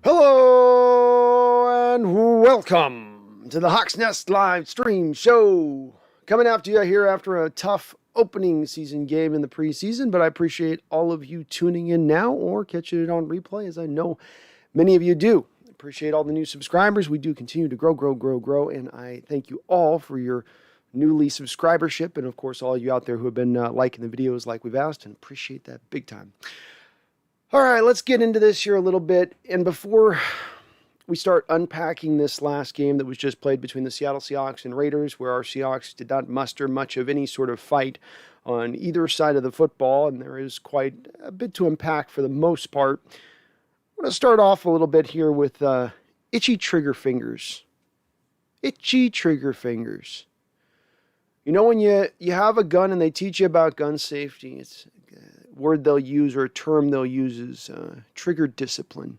Hello and welcome to the Hawks Nest live stream show. Coming after you here after a tough opening season game in the preseason, but I appreciate all of you tuning in now or catching it on replay, as I know many of you do. Appreciate all the new subscribers. We do continue to grow, and I thank you all for your newly subscribership, and of course all you out there who have been liking the videos like we've asked, and appreciate that big time. All right, let's get into this here a little bit. And before we start unpacking this last game that was just played between the Seattle Seahawks and Raiders, where our Seahawks did not muster much of any sort of fight on either side of the football, and there is quite a bit to unpack for the most part, I'm going to start off a little bit here with itchy trigger fingers. Itchy trigger fingers. You know, when you have a gun and they teach you about gun safety, it's word they'll use or a term they'll use is trigger discipline.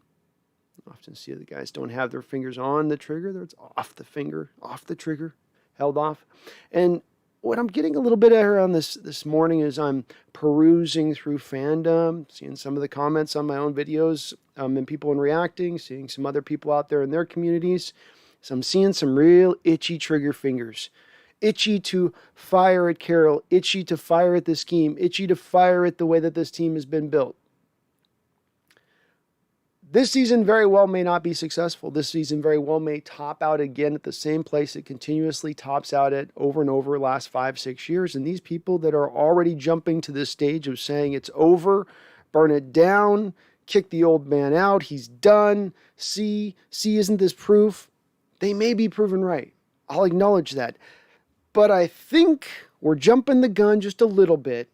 I often see the guys don't have their fingers on the trigger. It's off the finger, off the trigger, held off. And what I'm getting a little bit around this morning is I'm perusing through fandom, seeing some of the comments on my own videos and people in reacting, seeing some other people out there in their communities. So I'm seeing some real itchy trigger fingers. Itchy to fire at Carroll, itchy to fire at the scheme, itchy to fire at the way that this team has been built. This season very well may not be successful. This season very well may top out again at the same place it continuously tops out at over and over the last 5-6 years. And these people that are already jumping to this stage of saying it's over, burn it down, kick the old man out, he's done, see, isn't this proof? They may be proven right. I'll acknowledge that. But I think we're jumping the gun just a little bit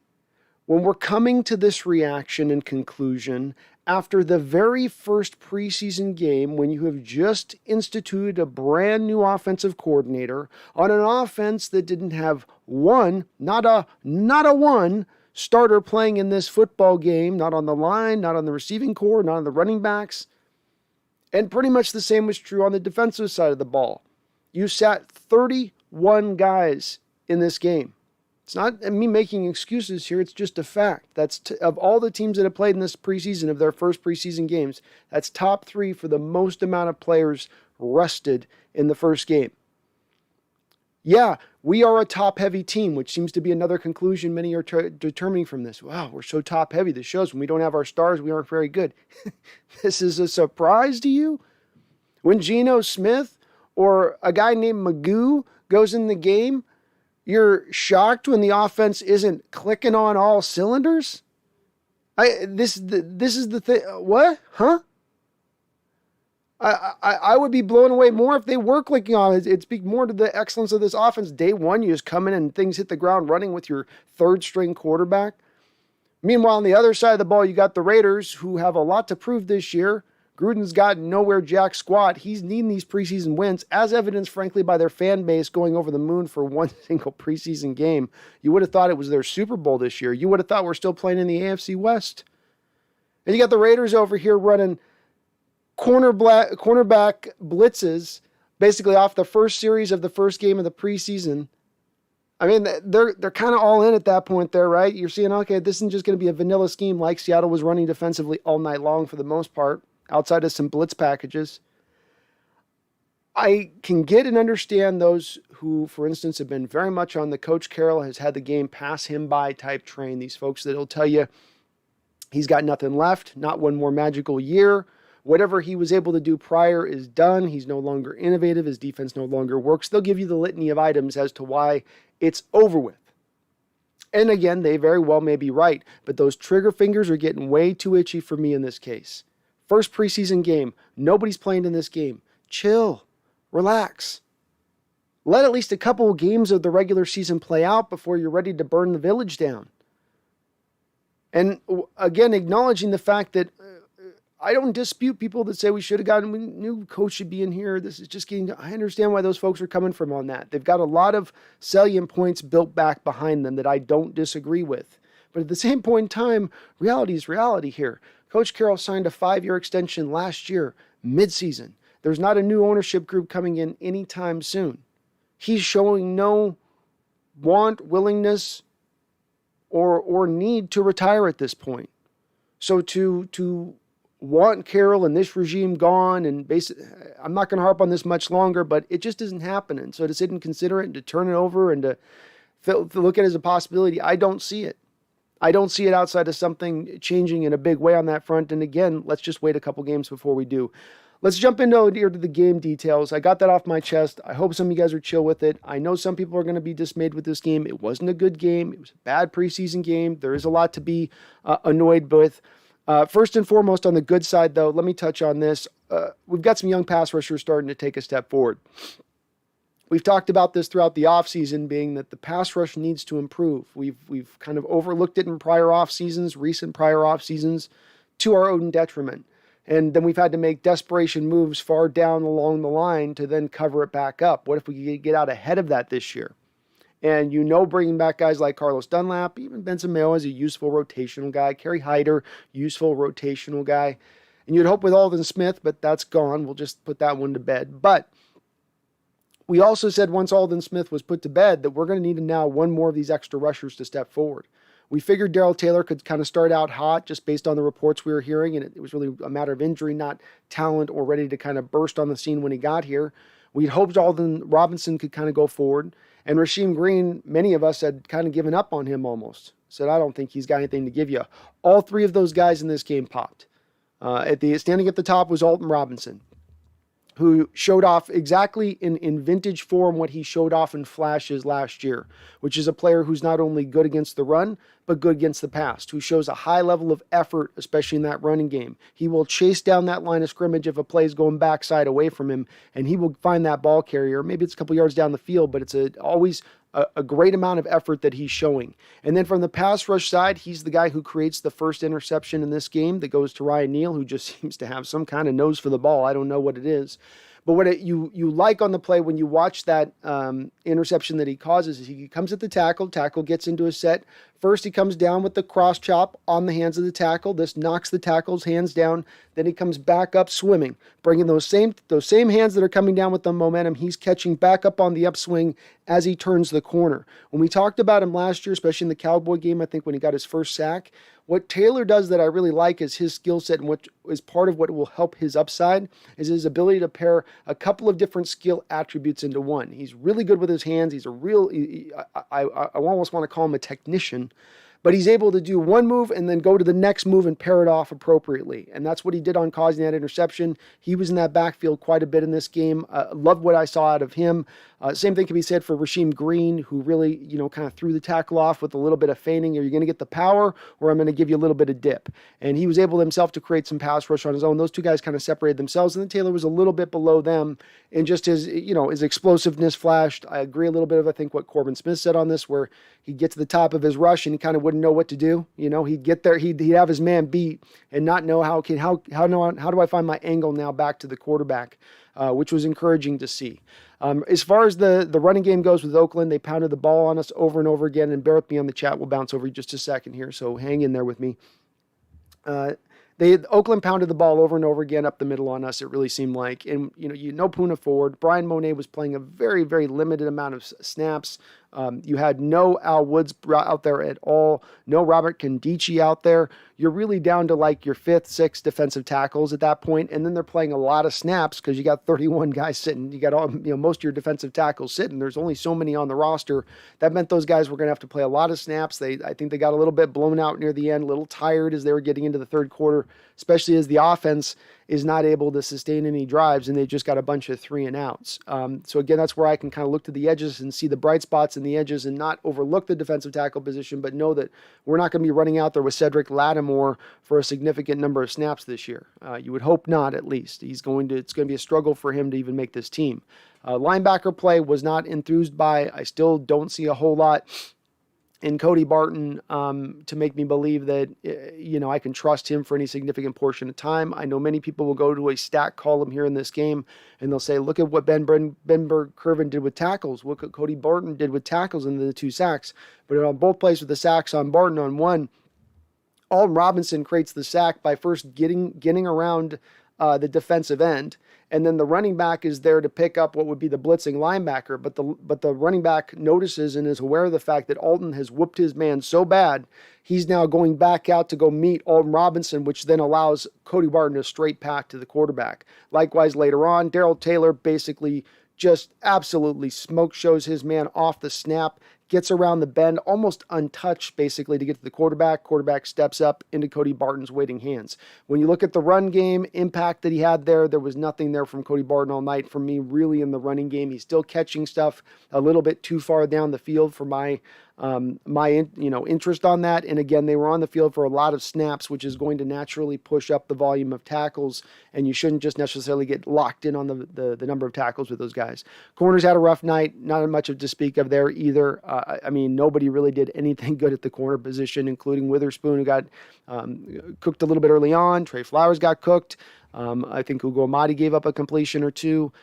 when we're coming to this reaction and conclusion after the very first preseason game, when you have just instituted a brand new offensive coordinator on an offense that didn't have not a one starter playing in this football game, not on the line, not on the receiving corps, not on the running backs. And pretty much the same was true on the defensive side of the ball. You sat 31 guys in this game. It's not me making excuses here. It's just a fact. That's of all the teams that have played in this preseason, of their first preseason games, that's top 3 for the most amount of players rested in the first game. Yeah, we are a top-heavy team, which seems to be another conclusion many are determining from this. Wow, we're so top-heavy. This shows when we don't have our stars, we aren't very good. This is a surprise to you? When Geno Smith or a guy named Magoo goes in the game, you're shocked when the offense isn't clicking on all cylinders? This is the thing. What? Huh? I would be blown away more if they were clicking on it. It'd speak more to the excellence of this offense. Day one, you just come in and things hit the ground running with your third-string quarterback. Meanwhile, on the other side of the ball, you got the Raiders, who have a lot to prove this year. Gruden's got nowhere jack squat. He's needing these preseason wins, as evidenced, frankly, by their fan base going over the moon for one single preseason game. You would have thought it was their Super Bowl this year. You would have thought we're still playing in the AFC West. And you got the Raiders over here running cornerback blitzes, basically off the first series of the first game of the preseason. I mean, they're kind of all in at that point there, right? You're seeing, okay, this isn't just going to be a vanilla scheme like Seattle was running defensively all night long for the most part, outside of some blitz packages. I can get and understand those who, for instance, have been very much on the Coach Carroll has had the game pass him by type train. These folks that'll tell you he's got nothing left, not one more magical year. Whatever he was able to do prior is done. He's no longer innovative. His defense no longer works. They'll give you the litany of items as to why it's over with. And again, they very well may be right, but those trigger fingers are getting way too itchy for me in this case. First preseason game. Nobody's playing in this game. Chill. Relax. Let at least a couple of games of the regular season play out before you're ready to burn the village down. And again, acknowledging the fact that I don't dispute people that say we should have gotten a new coach should be in here. This is just getting, I understand why those folks are coming from on that. They've got a lot of salient points built back behind them that I don't disagree with. But at the same point in time, reality is reality here. Coach Carroll signed a 5-year extension last year, midseason. There's not a new ownership group coming in anytime soon. He's showing no want, willingness, or need to retire at this point. So to want Carroll and this regime gone, and basically, I'm not going to harp on this much longer, but it just isn't happening. So to sit and consider it and to turn it over and to look at it as a possibility, I don't see it. I don't see it outside of something changing in a big way on that front. And again, let's just wait a couple games before we do. Let's jump into the game details. I got that off my chest. I hope some of you guys are chill with it. I know some people are going to be dismayed with this game. It wasn't a good game. It was a bad preseason game. There is a lot to be annoyed with. First and foremost, on the good side, though, let me touch on this. We've got some young pass rushers starting to take a step forward. We've talked about this throughout the offseason, being that the pass rush needs to improve. We've kind of overlooked it in prior off seasons, recent prior off seasons, to our own detriment. And then we've had to make desperation moves far down along the line to then cover it back up. What if we could get out ahead of that this year? And bringing back guys like Carlos Dunlap, even Benson Mayo is a useful rotational guy. Kerry Hyder, useful rotational guy. And you'd hope with Aldon Smith, but that's gone. We'll just put that one to bed. But we also said once Aldon Smith was put to bed that we're going to need now one more of these extra rushers to step forward. We figured Darrell Taylor could kind of start out hot just based on the reports we were hearing, and it was really a matter of injury, not talent or ready to kind of burst on the scene when he got here. We'd hoped Alden Robinson could kind of go forward. And Rasheem Green, many of us had kind of given up on him almost. Said, I don't think he's got anything to give you. All three of those guys in this game popped. Standing at the top was Alton Robinson, who showed off exactly in vintage form what he showed off in flashes last year, which is a player who's not only good against the run, but good against the pass, who shows a high level of effort, especially in that running game. He will chase down that line of scrimmage if a play is going backside away from him, and he will find that ball carrier. Maybe it's a couple yards down the field, but it's always a great amount of effort that he's showing. And then from the pass rush side, he's the guy who creates the first interception in this game that goes to Ryan Neal, who just seems to have some kind of nose for the ball. I don't know what it is. But what you like on the play when you watch that interception that he causes is he comes at the tackle gets into a set. First, he comes down with the cross chop on the hands of the tackle. This knocks the tackle's hands down. Then he comes back up swimming, bringing those same hands that are coming down with the momentum. He's catching back up on the upswing as he turns the corner. When we talked about him last year, especially in the Cowboy game, I think when he got his first sack, what Taylor does that I really like is his skill set, and what is part of what will help his upside is his ability to pair a couple of different skill attributes into one. He's really good with his hands. He's I almost want to call him a technician, but he's able to do one move and then go to the next move and pair it off appropriately. And that's what he did on causing that interception. He was in that backfield quite a bit in this game. Loved what I saw out of him. Same thing can be said for Rasheem Green, who really, kind of threw the tackle off with a little bit of feigning. Are you going to get the power, or I'm going to give you a little bit of dip? And he was able himself to create some pass rush on his own. Those two guys kind of separated themselves, and then Taylor was a little bit below them. And just his explosiveness flashed. I agree a little bit of, I think, what Corbin Smith said on this, where he'd get to the top of his rush and he kind of wouldn't know what to do. He'd get there, he'd have his man beat and not know how do I find my angle now back to the quarterback, which was encouraging to see. As far as the running game goes with Oakland, they pounded the ball on us over and over again. And bear with me on the chat. We'll bounce over just a second here, so hang in there with me. Oakland pounded the ball over and over again up the middle on us, it really seemed like. And, Puna forward. Brian Monet was playing a very, very limited amount of snaps. You had no Al Woods out there at all. No Robert Condici out there. You're really down to like your fifth, sixth defensive tackles at that point. And then they're playing a lot of snaps because you got 31 guys sitting. You got most of your defensive tackles sitting. There's only so many on the roster. That meant those guys were going to have to play a lot of snaps. I think they got a little bit blown out near the end, a little tired as they were getting into the third quarter, especially as the offense is not able to sustain any drives, and they just got a bunch of 3 and outs. So again, that's where I can kind of look to the edges and see the bright spots in the edges and not overlook the defensive tackle position, but know that we're not going to be running out there with Cedric Lattimore for a significant number of snaps this year. You would hope not, at least. It's going to be a struggle for him to even make this team. Linebacker play was not enthused by. I still don't see a whole lot in Cody Barton to make me believe that, I can trust him for any significant portion of time. I know many people will go to a stat column here in this game, and they'll say, look at what Ben Burke-Kirven did with tackles. Look what Cody Barton did with tackles in the 2 sacks. But on both plays with the sacks on Barton on one, Alton Robinson creates the sack by first getting around the defensive end, and then the running back is there to pick up what would be the blitzing linebacker, but the running back notices and is aware of the fact that Alton has whooped his man so bad, he's now going back out to go meet Alton Robinson, which then allows Cody Barton a straight path to the quarterback. Likewise, later on, Darrell Taylor basically just absolutely smoke shows his man off the snap, gets around the bend, almost untouched basically to get to the quarterback. Quarterback steps up into Cody Barton's waiting hands. When you look at the run game impact that he had there was nothing there from Cody Barton all night for me really in the running game. He's still catching stuff a little bit too far down the field for my interest on that. And again, they were on the field for a lot of snaps, which is going to naturally push up the volume of tackles. And you shouldn't just necessarily get locked in on the number of tackles with those guys. Corners had a rough night, not much to speak of there either. Nobody really did anything good at the corner position, including Witherspoon, who got cooked a little bit early on. Trey Flowers got cooked. I think Ugo Amadi gave up a completion or two.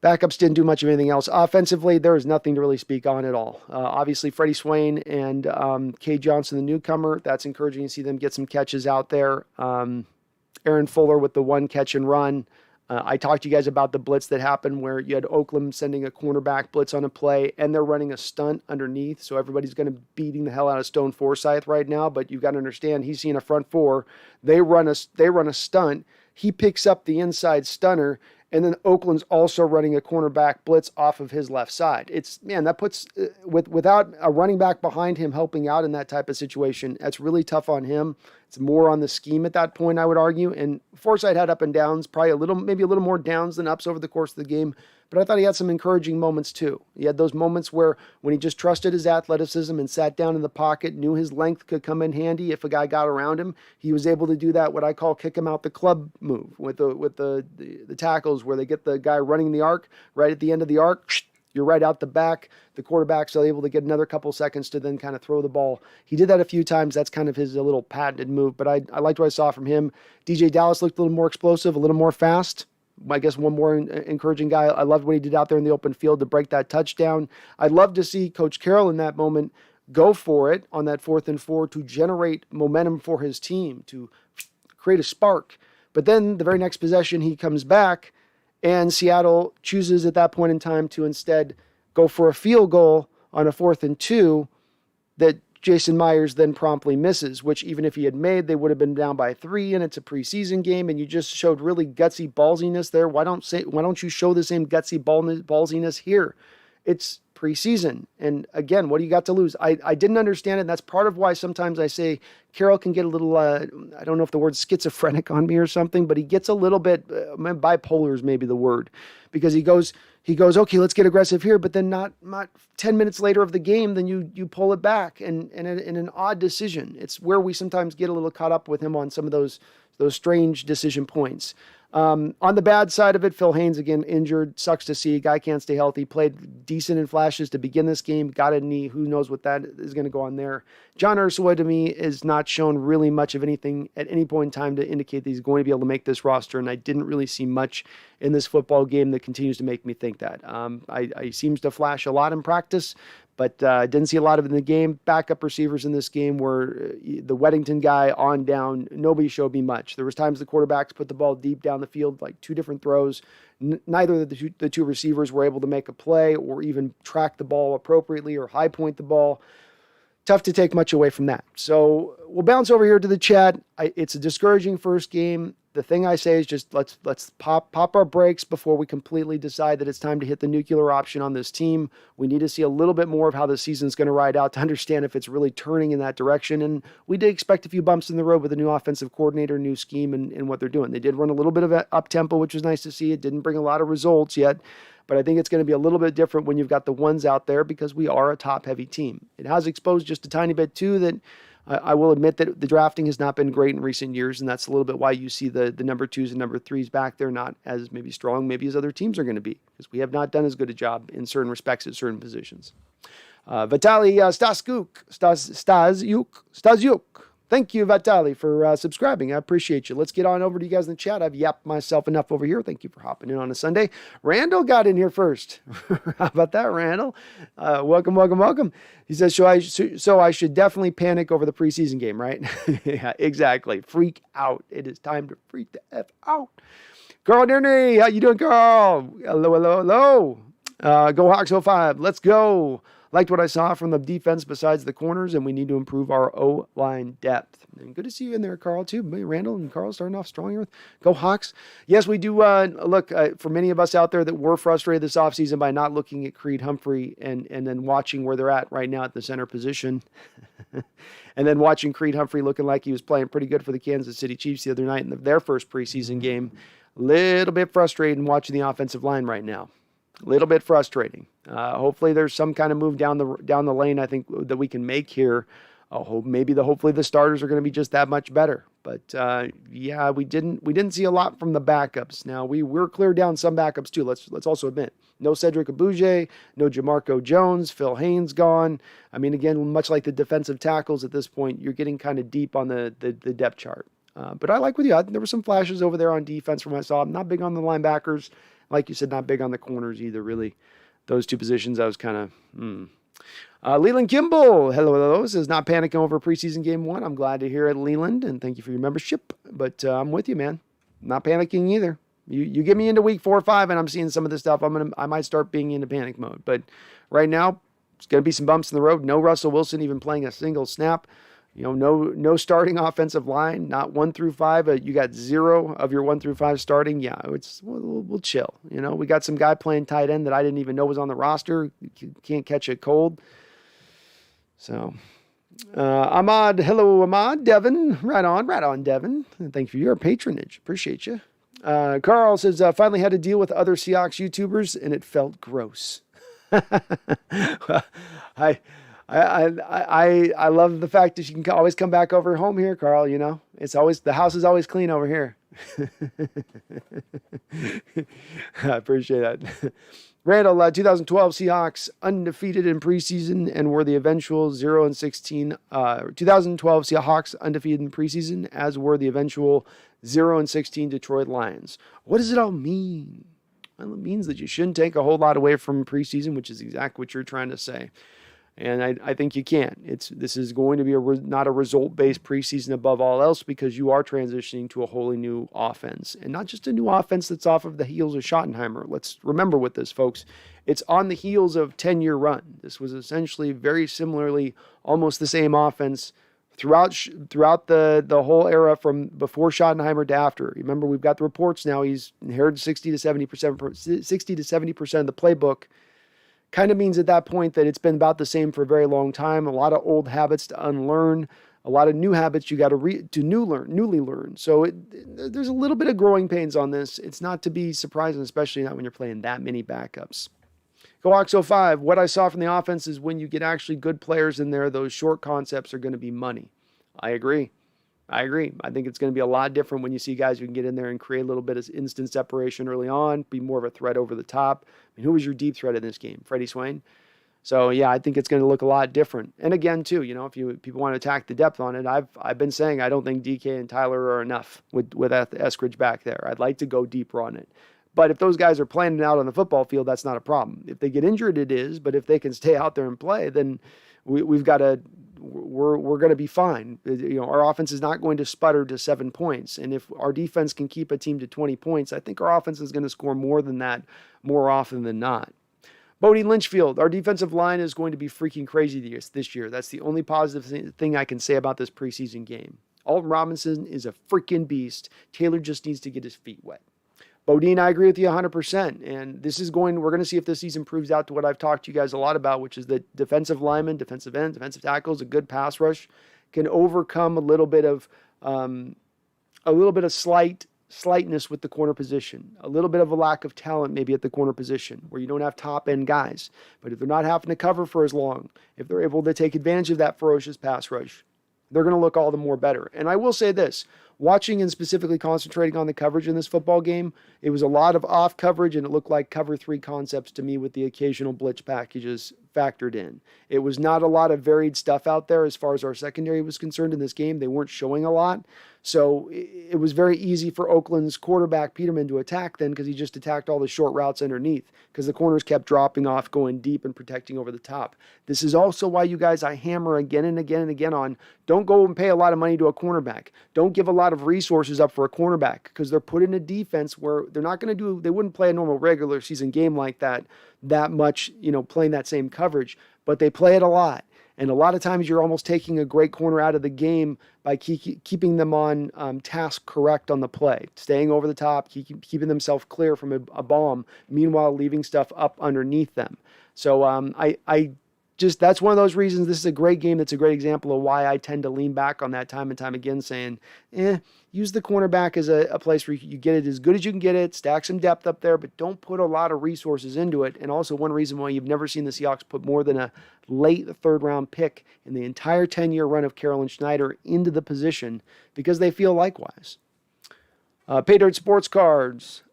Backups didn't do much of anything else. Offensively, there is nothing to really speak on at all. Obviously, Freddie Swain and Kay Johnson, the newcomer, that's encouraging to see them get some catches out there. Aaron Fuller with the one catch and run. I talked to you guys about the blitz that happened where you had Oakland sending a cornerback blitz on a play, and they're running a stunt underneath, so everybody's going to be beating the hell out of Stone Forsythe right now, but you've got to understand, he's seeing a front four. They run a stunt. He picks up the inside stunner, and then Oakland's also running a cornerback blitz off of his left side. That puts, without a running back behind him helping out in that type of situation, that's really tough on him. It's more on the scheme at that point, I would argue. And Forsythe had up and downs, probably maybe a little more downs than ups over the course of the game. But I thought he had some encouraging moments too. He had those moments where when he just trusted his athleticism and sat down in the pocket, knew his length could come in handy if a guy got around him. He was able to do that, what I call kick him out the club move with the tackles, where they get the guy running the arc right at the end of the arc. You're right out the back. The quarterback's able to get another couple seconds to then kind of throw the ball. He did that a few times. That's kind of his little patented move, but I liked what I saw from him. DJ Dallas looked a little more explosive, a little more fast. I guess one more encouraging guy. I loved what he did out there in the open field to break that touchdown. I'd love to see Coach Carroll in that moment go for it on that 4th and 4 to generate momentum for his team, to create a spark. But then the very next possession, he comes back, and Seattle chooses at that point in time to instead go for a field goal on a 4th and 2 that Jason Myers then promptly misses, which even if he had made, they would have been down by 3, and it's a preseason game, and you just showed really gutsy ballsiness there. Why don't you show the same gutsy ballsiness here? It's preseason. And again, what do you got to lose? I didn't understand it. And that's part of why sometimes I say Carroll can get a little, I don't know if the word schizophrenic on me or something, but he gets a little bit, bipolar is maybe the word, because he goes, okay, let's get aggressive here. But then not 10 minutes later of the game, then you pull it back and in an odd decision. It's where we sometimes get a little caught up with him on some of those strange decision points. On the bad side of it, Phil Haynes, again, injured. Sucks to see. Guy can't stay healthy. Played decent in flashes to begin this game. Got a knee. Who knows what that is going to go on there. John Ursula, to me, is not shown really much of anything at any point in time to indicate that he's going to be able to make this roster, and I didn't really see much in this football game that continues to make me think that. He seems to flash a lot in practice, but didn't see a lot of it in the game. Backup receivers in this game were the Weddington guy on down. Nobody showed me much. There was times the quarterbacks put the ball deep down the field, like 2 different throws. Neither of the two receivers were able to make a play or even track the ball appropriately or high point the ball. Tough to take much away from that. So we'll bounce over here to the chat. It's a discouraging first game. The thing I say is just let's pop our brakes before we completely decide that it's time to hit the nuclear option on this team. We need to see a little bit more of how the season's going to ride out to understand if it's really turning in that direction. And we did expect a few bumps in the road with a new offensive coordinator, new scheme, and what they're doing. They did run a little bit of up-tempo, which was nice to see. It didn't bring a lot of results yet. But I think it's going to be a little bit different when you've got the ones out there because we are a top-heavy team. It has exposed just a tiny bit, too, that I will admit that the drafting has not been great in recent years, and that's a little bit why you see the number 2s and number 3s back there not as maybe strong maybe as other teams are going to be, because we have not done as good a job in certain respects at certain positions. Vitaly Stasyuk. Thank you, Vitaly, for subscribing. I appreciate you. Let's get on over to you guys in the chat. I've yapped myself enough over here. Thank you for hopping in on a Sunday. Randall got in here first. How about that, Randall? Welcome. He says, so I should definitely panic over the preseason game, right? Yeah, exactly. Freak out. It is time to freak the F out. Carl Nerney, how you doing, Carl? Hello, hello, hello. Go Hawks 05. Let's go. Liked what I saw from the defense besides the corners, and we need to improve our O-line depth. And good to see you in there, Carl, too. Randall and Carl starting off strong here with Go Hawks. Yes, we do. Look, for many of us out there that were frustrated this offseason by not looking at Creed Humphrey and then watching where they're at right now at the center position, and then watching Creed Humphrey looking like he was playing pretty good for the Kansas City Chiefs the other night in their first preseason game. Little bit frustrating watching the offensive line right now. A little bit frustrating. Hopefully there's some kind of move down the lane I think that we can make here. Hopefully the starters are going to be just that much better. But yeah, we didn't see a lot from the backups. Now we're clear down some backups too. Let's also admit, no Cedric Abuja, no Jamarco Jones, Phil Haynes gone. I mean, again, much like the defensive tackles at this point, you're getting kind of deep on the depth chart. But I like with you. There were some flashes over there on defense from what I saw. I'm not big on the linebackers. Like you said, not big on the corners either, really. Those two positions, I was kind of, Leland Kimball, hello, says not panicking over preseason game 1. I'm glad to hear it, Leland, and thank you for your membership. But I'm with you, man. Not panicking either. You get me into week 4 or 5, and I'm seeing some of this stuff. I might start being into panic mode. But right now, it's going to be some bumps in the road. No Russell Wilson even playing a single snap. No starting offensive line, not 1 through 5. You got 0 of your 1 through 5 starting. Yeah, we'll chill. We got some guy playing tight end that I didn't even know was on the roster. Can't catch a cold. So, Ahmad, hello, Ahmad. Devin, right on, Devin. Thank you for your patronage. Appreciate you. Carl says, finally had to deal with other Seahawks YouTubers, and it felt gross. I love the fact that you can always come back over home here, Carl. It's always, the house is always clean over here. I appreciate that. Randall, 2012 Seahawks undefeated in preseason and were the eventual 0-16. 2012 Seahawks undefeated in preseason, as were the eventual 0-16 Detroit Lions. What does it all mean? Well, it means that you shouldn't take a whole lot away from preseason, which is exactly what you're trying to say. And I think you can. This is going to be not a result-based preseason above all else, because you are transitioning to a wholly new offense. And not just a new offense that's off of the heels of Schottenheimer. Let's remember with this, folks. It's on the heels of 10-year run. This was essentially very similarly almost the same offense throughout the whole era from before Schottenheimer to after. Remember, we've got the reports now. He's inherited 60 to 70% of the playbook. Kind of means at that point that it's been about the same for a very long time. A lot of old habits to unlearn, a lot of new habits you got to newly learn. So there's a little bit of growing pains on this. It's not to be surprising, especially not when you're playing that many backups. Go Hawks 05. What I saw from the offense is when you get actually good players in there, those short concepts are going to be money. I agree. I think it's going to be a lot different when you see guys who can get in there and create a little bit of instant separation early on, be more of a threat over the top. I mean, who was your deep threat in this game? Freddie Swain? So, yeah, I think it's going to look a lot different. And again, too, if people want to attack the depth on it, I've been saying I don't think DK and Tyler are enough with Eskridge back there. I'd like to go deeper on it. But if those guys are playing it out on the football field, that's not a problem. If they get injured, it is. But if they can stay out there and play, then we're going to be fine. Our offense is not going to sputter to 7 points. And if our defense can keep a team to 20 points, I think our offense is going to score more than that more often than not. Bodie Lynchfield, our defensive line is going to be freaking crazy this year. That's the only positive thing I can say about this preseason game. Alton Robinson is a freaking beast. Taylor just needs to get his feet wet. Bodine, I agree with you 100%. And we're going to see if this season proves out to what I've talked to you guys a lot about, which is that defensive linemen, defensive ends, defensive tackles, a good pass rush can overcome a little bit of slightness with the corner position, a little bit of a lack of talent maybe at the corner position where you don't have top end guys. But if they're not having to cover for as long, if they're able to take advantage of that ferocious pass rush, they're going to look all the more better. And I will say this, watching and specifically concentrating on the coverage in this football game, it was a lot of off coverage, and it looked like cover 3 concepts to me with the occasional blitz packages factored in. It was not a lot of varied stuff out there as far as our secondary was concerned in this game. They weren't showing a lot. So it was very easy for Oakland's quarterback, Peterman, to attack then because he just attacked all the short routes underneath because the corners kept dropping off, going deep and protecting over the top. This is also why you guys, I hammer again and again and again on, don't go and pay a lot of money to a cornerback. Don't give a lot lot of resources up for a cornerback because they're put in a defense where they're not going to do, they wouldn't play a normal regular season game like that much, playing that same coverage, but they play it a lot. And a lot of times you're almost taking a great corner out of the game by keeping them on task correct on the play, staying over the top, keeping themselves clear from a bomb, meanwhile leaving stuff up underneath them. So I just, that's one of those reasons this is a great game. That's a great example of why I tend to lean back on that time and time again, saying, use the cornerback as a place where you get it as good as you can get it, stack some depth up there, but don't put a lot of resources into it. And also one reason why you've never seen the Seahawks put more than a late third-round pick in the entire 10-year run of Carolyn Schneider into the position, because they feel likewise. Pay Dirt Sports Cards.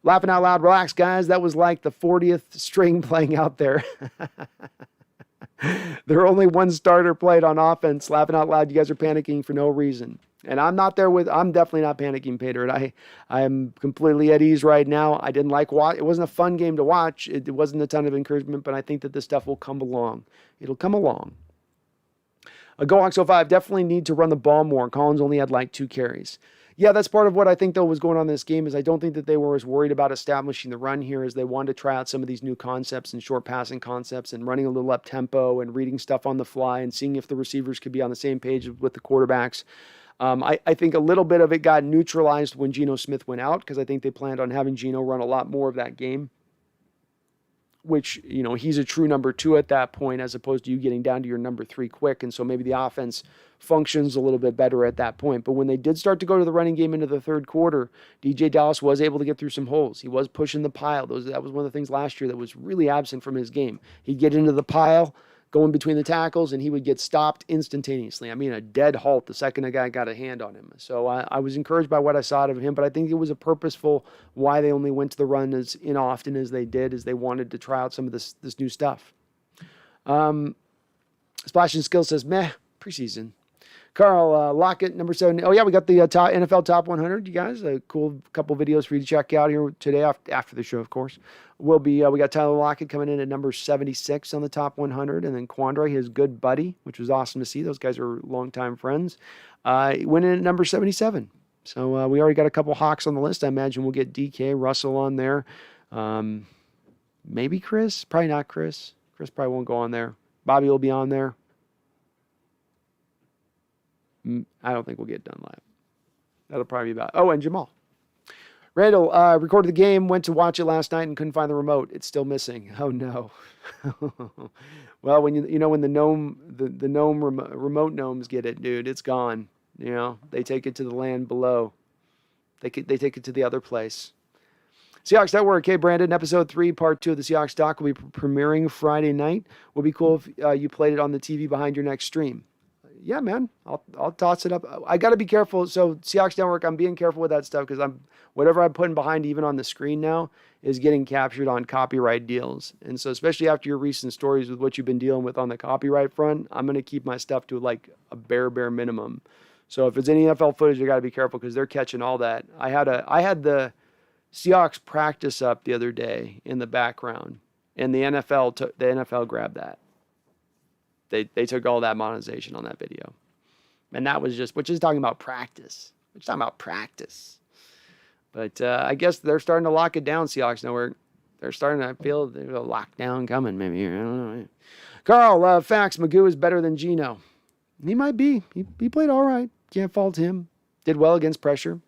Laughing out loud, relax, guys. That was like the 40th string playing out there. There are only one starter played on offense. Laughing out loud, you guys are panicking for no reason. And I'm definitely not panicking, Peter. I am completely at ease right now. I didn't like watch. It wasn't a fun game to watch. It wasn't a ton of encouragement, but I think that this stuff will come along. It'll come along. Go Hawks 05, definitely need to run the ball more. Collins only had like 2 carries. Yeah, that's part of what I think, though, was going on in this game, is I don't think that they were as worried about establishing the run here as they wanted to try out some of these new concepts and short passing concepts and running a little up tempo and reading stuff on the fly and seeing if the receivers could be on the same page with the quarterbacks. I think a little bit of it got neutralized when Geno Smith went out, because I think they planned on having Geno run a lot more of that game, which, he's a true number 2 at that point, as opposed to you getting down to your number 3 quick. And so maybe the offense functions a little bit better at that point. But when they did start to go to the running game into the third quarter, DJ Dallas was able to get through some holes. He was pushing the pile. That was one of the things last year that was really absent from his game. He'd get into the pile, go in between the tackles, and he would get stopped instantaneously. I mean, a dead halt the second a guy got a hand on him. So I was encouraged by what I saw out of him, but I think it was a purposeful why they only went to the run as often as they did, as they wanted to try out some of this new stuff. Splash and Skill says, meh, preseason. Carl Lockett, number 7. Oh, yeah, we got the NFL Top 100, you guys. A cool couple videos for you to check out here today after the show, of course. We got Tyler Lockett coming in at number 76 on the Top 100, and then Quandre, his good buddy, which was awesome to see. Those guys are longtime friends. Went in at number 77. So we already got a couple Hawks on the list. I imagine we'll get DK, Russell on there. Maybe Chris. Probably not Chris. Chris probably won't go on there. Bobby will be on there. I don't think we'll get done live. That'll probably be about. Oh, and Jamal. Randall recorded the game, went to watch it last night and couldn't find the remote. It's still missing. Oh no. Well, when when the remote gnomes get it, dude, it's gone. They take it to the land below. They take it to the other place. Seahawks Network. Hey, Brandon, episode 3, part 2 of the Seahawks doc will be premiering Friday night. Would be cool if you played it on the TV behind your next stream. Yeah, man, I'll toss it up. I got to be careful. So Seahawks Network, I'm being careful with that stuff, because whatever I'm putting behind, even on the screen now, is getting captured on copyright deals. And so especially after your recent stories with what you've been dealing with on the copyright front, I'm going to keep my stuff to like a bare minimum. So if it's any NFL footage, you got to be careful, because they're catching all that. I had the Seahawks practice up the other day in the background, and the NFL grabbed that. They took all that monetization on that video. And that was we're just talking about practice. We're just talking about practice. But I guess they're starting to lock it down, Seahawks Network. They're starting to feel there's a lockdown coming maybe here. I don't know. Carl, facts, Magoo is better than Geno. He might be. He played all right. Can't fault him. Did well against pressure.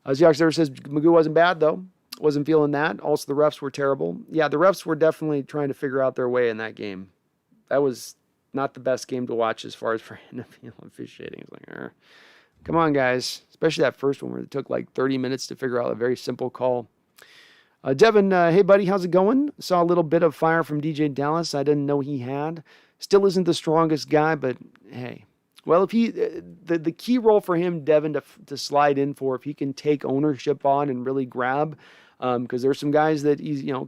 Seahawks Network says Magoo wasn't bad, though. Wasn't feeling that. Also, the refs were terrible. Yeah, the refs were definitely trying to figure out their way in that game. That was not the best game to watch as far as for NFL officiating. It's like, come on, guys. Especially that first one where it took like 30 minutes to figure out a very simple call. Devin, hey, buddy, how's it going? Saw a little bit of fire from DJ Dallas. I didn't know he had. Still isn't the strongest guy, but hey. Well, if the key role for him, Devin, to slide in for, if he can take ownership on and really grab, because there's some guys that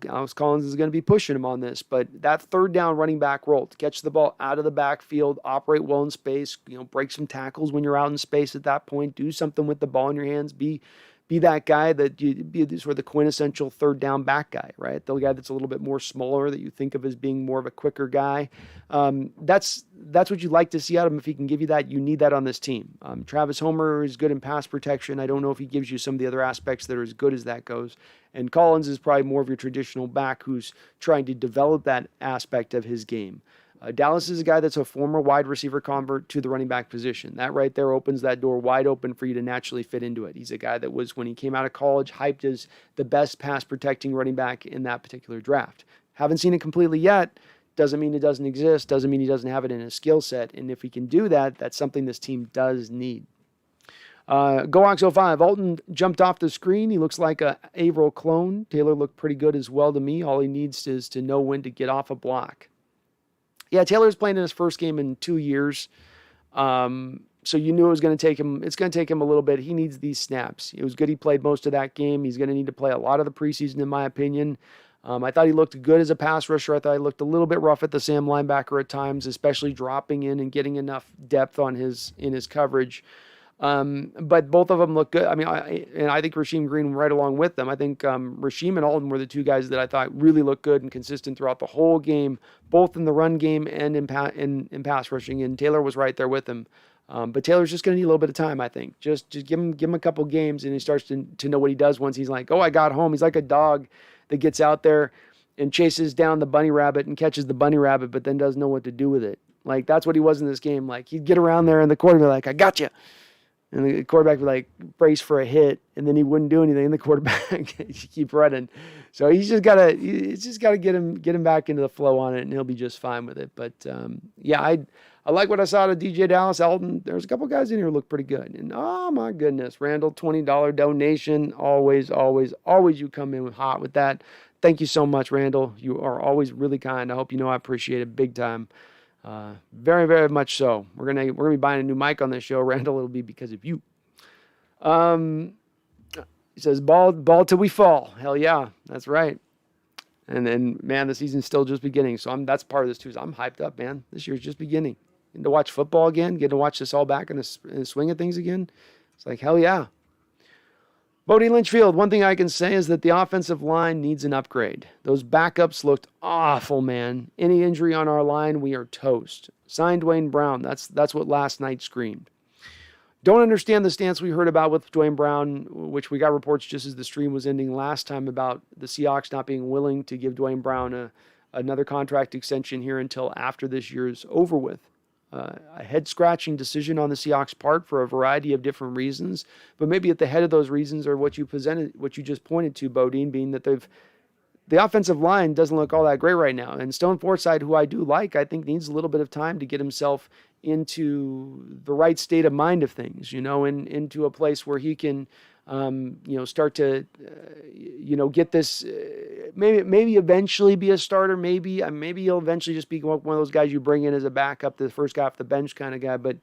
Alex Collins is going to be pushing him on this, but that third down running back role, to catch the ball out of the backfield, operate well in space, break some tackles when you're out in space at that point, do something with the ball in your hands, be be that guy that you be sort of the quintessential third down back guy, right? The guy that's a little bit more smaller that you think of as being more of a quicker guy. That's what you'd like to see out of him. If he can give you that, you need that on this team. Travis Homer is good in pass protection. I don't know if he gives you some of the other aspects that are as good as that goes. And Collins is probably more of your traditional back who's trying to develop that aspect of his game. Dallas is a guy that's a former wide receiver convert to the running back position. That right there opens that door wide open for you to naturally fit into it. He's a guy that was, when he came out of college, hyped as the best pass protecting running back in that particular draft. Haven't seen it completely yet. Doesn't mean it doesn't exist. Doesn't mean he doesn't have it in his skill set. And if he can do that, that's something this team does need. GoHawks 05. Alton jumped off the screen. He looks like a Averill clone. Taylor looked pretty good as well to me. All he needs is to know when to get off a block. Yeah, Taylor's playing in his first game in 2 years. So you knew it was going to take him. It's going to take him a little bit. He needs these snaps. It was good he played most of that game. He's going to need to play a lot of the preseason, in my opinion. I thought he looked good as a pass rusher. I thought he looked a little bit rough at the Sam linebacker at times, especially dropping in and getting enough depth in his coverage. But both of them look good. I mean, I think Rasheem Green right along with them. I think Rasheem and Alton were the two guys that I thought really looked good and consistent throughout the whole game, both in the run game and in pass rushing. And Taylor was right there with him. But Taylor's just going to need a little bit of time, I think. Just give him a couple games, and he starts to know what he does once he's like, oh, I got home. He's like a dog that gets out there and chases down the bunny rabbit and catches the bunny rabbit, but then doesn't know what to do with it. Like, that's what he was in this game. Like, he'd get around there, and the quarterback like, I got you. And the quarterback would like brace for a hit, and then he wouldn't do anything. And the quarterback keep running. So he's just gotta get him back into the flow on it, and he'll be just fine with it. But yeah, I like what I saw out of DJ Dallas. Alton, there's a couple guys in here who look pretty good. And oh my goodness, Randall, $20 donation. Always you come in hot with that. Thank you so much, Randall. You are always really kind. I hope you know I appreciate it big time. Very, very much so. We're gonna be buying a new mic on this show, Randall. It'll be because of you. He says, ball till we fall. Hell yeah, that's right. And then, man, the season's still just beginning. So that's part of this too. I'm hyped up, man. This year's just beginning. Getting to watch football again, getting to watch this all back in the swing of things again. It's like, hell yeah. Bodie Lynchfield, one thing I can say is that the offensive line needs an upgrade. Those backups looked awful, man. Any injury on our line, we are toast. Signed Dwayne Brown. That's what last night screamed. Don't understand the stance we heard about with Dwayne Brown, which we got reports just as the stream was ending last time about the Seahawks not being willing to give Dwayne Brown another contract extension here until after this year's over with. A head-scratching decision on the Seahawks' part for a variety of different reasons, but maybe at the head of those reasons are what you just pointed to, Bodine, being that the offensive line doesn't look all that great right now. And Stone Forsythe, who I do like, I think needs a little bit of time to get himself into the right state of mind of things, and into a place where he can, start to, get this, maybe eventually be a starter. Maybe he'll eventually just be one of those guys you bring in as a backup, the first guy off the bench kind of guy. But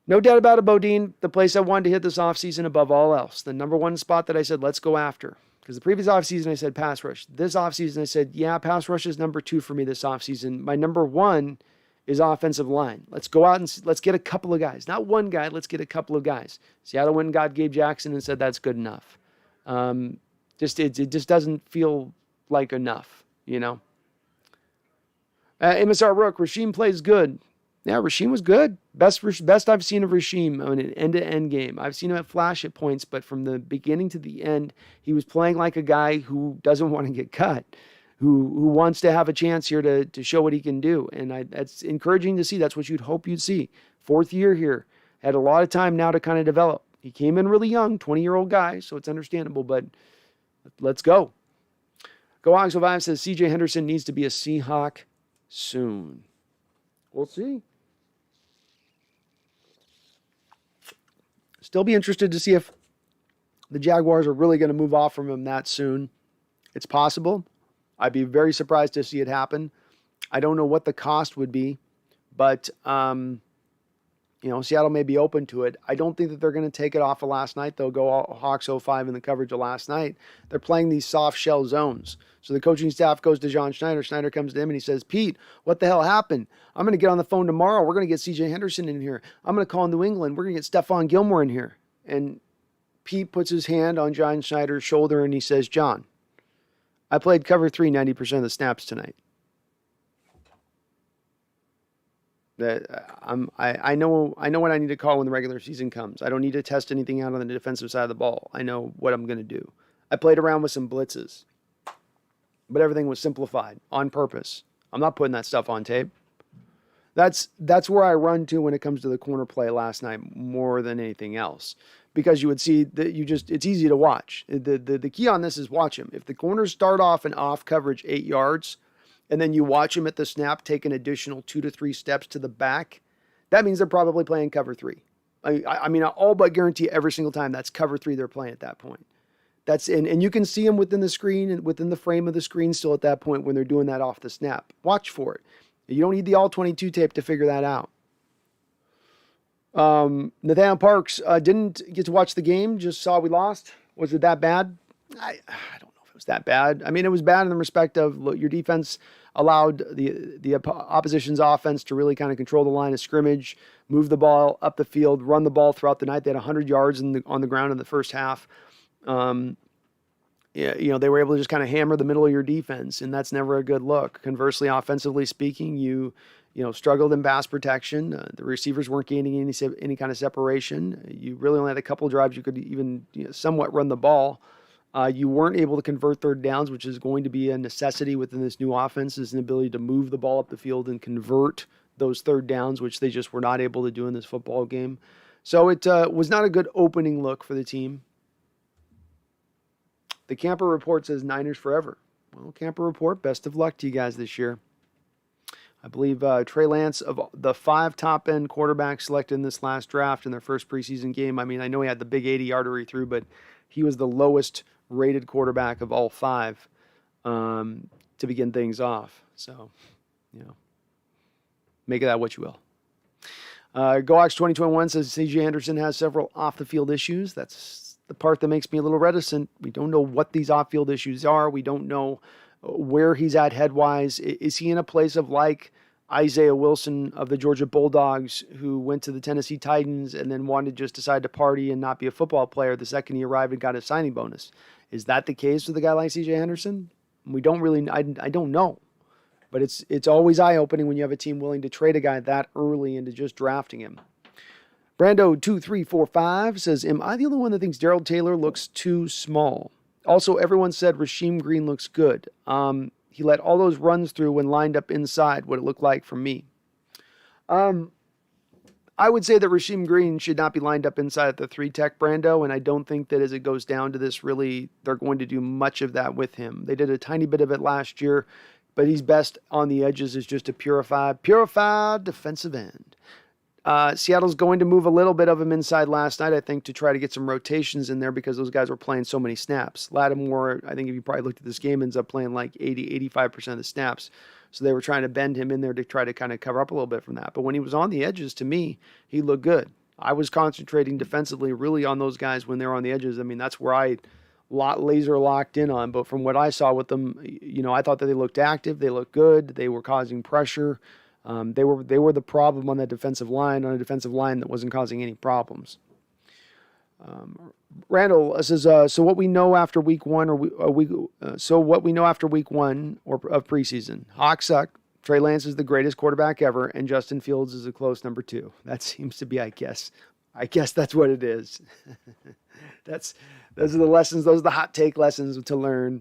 no doubt about it, Bodine, the place I wanted to hit this offseason above all else, the number one spot that I said, let's go after. Because the previous offseason, I said pass rush. This offseason, I said, yeah, pass rush is number 2 for me this offseason. My number 1 is offensive line. Let's go out and let's get a couple of guys. Not one guy, let's get a couple of guys. Seattle went and got Gabe Jackson and said that's good enough. It just doesn't feel like enough, MSR Rook, Rasheem plays good. Yeah, Rasheem was good. Best I've seen of Rasheem on an end-to-end game. I've seen him at flash at points, but from the beginning to the end, he was playing like a guy who doesn't want to get cut, who wants to have a chance here to show what he can do. And that's encouraging to see. That's what you'd hope you'd see. 4th year here. Had a lot of time now to kind of develop. He came in really young, 20-year-old guy, so it's understandable, but let's go. Go Hogs Survive says CJ Henderson needs to be a Seahawk soon. We'll see. Still be interested to see if the Jaguars are really going to move off from him that soon. It's possible. I'd be very surprised to see it happen. I don't know what the cost would be, but Seattle may be open to it. I don't think that they're going to take it off of last night. They'll go Hawks 05 in the coverage of last night. They're playing these soft shell zones. So the coaching staff goes to John Schneider. Schneider comes to him and he says, Pete, what the hell happened? I'm going to get on the phone tomorrow. We're going to get CJ Henderson in here. I'm going to call New England. We're going to get Stephon Gilmore in here. And Pete puts his hand on John Schneider's shoulder and he says, John, I played cover 3 90% of the snaps tonight. I know what I need to call when the regular season comes. I don't need to test anything out on the defensive side of the ball. I know what I'm going to do. I played around with some blitzes, but everything was simplified on purpose. I'm not putting that stuff on tape. That's where I run to when it comes to the corner play last night more than anything else, because you would see that it's easy to watch. The key on this is watch him. If the corners start off in off coverage 8 yards, and then you watch him at the snap take an additional 2 to 3 steps to the back, that means they're probably playing cover 3. I mean, I all but guarantee every single time that's cover 3 they're playing at that point. And you can see them within the screen and within the frame of the screen still at that point when they're doing that off the snap. Watch for it. You don't need the all 22 tape to figure that out. Nathaniel Parks didn't get to watch the game, just saw we lost. Was it that bad? I don't know if it was that bad. I mean, it was bad in the respect of your defense allowed the opposition's offense to really kind of control the line of scrimmage, move the ball up the field, run the ball throughout the night. They had 100 yards on the ground in the first half. They were able to just kind of hammer the middle of your defense, and that's never a good look. Conversely, offensively speaking, you struggled in pass protection. The receivers weren't gaining any kind of separation. You really only had a couple drives you could even somewhat run the ball. You weren't able to convert third downs, which is going to be a necessity within this new offense, is an ability to move the ball up the field and convert those third downs, which they just were not able to do in this football game. So it was not a good opening look for the team. The Camper Report says Niners forever. Well, Camper Report, best of luck to you guys this year. I believe Trey Lance, of the 5 top-end quarterbacks selected in this last draft in their first preseason game, I mean, I know he had the big 80-yarder he threw, but he was the lowest-rated quarterback of all 5 to begin things off. So, make of that what you will. GoAx 2021 says C.J. Anderson has several off-the-field issues. That's the part that makes me a little reticent. We don't know what these off-field issues are. We don't know where he's at head-wise. Is he in a place of like Isaiah Wilson of the Georgia Bulldogs, who went to the Tennessee Titans and then wanted to just decide to party and not be a football player the second he arrived and got a signing bonus? Is that the case with a guy like C.J. Anderson? We don't really, I don't know. But it's always eye-opening when you have a team willing to trade a guy that early into just drafting him. Brando2345 says, am I the only one that thinks Darrell Taylor looks too small? Also, everyone said Rasheem Green looks good. He let all those runs through when lined up inside, what it looked like for me. I would say that Rasheem Green should not be lined up inside at the 3-tech, Brando, and I don't think that as it goes down to this, really, they're going to do much of that with him. They did a tiny bit of it last year, but he's best on the edges as just a purified defensive end. Seattle's going to move a little bit of him inside last night, I think, to try to get some rotations in there because those guys were playing so many snaps. Lattimore, I think if you probably looked at this game, ends up playing like 80-85% of the snaps. So they were trying to bend him in there to try to kind of cover up a little bit from that. But when he was on the edges, to me, he looked good. I was concentrating defensively really on those guys when they were on the edges. I mean, that's where I laser locked in on. But from what I saw with them, I thought that they looked active. They looked good. They were causing pressure. They were the problem on that defensive line, on a defensive line that wasn't causing any problems. Randall says, so what we know after week 1 of preseason, Hawks suck. Trey Lance is the greatest quarterback ever, and Justin Fields is a close number 2. That seems to be, I guess that's what it is. Those are the lessons. Those are the hot take lessons to learn.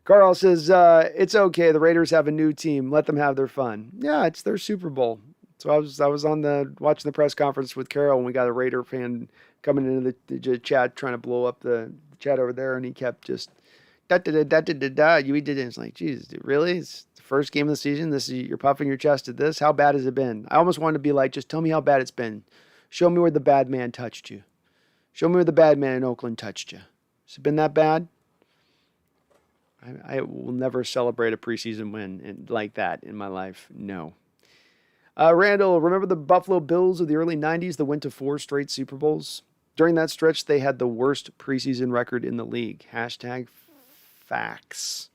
Carl says, it's okay. The Raiders have a new team. Let them have their fun. Yeah, it's their Super Bowl. So I was watching the press conference with Carol, and we got a Raider fan coming into the chat trying to blow up the chat over there, and he kept just da-da-da-da-da-da-da. You did it. It's like, Jesus, dude, really? It's the first game of the season? You're puffing your chest at this? How bad has it been? I almost wanted to be like, just tell me how bad it's been. Show me where the bad man touched you. Show me where the bad man in Oakland touched you. Has it been that bad? I will never celebrate a preseason win like that in my life. No. Randall, remember the Buffalo Bills of the early 90s that went to 4 straight Super Bowls? During that stretch, they had the worst preseason record in the league. #facts.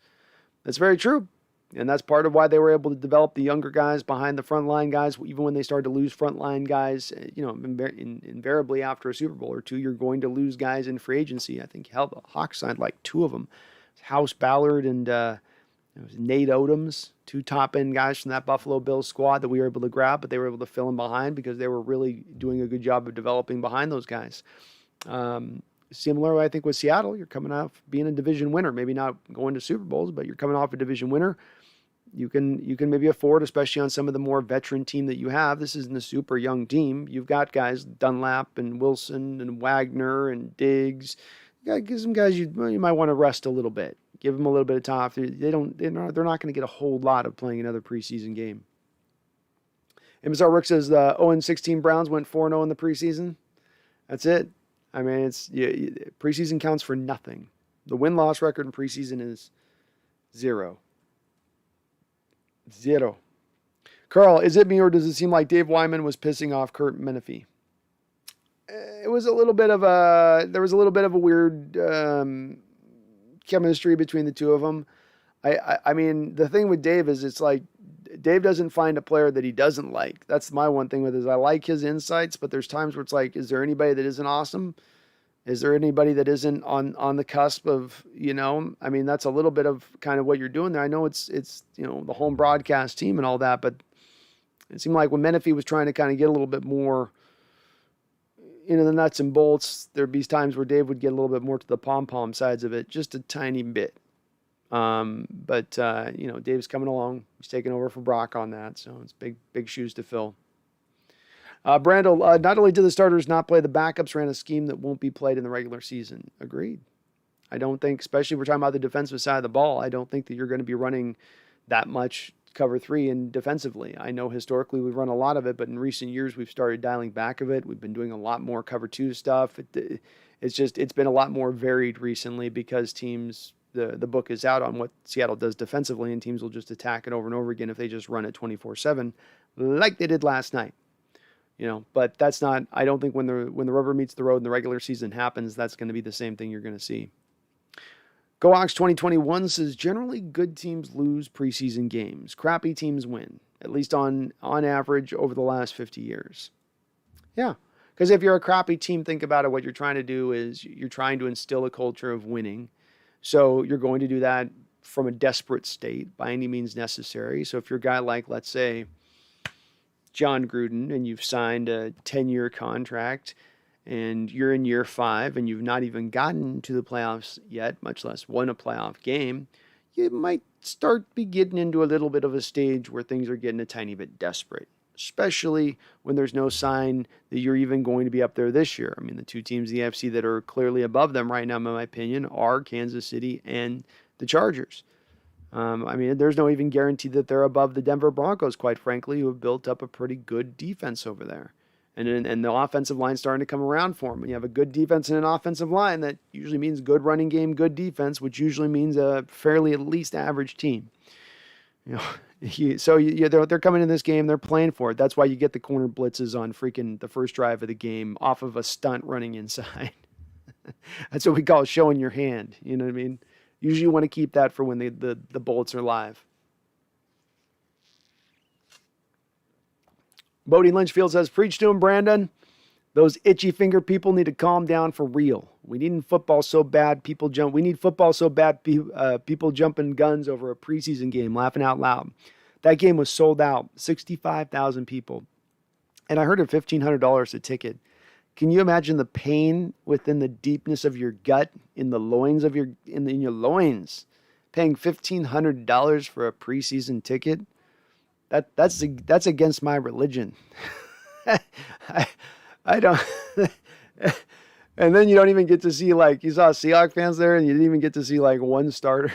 That's very true. And that's part of why they were able to develop the younger guys behind the frontline guys. Even when they started to lose frontline guys, invariably after a Super Bowl or two, you're going to lose guys in free agency. I think, hell, the Hawks signed like two of them. House Ballard and Nate Odoms, two top-end guys from that Buffalo Bills squad that we were able to grab, but they were able to fill them behind because they were really doing a good job of developing behind those guys. Similar, I think, with Seattle. You're coming off being a division winner, maybe not going to Super Bowls, but you're coming off a division winner. You can maybe afford, especially on some of the more veteran team that you have. This isn't a super young team. You've got guys Dunlap and Wilson and Wagner and Diggs. You got to give some guys you might want to rest a little bit. Give them a little bit of time. They're not going to get a whole lot of playing another preseason game. MSR Rick says the 0-16 Browns went 4-0 in the preseason. That's it. I mean, preseason counts for nothing. The win-loss record in preseason is 0. Carl, is it me or does it seem like Dave Wyman was pissing off Kurt Menefee? There was a little bit of a weird chemistry between the two of them. I mean, the thing with Dave is it's like Dave doesn't find a player that he doesn't like. That's my one thing with it is I like his insights, but there's times where it's like, is there anybody that isn't awesome? Is there anybody that isn't on the cusp of, I mean, that's a little bit of kind of what you're doing there. I know it's the home broadcast team and all that, but it seemed like when Menefee was trying to kind of get a little bit more into the nuts and bolts, there'd be times where Dave would get a little bit more to the pom-pom sides of it, just a tiny bit. But Dave's coming along. He's taking over for Brock on that, so it's big shoes to fill. Brandel, not only did the starters not play, the backups ran a scheme that won't be played in the regular season. Agreed. I don't think, especially if we're talking about the defensive side of the ball, I don't think that you're going to be running that much cover 3 and defensively. I know historically we've run a lot of it, but in recent years we've started dialing back of it. We've been doing a lot more cover 2 stuff. It's been a lot more varied recently because teams, the book is out on what Seattle does defensively, and teams will just attack it over and over again if they just run it 24/7 like they did last night. But that's not, I don't think when the rubber meets the road and the regular season happens, that's going to be the same thing you're going to see. GoHawks 2021 says generally good teams lose preseason games. Crappy teams win, at least on average over the last 50 years. Yeah, because if you're a crappy team, think about it. What you're trying to do is you're trying to instill a culture of winning. So you're going to do that from a desperate state by any means necessary. So if you're a guy like, let's say, John Gruden, and you've signed a 10-year contract, and you're in year 5, and you've not even gotten to the playoffs yet, much less won a playoff game, you might be getting into a little bit of a stage where things are getting a tiny bit desperate, especially when there's no sign that you're even going to be up there this year. I mean, the two teams in the AFC that are clearly above them right now, in my opinion, are Kansas City and the Chargers. I mean, there's no even guarantee that they're above the Denver Broncos, quite frankly, who have built up a pretty good defense over there. And the offensive line's starting to come around for them. When you have a good defense and an offensive line, that usually means good running game, good defense, which usually means a fairly at least average team. They're coming in this game, they're playing for it. That's why you get the corner blitzes on freaking the first drive of the game off of a stunt running inside. That's what we call showing your hand. You know what I mean? Usually you want to keep that for when the bullets are live. Bodie Lynchfield says, preach to him, Brandon. Those itchy finger people need to calm down for real. We need football so bad people jumping guns over a preseason game, laughing out loud. That game was sold out, 65,000 people. And I heard it $1,500 a ticket. Can you imagine the pain within the deepness of your gut, in the loins of in your loins, paying $1,500 for a preseason ticket? That's against my religion. I don't. And then you don't even get to see, like, you saw Seahawks fans there, and you didn't even get to see like one starter.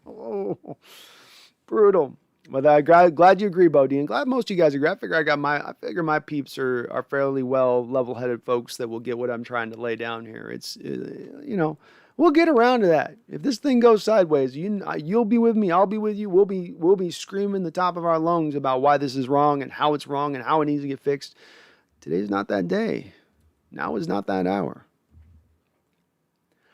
Oh, brutal. But I'm glad you agree, Bodie, and glad most of you guys agree. I figure my peeps are fairly well level-headed folks that will get what I'm trying to lay down here. It's we'll get around to that. If this thing goes sideways, you'll be with me, I'll be with you. We'll be screaming the top of our lungs about why this is wrong and how it's wrong and how it needs to get fixed. Today's not that day. Now is not that hour.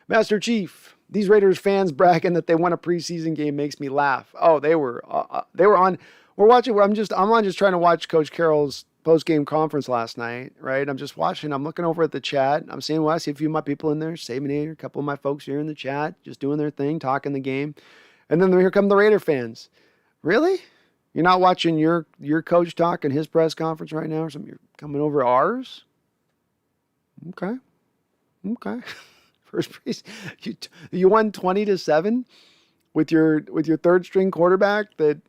Master Chief, These Raiders fans bragging that they won a preseason game makes me laugh. Oh, they were on. We're watching. I'm on just trying to watch Coach Carroll's post-game conference last night, right? I'm just watching. I'm looking over at the chat. I'm seeing, well, I see a few of my people in there, Saban, a couple of my folks here in the chat, just doing their thing, talking the game. And then here come the Raider fans. Really? You're not watching your coach talk in his press conference right now or something? You're coming over ours? Okay. First preseason. You won 20-7 with your third string quarterback that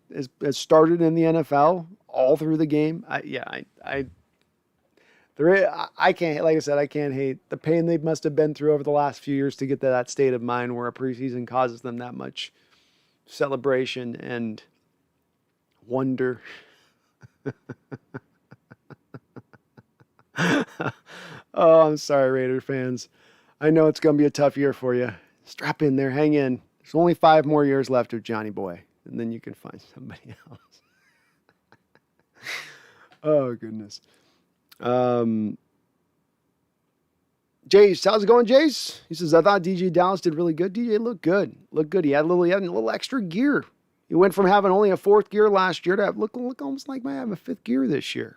has started in the NFL all through the game. I can't, like I said, I can't hate the pain they must have been through over the last few years to get to that state of mind where a preseason causes them that much celebration and wonder. Oh, I'm sorry, Raider fans. I know it's going to be a tough year for you. Strap in there, hang in. There's only 5 more years left of Johnny Boy, and then you can find somebody else. Oh, goodness. Jace, how's it going, Jace? He says, I thought DJ Dallas did really good. DJ looked good. He had a little extra gear. He went from having only a 4th gear last year to have, look almost like I have a 5th gear this year.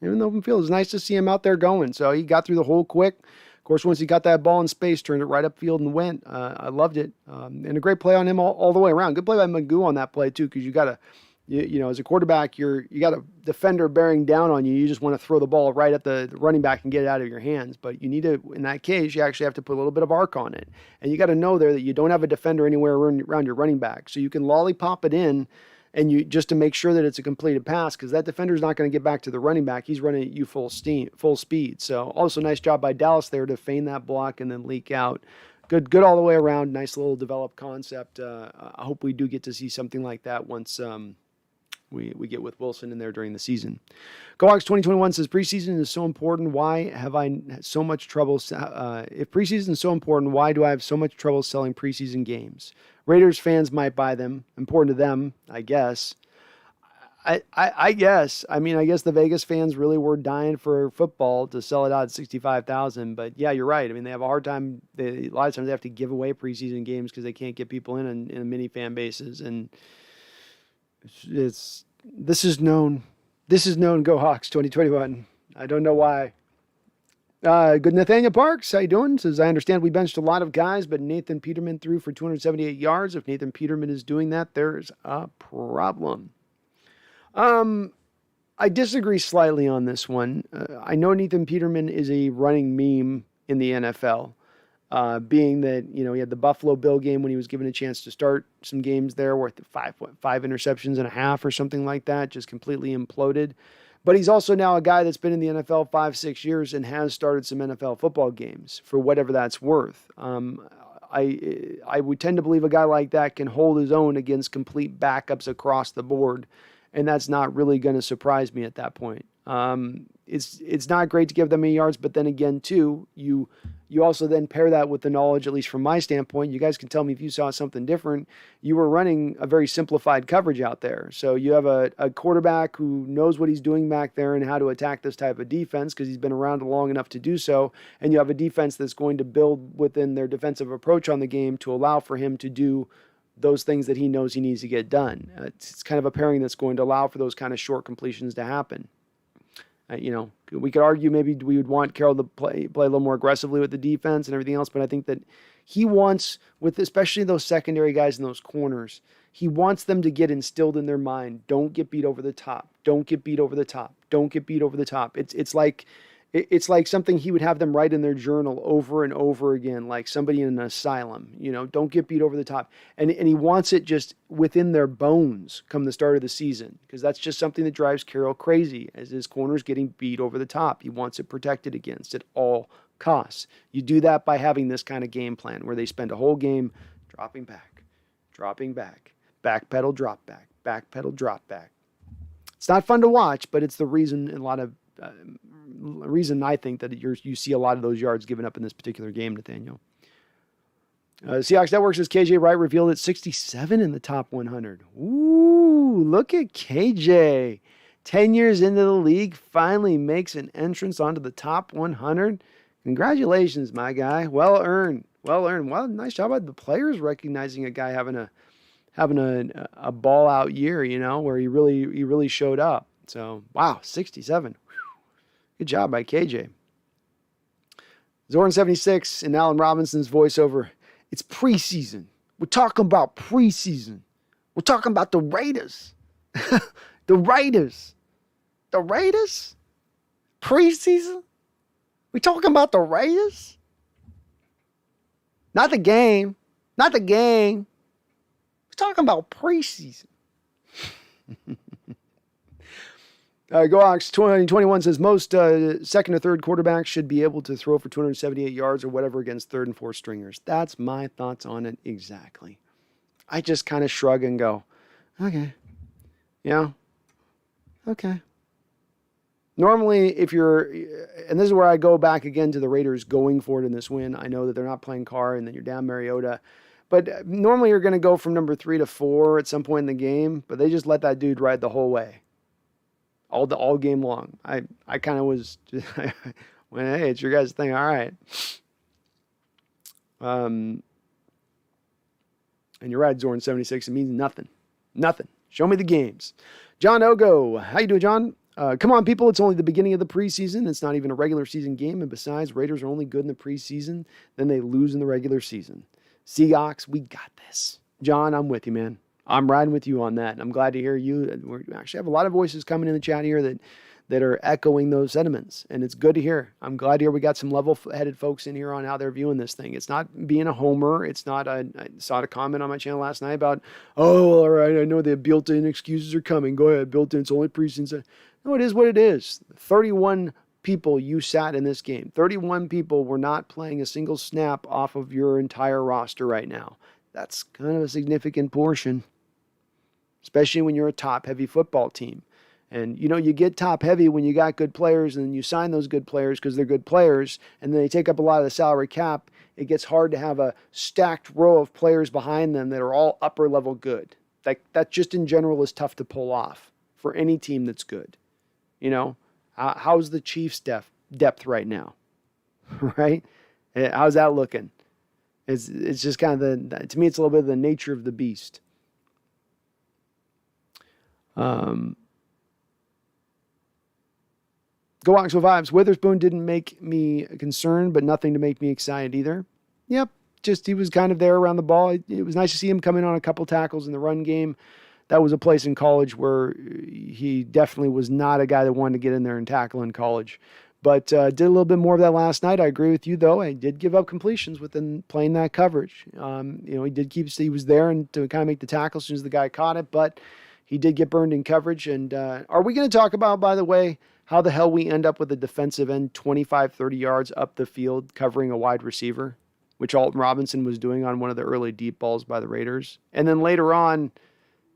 Even the open field, it's nice to see him out there going. So he got through the hole quick. Of course, once he got that ball in space, turned it right upfield and went. I loved it. And a great play on him all the way around. Good play by Magoo on that play, too, because you got to, as a quarterback, you got a defender bearing down on you. You just want to throw the ball right at the running back and get it out of your hands. But you need to, in that case, you actually have to put a little bit of arc on it. And you got to know there that you don't have a defender anywhere around your running back. So you can lollipop it in, and you just to make sure that it's a completed pass, because that defender's not going to get back to the running back. He's running at you full speed. So also nice job by Dallas there to feign that block and then leak out. Good all the way around. Nice little developed concept. I hope we do get to see something like that once we get with Wilson in there during the season. GoHawks 2021 says, preseason is so important. Why have I so much trouble? If preseason is so important, why do I have so much trouble selling preseason games? Raiders fans might buy them. Important to them, I guess. I guess. I mean, I guess the Vegas fans really were dying for football to sell it out at 65,000. But yeah, you're right. I mean, they have a hard time. A lot of times they have to give away preseason games because they can't get people in mini fan bases. And this is known. This is known. Go Hawks 2021. I don't know why. Good Nathaniel Parks, how you doing? Says, I understand we benched a lot of guys, but Nathan Peterman threw for 278 yards. If Nathan Peterman is doing that, there's a problem. I disagree slightly on this one. I know Nathan Peterman is a running meme in the NFL, being that, he had the Buffalo Bill game when he was given a chance to start some games there worth 5 interceptions and a half or something like that, just completely imploded. But he's also now a guy that's been in the NFL 5-6 years and has started some NFL football games for whatever that's worth. I would tend to believe a guy like that can hold his own against complete backups across the board, and that's not really going to surprise me at that point. It's not great to give them many yards, but then again, too, you also then pair that with the knowledge, at least from my standpoint. You guys can tell me if you saw something different. You were running a very simplified coverage out there. So you have a quarterback who knows what he's doing back there and how to attack this type of defense because he's been around long enough to do so. And you have a defense that's going to build within their defensive approach on the game to allow for him to do those things that he knows he needs to get done. It's kind of a pairing that's going to allow for those kind of short completions to happen. We could argue maybe we would want Carroll to play a little more aggressively with the defense and everything else, but I think that he wants, with especially those secondary guys and those corners, he wants them to get instilled in their mind. Don't get beat over the top. Don't get beat over the top. Don't get beat over the top. It's like something he would have them write in their journal over and over again, like somebody in an asylum. Don't get beat over the top. And he wants it just within their bones come the start of the season, because that's just something that drives Carroll crazy, as his corners getting beat over the top. He wants it protected against at all costs. You do that by having this kind of game plan where they spend a whole game dropping back, backpedal, drop back, backpedal, drop back. It's not fun to watch, but it's the reason reason I think that you see a lot of those yards given up in this particular game, Nathaniel. Seahawks Network says KJ Wright revealed at 67 in the top 100. Ooh, look at KJ. 10 years into the league, finally makes an entrance onto the top 100. Congratulations, my guy. Well earned. Well earned. Well, nice job by the players recognizing a guy having a ball out year, where he really showed up. So wow, 67. Good job by KJ. Zorn 76 and Allen Robinson's voiceover. It's preseason. We're talking about preseason. We're talking about the Raiders. The Raiders. The Raiders? Preseason? We talking about the Raiders? Not the game. Not the game. We're talking about preseason. Go Hawks 2021 says most second or third quarterbacks should be able to throw for 278 yards or whatever against third and fourth stringers. That's my thoughts on it exactly. I just kind of shrug and go, okay. Yeah. Okay. Normally, if you're, and this is where I go back again to the Raiders going for it in this win. I know that they're not playing Carr and then you're down Mariota. But normally you're going to go from number 3 to 4 at some point in the game. But they just let that dude ride the whole way. All game long. I kind of was just, when, hey, it's your guys' thing. All right. And you're right, Zorn 76. It means nothing. Nothing. Show me the games. John Ogo. How you doing, John? Come on, people. It's only the beginning of the preseason. It's not even a regular season game. And besides, Raiders are only good in the preseason. Then they lose in the regular season. Seahawks, we got this. John, I'm with you, man. I'm riding with you on that. And I'm glad to hear you. We actually have a lot of voices coming in the chat here that are echoing those sentiments. And it's good to hear. I'm glad to hear we got some level-headed folks in here on how they're viewing this thing. It's not being a homer. It's not I saw a comment on my channel last night about, oh, all right, I know the built-in excuses are coming. Go ahead, built-in. It's only preseason. No, it is what it is. 31 people you sat in this game. 31 people were not playing a single snap off of your entire roster right now. That's kind of a significant portion, especially when you're a top-heavy football team. And, you get top-heavy when you got good players and you sign those good players because they're good players, and then they take up a lot of the salary cap. It gets hard to have a stacked row of players behind them that are all upper-level good. That just in general is tough to pull off for any team that's good. How's the Chiefs' depth right now? Right? How's that looking? It's just kind of to me, it's a little bit of the nature of the beast. Go Hawks with vibes. Witherspoon didn't make me concerned, but nothing to make me excited either. Yep, just he was kind of there around the ball. It was nice to see him come in on a couple tackles in the run game. That was a place in college where he definitely was not a guy that wanted to get in there and tackle in college. But did a little bit more of that last night. I agree with you, though. I did give up completions within playing that coverage. He was there and to kind of make the tackle as soon as the guy caught it, but he did get burned in coverage. And are we going to talk about, by the way, how the hell we end up with a defensive end 25, 30 yards up the field covering a wide receiver, which Alton Robinson was doing on one of the early deep balls by the Raiders? And then later on,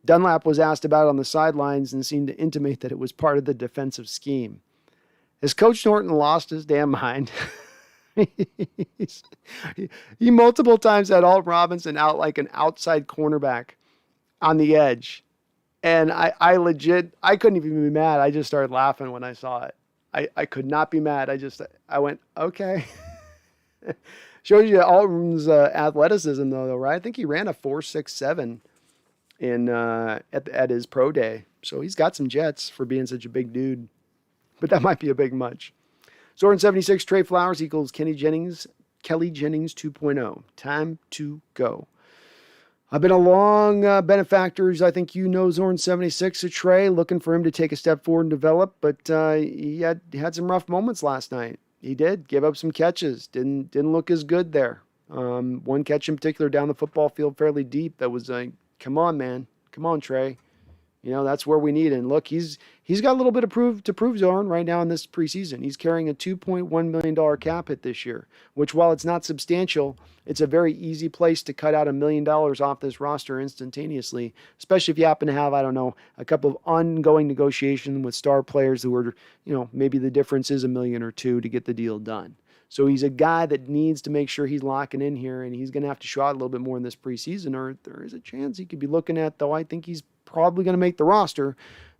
Dunlap was asked about it on the sidelines and seemed to intimate that it was part of the defensive scheme. Has Coach Norton lost his damn mind? He multiple times had Alton Robinson out like an outside cornerback on the edge. And I couldn't even be mad. I just started laughing when I saw it. I could not be mad. I went, okay. Shows you Alton's athleticism though, right? I think he ran a 4.67 at his pro day. So he's got some jets for being such a big dude. But that might be a big much. Zorn 76, Trey Flowers equals Kelly Jennings 2.0. Time to go. I've been a long benefactor. I think Zorn 76, Trey, looking for him to take a step forward and develop. But he had some rough moments last night. He did. Give up some catches. Didn't look as good there. One catch in particular down the football field fairly deep. That was like, come on, man. Come on, Trey. That's where we need it. And look, he's got a little bit to prove Zorn right now in this preseason. He's carrying a $2.1 million cap hit this year, which while it's not substantial, it's a very easy place to cut out $1 million off this roster instantaneously, especially if you happen to have, a couple of ongoing negotiations with star players who are, maybe the difference is $1 million or $2 million to get the deal done. So he's a guy that needs to make sure he's locking in here, and he's going to have to show out a little bit more in this preseason, or there is a chance he could be looking at, though I think he's probably going to make the roster.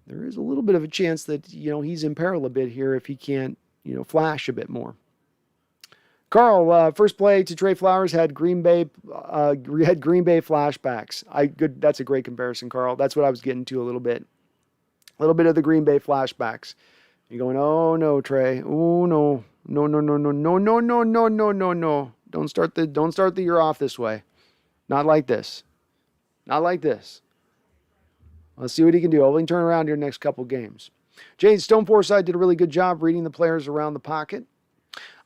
There is a little bit of a chance that, he's in peril a bit here if he can't, flash a bit more. Carl, first play to Trey Flowers had Green Bay flashbacks. That's a great comparison, Carl. That's what I was getting to a little bit. A little bit of the Green Bay flashbacks. You're going, oh no, Trey. Oh no. No, no, no, no, no, no, no, no, no, no, no. Don't start the year off this way. Not like this. Not like this. Let's see what he can do. Hopefully he can turn around here next couple games. Jane Stone Forsythe did a really good job reading the players around the pocket.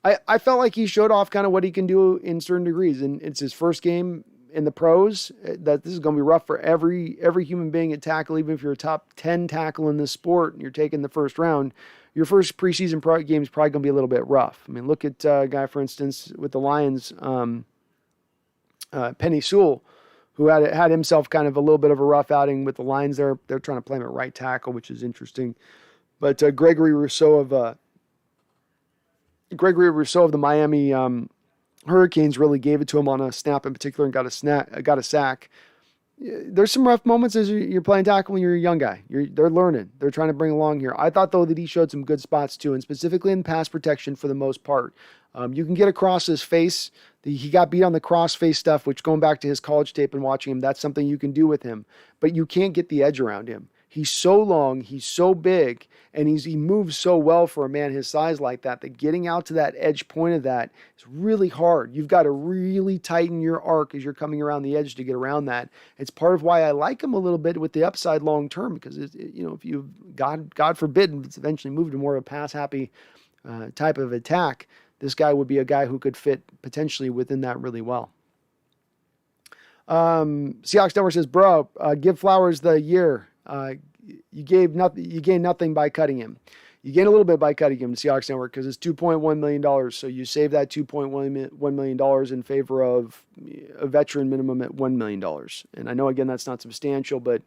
I felt like he showed off kind of what he can do in certain degrees. And it's his first game in the pros. That this is going to be rough for every human being at tackle, even if you're a top 10 tackle in this sport and you're taking the first round. Your first preseason game is probably going to be a little bit rough. I mean, look at a guy, for instance, with the Lions, Penny Sewell, who had himself kind of a little bit of a rough outing with the Lions. They're trying to play him at right tackle, which is interesting. But Gregory Rousseau of the Miami Hurricanes really gave it to him on a snap in particular and got a sack. There's some rough moments as you're playing tackle when you're a young guy. They're learning. They're trying to bring along here. I thought, though, that he showed some good spots, too, and specifically in pass protection for the most part. You can get across his face. He got beat on the cross face stuff, which going back to his college tape and watching him, that's something you can do with him. But you can't get the edge around him. He's so long, he's so big, and he moves so well for a man his size like that getting out to that edge point of that is really hard. You've got to really tighten your arc as you're coming around the edge to get around that. It's part of why I like him a little bit with the upside long term, because if you God forbid it's eventually moved to more of a pass happy type of attack, this guy would be a guy who could fit potentially within that really well. Seahawks Network says, bro, give Flowers the year. You gain nothing by cutting him. You gain a little bit by cutting him to Seahawks Network because it's $2.1 million. So you save that $2.1 million in favor of a veteran minimum at $1 million. And I know, again, that's not substantial, but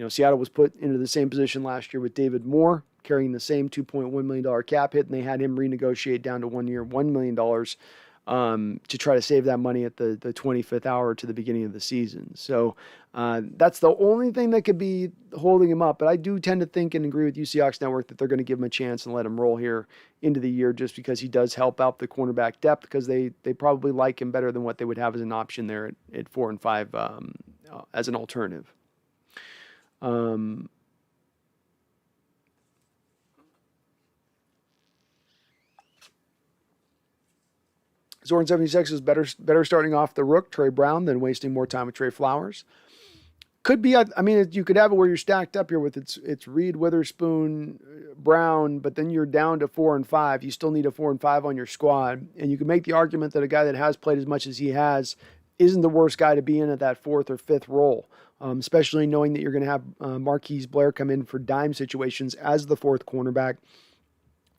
Seattle was put into the same position last year with David Moore carrying the same $2.1 million cap hit, and they had him renegotiate down to 1 year, $1 million to try to save that money at the 25th hour to the beginning of the season. So that's the only thing that could be holding him up. But I do tend to think and agree with you, Seahawks Network, that they're going to give him a chance and let him roll here into the year just because he does help out the cornerback depth, because they probably like him better than what they would have as an option there at 4 and 5 as an alternative. Zorn 76 is better starting off the rook, Trey Brown, than wasting more time with Trey Flowers. Could be, I mean, you could have it where you're stacked up here with it's Reed, Witherspoon, Brown, but then you're down to 4 and 5. You still need a 4 and 5 on your squad. And you can make the argument that a guy that has played as much as he has isn't the worst guy to be in at that 4th or 5th role, especially knowing that you're going to have Marquise Blair come in for dime situations as the 4th cornerback.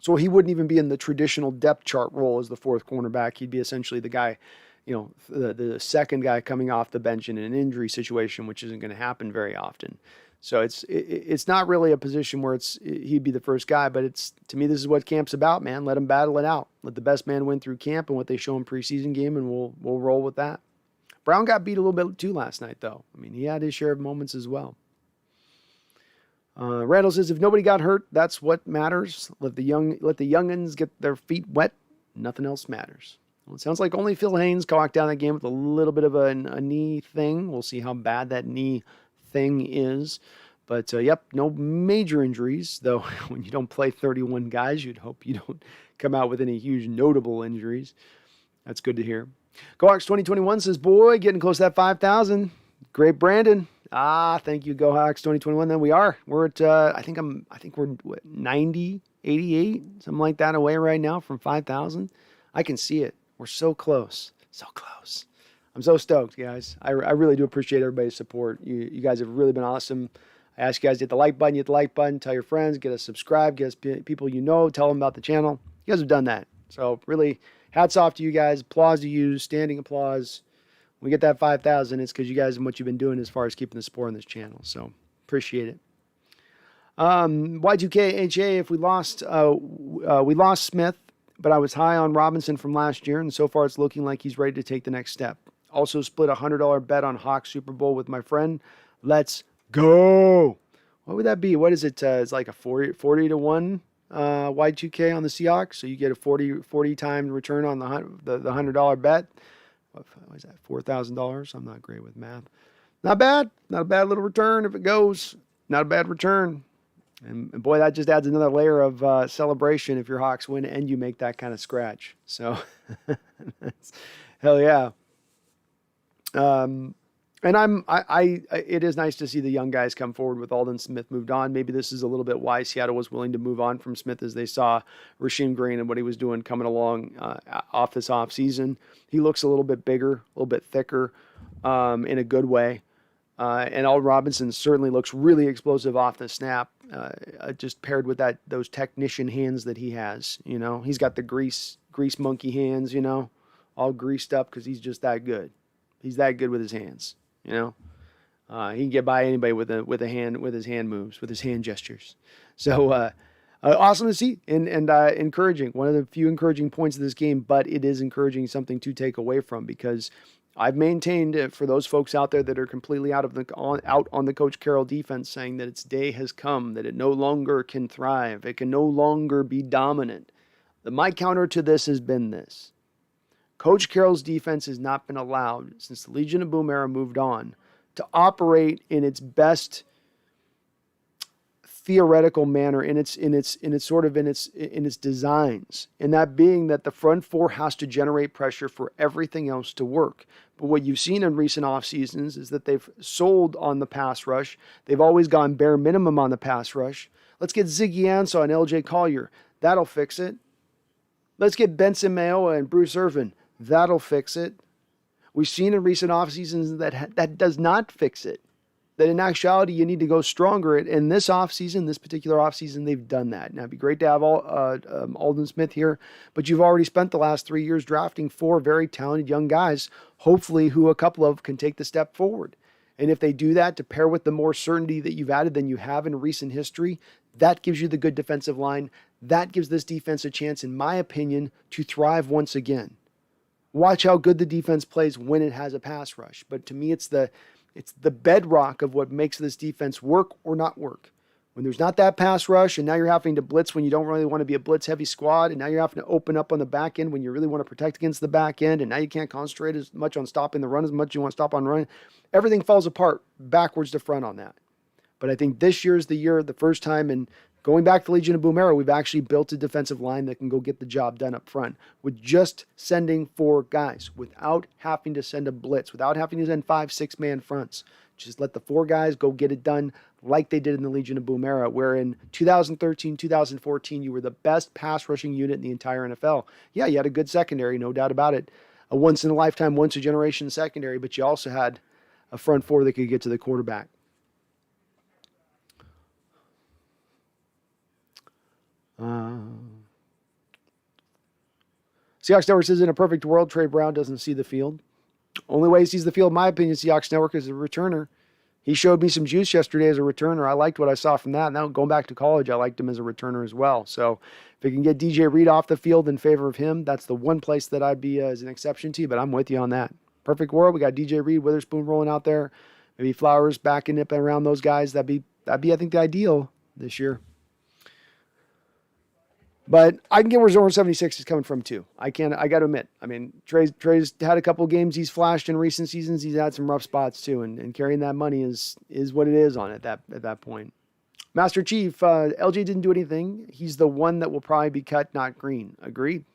So he wouldn't even be in the traditional depth chart role as the 4th cornerback. He'd be essentially the guy, the second guy coming off the bench in an injury situation, which isn't going to happen very often. So it's not really a position where he'd be the first guy, but to me, this is what camp's about, man. Let him battle it out. Let the best man win through camp and what they show in preseason game, and we'll roll with that. Brown got beat a little bit too last night, though. I mean, he had his share of moments as well. Randall says, if nobody got hurt, that's what matters. Let the youngins get their feet wet. Nothing else matters. Well, it sounds like only Phil Haynes walked down that game with a little bit of a knee thing. We'll see how bad that knee thing is. But, no major injuries, though when you don't play 31 guys, you'd hope you don't come out with any huge notable injuries. That's good to hear. GoHawks 2021 says, boy, getting close to that 5,000. Great, Brandon. Thank you, GoHawks 2021. Then we're at, I think we're 90, 88, something like that away right now from 5,000. I can see it. We're so close. So close. I'm so stoked, guys. I really do appreciate everybody's support. You guys have really been awesome. I ask you guys to hit the like button, tell your friends, get us subscribed, get us people tell them about the channel. You guys have done that. So really, hats off to you guys. Applause to you. Standing applause. We get that 5,000, it's because you guys and what you've been doing as far as keeping the sport on this channel. So appreciate it. Y2KHA, if we lost Smith, but I was high on Robinson from last year, and so far it's looking like he's ready to take the next step. Also split a $100 bet on Hawks Super Bowl with my friend. Let's go. What would that be? What is it? It's like a 40 to 1 Y2K on the Seahawks, so you get a 40 time return on the $100 bet. What was that? $4,000. I'm not great with math. Not bad. Not a bad little return if it goes. Not a bad return. And boy, that just adds another layer of celebration if your Hawks win and you make that kind of scratch. So, hell yeah. And it is nice to see the young guys come forward with Aldon Smith moved on. Maybe this is a little bit why Seattle was willing to move on from Smith as they saw Rasheem Green and what he was doing coming along off this offseason. He looks a little bit bigger, a little bit thicker in a good way. And Alden Robinson certainly looks really explosive off the snap, just paired with those technician hands that he has. You know, he's got the grease monkey hands, you know, all greased up because he's just that good. He's that good with his hands. You know, he can get by anybody with his hand moves, with his hand gestures. So awesome to see and encouraging. One of the few encouraging points of this game, but it is encouraging, something to take away from, because I've maintained for those folks out there that are completely out on the Coach Carroll defense, saying that its day has come, that it no longer can thrive, it can no longer be dominant. My counter to this has been this. Coach Carroll's defense has not been allowed, since the Legion of Boom era moved on, to operate in its best theoretical manner, in its designs, and that being that the front four has to generate pressure for everything else to work. But what you've seen in recent off seasons is that they've sold on the pass rush. They've always gone bare minimum on the pass rush. Let's get Ziggy Ansah and LJ Collier. That'll fix it. Let's get Benson Mayowa and Bruce Irvin. That'll fix it. We've seen in recent off seasons that does not fix it. That in actuality, you need to go stronger. In this offseason, this particular offseason, they've done that. Now, it'd be great to have Aldon Smith here, but you've already spent the last 3 years drafting 4 very talented young guys, hopefully who a couple of can take the step forward. And if they do that, to pair with the more certainty that you've added than you have in recent history, that gives you the good defensive line. That gives this defense a chance, in my opinion, to thrive once again. Watch how good the defense plays when it has a pass rush. But to me, it's the bedrock of what makes this defense work or not work. When there's not that pass rush, and now you're having to blitz when you don't really want to be a blitz-heavy squad, and now you're having to open up on the back end when you really want to protect against the back end, and now you can't concentrate as much on stopping the run as much as you want to stop on run. Everything falls apart backwards to front on that. But I think this year is the year, the first time in going back to Legion of Boom era, we've actually built a defensive line that can go get the job done up front with just sending 4 guys, without having to send a blitz, without having to send 5-6 man fronts. Just let the 4 guys go get it done like they did in the Legion of Boom era, where in 2013, 2014, you were the best pass rushing unit in the entire NFL. Yeah, you had a good secondary, no doubt about it. A once-in-a-lifetime, once-a-generation secondary, but you also had a front 4 that could get to the quarterback. Seahawks Network says, in a perfect world, Trey Brown doesn't see the field. Only way he sees the field, in my opinion, Seahawks Network, is a returner. He showed me some juice yesterday as a returner. I liked what I saw from that. Now, going back to college, I liked him as a returner as well. So if we can get DJ Reed off the field in favor of him, that's the one place that I'd be as an exception to, but I'm with you on that. Perfect world, we got DJ Reed, Witherspoon rolling out there. Maybe Flowers backing up around those guys. That'd be, I think, the ideal this year. But I can get where Zone 76 is coming from too. I got to admit. I mean, Trey's had a couple games he's flashed in recent seasons. He's had some rough spots too, and carrying that money is what it is on at that point. Master Chief, LJ didn't do anything. He's the one that will probably be cut, not green. Agreed.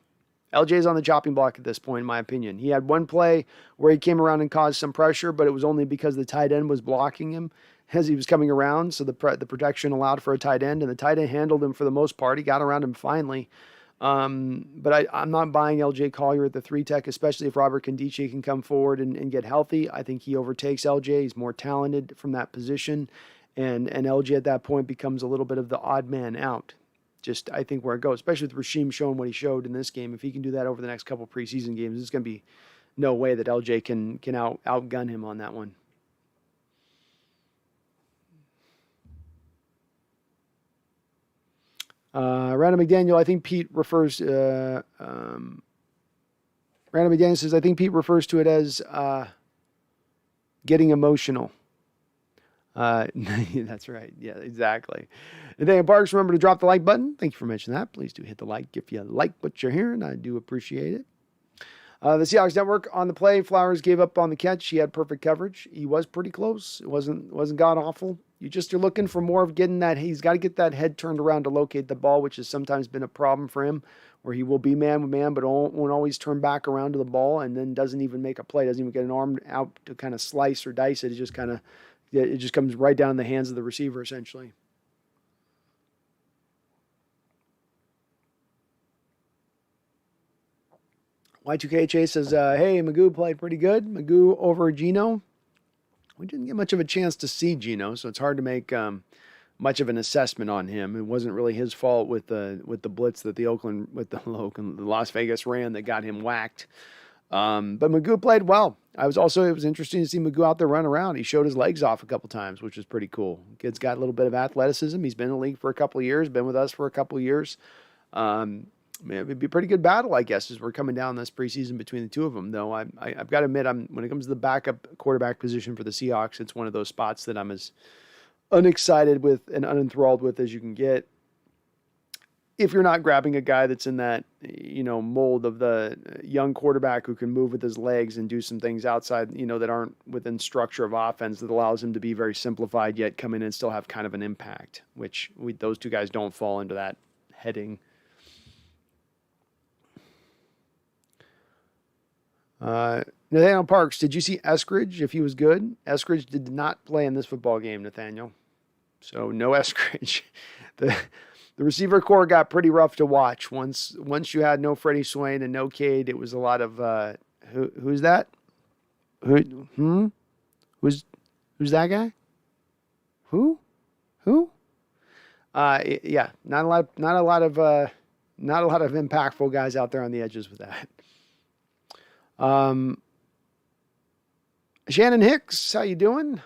LJ's on the chopping block at this point, in my opinion. He had one play where he came around and caused some pressure, but it was only because the tight end was blocking him as he was coming around, so the protection allowed for a tight end, and the tight end handled him for the most part. He got around him finally. But I'm not buying LJ Collier at the 3-tech, especially if Robert Condice can come forward and get healthy. I think he overtakes LJ. He's more talented from that position, and LJ at that point becomes a little bit of the odd man out. Just, I think, where it goes, especially with Rasheem showing what he showed in this game. If he can do that over the next couple preseason games, there's going to be no way that LJ can outgun him on that one. Random McDaniel, I think Pete refers. Random McDaniel says, I think Pete refers to it as getting emotional. That's right. Yeah, exactly. And then Parks, remember to drop the like button. Thank you for mentioning that. Please do hit the like if you like what you're hearing. I do appreciate it. The Seahawks network on the play. Flowers gave up on the catch. He had perfect coverage. He was pretty close. It wasn't god awful. You're looking for more of getting that. He's got to get that head turned around to locate the ball, which has sometimes been a problem for him, where he will be man with man, but won't always turn back around to the ball, and then doesn't even make a play. Doesn't even get an arm out to kind of slice or dice it. It just comes right down in the hands of the receiver essentially. Y2KHA says, hey, Magoo played pretty good. Magoo over Geno. We didn't get much of a chance to see Geno, so it's hard to make much of an assessment on him. It wasn't really his fault with the blitz that the Las Vegas ran that got him whacked. But Magoo played well. It was interesting to see Magoo out there run around. He showed his legs off a couple times, which was pretty cool. Kid's got a little bit of athleticism. He's been in the league for a couple of years, been with us for a couple of years. It'd be a pretty good battle, I guess, as we're coming down this preseason between the two of them. Though I've got to admit, when it comes to the backup quarterback position for the Seahawks, it's one of those spots that I'm as unexcited with and unenthralled with as you can get. If you're not grabbing a guy that's in that, mold of the young quarterback who can move with his legs and do some things outside, that aren't within structure of offense that allows him to be very simplified yet come in and still have kind of an impact, which those two guys don't fall into that heading. Nathaniel Parks, did you see Eskridge if he was good? Eskridge did not play in this football game, Nathaniel. So no Eskridge. The receiver core got pretty rough to watch. Once you had no Freddie Swain and no Cade, it was a lot of who's that? Who's that guy? Who? Yeah, not a lot of impactful guys out there on the edges with that. Shannon Hicks, how you doing?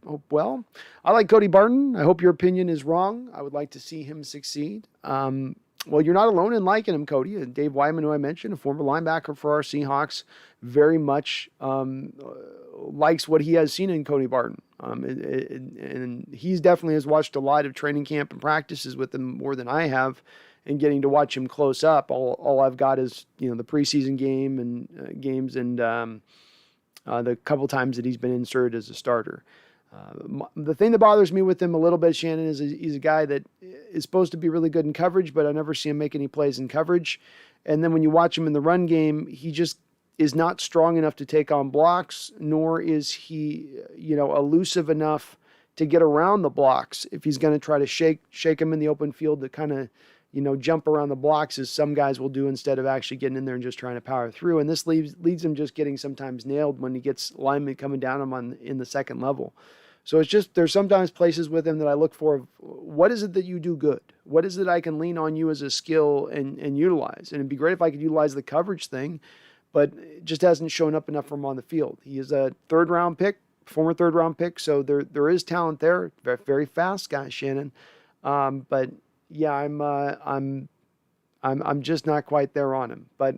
Hope well. I like Cody Barton. I hope your opinion is wrong. I would like to see him succeed. Well, you're not alone in liking him, Cody. Dave Wyman, who I mentioned, a former linebacker for our Seahawks, very much likes what he has seen in Cody Barton. And he's definitely has watched a lot of training camp and practices with him more than I have. And getting to watch him close up, all I've got is the preseason games and the couple times that he's been inserted as a starter. The thing that bothers me with him a little bit, Shannon, is he's a guy that is supposed to be really good in coverage, but I never see him make any plays in coverage. And then when you watch him in the run game, he just is not strong enough to take on blocks, nor is he elusive enough to get around the blocks if he's going to try to shake him in the open field to kind of jump around the blocks as some guys will do instead of actually getting in there and just trying to power through. And this leads him just getting sometimes nailed when he gets linemen coming down him in the second level. So it's just, there's sometimes places with him that I look for, what is it that you do good? What is it I can lean on you as a skill and utilize? And it'd be great if I could utilize the coverage thing, but it just hasn't shown up enough for him on the field. He is a former third round pick. So there is talent there. Very, very fast guy, Shannon. But yeah, I'm just not quite there on him, but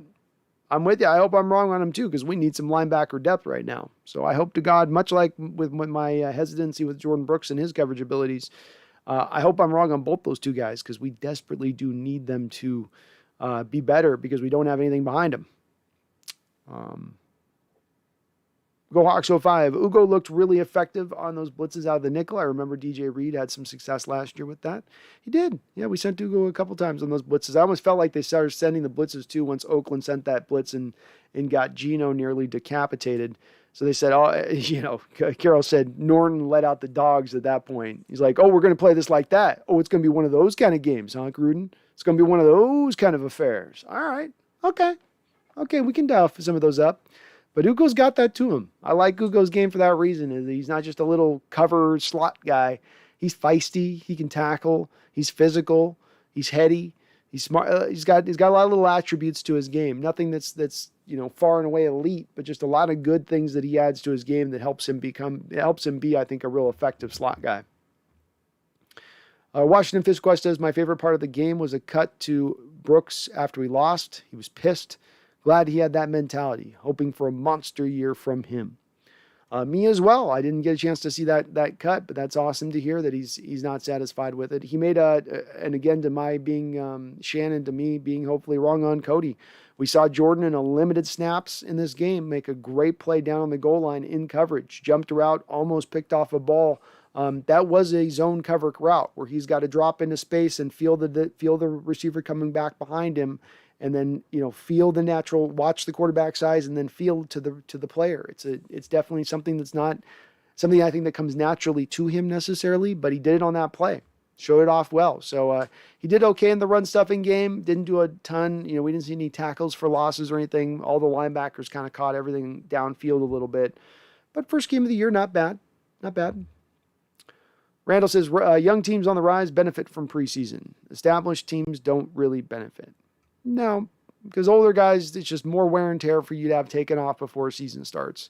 I'm with you. I hope I'm wrong on him too, because we need some linebacker depth right now. So I hope to God, much like with my hesitancy with Jordan Brooks and his coverage abilities, I hope I'm wrong on both those two guys, because we desperately do need them to be better, because we don't have anything behind them. Go Hawks 05. Ugo looked really effective on those blitzes out of the nickel. I remember DJ Reed had some success last year with that. He did. Yeah, we sent Ugo a couple times on those blitzes. I almost felt like they started sending the blitzes too once Oakland sent that blitz and got Geno nearly decapitated. So they said, Carroll said Norton let out the dogs at that point. He's like, we're going to play this like that. It's going to be one of those kind of games, huh, Gruden? It's going to be one of those kind of affairs. All right. Okay, we can dial some of those up. But Ugo's got that to him. I like Ugo's game for that reason. He's not just a little cover slot guy. He's feisty. He can tackle. He's physical. He's heady. He's smart. He's got a lot of little attributes to his game. Nothing that's far and away elite, but just a lot of good things that he adds to his game that helps him be, I think, a real effective slot guy. Washington Fish Quest says, my favorite part of the game was a cut to Brooks after we lost. He was pissed. Glad he had that mentality, hoping for a monster year from him. Me as well. I didn't get a chance to see that cut, but that's awesome to hear that he's not satisfied with it. He made and again, to my being Shannon, to me being hopefully wrong on Cody. We saw Jordan in a limited snaps in this game make a great play down on the goal line in coverage, jumped a route, almost picked off a ball. That was a zone cover route where he's got to drop into space and feel the receiver coming back behind him, and then feel the natural, watch the quarterback size, and then feel to the player. It's definitely something that's not something I think that comes naturally to him necessarily, but he did it on that play, showed it off well. So he did okay in the run stuffing game. Didn't do a ton. We didn't see any tackles for losses or anything. All the linebackers kind of caught everything downfield a little bit, but first game of the year, not bad, not bad. Randall says, young teams on the rise benefit from preseason. Established teams don't really benefit. No, because older guys, it's just more wear and tear for you to have taken off before a season starts.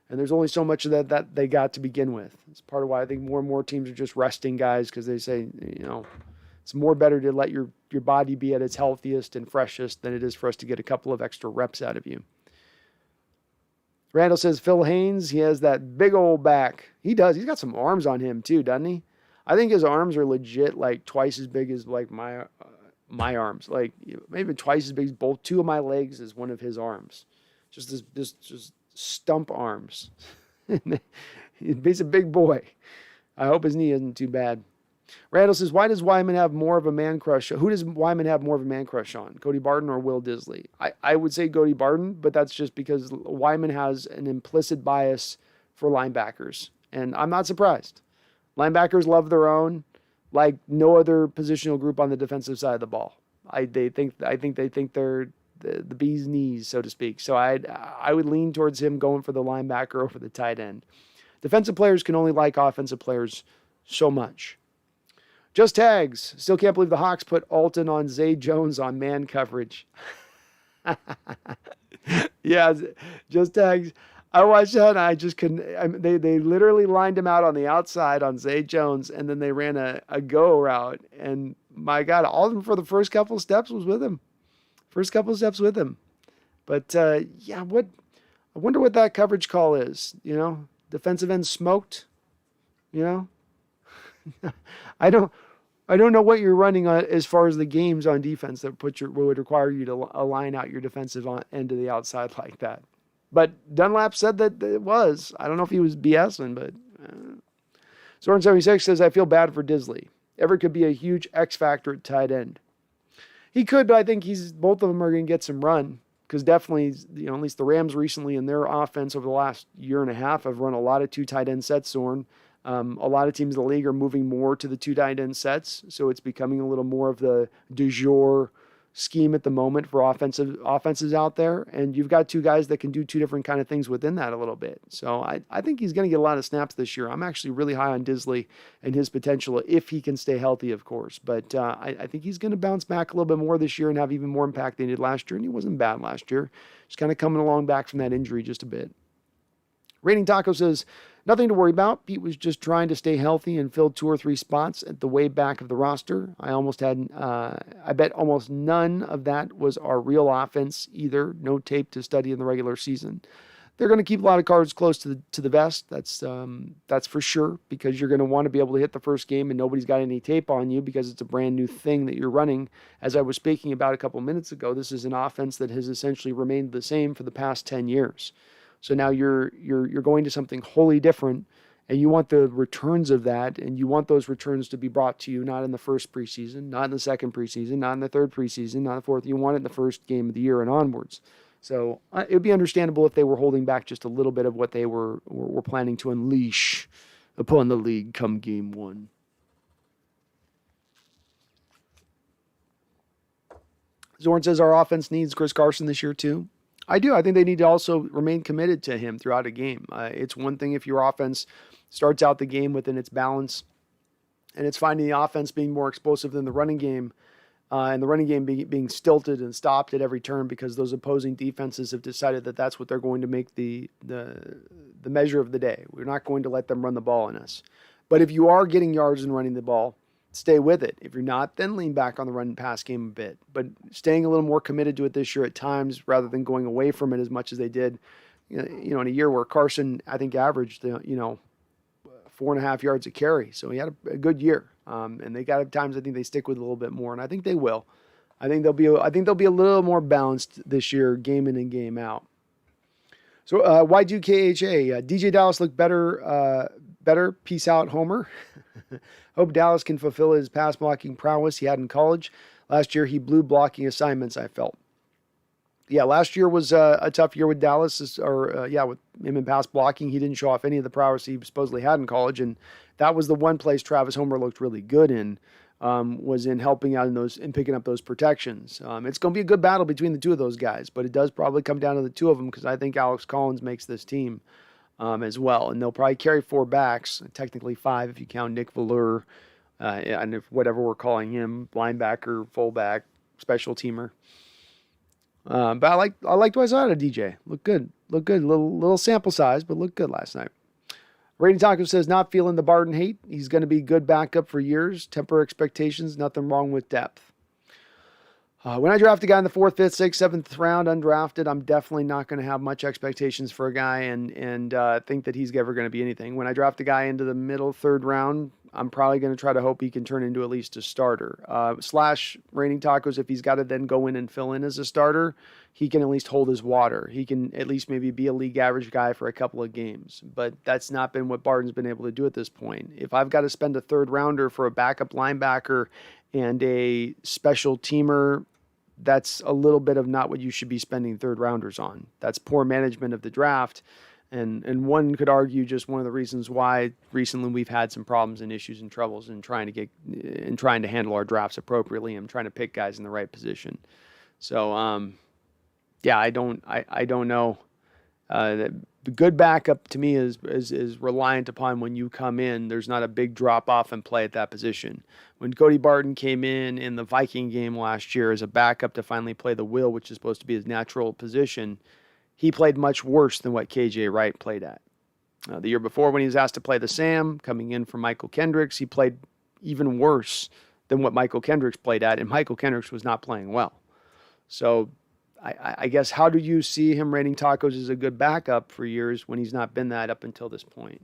And there's only so much of that they got to begin with. It's part of why I think more and more teams are just resting guys, because they say, it's more better to let your body be at its healthiest and freshest than it is for us to get a couple of extra reps out of you. Randall says, Phil Haynes, he has that big old back. He does. He's got some arms on him too, doesn't he? I think his arms are legit like twice as big as like my arms. Like maybe twice as big as both two of my legs as one of his arms. Just stump arms. He's a big boy. I hope his knee isn't too bad. Randall says, why does Wyman have more of a man crush? Who does Wyman have more of a man crush on? Cody Barton or Will Disley? I would say Cody Barton, but that's just because Wyman has an implicit bias for linebackers. And I'm not surprised. Linebackers love their own like no other positional group on the defensive side of the ball. I think they think they're the bee's knees, so to speak. So I would lean towards him going for the linebacker over the tight end. Defensive players can only like offensive players so much. Just tags. Still can't believe the Hawks put Alton on Zay Jones on man coverage. Yeah, just tags. I watched that and I just couldn't. They literally lined him out on the outside on Zay Jones, and then they ran a go route. And my God, Alton for the first couple of steps was with him. But yeah, I wonder what that coverage call is. Defensive end smoked. I don't know what you're running on as far as the games on defense that would require you to align out your defensive end to the outside like that. But Dunlap said that it was. I don't know if he was BSing, but Zorn76 says, I feel bad for Disley. Everett could be a huge X factor at tight end. He could, but I think both of them are going to get some run, because definitely, at least the Rams recently in their offense over the last year and a half have run a lot of two tight end sets, Zorn. A lot of teams in the league are moving more to the two tight end sets, so it's becoming a little more of the du jour scheme at the moment for offenses out there. And you've got two guys that can do two different kind of things within that a little bit. So I think he's going to get a lot of snaps this year. I'm actually really high on Disley and his potential if he can stay healthy, of course. But I think he's going to bounce back a little bit more this year and have even more impact than he did last year. And he wasn't bad last year. Just kind of coming along back from that injury just a bit. Raining Taco says, nothing to worry about. Pete was just trying to stay healthy and filled 2 or 3 spots at the way back of the roster. I bet almost none of that was our real offense either. No tape to study in the regular season. They're going to keep a lot of cards close to the vest. That's for sure, because you're going to want to be able to hit the first game and nobody's got any tape on you because it's a brand new thing that you're running. As I was speaking about a couple minutes ago, this is an offense that has essentially remained the same for the past 10 years. So now you're going to something wholly different, and you want the returns of that, and you want those returns to be brought to you not in the first preseason, not in the second preseason, not in the third preseason, not in the fourth. You want it in the first game of the year and onwards. So it would be understandable if they were holding back just a little bit of what they were planning to unleash upon the league come game 1. Zorn says our offense needs Chris Carson this year too. I do. I think they need to also remain committed to him throughout a game. It's one thing if your offense starts out the game within its balance and it's finding the offense being more explosive than the running game, and the running game being stilted and stopped at every turn because those opposing defenses have decided that that's what they're going to make the measure of the day. We're not going to let them run the ball on us. But if you are getting yards and running the ball, stay with it. If you're not, then lean back on the run and pass game a bit. But staying a little more committed to it this year at times rather than going away from it as much as they did, in a year where Carson, I think, averaged, 4.5 yards a carry. So he had a good year. And they got times I think they stick with a little bit more, and I think they will. I think they'll be a little more balanced this year, game in and game out. So Y2KHA, DJ Dallas looked better. Peace out, Homer. Hope Dallas can fulfill his pass blocking prowess he had in college. Last year he blew blocking assignments, I felt. Yeah, last year was a tough year with Dallas, with him in pass blocking. He didn't show off any of the prowess he supposedly had in college, and that was the one place Travis Homer looked really good in, was in helping out in picking up those protections. It's going to be a good battle between the two of those guys, but it does probably come down to the two of them because I think Alex Collins makes this team as well, and they'll probably carry 4 backs, technically 5 if you count Nick Valeur, and if whatever we're calling him, linebacker, fullback, special teamer. But I liked what I saw out of DJ. Looked good. Little sample size, but looked good last night. Rating Taco says, not feeling the Barden hate. He's going to be good backup for years. Temper expectations. Nothing wrong with depth. When I draft a guy in the 4th, 5th, 6th, 7th round, undrafted, I'm definitely not going to have much expectations for a guy and think that he's ever going to be anything. When I draft a guy into the middle 3rd round, I'm probably going to try to hope he can turn into at least a starter. / Raining Tacos, if he's got to then go in and fill in as a starter, he can at least hold his water. He can at least maybe be a league average guy for a couple of games. But that's not been what Barden's been able to do at this point. If I've got to spend a 3rd rounder for a backup linebacker and a special teamer, that's a little bit of not what you should be spending 3rd rounders on. That's poor management of the draft. And one could argue just one of the reasons why recently we've had some problems and issues and troubles in trying to handle our drafts appropriately and trying to pick guys in the right position. So, I don't know. The good backup to me is reliant upon when you come in, there's not a big drop off and play at that position. When Cody Barton came in the Viking game last year as a backup to finally play the will, which is supposed to be his natural position, he played much worse than what KJ Wright played at. The year before, when he was asked to play the Sam, coming in for Michael Kendricks, he played even worse than what Michael Kendricks played at, and Michael Kendricks was not playing well. So I guess, how do you see him rating Tacos as a good backup for years when he's not been that up until this point?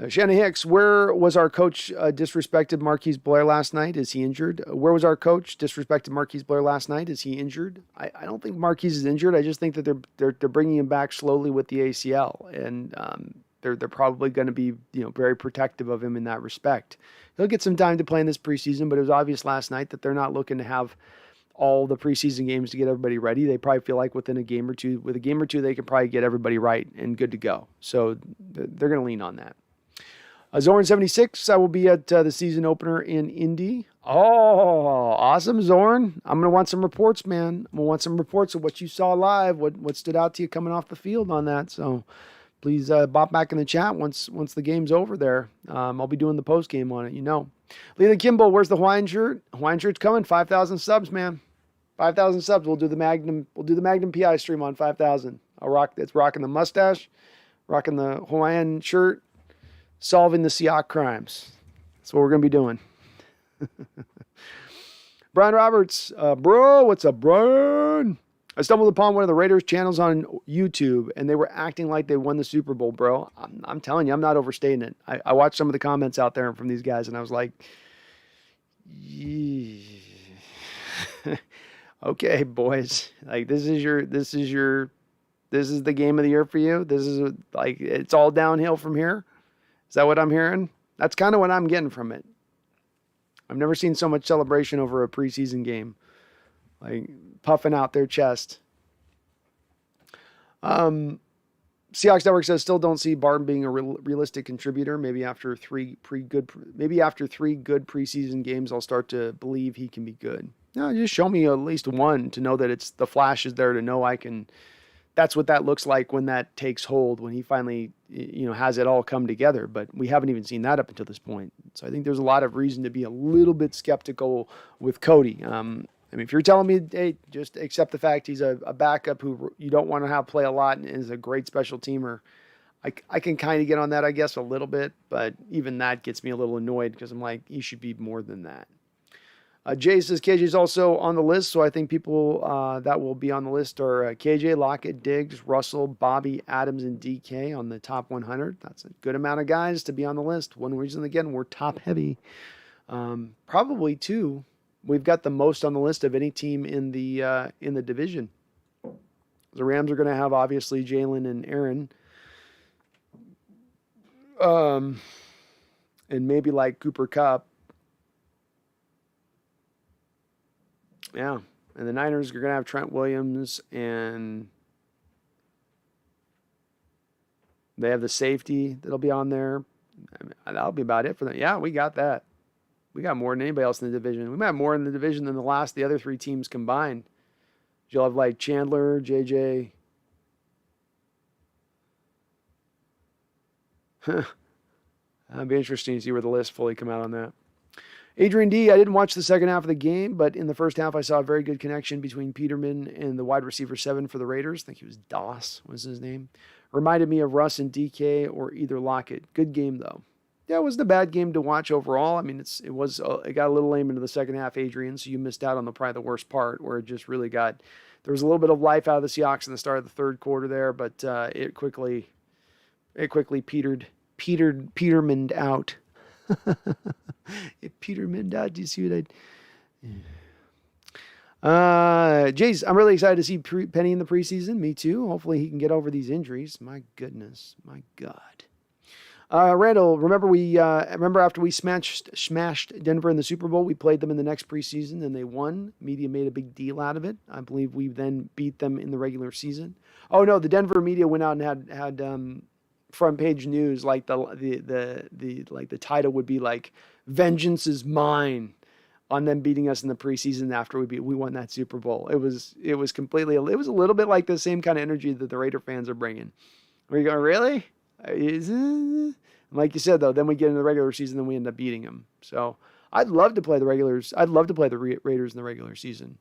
Shannon Hicks, where was our coach disrespected Marquise Blair last night? Is he injured? Where was our coach disrespected Marquise Blair last night? Is he injured? I don't think Marquise is injured. I just think that they're bringing him back slowly with the ACL, and they're probably going to be very protective of him in that respect. He'll get some time to play in this preseason, but it was obvious last night that they're not looking to have all the preseason games to get everybody ready. They probably feel like with a game or two, they can probably get everybody right and good to go. So they're going to lean on that. Zorn 76, I will be at the season opener in Indy. Oh, awesome, Zorn. I'm going to want some reports, man. I'm going to want some reports of what you saw live, what stood out to you coming off the field on that. So please bop back in the chat once the game's over there. I'll be doing the post game on it, Leland Kimball, where's the Hawaiian shirt? Hawaiian shirt's coming. 5,000 subs, man. 5,000 subs. We'll do the Magnum PI stream on 5,000. It's rocking the mustache, rocking the Hawaiian shirt, solving the Seahawks crimes. That's what we're going to be doing. Brian Roberts, bro, what's up, Brian? I stumbled upon one of the Raiders channels on YouTube, and they were acting like they won the Super Bowl, bro. I'm telling you, I'm not overstating it. I watched some of the comments out there from these guys, and I was like, okay, boys, like this is the game of the year for you. This is it's all downhill from here. Is that what I'm hearing? That's kind of what I'm getting from it. I've never seen so much celebration over a preseason game, like puffing out their chest. Seahawks Network says still don't see Barton being a realistic contributor. Maybe after three good preseason games, I'll start to believe he can be good. No, just show me at least one to know that it's the flash is there to know I can. That's what that looks like when that takes hold, when he finally, has it all come together. But we haven't even seen that up until this point. So I think there's a lot of reason to be a little bit skeptical with Cody. If you're telling me, hey, just accept the fact he's a backup who you don't want to have play a lot and is a great special teamer, I can kind of get on that, I guess, a little bit. But even that gets me a little annoyed because I'm like, he should be more than that. Jay says KJ's also on the list, so I think people that will be on the list are KJ, Lockett, Diggs, Russell, Bobby, Adams, and DK on the top 100. That's a good amount of guys to be on the list. One reason, again, we're top heavy. Probably two. We've got the most on the list of any team in the division. The Rams are going to have, obviously, Jalen and Aaron. And maybe like Cooper Kupp. Yeah. And the Niners are going to have Trent Williams, and they have the safety that'll be on there. I mean, that'll be about it for them. Yeah, we got that. We got more than anybody else in the division. We might have more in the division than the other three teams combined. You'll have like Chandler, JJ. That'd be interesting to see where the list fully come out on that. Adrian D, I didn't watch the second half of the game, but in the first half I saw a very good connection between Peterman and the wide receiver 7 for the Raiders. I think he was Doss was his name. Reminded me of Russ and DK or either Lockett. Good game though. Yeah, it wasn't a bad game to watch overall. I mean, it got a little lame into the second half, Adrian, so you missed out on probably the worst part where it just really there was a little bit of life out of the Seahawks in the start of the third quarter there, but it quickly Petermaned out. It Petermaned out. Do you see what Jace, I'm really excited to see Penny in the preseason. Me too. Hopefully he can get over these injuries. My goodness. My God. Randall, remember after we smashed Denver in the Super Bowl, we played them in the next preseason and they won. Media made a big deal out of it. I believe we then beat them in the regular season. Oh no, the Denver media went out and had front page news, like the title would be like "Vengeance is Mine" on them beating us in the preseason after we won that Super Bowl. It was a little bit like the same kind of energy that the Raider fans are bringing. We're going, really? Like you said though, then we get into the regular season, then we end up beating them. So I'd love to play the Raiders in the regular season.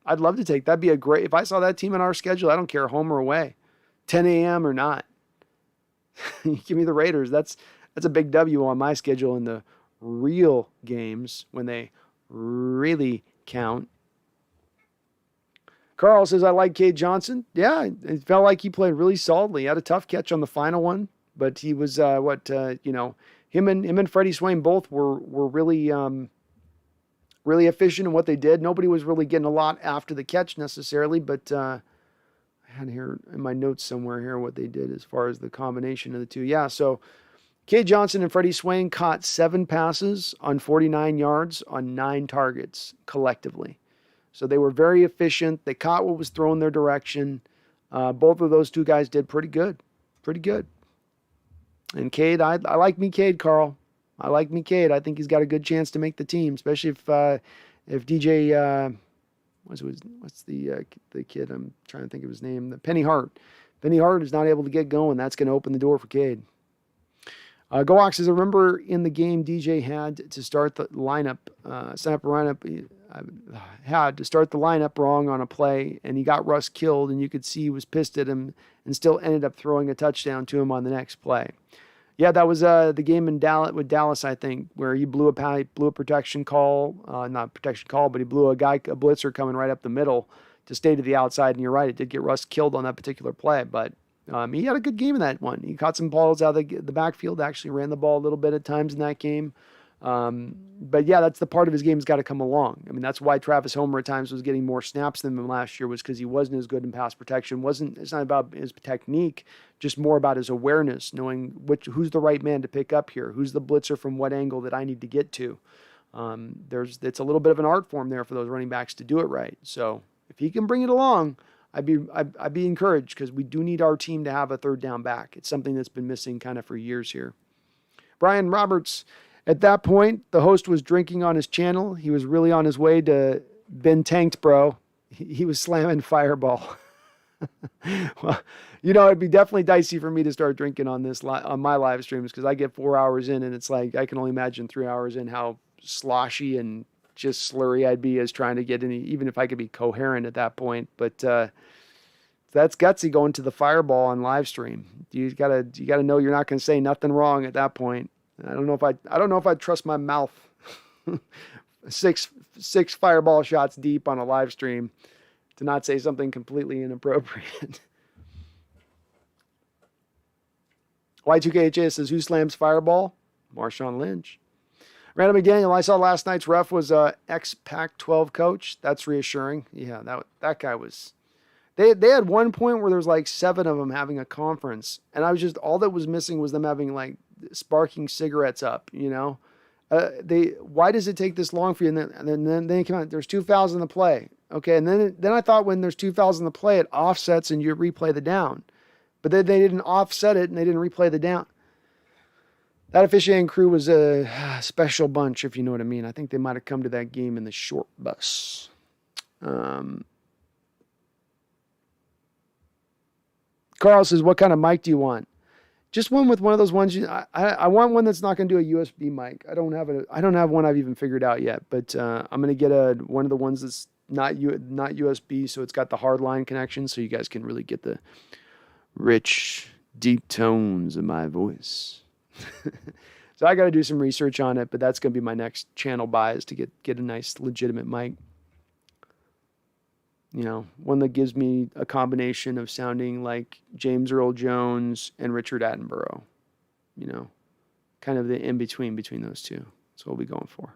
I'd love to that'd be a great, if I saw that team on our schedule, I don't care, home or away, 10 a.m. or not. Give me the Raiders. That's a big W on my schedule in the real games when they really count. Carl says, I like Cade Johnson. Yeah, it felt like he played really solidly. He had a tough catch on the final one, but he was, him and Freddie Swain both were really, really efficient in what they did. Nobody was really getting a lot after the catch necessarily, but I had here in my notes somewhere here what they did as far as the combination of the two. Yeah, so Cade Johnson and Freddie Swain caught 7 passes on 49 yards on 9 targets collectively. So they were very efficient. They caught what was thrown their direction. Both of those two guys did pretty good. Pretty good. And Cade, I like me Cade, Carl. I like me Cade. I think he's got a good chance to make the team, especially if DJ, what's the kid? I'm trying to think of his name. Penny Hart. Penny Hart is not able to get going. That's going to open the door for Cade. Goax says, I remember in the game DJ had to start the lineup, had to start the lineup wrong on a play, and he got Russ killed, and you could see he was pissed at him and still ended up throwing a touchdown to him on the next play. Yeah, that was the game in Dallas, I think, where he blew a protection call, not protection call, but he blew a blitzer coming right up the middle to stay to the outside, and you're right, it did get Russ killed on that particular play, but he had a good game in that one. He caught some balls out of the backfield, actually ran the ball a little bit at times in that game. But yeah, that's the part of his game that's got to come along. I mean, that's why Travis Homer at times was getting more snaps than him last year, was because he wasn't as good in pass protection. It's not about his technique, just more about his awareness, knowing who's the right man to pick up here, who's the blitzer from what angle that I need to get to. It's a little bit of an art form there for those running backs to do it right. So if he can bring it along, I'd be encouraged, because we do need our team to have a third down back. It's something that's been missing kind of for years here. Brian Roberts, at that point, the host was drinking on his channel. He was really on his way to been tanked, bro. He was slamming Fireball. Well, it'd be definitely dicey for me to start drinking on my live streams, because I get 4 hours in, and it's like I can only imagine 3 hours in how sloshy and just slurry I'd be as trying to get even if I could be coherent at that point. But that's gutsy, going to the Fireball on live stream. You gotta know you're not going to say nothing wrong at that point. I don't know if I trust my mouth six fireball shots deep on a live stream, to not say something completely inappropriate. Y2KHA says, who slams fireball? Marshawn Lynch. Randall McDaniel, I saw last night's ref was a ex-Pac-12 coach. That's reassuring. Yeah, that guy was... They had one point where there was like 7 of them having a conference, and I was just... all that was missing was them having like sparking cigarettes up, you know? Why does it take this long for you? And then they come out, there's 2 fouls in the play. Okay, and then I thought when there's 2 fouls in the play, it offsets and you replay the down. But then they didn't offset it and they didn't replay the down. That officiating crew was a special bunch, if you know what I mean. I think they might have come to that game in the short bus. Carl says, what kind of mic do you want? Just one with one of those ones. I want one that's not going to do a USB mic. I don't have one I've even figured out yet, but I'm going to get one of the ones that's not USB, so it's got the hard line connection, so you guys can really get the rich, deep tones of my voice. So I got to do some research on it, but that's going to be my next channel buy, is to get a nice legitimate mic. You know, one that gives me a combination of sounding like James Earl Jones and Richard Attenborough. You know, kind of the in-between those two. That's what we'll be going for.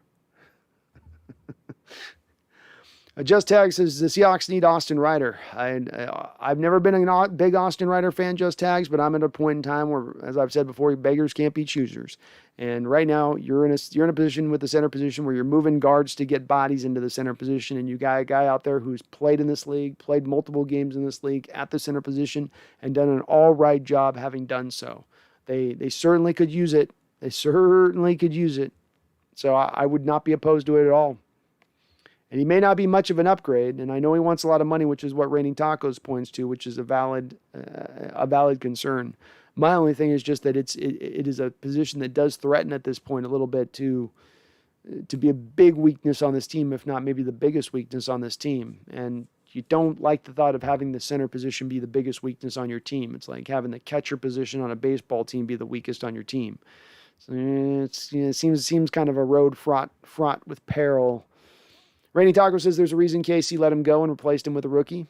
Just Tag says, the Seahawks need Austin Ryder. I've never been a big Austin Ryder fan, Just Tags, but I'm at a point in time where, as I've said before, beggars can't be choosers. And right now, you're in a position with the center position where you're moving guards to get bodies into the center position, and you got a guy out there who's played in this league, played multiple games in this league at the center position, and done an all right job having done so. They certainly could use it. So I would not be opposed to it at all. And he may not be much of an upgrade, and I know he wants a lot of money, which is what Raining Tacos points to, which is a valid concern. My only thing is just that it is a position that does threaten at this point a little bit to be a big weakness on this team, if not maybe the biggest weakness on this team. And you don't like the thought of having the center position be the biggest weakness on your team. It's like having the catcher position on a baseball team be the weakest on your team. So it seems kind of a road fraught with peril. Raining Taco says there's a reason KC let him go and replaced him with a rookie.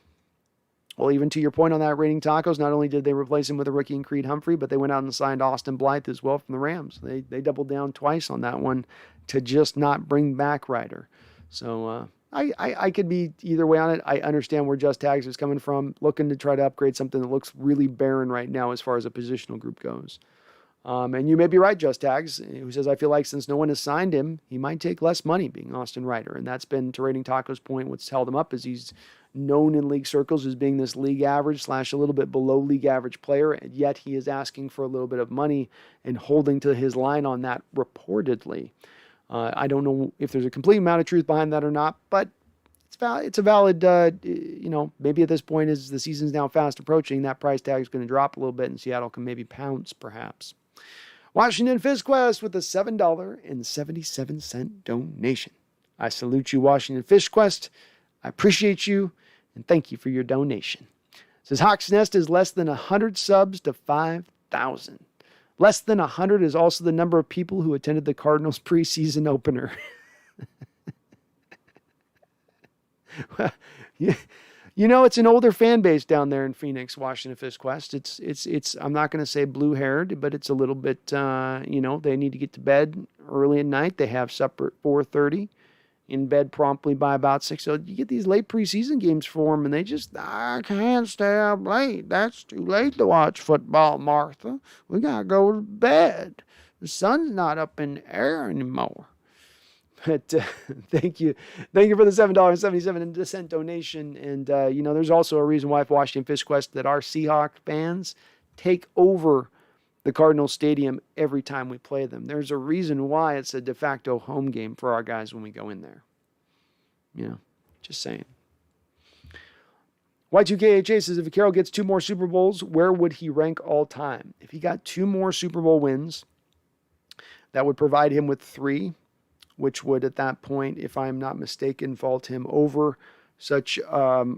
Well, even to your point on that, Raining Tacos, not only did they replace him with a rookie in Creed Humphrey, but they went out and signed Austin Blythe as well from the Rams. They doubled down twice on that one to just not bring back Ryder. So I could be either way on it. I understand where Just Tags is coming from, looking to try to upgrade something that looks really barren right now as far as a positional group goes. And you may be right, Just Tags, who says, I feel like since no one has signed him, he might take less money being Austin Ryder. And that's been, to Raining Taco's point, what's held him up is he's known in league circles as being this league average / a little bit below league average player, and yet he is asking for a little bit of money and holding to his line on that reportedly. I don't know if there's a complete amount of truth behind that or not, but it's a valid, maybe at this point as the season's now fast approaching, that price tag is going to drop a little bit and Seattle can maybe pounce perhaps. Washington FishQuest with a $7.77 donation. I salute you, Washington FishQuest. I appreciate you, and thank you for your donation. It says Hawks Nest is less than 100 subs to 5,000. Less than 100 is also the number of people who attended the Cardinals preseason opener. Well, it's an older fan base down there in Phoenix, Washington FishQuest. It's I'm not going to say blue-haired, but it's a little bit, they need to get to bed early at night. They have supper at 4:30, in bed promptly by about 6. So you get these late preseason games for them, and they just, I can't stay up late. That's too late to watch football, Martha. We got to go to bed. The sun's not up in the air anymore. But thank you for the $7.77 donation. And, there's also a reason why for Washington FishQuest that our Seahawks fans take over the Cardinals Stadium every time we play them. There's a reason why it's a de facto home game for our guys when we go in there. Just saying. Y2KHA says, if Carroll gets 2 more Super Bowls, where would he rank all time? If he got 2 more Super Bowl wins, that would provide him with 3, which would, at that point, if I'm not mistaken, vault him over such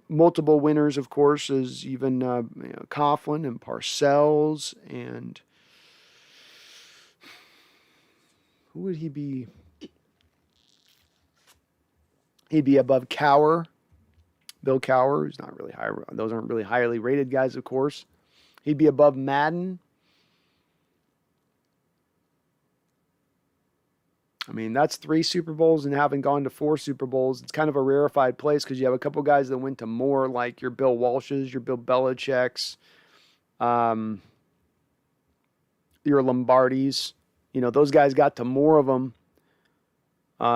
multiple winners, of course, as even Coughlin and Parcells, and who would he be? He'd be above Cower, Bill Cower, who's not really high. Those aren't really highly rated guys, of course. He'd be above Madden. I mean, that's 3 Super Bowls and having gone to 4 Super Bowls. It's kind of a rarefied place because you have a couple guys that went to more, like your Bill Walsh's, your Bill Belichick's, your Lombardis. You know, those guys got to more of them.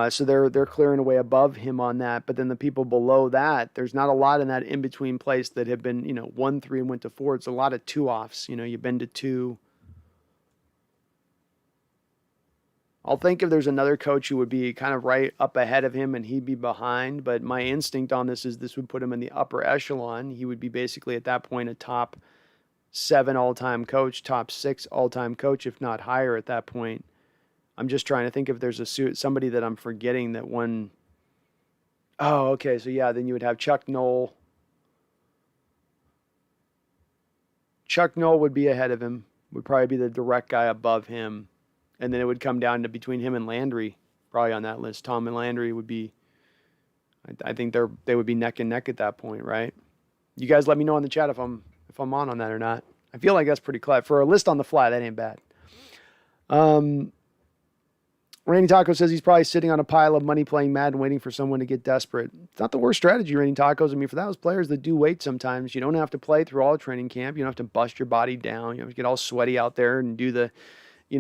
So they're clearing away above him on that. But then the people below that, there's not a lot in that in-between place that have been, 1-3 and went to 4. It's a lot of 2-offs. You've been to 2. I'll think if there's another coach who would be kind of right up ahead of him and he'd be behind. But my instinct on this is this would put him in the upper echelon. He would be basically at that point a top 7 all-time coach, top 6 all-time coach, if not higher at that point. I'm just trying to think if there's somebody that I'm forgetting that won. Oh, okay. So, yeah, then you would have Chuck Noll. Chuck Noll would be ahead of him, would probably be the direct guy above him. And then it would come down to between him and Landry, probably on that list. Tom and Landry would be, I think they would be neck and neck at that point, right? You guys let me know in the chat if I'm on that or not. I feel like that's pretty clever. For a list on the fly, that ain't bad. Randy Taco says he's probably sitting on a pile of money playing Madden waiting for someone to get desperate. It's not the worst strategy, Randy Tacos. I mean, for those players that do wait sometimes, you don't have to play through all training camp. You don't have to bust your body down. You don't have to get all sweaty out there and do the,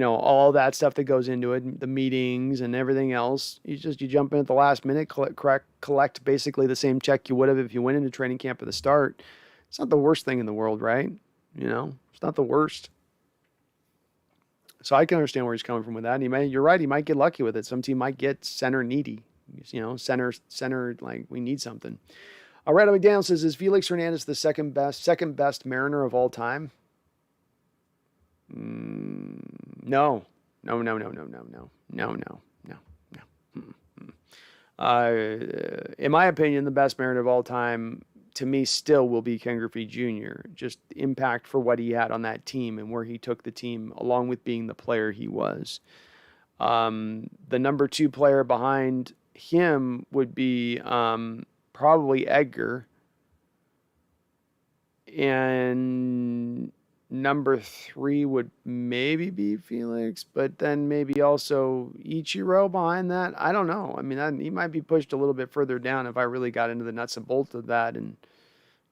all that stuff that goes into it, the meetings and everything else. You jump in at the last minute, collect basically the same check you would have if you went into training camp at the start. It's not the worst thing in the world, right? It's not the worst. So I can understand where he's coming from with that. And you're right, he might get lucky with it. Some team might get center needy. Center, like we need something. Randall McDaniel says, is Felix Hernandez the second best Mariner of all time? No. In my opinion, the best Mariner of all time, to me, still will be Ken Griffey Jr. Just impact for what he had on that team and where he took the team, along with being the player he was. The number 2 player behind him would be probably Edgar. And number 3 would maybe be Felix, but then maybe also Ichiro behind that. I don't know. I mean, he might be pushed a little bit further down if I really got into the nuts and bolts of that. And,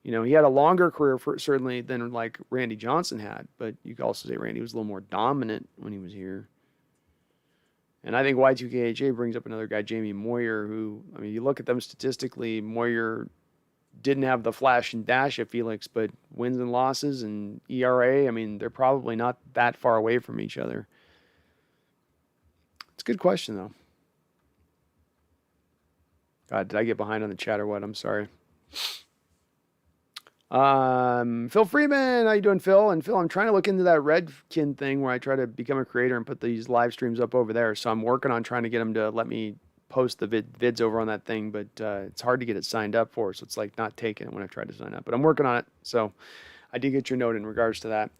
he had a longer career certainly than like Randy Johnson had, but you could also say Randy was a little more dominant when he was here. And I think Y2KHA brings up another guy, Jamie Moyer, who, I mean, you look at them statistically, Moyer didn't have the flash and dash of Felix, but wins and losses and ERA, I mean, they're probably not that far away from each other. It's a good question, though. God, did I get behind on the chat or what? I'm sorry. Phil Freeman, how you doing, Phil? And Phil, I'm trying to look into that Redkin thing where I try to become a creator and put these live streams up over there. So I'm working on trying to get them to let me post the vids over on that thing, but it's hard to get it signed up for, so it's like not taking it when I tried to sign up, but I'm working on it. So I did get your note in regards to that.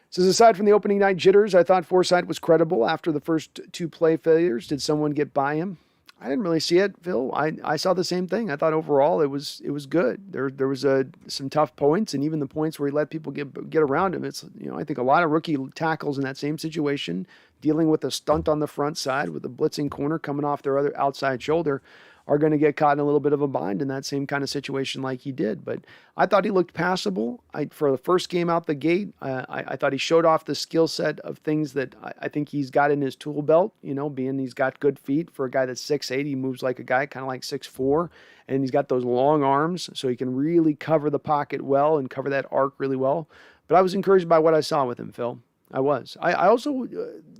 Says, aside from the opening night jitters, I thought Forsythe was credible after the first 2 play failures. Did someone get by him? I didn't really see it, Phil. I saw the same thing. I thought overall it was good. There was some tough points, and even the points where he let people get around him. It's I think a lot of rookie tackles in that same situation, dealing with a stunt on the front side with a blitzing corner coming off their other outside shoulder, are going to get caught in a little bit of a bind in that same kind of situation like he did. But I thought he looked passable. For the first game out the gate, I thought he showed off the skill set of things that I think he's got in his tool belt, being he's got good feet for a guy that's 6'8". He moves like a guy kind of like 6'4", and he's got those long arms, so he can really cover the pocket well and cover that arc really well. But I was encouraged by what I saw with him, Phil. I was. I also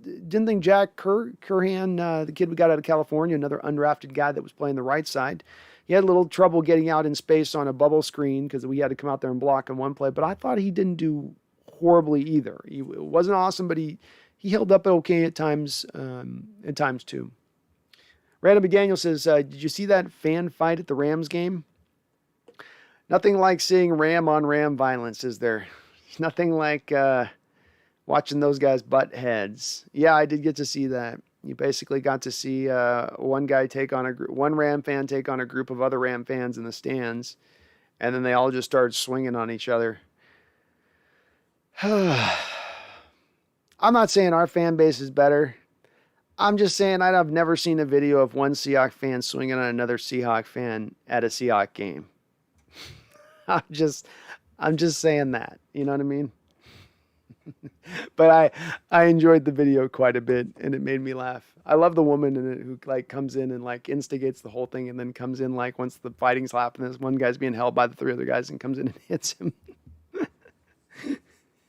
didn't think Jack Curhan, the kid we got out of California, another undrafted guy that was playing the right side, he had a little trouble getting out in space on a bubble screen because we had to come out there and block in one play. But I thought he didn't do horribly either. It wasn't awesome, but he held up okay at times too. Randall McDaniel says, did you see that fan fight at the Rams game? Nothing like seeing Ram on Ram violence, is there? Nothing like... watching those guys butt heads. Yeah, I did get to see that. You basically got to see one guy take on one Ram fan take on a group of other Ram fans in the stands, and then they all just started swinging on each other. I'm not saying our fan base is better. I'm just saying I've never seen a video of one Seahawks fan swinging on another Seahawks fan at a Seahawks game. I'm just saying that. You know what I mean? But I enjoyed the video quite a bit, and it made me laugh. I love the woman in it who like comes in and like instigates the whole thing, and then comes in like once the fighting's happening, this one guy's being held by the three other guys and comes in and hits him.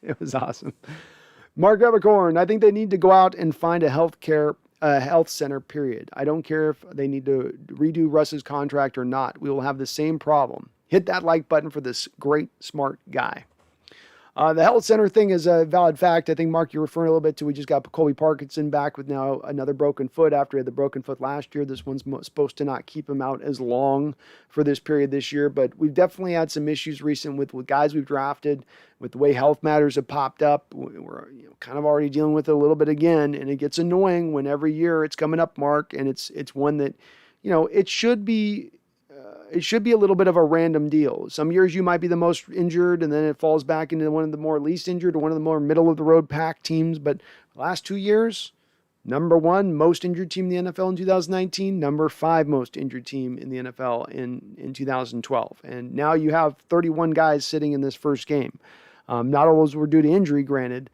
It was awesome. Mark Evercorn, I think they need to go out and find a health center, period. I don't care if they need to redo Russ's contract or not. We will have the same problem. Hit that like button for this great, smart guy. The health center thing is a valid fact. I think, Mark, you're referring a little bit to, we just got Colby Parkinson back with now another broken foot after he had the broken foot last year. This one's supposed to not keep him out as long for this period this year, but we've definitely had some issues recent with guys we've drafted, with the way health matters have popped up. We're kind of already dealing with it a little bit again, and it gets annoying when every year it's coming up, Mark, and it's one that, it should be a little bit of a random deal. Some years you might be the most injured, and then it falls back into one of the more least injured or one of the more middle of the road pack teams. But the last 2 years, number 1 most injured team in the NFL in 2019, number 5 most injured team in the NFL in 2012. And now you have 31 guys sitting in this first game. Not all those were due to injury, granted,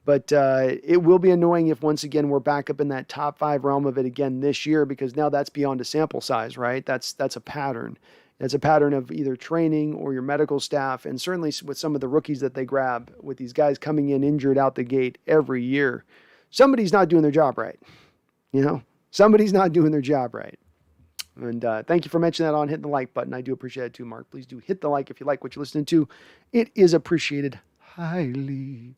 but it will be annoying if once again we're back up in that top 5 realm of it again this year, because now that's beyond a sample size, right? That's a pattern. It's a pattern of either training or your medical staff, and certainly with some of the rookies that they grab, with these guys coming in injured out the gate every year. Somebody's not doing their job right. Somebody's not doing their job right. And thank you for mentioning that on hitting the like button. I do appreciate it too, Mark. Please do hit the like if you like what you're listening to. It is appreciated highly.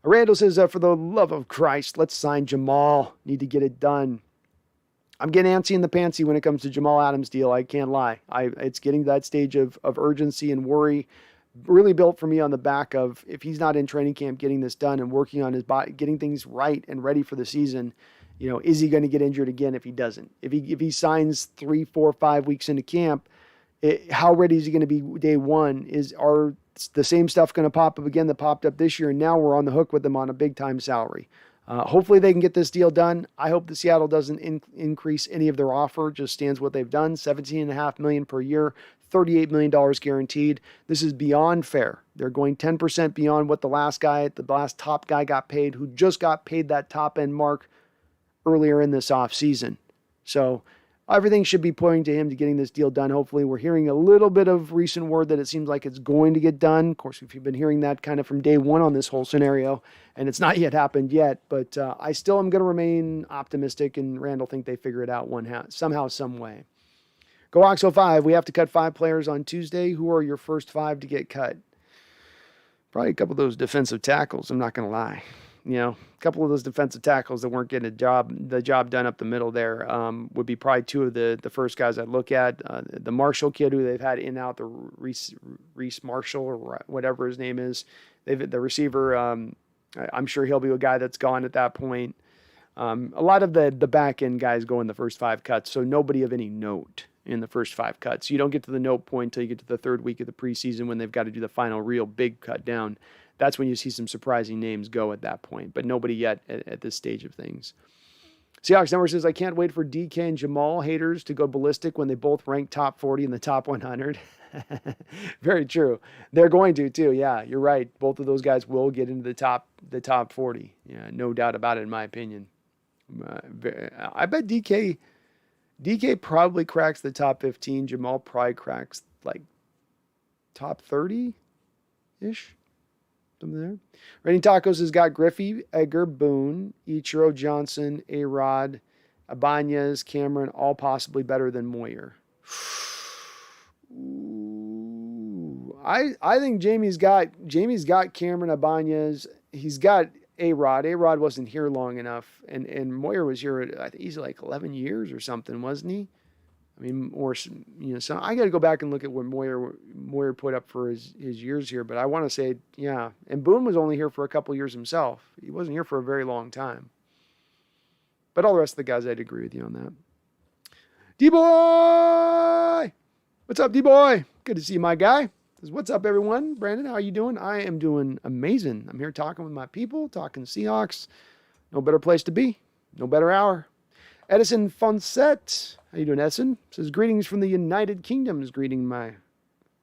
Randall says, for the love of Christ, let's sign Jamal. Need to get it done. I'm getting antsy in the pantsy when it comes to Jamal Adams' deal. I can't lie. It's getting to that stage of urgency and worry, really built for me on the back of, if he's not in training camp getting this done and working on his body, getting things right and ready for the season, is he going to get injured again if he doesn't? If he signs 3, 4, 5 weeks into camp, how ready is he going to be day one? Are the same stuff going to pop up again that popped up this year? And now we're on the hook with them on a big time salary. Hopefully they can get this deal done. I hope the Seattle doesn't increase any of their offer, just stands what they've done. $17.5 million per year, $38 million guaranteed. This is beyond fair. They're going 10% beyond what the last top guy got paid, who just got paid that top end mark earlier in this offseason. So everything should be pointing to him to getting this deal done. Hopefully, we're hearing a little bit of recent word that it seems like it's going to get done. Of course, we've been hearing that kind of from day one on this whole scenario, and it's not yet happened yet. But I still am going to remain optimistic, and Randall think they figure it out somehow, some way. Go Oxo 5. We have to cut 5 players on Tuesday. Who are your first 5 to get cut? Probably a couple of those defensive tackles. I'm not going to lie. A couple of those defensive tackles that weren't getting the job done up the middle there would be probably 2 of the first guys I'd look at. The Marshall kid who they've had in and out, the Reese Marshall or whatever his name is. The receiver, I'm sure he'll be a guy that's gone at that point. A lot of the back end guys go in the first 5 cuts, so nobody of any note in the first 5 cuts. You don't get to the note point until you get to the 3rd week of the preseason when they've got to do the final real big cut down. That's when you see some surprising names go at that point, but nobody yet at this stage of things. Seahawks Number says, I can't wait for DK and Jamal haters to go ballistic when they both rank top 40 in the top 100. Very true. They're going to too. Yeah, you're right. Both of those guys will get into the top 40. Yeah, no doubt about it, in my opinion. I bet DK probably cracks the top 15. Jamal probably cracks like top 30-ish. Something there. Rating Tacos has got Griffey, Edgar, Boone, Ichiro, Johnson, A-Rod, Ibanez, Cameron, all possibly better than Moyer. Ooh, I think Jamie's got Cameron, Ibanez. He's got A-Rod. A-Rod wasn't here long enough, and Moyer was here. I think he's like 11 years or something, wasn't he? I mean, or so I got to go back and look at what Moyer put up for his years here, but I want to say, yeah. And Boone was only here for a couple years himself. He wasn't here for a very long time. But all the rest of the guys, I'd agree with you on that. D-Boy! What's up, D-Boy? Good to see you, my guy. What's up, everyone? Brandon, how are you doing? I am doing amazing. I'm here talking with my people, talking Seahawks. No better place to be. No better hour. Edison Fonset. How you doing, Edison? Says, greetings from the United Kingdom. Is greeting my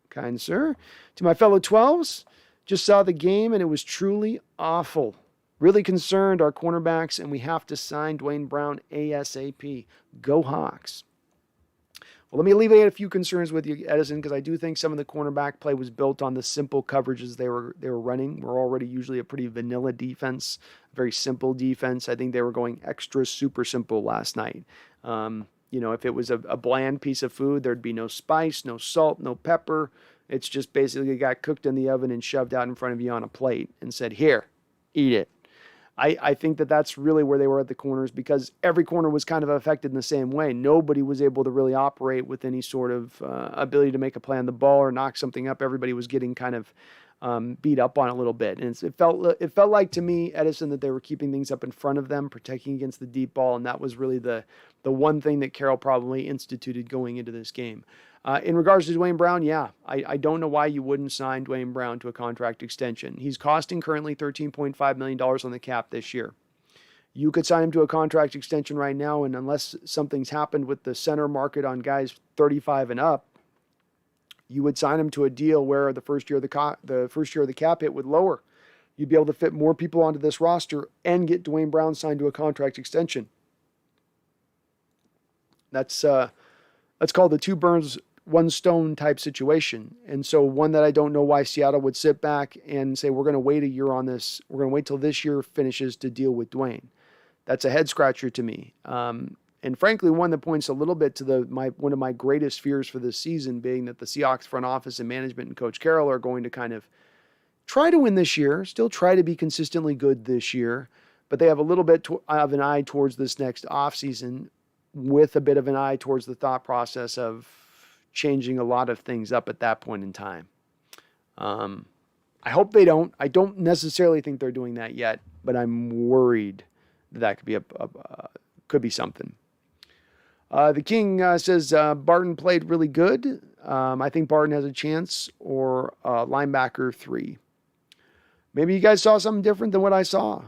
kind sir. To my fellow 12s, just saw the game and it was truly awful. Really concerned our cornerbacks, and we have to sign Dwayne Brown ASAP. Go Hawks. Well, let me alleviate a few concerns with you, Edison, because I do think some of the cornerback play was built on the simple coverages they were running. We're already usually a pretty vanilla defense, very simple defense. I think they were going extra super simple last night. If it was a bland piece of food, there'd be no spice, no salt, no pepper. It's just basically got cooked in the oven and shoved out in front of you on a plate and said, here, eat it. I think that's really where they were at the corners, because every corner was kind of affected in the same way. Nobody was able to really operate with any sort of ability to make a play on the ball or knock something up. Everybody was getting kind of beat up on a little bit. And it felt like to me, Edison, that they were keeping things up in front of them, protecting against the deep ball. And that was really the one thing that Carroll probably instituted going into this game. In regards to Dwayne Brown, yeah, I don't know why you wouldn't sign Dwayne Brown to a contract extension. He's costing currently $13.5 million on the cap this year. You could sign him to a contract extension right now, and unless something's happened with the center market on guys 35 and up, you would sign him to a deal where the first year of the cap hit would lower. You'd be able to fit more people onto this roster and get Dwayne Brown signed to a contract extension. That's called the two birds, one stone type situation. And so one that I don't know why Seattle would sit back and say, we're going to wait a year on this. We're going to wait till this year finishes to deal with Dwayne. That's a head scratcher to me. And frankly, one that points a little bit to one of my greatest fears for this season, being that the Seahawks front office and management and Coach Carroll are going to kind of try to win this year, still try to be consistently good this year, but they have a little bit of an eye towards this next offseason, with a bit of an eye towards the thought process of changing a lot of things up at that point in time. I hope they don't. I don't necessarily think they're doing that yet, but I'm worried that could be something. The King says Barton played really good. I think Barton has a chance, or linebacker 3. Maybe you guys saw something different than what I saw,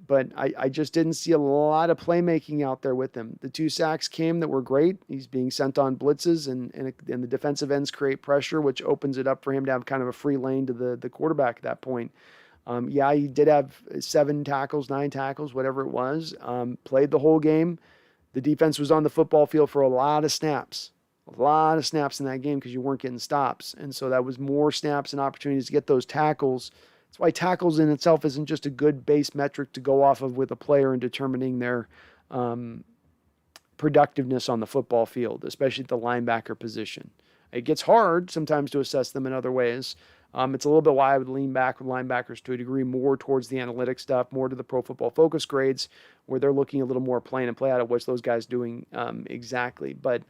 but I just didn't see a lot of playmaking out there with him. The 2 sacks came that were great. He's being sent on blitzes, and the defensive ends create pressure, which opens it up for him to have kind of a free lane to the quarterback at that point. He did have 7 tackles, 9 tackles, whatever it was. Played the whole game. The defense was on the football field for a lot of snaps in that game because you weren't getting stops. And so that was more snaps and opportunities to get those tackles. That's why tackles in itself isn't just a good base metric to go off of with a player in determining their productiveness on the football field, especially at the linebacker position. It gets hard sometimes to assess them in other ways. It's a little bit why I would lean back with linebackers to a degree more towards the analytic stuff, more to the Pro Football Focus grades, where they're looking a little more plain and play out of what's those guys doing exactly. But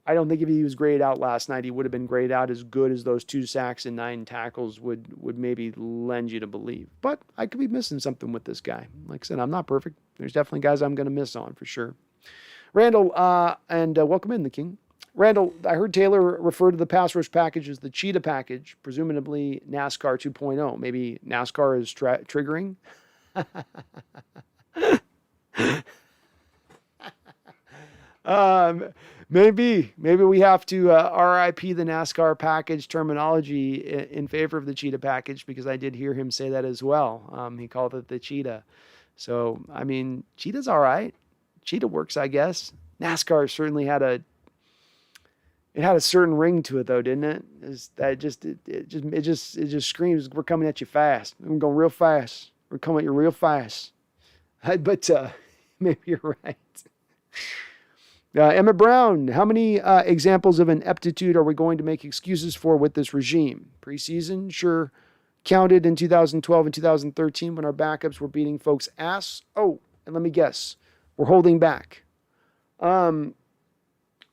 I don't think if he was graded out last night, he would have been graded out as good as those 2 sacks and 9 tackles would maybe lend you to believe. But I could be missing something with this guy. Like I said, I'm not perfect. There's definitely guys I'm going to miss on for sure. Randall, and welcome in, the King. Randall, I heard Taylor refer to the pass rush package as the cheetah package, presumably NASCAR 2.0. Maybe NASCAR is triggering? Maybe we have to RIP the NASCAR package terminology in favor of the cheetah package, because I did hear him say that as well. He called it the cheetah. So, I mean, cheetah's all right. Cheetah works, I guess. NASCAR certainly had a certain ring to it, though, didn't it? It just screams, we're coming at you fast. We're going real fast. We're coming at you real fast. But maybe you're right. Emmett Brown, how many examples of ineptitude are we going to make excuses for with this regime? Preseason, sure, counted in 2012 and 2013 when our backups were beating folks' ass. Oh, and let me guess, we're holding back.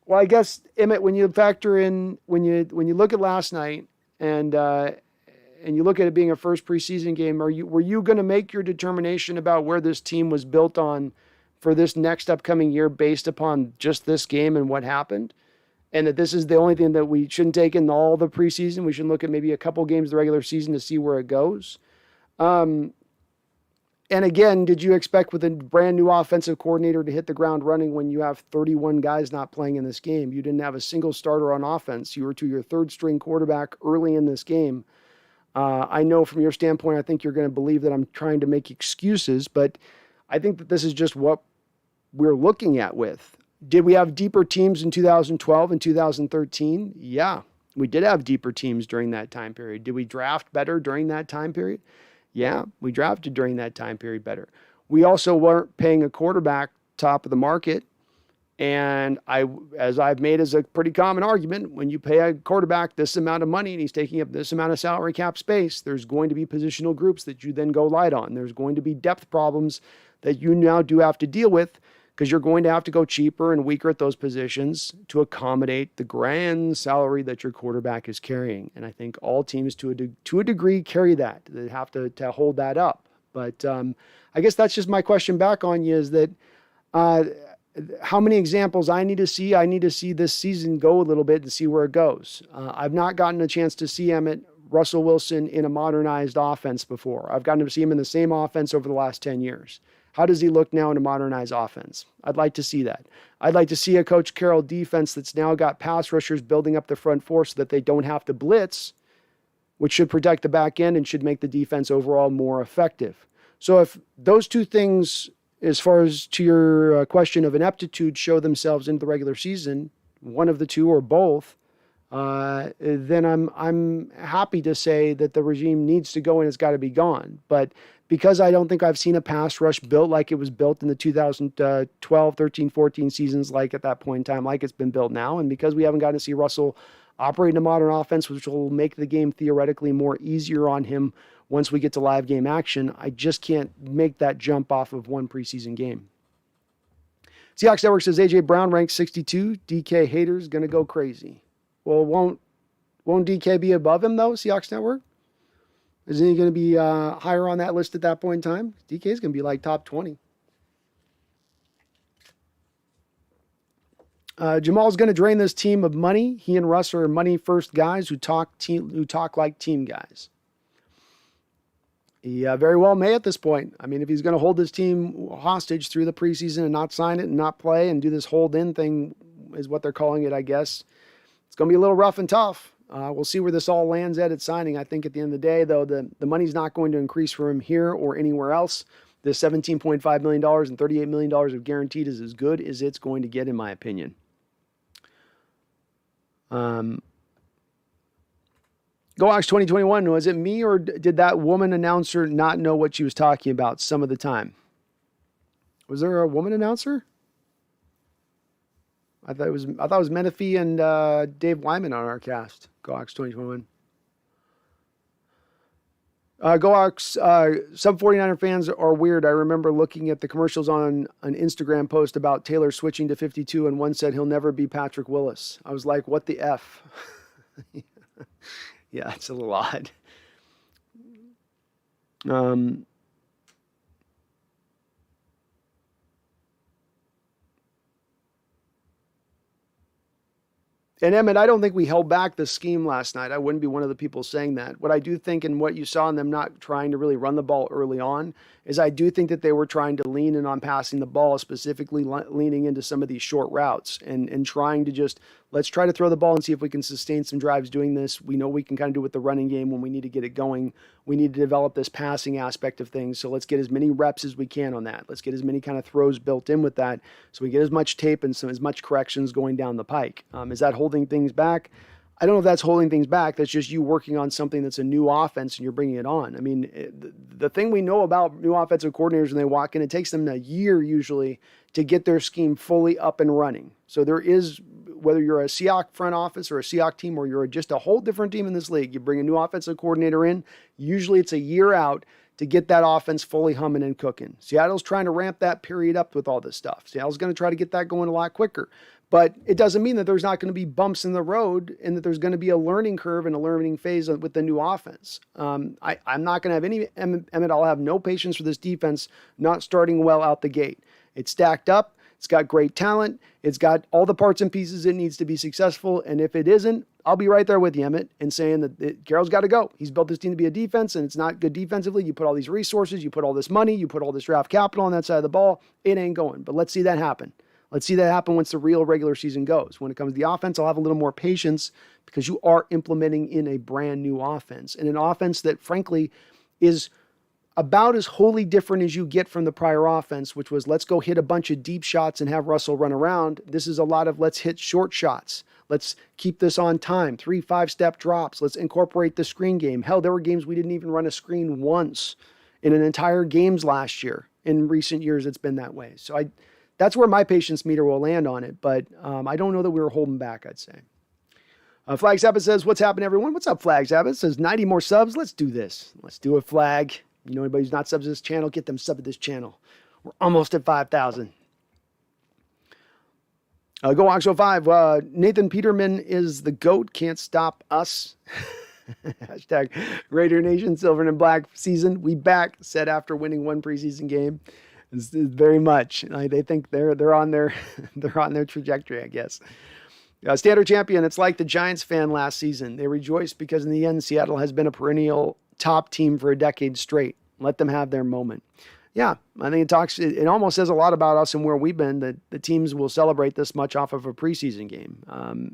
Well, I guess, Emmett, when you factor in, when you look at last night and you look at it being a first preseason game, were you going to make your determination about where this team was built on for this next upcoming year based upon just this game and what happened, and that this is the only thing that we shouldn't take in all the preseason. We should look at maybe a couple games of the regular season to see where it goes. And again, did you expect with a brand new offensive coordinator to hit the ground running when you have 31 guys not playing in this game? You didn't have a single starter on offense. You were to your third string quarterback early in this game. I know from your standpoint, I think you're going to believe that I'm trying to make excuses, but I think that this is just what we're looking at with. Did we have deeper teams in 2012 and 2013? Yeah, we did have deeper teams during that time period. Did we draft better during that time period? Yeah, we drafted during that time period better. We also weren't paying a quarterback top of the market. And as I've made as a pretty common argument, when you pay a quarterback this amount of money and he's taking up this amount of salary cap space, there's going to be positional groups that you then go light on. There's going to be depth problems that you now do have to deal with because you're going to have to go cheaper and weaker at those positions to accommodate the grand salary that your quarterback is carrying. And I think all teams to a degree carry that. They have to hold that up. But I guess that's just my question back on you is that how many examples I need to see this season go a little bit and see where it goes. I've not gotten a chance to see Russell Wilson in a modernized offense before. I've gotten to see him in the same offense over the last 10 years. How does he look now in a modernized offense? I'd like to see that. I'd like to see a Coach Carroll defense that's now got pass rushers building up the front four so that they don't have to blitz, which should protect the back end and should make the defense overall more effective. So if those two things, as far as to your question of ineptitude, show themselves in the regular season, one of the two or both, then I'm happy to say that the regime needs to go and it's got to be gone. But because I don't think I've seen a pass rush built like it was built in the 2012, 13, 14 seasons, like at that point in time, like it's been built now, and because we haven't gotten to see Russell operate in a modern offense, which will make the game theoretically more easier on him once we get to live game action, I just can't make that jump off of one preseason game. Seahawks Network says AJ Brown ranks 62. DK haters gonna go crazy. Well, won't DK be above him though? Seahawks Network, isn't he going to be higher on that list at that point in time? DK is going to be like top 20. Jamal's going to drain this team of money. He and Russ are money first guys who talk like team guys. He very well may at this point. I mean, if he's going to hold this team hostage through the preseason and not sign it and not play and do this hold in thing is what they're calling it, I guess. It's going to be a little rough and tough. We'll see where this all lands at signing. I think at the end of the day, though, the money's not going to increase for him here or anywhere else. The $17.5 million and $38 million of guaranteed is as good as it's going to get, in my opinion. Go Hawks 2021. Was it me or did that woman announcer not know what she was talking about some of the time? Was there a woman announcer? I thought it was Menifee and Dave Wyman on our cast. Go Hawks 2021. Go Hawks. Some 49er fans are weird. I remember looking at the commercials on an Instagram post about Taylor switching to 52, and one said he'll never be Patrick Willis. I was like, what the F? Yeah, it's a little odd. And Emmett, I don't think we held back the scheme last night. I wouldn't be one of the people saying that. What I do think, and what you saw in them not trying to really run the ball early on, is I do think that they were trying to lean in on passing the ball, specifically leaning into some of these short routes and trying to just, let's try to throw the ball and see if we can sustain some drives doing this. We know we can kind of do it with the running game when we need to get it going. We need to develop this passing aspect of things. So let's get as many reps as we can on that. Let's get as many kind of throws built in with that so we get as much tape and as much corrections going down the pike. Is that holding things back? I don't know if that's holding things back. That's just you working on something that's a new offense and you're bringing it on. I mean, the thing we know about new offensive coordinators when they walk in, it takes them a year usually to get their scheme fully up and running. So there is, whether you're a Seahawks front office or a Seahawks team or you're just a whole different team in this league, you bring a new offensive coordinator in, usually it's a year out to get that offense fully humming and cooking. Seattle's trying to ramp that period up with all this stuff. Seattle's going to try to get that going a lot quicker. But it doesn't mean that there's not going to be bumps in the road and that there's going to be a learning curve and a learning phase with the new offense. I'm not going to have any, Emmett, I'll have no patience for this defense not starting well out the gate. It's stacked up. It's got great talent. It's got all the parts and pieces it needs to be successful. And if it isn't, I'll be right there with you, Emmett, and saying that Carroll's got to go. He's built this team to be a defense, and it's not good defensively. You put all these resources, you put all this money, you put all this draft capital on that side of the ball. It ain't going. But let's see that happen. Let's see that happen once the real regular season goes. When it comes to the offense, I'll have a little more patience because you are implementing in a brand new offense, and an offense that, frankly, is about as wholly different as you get from the prior offense, which was let's go hit a bunch of deep shots and have Russell run around. This is a lot of let's hit short shots. Let's keep this on time. 3 5-step drops. Let's incorporate the screen game. Hell, there were games we didn't even run a screen once in an entire games last year. In recent years, it's been that way. So that's where my patience meter will land on it. But I don't know that we were holding back, I'd say. Flag Sabbath says, what's happening, everyone? What's up, Flag Sabbath? Says 90 more subs. Let's do this. Let's do it, Flag. You know anybody who's not subbed to this channel, get them subbed to this channel. We're almost at 5,000. Go Oxo 5. Nathan Peterman is the GOAT. Can't stop us. Hashtag Raider Nation Silver and Black season. We back, said after winning one preseason game. It's very much. They think they're on their they're on their trajectory, I guess. Standard champion. It's like the Giants fan last season. They rejoice because in the end, Seattle has been a perennial top team for a decade straight. Let them have their moment. Yeah, I think it almost says a lot about us and where we've been that the teams will celebrate this much off of a preseason game.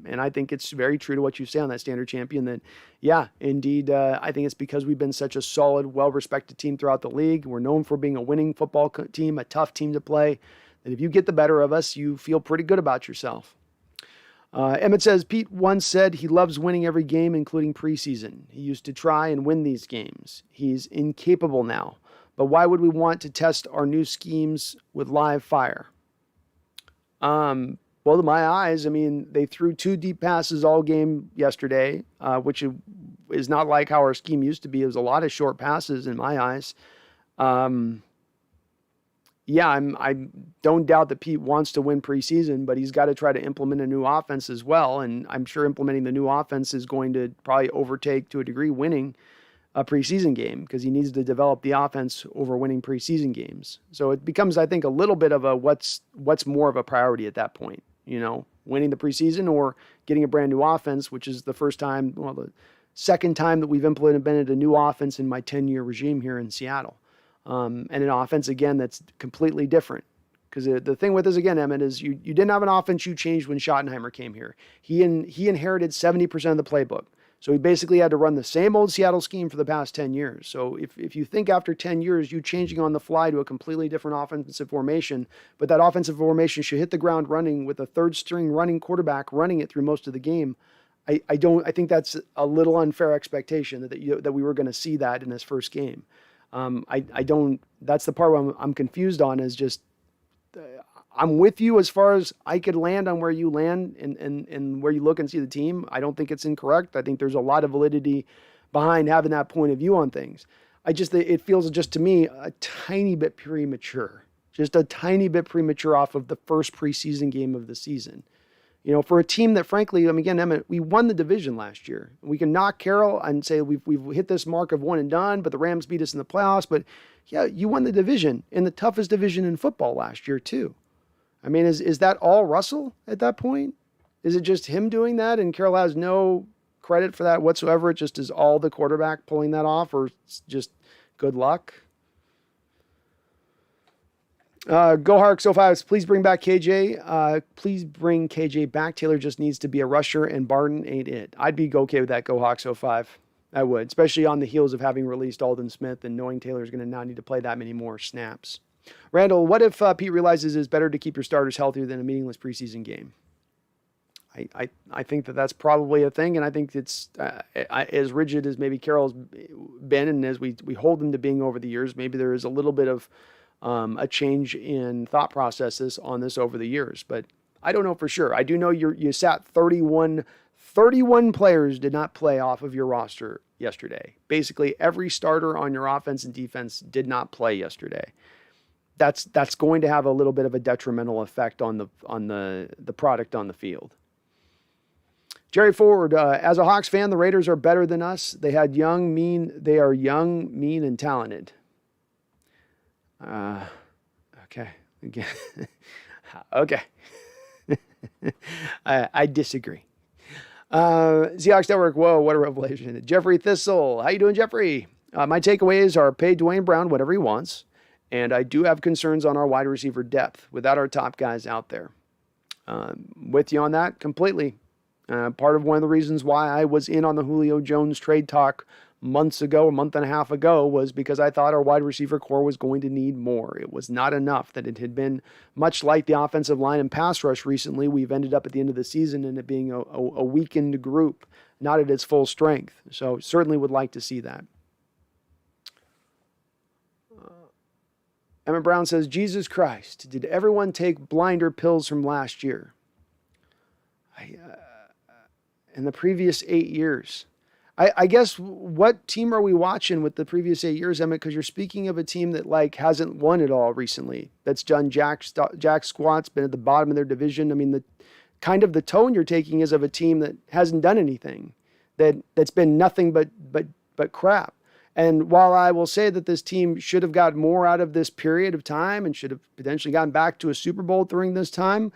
And I think it's very true to what you say on that standard champion that, yeah, indeed, I think it's because we've been such a solid, well-respected team throughout the league. We're known for being a winning football team, a tough team to play. And if you get the better of us, you feel pretty good about yourself. Emmett says, Pete once said he loves winning every game, including preseason. He used to try and win these games. He's incapable now. But why would we want to test our new schemes with live fire? Well, to my eyes, I mean, they threw 2 deep passes all game yesterday, which is not like how our scheme used to be. It was a lot of short passes in my eyes. Yeah, I don't doubt that Pete wants to win preseason, but he's got to try to implement a new offense as well. And I'm sure implementing the new offense is going to probably overtake, to a degree, winning a preseason game because he needs to develop the offense over winning preseason games. So it becomes, I think, a little bit of a what's more of a priority at that point, winning the preseason or getting a brand new offense, which is the second time that we've implemented a new offense in my 10-year regime here in Seattle. And an offense, again, that's completely different. Because the thing with this, again, Emmett, is you didn't have an offense you changed when Schottenheimer came here. He inherited 70% of the playbook. So he basically had to run the same old Seattle scheme for the past 10 years. So if you think after 10 years, you changing on the fly to a completely different offensive formation, but that offensive formation should hit the ground running with a third string running quarterback running it through most of the game. I think that's a little unfair expectation that we were going to see that in this first game. That's the part where I'm confused on is just, I'm with you as far as I could land on where you land and where you look and see the team. I don't think it's incorrect. I think there's a lot of validity behind having that point of view on things. It feels just to me a tiny bit premature, just a tiny bit premature off of the first preseason game of the season. For a team that, frankly, again, Emmett, we won the division last year. We can knock Carroll and say we've hit this mark of one and done, but the Rams beat us in the playoffs. But yeah, you won the division in the toughest division in football last year too. I mean, is that all Russell at that point? Is it just him doing that and Carroll has no credit for that whatsoever? It just is all the quarterback pulling that off, or just good luck? Go Hark so fast. Please bring back KJ. Please bring KJ back. Taylor just needs to be a rusher, and Barton ain't it. I'd be okay with that. Go Hawks 05. I would, especially on the heels of having released Alden Smith and knowing Taylor's going to not need to play that many more snaps. Randall, what if Pete realizes it's better to keep your starters healthier than a meaningless preseason game? I think that's probably a thing, and I think it's as rigid as maybe Carroll's been, and as we hold him to being over the years, maybe there is a little bit of a change in thought processes on this over the years, but I don't know for sure. I do know you sat 31 players did not play off of your roster yesterday. Basically, every starter on your offense and defense did not play yesterday. That's going to have a little bit of a detrimental effect on the product on the field. Jerry Ford, as a Hawks fan, the Raiders are better than us. They are young, mean, and talented. Okay. Again. Okay. I disagree. Seahawks Network, whoa, what a revelation. Jeffrey Thistle, how you doing, Jeffrey? My takeaways are pay Dwayne Brown whatever he wants, and I do have concerns on our wide receiver depth without our top guys out there. With you on that completely. Part of one of the reasons why I was in on the Julio Jones trade talk months ago, a month and a half ago, was because I thought our wide receiver core was going to need more. It was not enough. That it had been much like the offensive line and pass rush recently. We've ended up at the end of the season in it being a weakened group, not at its full strength. So certainly would like to see that. Emmett Brown says, Jesus Christ, did everyone take blinder pills from last year? In the previous 8 years. I guess what team are we watching with the previous 8 years, Emmett? Because you're speaking of a team that hasn't won it all recently. That's done jack squats, been at the bottom of their division. I mean, the tone you're taking is of a team that hasn't done anything, that's been nothing but crap. And while I will say that this team should have got more out of this period of time and should have potentially gotten back to a Super Bowl during this time,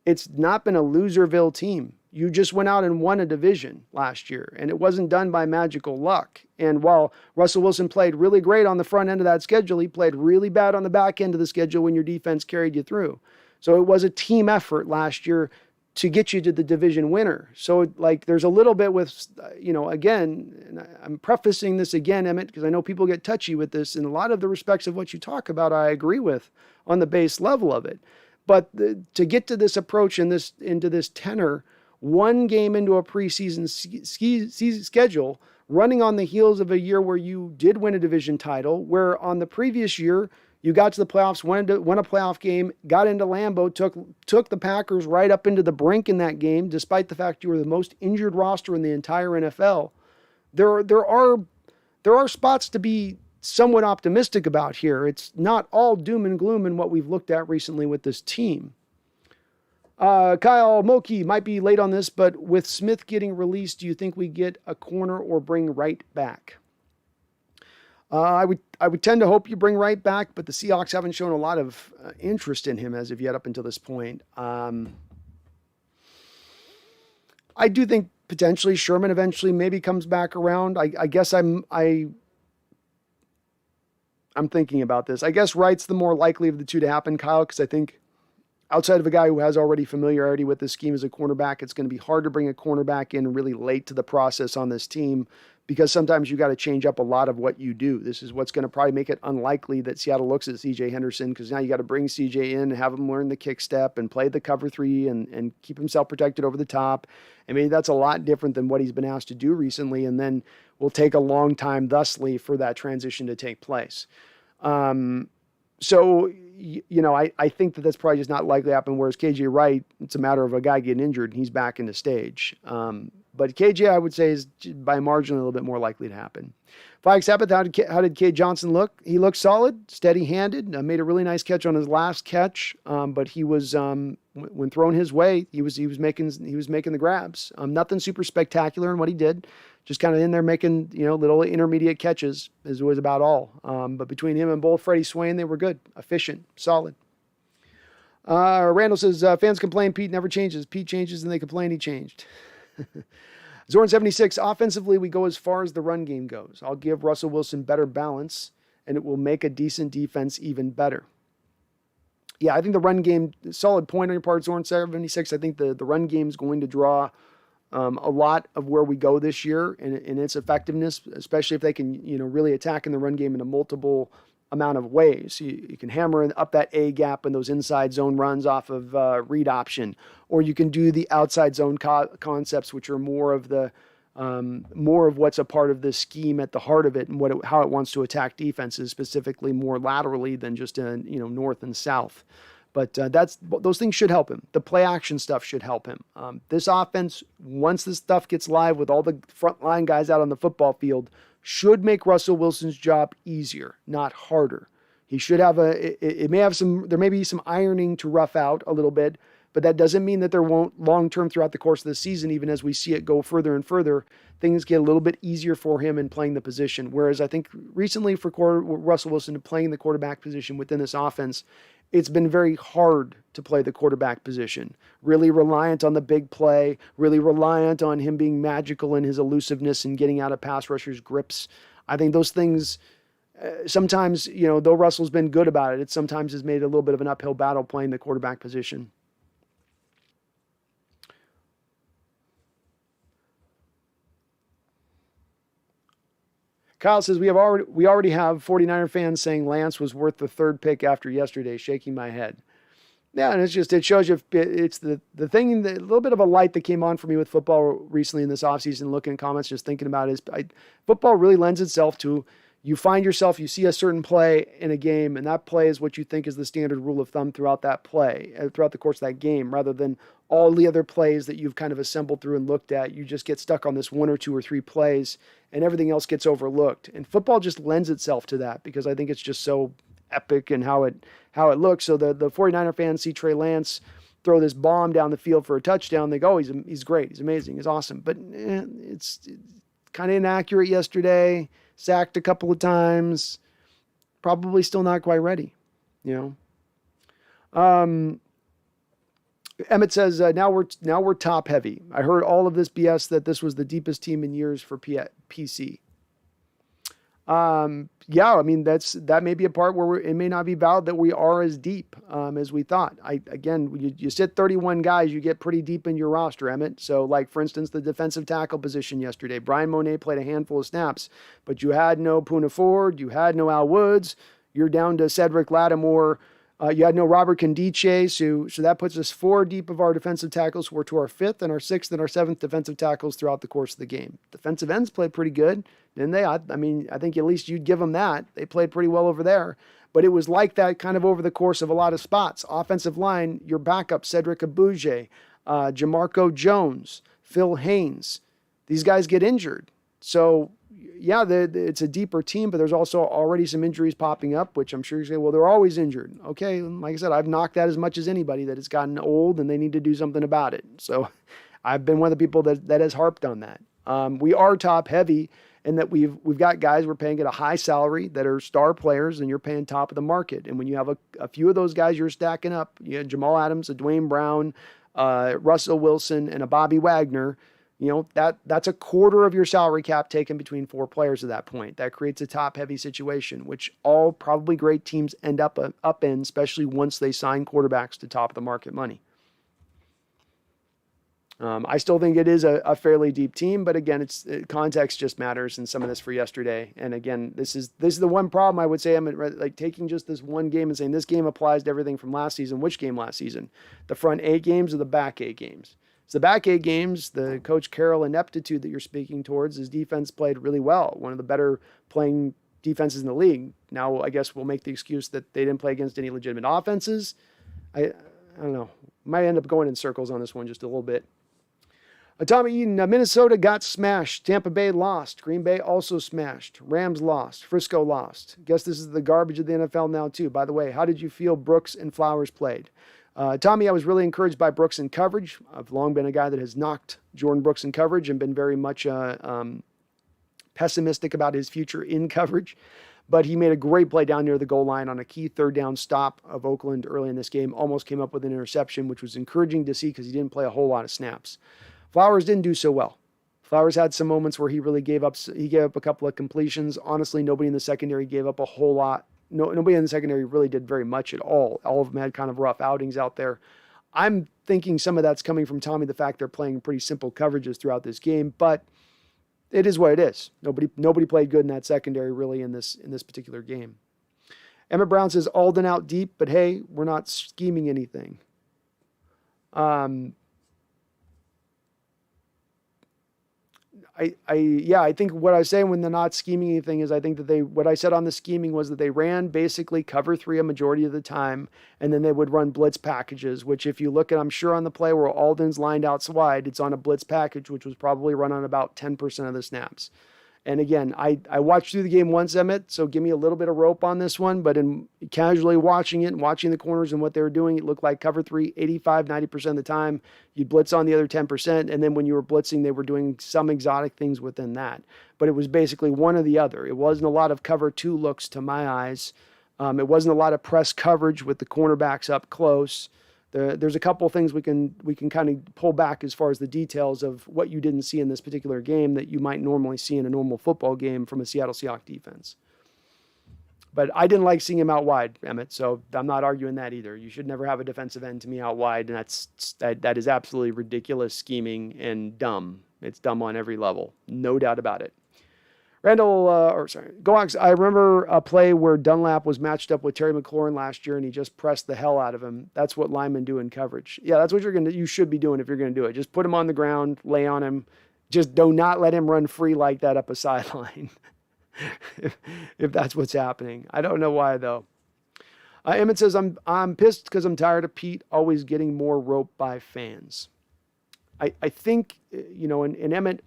it's not been a loserville team. You just went out and won a division last year, and it wasn't done by magical luck. And while Russell Wilson played really great on the front end of that schedule, he played really bad on the back end of the schedule when your defense carried you through. So it was a team effort last year to get you to the division winner. So there's a little bit with, again, and I'm prefacing this again, Emmett, because I know people get touchy with this, and a lot of the respects of what you talk about, I agree with on the base level of it. But to get to this approach and into this tenor, one game into a preseason schedule, running on the heels of a year where you did win a division title, where on the previous year you got to the playoffs, won a playoff game, got into Lambeau, took the Packers right up into the brink in that game, despite the fact you were the most injured roster in the entire NFL. There are spots to be somewhat optimistic about here. It's not all doom and gloom in what we've looked at recently with this team. Kyle Moki might be late on this, but with Smith getting released, do you think we get a corner or bring Wright back? I would tend to hope you bring Wright back, but the Seahawks haven't shown a lot of interest in him as of yet up until this point. I do think potentially Sherman eventually maybe comes back around. I guess I'm thinking about this. I guess Wright's the more likely of the two to happen, Kyle, because I think outside of a guy who has already familiarity with this scheme as a cornerback, it's going to be hard to bring a cornerback in really late to the process on this team, because sometimes you got to change up a lot of what you do. This is what's going to probably make it unlikely that Seattle looks at CJ Henderson, because now you got to bring CJ in and have him learn the kick step and play the cover three and keep himself protected over the top. I mean, that's a lot different than what he's been asked to do recently, and then will take a long time thusly for that transition to take place. So, I think that that's probably just not likely to happen, whereas KJ Wright, it's a matter of a guy getting injured and he's back in the stage. But KJ, I would say, is by margin a little bit more likely to happen. Flag Sabbath, how did Cade Johnson look? He looked solid, steady-handed, made a really nice catch on his last catch, but he was, when thrown his way, he was making the grabs. Nothing super spectacular in what he did. Just kind of in there making, little intermediate catches was about all. But between him and both Freddie Swain, they were good, efficient, solid. Randall says, fans complain Pete never changes. Pete changes and they complain he changed. Zorn76, offensively, we go as far as the run game goes. I'll give Russell Wilson better balance, and it will make a decent defense even better. Yeah, I think the run game, solid point on your part, Zorn76. I think the run game is going to draw a lot of where we go this year in its effectiveness, especially if they can, really attack in the run game in a multiple amount of ways. You can hammer up that A gap and those inside zone runs off of read option, or you can do the outside zone concepts, which are more of what's a part of the scheme at the heart of it and how it wants to attack defenses, specifically more laterally than just north and south. But those things should help him. The play action stuff should help him. This offense, once this stuff gets live with all the frontline guys out on the football field, should make Russell Wilson's job easier, not harder. He should have there may be some ironing to rough out a little bit, but that doesn't mean that there won't long-term throughout the course of the season, even as we see it go further and further, things get a little bit easier for him in playing the position. Whereas I think recently for Russell Wilson playing the quarterback position within this offense, it's been very hard to play the quarterback position. Really reliant on the big play, really reliant on him being magical in his elusiveness and getting out of pass rushers' grips. I think those things sometimes, though Russell's been good about it, it sometimes has made it a little bit of an uphill battle playing the quarterback position. Kyle says, we already have 49er fans saying Lance was worth the third pick after yesterday, shaking my head. Yeah, and it shows you, it's the thing, a little bit of a light that came on for me with football recently in this offseason, looking at comments, just thinking about it, football really lends itself to, you see a certain play in a game, and that play is what you think is the standard rule of thumb throughout that play, throughout the course of that game, rather than all the other plays that you've kind of assembled through and looked at. You just get stuck on this one or two or three plays, and everything else gets overlooked. And football just lends itself to that because I think it's just so epic and how it looks. So the 49er fans see Trey Lance throw this bomb down the field for a touchdown. They go, oh, he's great. He's amazing. He's awesome. But it's kind of inaccurate yesterday. Sacked a couple of times. Probably still not quite ready, Emmett says, now we're top heavy. I heard all of this BS that this was the deepest team in years for PC. Yeah, I mean, that may be a part where it may not be valid that we are as deep as we thought. You sit 31 guys, you get pretty deep in your roster, Emmett. So, like, for instance, the defensive tackle position yesterday, Brian Monet played a handful of snaps, but you had no Poona Ford, you had no Al Woods, you're down to Cedric Lattimore. You had no Robert Condiche, so that puts us 4 deep of our defensive tackles. We're to our 5th and our 6th and our 7th defensive tackles throughout the course of the game. Defensive ends played pretty good, didn't they? I think at least you'd give them that. They played pretty well over there. But it was like that kind of over the course of a lot of spots. Offensive line, your backup, Cedric Abuje, Jamarco Jones, Phil Haynes. These guys get injured. So, yeah, it's a deeper team, but there's also already some injuries popping up, which I'm sure you say, well, they're always injured. Okay, like I said, I've knocked that as much as anybody, that it's gotten old and they need to do something about it. So I've been one of the people that has harped on that. We are top heavy in that we've got guys we're paying at a high salary that are star players, and you're paying top of the market. And when you have a few of those guys you're stacking up, you had Jamal Adams, a Dwayne Brown, Russell Wilson, and a Bobby Wagner, that's a quarter of your salary cap taken between 4 players at that point. That creates a top-heavy situation, which all probably great teams end up in, especially once they sign quarterbacks to top-of-the-market money. I still think it is a fairly deep team, but again, context just matters in some of this for yesterday. And again, this is the one problem I would say. I'm like taking just this one game and saying this game applies to everything from last season. Which game last season? The front 8 games or the back 8 games? So the back 8 games, the Coach Carroll ineptitude that you're speaking towards, his defense played really well. One of the better playing defenses in the league. Now, I guess we'll make the excuse that they didn't play against any legitimate offenses. I don't know. Might end up going in circles on this one just a little bit. Tommy Eden, Minnesota got smashed. Tampa Bay lost. Green Bay also smashed. Rams lost. Frisco lost. Guess this is the garbage of the NFL now, too. By the way, how did you feel Brooks and Flowers played? Tommy, I was really encouraged by Brooks in coverage. I've long been a guy that has knocked Jordan Brooks in coverage and been very much pessimistic about his future in coverage. But he made a great play down near the goal line on a key 3rd down stop of Oakland early in this game. Almost came up with an interception, which was encouraging to see because he didn't play a whole lot of snaps. Flowers didn't do so well. Flowers had some moments where he really gave up. He gave up a couple of completions. Honestly, nobody in the secondary gave up a whole lot. Nobody in the secondary really did very much at all. All of them had kind of rough outings out there. I'm thinking some of that's coming from Tommy, the fact they're playing pretty simple coverages throughout this game, but it is what it is. Nobody played good in that secondary really in this particular game. Emmett Brown says Alden out deep, but hey, we're not scheming anything. I think what I was saying when they're not scheming anything is I think that what I said on the scheming was that they ran basically cover 3 a majority of the time, and then they would run blitz packages, which if you look at, I'm sure on the play where Alden's lined out wide, it's on a blitz package, which was probably run on about 10% of the snaps. And again, I watched through the game once, Emmett, so give me a little bit of rope on this one, but in casually watching it and watching the corners and what they were doing, it looked like cover 3, 85, 90% of the time. You'd blitz on the other 10%, and then when you were blitzing, they were doing some exotic things within that. But it was basically one or the other. It wasn't a lot of cover 2 looks to my eyes. It wasn't a lot of press coverage with the cornerbacks up close. There's a couple of things we can kind of pull back as far as the details of what you didn't see in this particular game that you might normally see in a normal football game from a Seattle Seahawks defense. But I didn't like seeing him out wide, Emmett, so I'm not arguing that either. You should never have a defensive end to me out wide, and that is absolutely ridiculous scheming and dumb. It's dumb on every level, no doubt about it. Goax, I remember a play where Dunlap was matched up with Terry McLaurin last year, and he just pressed the hell out of him. That's what linemen do in coverage. Yeah, that's what you should be doing if you're going to do it. Just put him on the ground, lay on him. Just do not let him run free like that up a sideline. if that's what's happening. I don't know why, though. Emmett says, I'm pissed because I'm tired of Pete always getting more rope by fans. I think, and Emmett,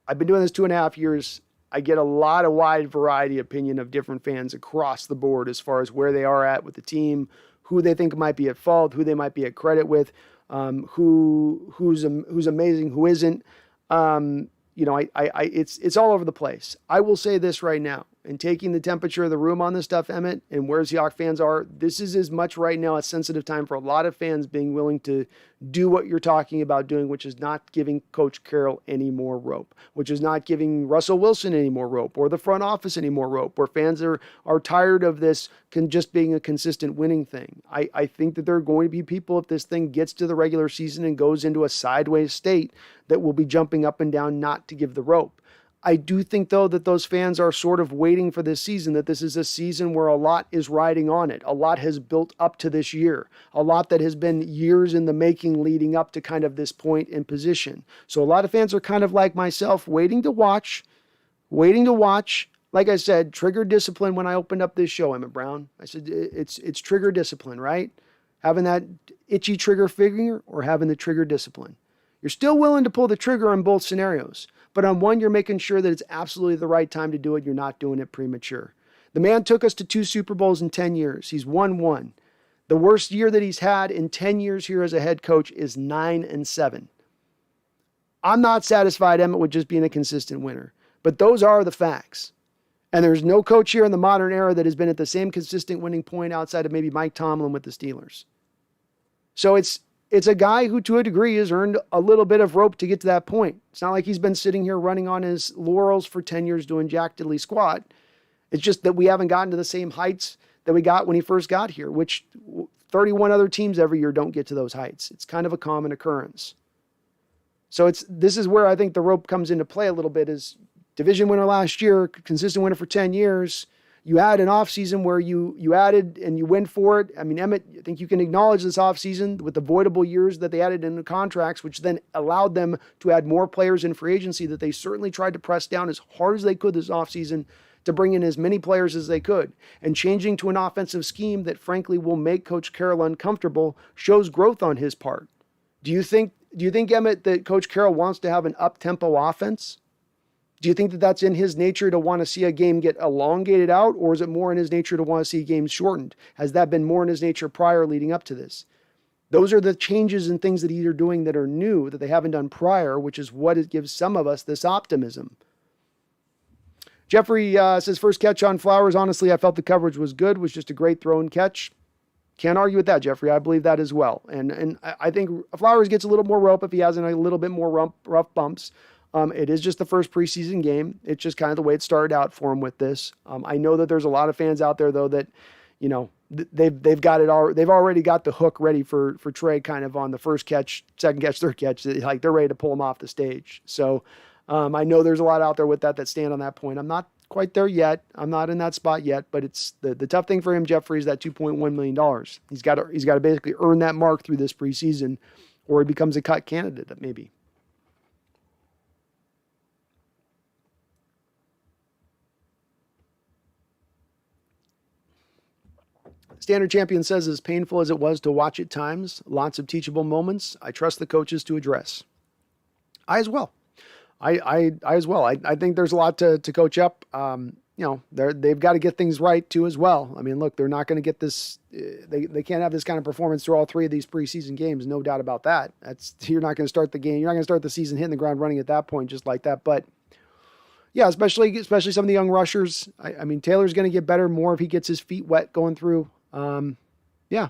I've been doing this 2.5 years. I get a lot of wide variety opinion of different fans across the board as far as where they are at with the team, who they think might be at fault, who they might be at credit with, who's amazing, who isn't. It's all over the place. I will say this right now, and taking the temperature of the room on this stuff, Emmett, and where Seahawks fans are, this is as much right now a sensitive time for a lot of fans being willing to do what you're talking about doing, which is not giving Coach Carroll any more rope, which is not giving Russell Wilson any more rope or the front office any more rope, where fans are tired of this just being a consistent winning thing. I think that there are going to be people, if this thing gets to the regular season and goes into a sideways state, that will be jumping up and down not to give the rope. I do think, though, that those fans are sort of waiting for this season, that this is a season where a lot is riding on it. A lot has built up to this year. A lot that has been years in the making leading up to kind of this point in position. So a lot of fans are kind of like myself, waiting to watch. Like I said, trigger discipline when I opened up this show, Emmett Brown. I said, it's trigger discipline, right? Having that itchy trigger finger or having the trigger discipline. You're still willing to pull the trigger in both scenarios. But on one, you're making sure that it's absolutely the right time to do it. You're not doing it premature. The man took us to 2 Super Bowls in 10 years. He's won 1. The worst year that he's had in 10 years here as a head coach is 9-7. I'm not satisfied, Emmett, with just being a consistent winner. But those are the facts. And there's no coach here in the modern era that has been at the same consistent winning point outside of maybe Mike Tomlin with the Steelers. So it's a guy who, to a degree, has earned a little bit of rope to get to that point. It's not like he's been sitting here running on his laurels for 10 years doing jack diddly squat. It's just that we haven't gotten to the same heights that we got when he first got here, which 31 other teams every year don't get to those heights. It's kind of a common occurrence. So this is where I think the rope comes into play a little bit. Is division winner last year, consistent winner for 10 years. You had an offseason where you added and you went for it. I mean, Emmett, I think you can acknowledge this offseason with the voidable years that they added in the contracts, which then allowed them to add more players in free agency, that they certainly tried to press down as hard as they could this offseason to bring in as many players as they could. And changing to an offensive scheme that frankly will make Coach Carroll uncomfortable shows growth on his part. Do you think, Emmett, that Coach Carroll wants to have an up-tempo offense? Do you think that that's in his nature to want to see a game get elongated out, or is it more in his nature to want to see games shortened? Has that been more in his nature prior leading up to this? Those are the changes and things that he's doing that are new, that they haven't done prior, which is what it gives some of us this optimism. Jeffrey says, first catch on Flowers. Honestly, I felt the coverage was good, was just a great throw and catch. Can't argue with that, Jeffrey. I believe that as well. And I think Flowers gets a little more rope if he has a little bit more rough bumps. It is just the first preseason game. It's just kind of the way it started out for him with this. I know that there's a lot of fans out there, though, that, they've got it all. They've already got the hook ready for Trey kind of on the first catch, second catch, third catch. Like they're ready to pull him off the stage. So I know there's a lot out there with that stand on that point. I'm not quite there yet. I'm not in that spot yet, but it's the tough thing for him, Jeffrey, is that $2.1 million. He's got to basically earn that mark through this preseason, or he becomes a cut candidate maybe. Standard Champion says, as painful as it was to watch at times, lots of teachable moments, I trust the coaches to address. I as well. I as well. I think there's a lot to coach up. They've got to get things right too as well. I mean, look, they're not going to get this. They can't have this kind of performance through all 3 of these preseason games. No doubt about that. You're not going to start the game. You're not going to start the season hitting the ground running at that point just like that. But Yeah, especially some of the young rushers. I mean, Taylor's going to get better more if he gets his feet wet going through. Yeah.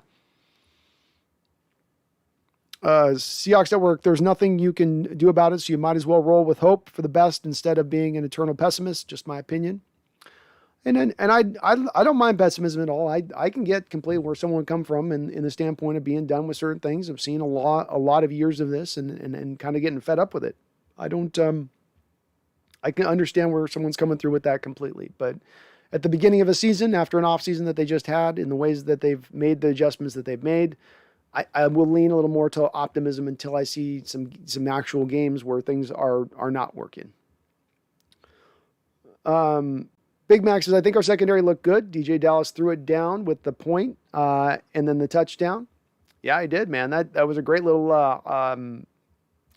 Seahawks Network, there's nothing you can do about it, so you might as well roll with hope for the best instead of being an eternal pessimist. Just my opinion. And I don't mind pessimism at all. I can get completely where someone come from in the standpoint of being done with certain things. I've seen a lot of years of this and kind of getting fed up with it. I don't I can understand where someone's coming through with that completely. But at the beginning of a season, after an off season that they just had, in the ways that they've made the adjustments that they've made, I will lean a little more to optimism until I see some actual games where things are not working. Big Mac says, I think our secondary looked good. DJ Dallas threw it down with the point, and then the touchdown. Yeah, he did, man. That was a great little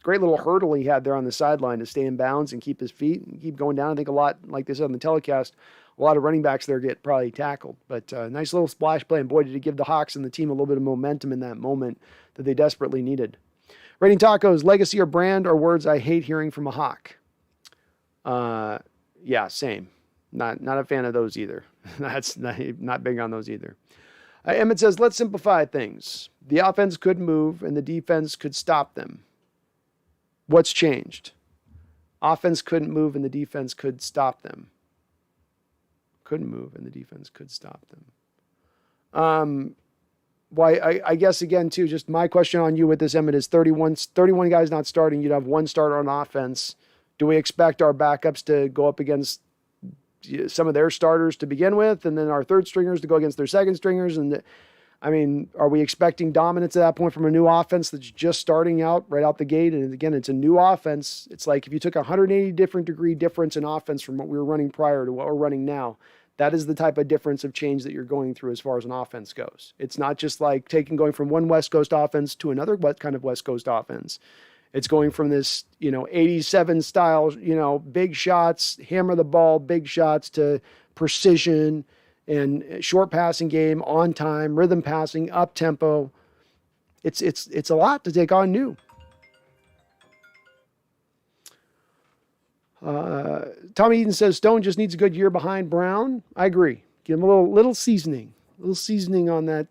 hurdle he had there on the sideline to stay in bounds and keep his feet and keep going down. I think a lot, like they said on the telecast, a lot of running backs there get probably tackled. But nice little splash play, and boy, did it give the Hawks and the team a little bit of momentum in that moment that they desperately needed. Rating Tacos, legacy or brand are words I hate hearing from a Hawk. Yeah, same. Not a fan of those either. That's not big on those either. Emmett says, let's simplify things. The offense could move and the defense could stop them. What's changed? Offense couldn't move and the defense could stop them. Couldn't move and the defense could stop them. I guess again too, just my question on you with this, Emmett, is 31 guys not starting. You'd have one starter on offense. Do we expect our backups to go up against some of their starters to begin with, and then our third stringers to go against their second stringers? And are we expecting dominance at that point from a new offense that's just starting out right out the gate? And again, it's a new offense. It's like if you took a 180 different degree difference in offense from what we were running prior to what we're running now, that is the type of difference of change that you're going through as far as an offense goes. It's not just like going from one West Coast offense to another kind of West Coast offense. It's going from this, 87 style, big shots, hammer the ball, big shots, to precision and short passing game, on time, rhythm passing, up tempo. It's a lot to take on new. Tommy Eden says Stone just needs a good year behind Brown. I agree. Give him a little seasoning on that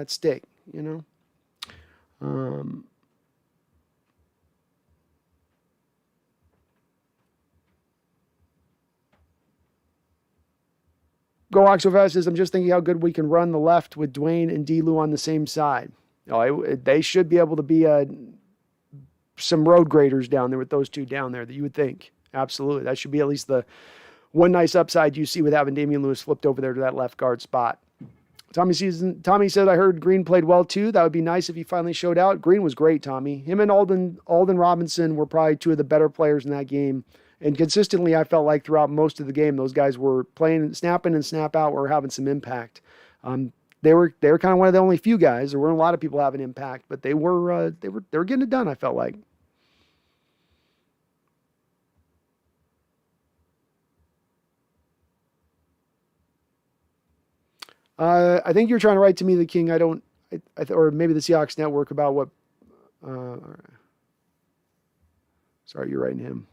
steak, Go Oxo Fast says, I'm just thinking how good we can run the left with Dwayne and D-Lou on the same side. They should be able to be some road graders down there with those two down there that you would think. Absolutely. That should be at least the one nice upside you see with having Damian Lewis flipped over there to that left guard spot. Tommy said, I heard Green played well too. That would be nice if he finally showed out. Green was great, Tommy. Him and Alden Robinson were probably two of the better players in that game. And consistently, I felt like throughout most of the game, those guys were playing, snapping and snap out, were having some impact. They were kind of one of the only few guys. There weren't a lot of people having impact, but they were getting it done, I felt like. I think you're trying to write to me, the King. Or maybe the Seahawks Network about what. Sorry, you're writing him.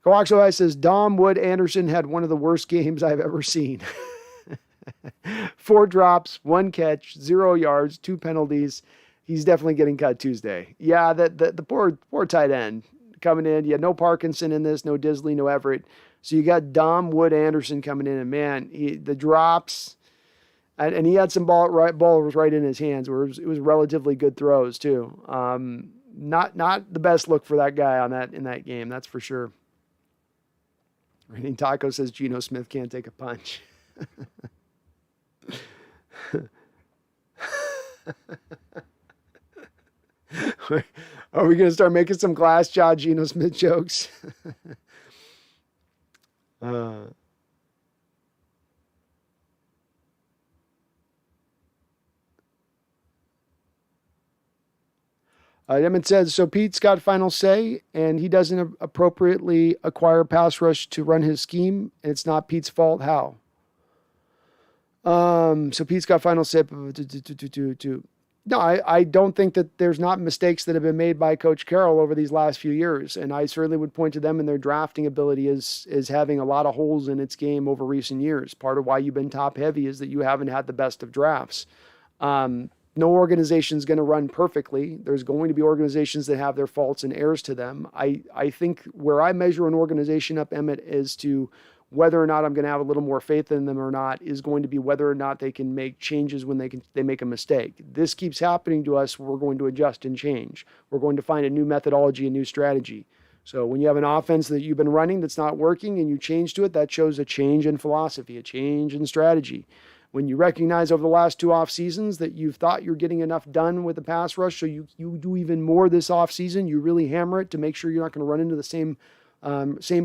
Coaxo says, Dom Wood Anderson had one of the worst games I've ever seen. 4 drops, 1 catch, 0 yards, 2 penalties. He's definitely getting cut Tuesday. Yeah, the poor tight end coming in. You had no Parkinson in this, no Disley, no Everett. So you got Dom Wood Anderson coming in, and man, the drops, and he had some ball was right in his hands, where it was relatively good throws too. Not the best look for that guy in that game, that's for sure. Raining Taco says Geno Smith can't take a punch. Are we going to start making some glass jaw Geno Smith jokes? Emmett says, so Pete's got final say, and he doesn't appropriately acquire pass rush to run his scheme, and it's not Pete's fault. How? So Pete's got final say. No, I don't think that there's not mistakes that have been made by Coach Carroll over these last few years. And I certainly would point to them and their drafting ability is having a lot of holes in its game over recent years. Part of why you've been top heavy is that you haven't had the best of drafts. No organization is going to run perfectly. There's going to be organizations that have their faults and errors to them. I think where I measure an organization up, Emmett, is to whether or not I'm going to have a little more faith in them or not is going to be whether or not they can make changes when they make a mistake. This keeps happening to us. We're going to adjust and change. We're going to find a new methodology, a new strategy. So when you have an offense that you've been running that's not working and you change to it, that shows a change in philosophy, a change in strategy. When you recognize over the last 2 off seasons that you've thought you're getting enough done with the pass rush, so you do even more this off season, you really hammer it to make sure you're not going to run into the same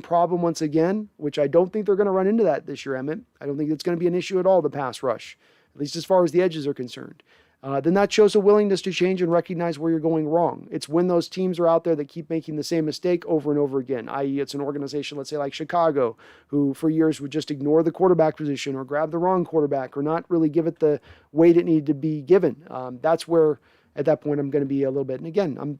problem once again, which I don't think they're going to run into that this year, Emmett. I don't think it's going to be an issue at all, the pass rush, at least as far as the edges are concerned. Then that shows a willingness to change and recognize where you're going wrong. It's when those teams are out there that keep making the same mistake over and over again, i.e. it's an organization, let's say like Chicago, who for years would just ignore the quarterback position or grab the wrong quarterback or not really give it the weight it needed to be given. That's where, at that point, I'm going to be a little bit, and again,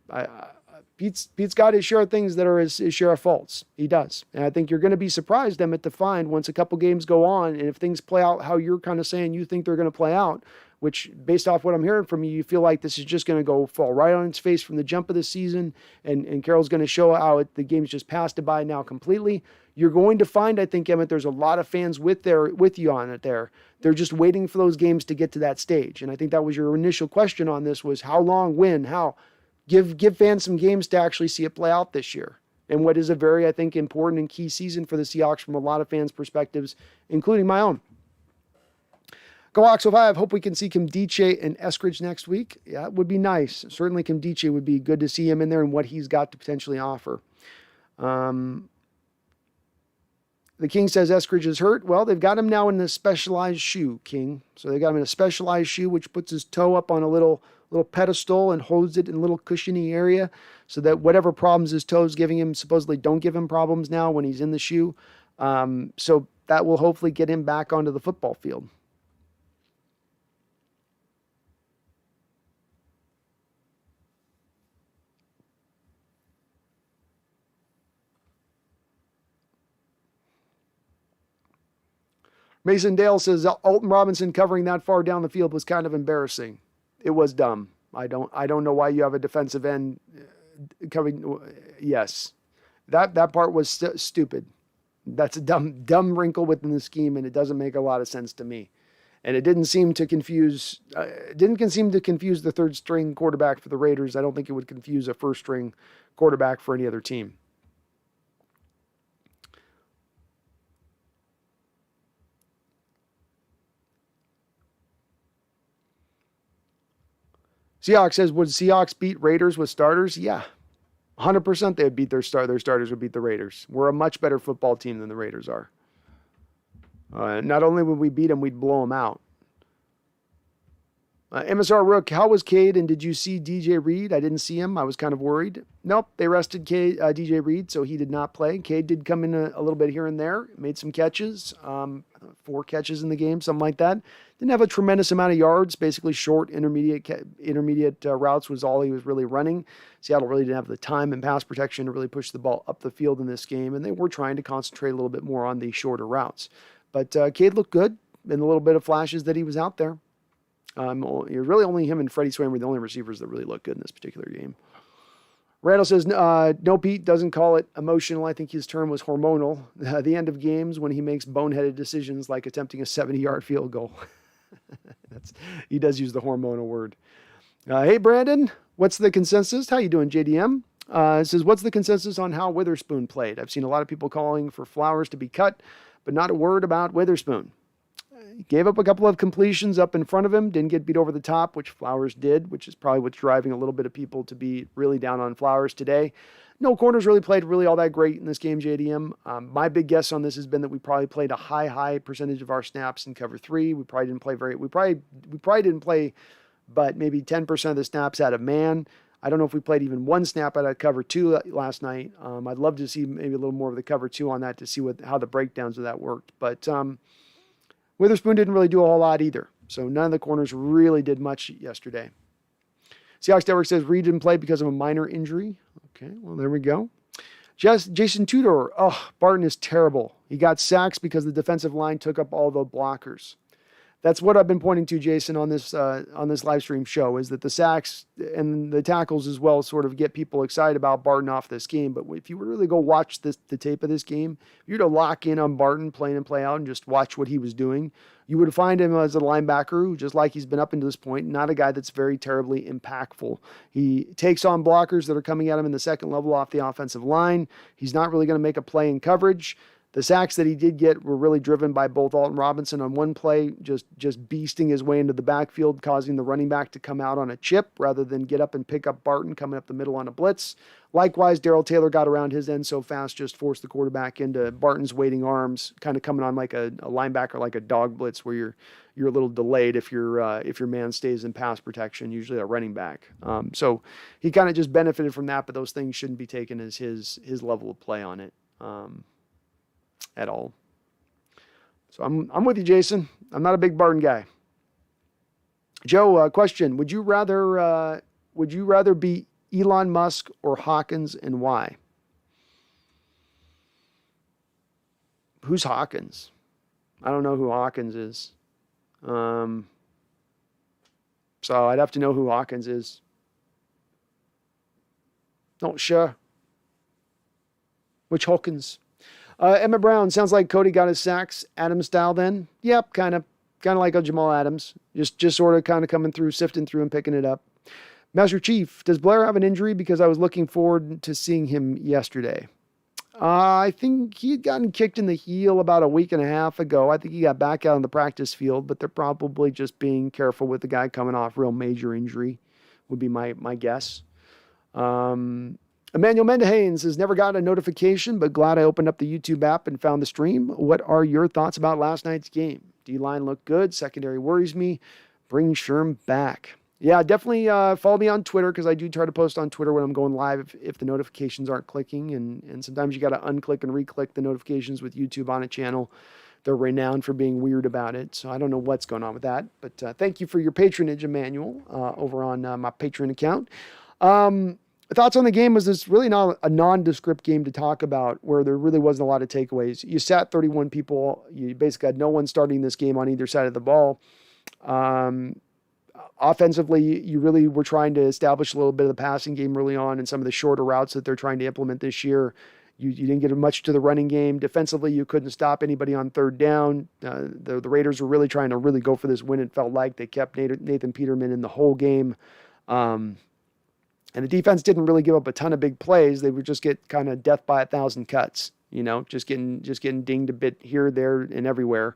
Pete's got his share of things that are his share of faults. He does. And I think you're going to be surprised, Emmett, to find once a couple games go on, and if things play out how you're kind of saying you think they're going to play out, which based off what I'm hearing from you, you feel like this is just going to go fall right on its face from the jump of the season, and Carroll's going to show how the game's just passed it by now completely. You're going to find, I think, Emmett, there's a lot of fans with you on it there. They're just waiting for those games to get to that stage. And I think that was your initial question on this was how long, when, how. Give fans some games to actually see it play out this year. And what is a very, I think, important and key season for the Seahawks from a lot of fans' perspectives, including my own. Go Hawks 05. Hope we can see Kimdiche and Eskridge next week. Yeah, it would be nice. Certainly Kimdiche would be good to see him in there and what he's got to potentially offer. The King says Eskridge is hurt. Well, they've got him now in a specialized shoe, King. So they got him in a specialized shoe, which puts his toe up on a little pedestal and holds it in a little cushiony area so that whatever problems his toe's giving him supposedly don't give him problems now when he's in the shoe. So that will hopefully get him back onto the football field. Mason Dale says Alton Robinson covering that far down the field was kind of embarrassing. It was dumb. I don't know why you have a defensive end covering. Yes, that part was stupid. That's a dumb wrinkle within the scheme, and it doesn't make a lot of sense to me. And it didn't seem to confuse. The third string quarterback for the Raiders. I don't think it would confuse a first string quarterback for any other team. Seahawks says, would Seahawks beat Raiders with starters? Yeah, 100% they would beat their starters would beat the Raiders. We're a much better football team than the Raiders are. Not only would we beat them, we'd blow them out. MSR Rook, how was Cade, and did you see DJ Reed? I didn't see him. I was kind of worried. Nope, they rested DJ Reed, so he did not play. Cade did come in a little bit here and there, made some catches, 4 catches in the game, something like that. Didn't have a tremendous amount of yards, basically short, intermediate routes was all he was really running. Seattle really didn't have the time and pass protection to really push the ball up the field in this game, and they were trying to concentrate a little bit more on the shorter routes. But Cade looked good in the little bit of flashes that he was out there. Really only him and Freddie Swain were the only receivers that really looked good in this particular game. Randall says, no, Pete doesn't call it emotional. I think his term was hormonal. The end of games when he makes boneheaded decisions like attempting a 70-yard field goal. He does use the hormonal word. Hey, Brandon, what's the consensus? How you doing, JDM? It says, what's the consensus on how Witherspoon played? I've seen a lot of people calling for Flowers to be cut, but not a word about Witherspoon. He gave up a couple of completions up in front of him, didn't get beat over the top, which Flowers did, which is probably what's driving a little bit of people to be really down on Flowers today. No corners really played really all that great in this game, JDM. My big guess on this has been that we probably played a high percentage of our snaps in cover 3. We probably didn't play but maybe 10% of the snaps out of man. I don't know if we played even one snap out of cover 2 last night. I'd love to see maybe a little more of the cover 2 on that to see how the breakdowns of that worked. But Witherspoon didn't really do a whole lot either. So none of the corners really did much yesterday. Seahawks Network says Reed didn't play because of a minor injury. Okay, well, there we go. Jason Tudor. Oh, Barton is terrible. He got sacks because the defensive line took up all the blockers. That's what I've been pointing to, Jason, on this live stream show, is that the sacks and the tackles as well sort of get people excited about Barton off this game. But if you were to really go watch the tape of this game, if you were to lock in on Barton playing and play out and just watch what he was doing, you would find him as a linebacker who, just like he's been up until this point, not a guy that's very terribly impactful. He takes on blockers that are coming at him in the second level off the offensive line. He's not really going to make a play in coverage. The sacks that he did get were really driven by both Alton Robinson on one play, just beasting his way into the backfield, causing the running back to come out on a chip rather than get up and pick up Barton coming up the middle on a blitz. Likewise, Darrell Taylor got around his end so fast, just forced the quarterback into Barton's waiting arms, kind of coming on like a linebacker, like a dog blitz, where you're a little delayed if your man stays in pass protection, usually a running back. So he kind of just benefited from that, but those things shouldn't be taken as his level of play on it. At all. So I'm with you, Jason. I'm not a big Barton guy. Joe, question: Would you rather be Elon Musk or Hawkins, and why? Who's Hawkins? I don't know who Hawkins is. So I'd have to know who Hawkins is. Not sure. Which Hawkins? Emma Brown, sounds like Cody got his sacks Adams style then. Yep, kind of like a Jamal Adams. Just sort of kind of coming through, sifting through and picking it up. Master Chief, does Blair have an injury? Because I was looking forward to seeing him yesterday. I think he had gotten kicked in the heel about a week and a half ago. I think he got back out on the practice field, but they're probably just being careful with the guy coming off real major injury, would be my guess. Emmanuel Mendehanes has never gotten a notification, but glad I opened up the YouTube app and found the stream. What are your thoughts about last night's game? D-line looked good. Secondary worries me. Bring Sherm back. Yeah, definitely follow me on Twitter, because I do try to post on Twitter when I'm going live if the notifications aren't clicking. And sometimes you got to unclick and re-click the notifications with YouTube on a channel. They're renowned for being weird about it. So I don't know what's going on with that. But thank you for your patronage, Emmanuel, over on my Patreon account. Thoughts on the game was this really not a nondescript game to talk about, where there really wasn't a lot of takeaways. You sat 31 people. You basically had no one starting this game on either side of the ball. Offensively, you really were trying to establish a little bit of the passing game early on and some of the shorter routes that they're trying to implement this year. You didn't get much to the running game. Defensively, you couldn't stop anybody on third down. The Raiders were really trying to really go for this win. It felt like they kept Nathan Peterman in the whole game. And the defense didn't really give up a ton of big plays. They would just get kind of death by 1,000 cuts, just getting dinged a bit here, there, and everywhere.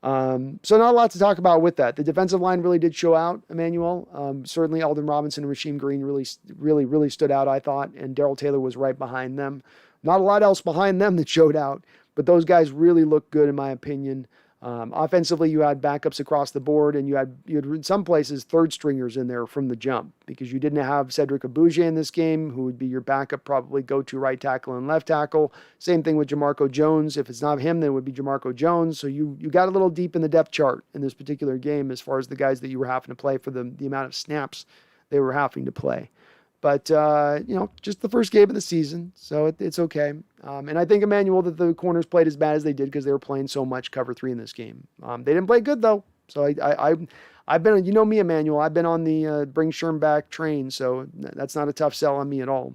So not a lot to talk about with that. The defensive line really did show out, Emmanuel. Certainly Alton Robinson and Rasheem Green really stood out, I thought, and Darrell Taylor was right behind them. Not a lot else behind them that showed out, but those guys really looked good, in my opinion. Offensively, you had backups across the board, and you had in some places third stringers in there from the jump, because you didn't have Cedric Abuja in this game, who would be your backup, probably go-to right tackle and left tackle. Same thing with Jamarco Jones. If it's not him, then it would be Jamarco Jones. So you got a little deep in the depth chart in this particular game as far as the guys that you were having to play for the amount of snaps they were having to play. But, just the first game of the season, so it's okay. And I think, Emmanuel, that the corners played as bad as they did because they were playing so much cover 3 in this game. They didn't play good, though. So I've been, you know me, Emmanuel, I've been on the bring Sherm back train, so that's not a tough sell on me at all.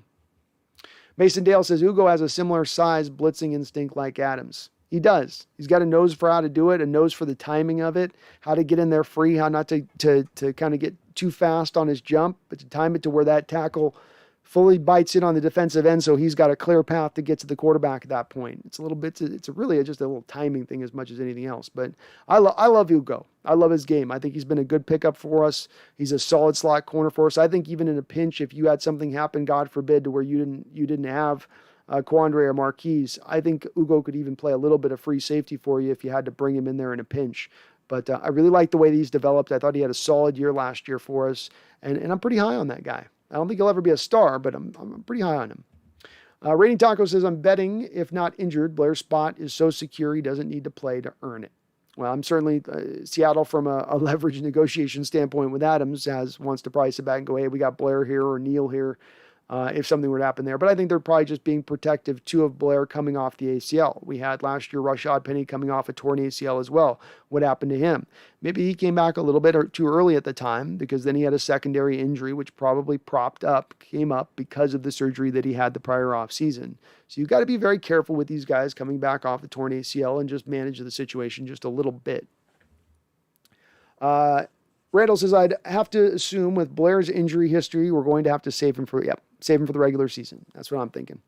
Mason Dale says, Ugo has a similar size blitzing instinct like Adams. He does. He's got a nose for how to do it, a nose for the timing of it, how to get in there free, how not to kind of get too fast on his jump, but to time it to where that tackle fully bites in on the defensive end, so he's got a clear path to get to the quarterback at that point. It's a little bit, it's really just a little timing thing as much as anything else. But I love Ugo. I love his game. I think he's been a good pickup for us. He's a solid slot corner for us. I think even in a pinch, if you had something happen, God forbid, to where you didn't have Quandre or Marquise, I think Ugo could even play a little bit of free safety for you if you had to bring him in there in a pinch. But I really like the way these developed. I thought he had a solid year last year for us, and I'm pretty high on that guy. I don't think he'll ever be a star, but I'm pretty high on him. Rating Taco says, I'm betting, if not injured, Blair's spot is so secure he doesn't need to play to earn it. Well, I'm certainly Seattle from a leverage negotiation standpoint with Adams wants to price it back and go, hey, we got Blair here or Neal here if something were to happen there. But I think they're probably just being protective too of Blair coming off the ACL. We had last year Rashad Penny coming off a torn ACL as well. What happened to him? Maybe he came back a little bit too early at the time because then he had a secondary injury which probably came up because of the surgery that he had the prior off season. So you've got to be very careful with these guys coming back off the torn ACL and just manage the situation just a little bit. Randall says, I'd have to assume with Blair's injury history, we're going to have to save him for the regular season. That's what I'm thinking.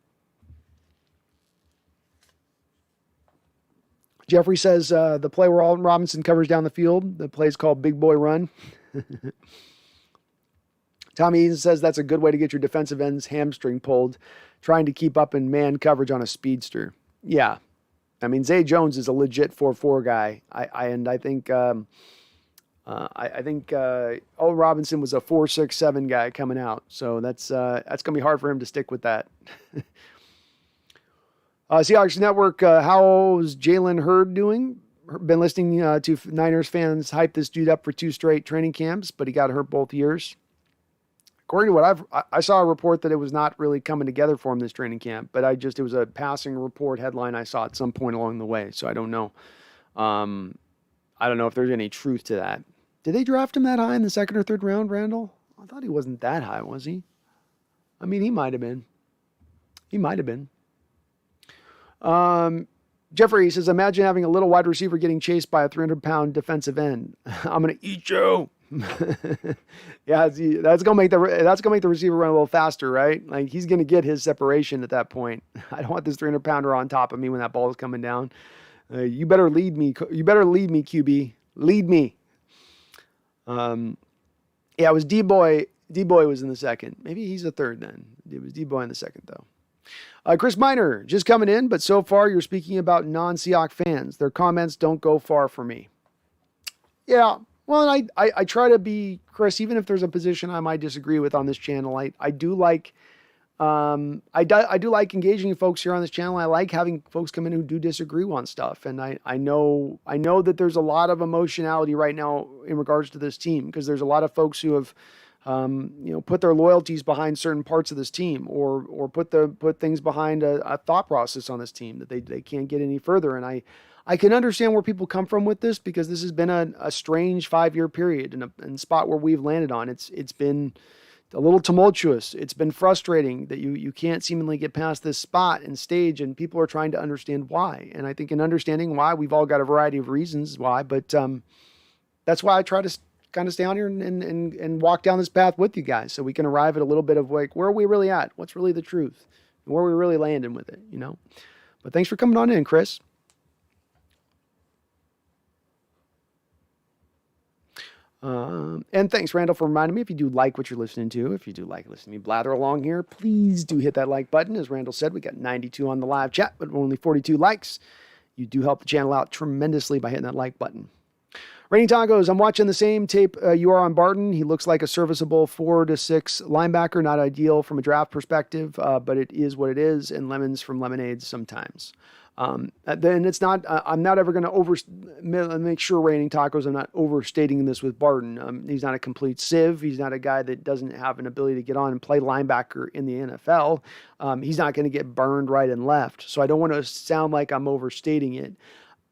Jeffrey says, the play where Alton Robinson covers down the field, the play is called Big Boy Run. Tommy Eaton says, that's a good way to get your defensive end's hamstring pulled, trying to keep up in man coverage on a speedster. Yeah. I mean, Zay Jones is a legit 4-4 guy. I think Alton Robinson was a 4-6-7 guy coming out. So that's going to be hard for him to stick with that. Seahawks Network, how's Jalen Hurd doing? Been listening to Niners fans hype this dude up for 2 straight training camps, but he got hurt both years. According to what I saw a report that it was not really coming together for him this training camp, but it was a passing report headline I saw at some point along the way. So I don't know. I don't know if there's any truth to that. Did they draft him that high in the 2nd or 3rd round, Randall? I thought he wasn't that high, was he? I mean, he might have been. Jeffrey says, imagine having a little wide receiver getting chased by a 300-pound defensive end. I'm going to eat you. Yeah, that's going to make the receiver run a little faster, right? Like he's going to get his separation at that point. I don't want this 300-pounder on top of me when that ball is coming down. You better lead me. You better lead me, QB. Lead me. Yeah, it was D-Boy. D-Boy was in the 2nd. Maybe he's the 3rd then. It was D-Boy in the 2nd, though. Chris Miner, just coming in, but so far you're speaking about non-Seahawks fans. Their comments don't go far for me. Yeah, well, I try to be, Chris, even if there's a position I might disagree with on this channel, I do like engaging folks here on this channel. I like having folks come in who do disagree on stuff. And I know that there's a lot of emotionality right now in regards to this team because there's a lot of folks who have, put their loyalties behind certain parts of this team or put things behind a thought process on this team that they can't get any further. And I can understand where people come from with this because this has been a strange 5-year period and spot where we've landed on. It's been a little tumultuous. It's been frustrating that you can't seemingly get past this spot and stage, and people are trying to understand why. And I think in understanding why, we've all got a variety of reasons why, but that's why I try to kind of stay on here and walk down this path with you guys so we can arrive at a little bit of like, where are we really at? What's really the truth? And where are we really landing with it, But thanks for coming on in, Chris. And thanks, Randall, for reminding me, if you do like what you're listening to, if you do like listening to me blather along here, please do hit that like button. As Randall said, we got 92 on the live chat, but only 42 likes. You do help the channel out tremendously by hitting that like button. Rainy Tacos, I'm watching the same tape you are on Barton. He looks like a serviceable 4 to 6 linebacker, not ideal from a draft perspective, but it is what it is, and lemons from lemonades sometimes. Then it's not, I'm not ever going to make sure Raining Tacos, I'm not overstating this with Barton. He's not a complete sieve. He's not a guy that doesn't have an ability to get on and play linebacker in the NFL. He's not going to get burned right and left. So I don't want to sound like I'm overstating it.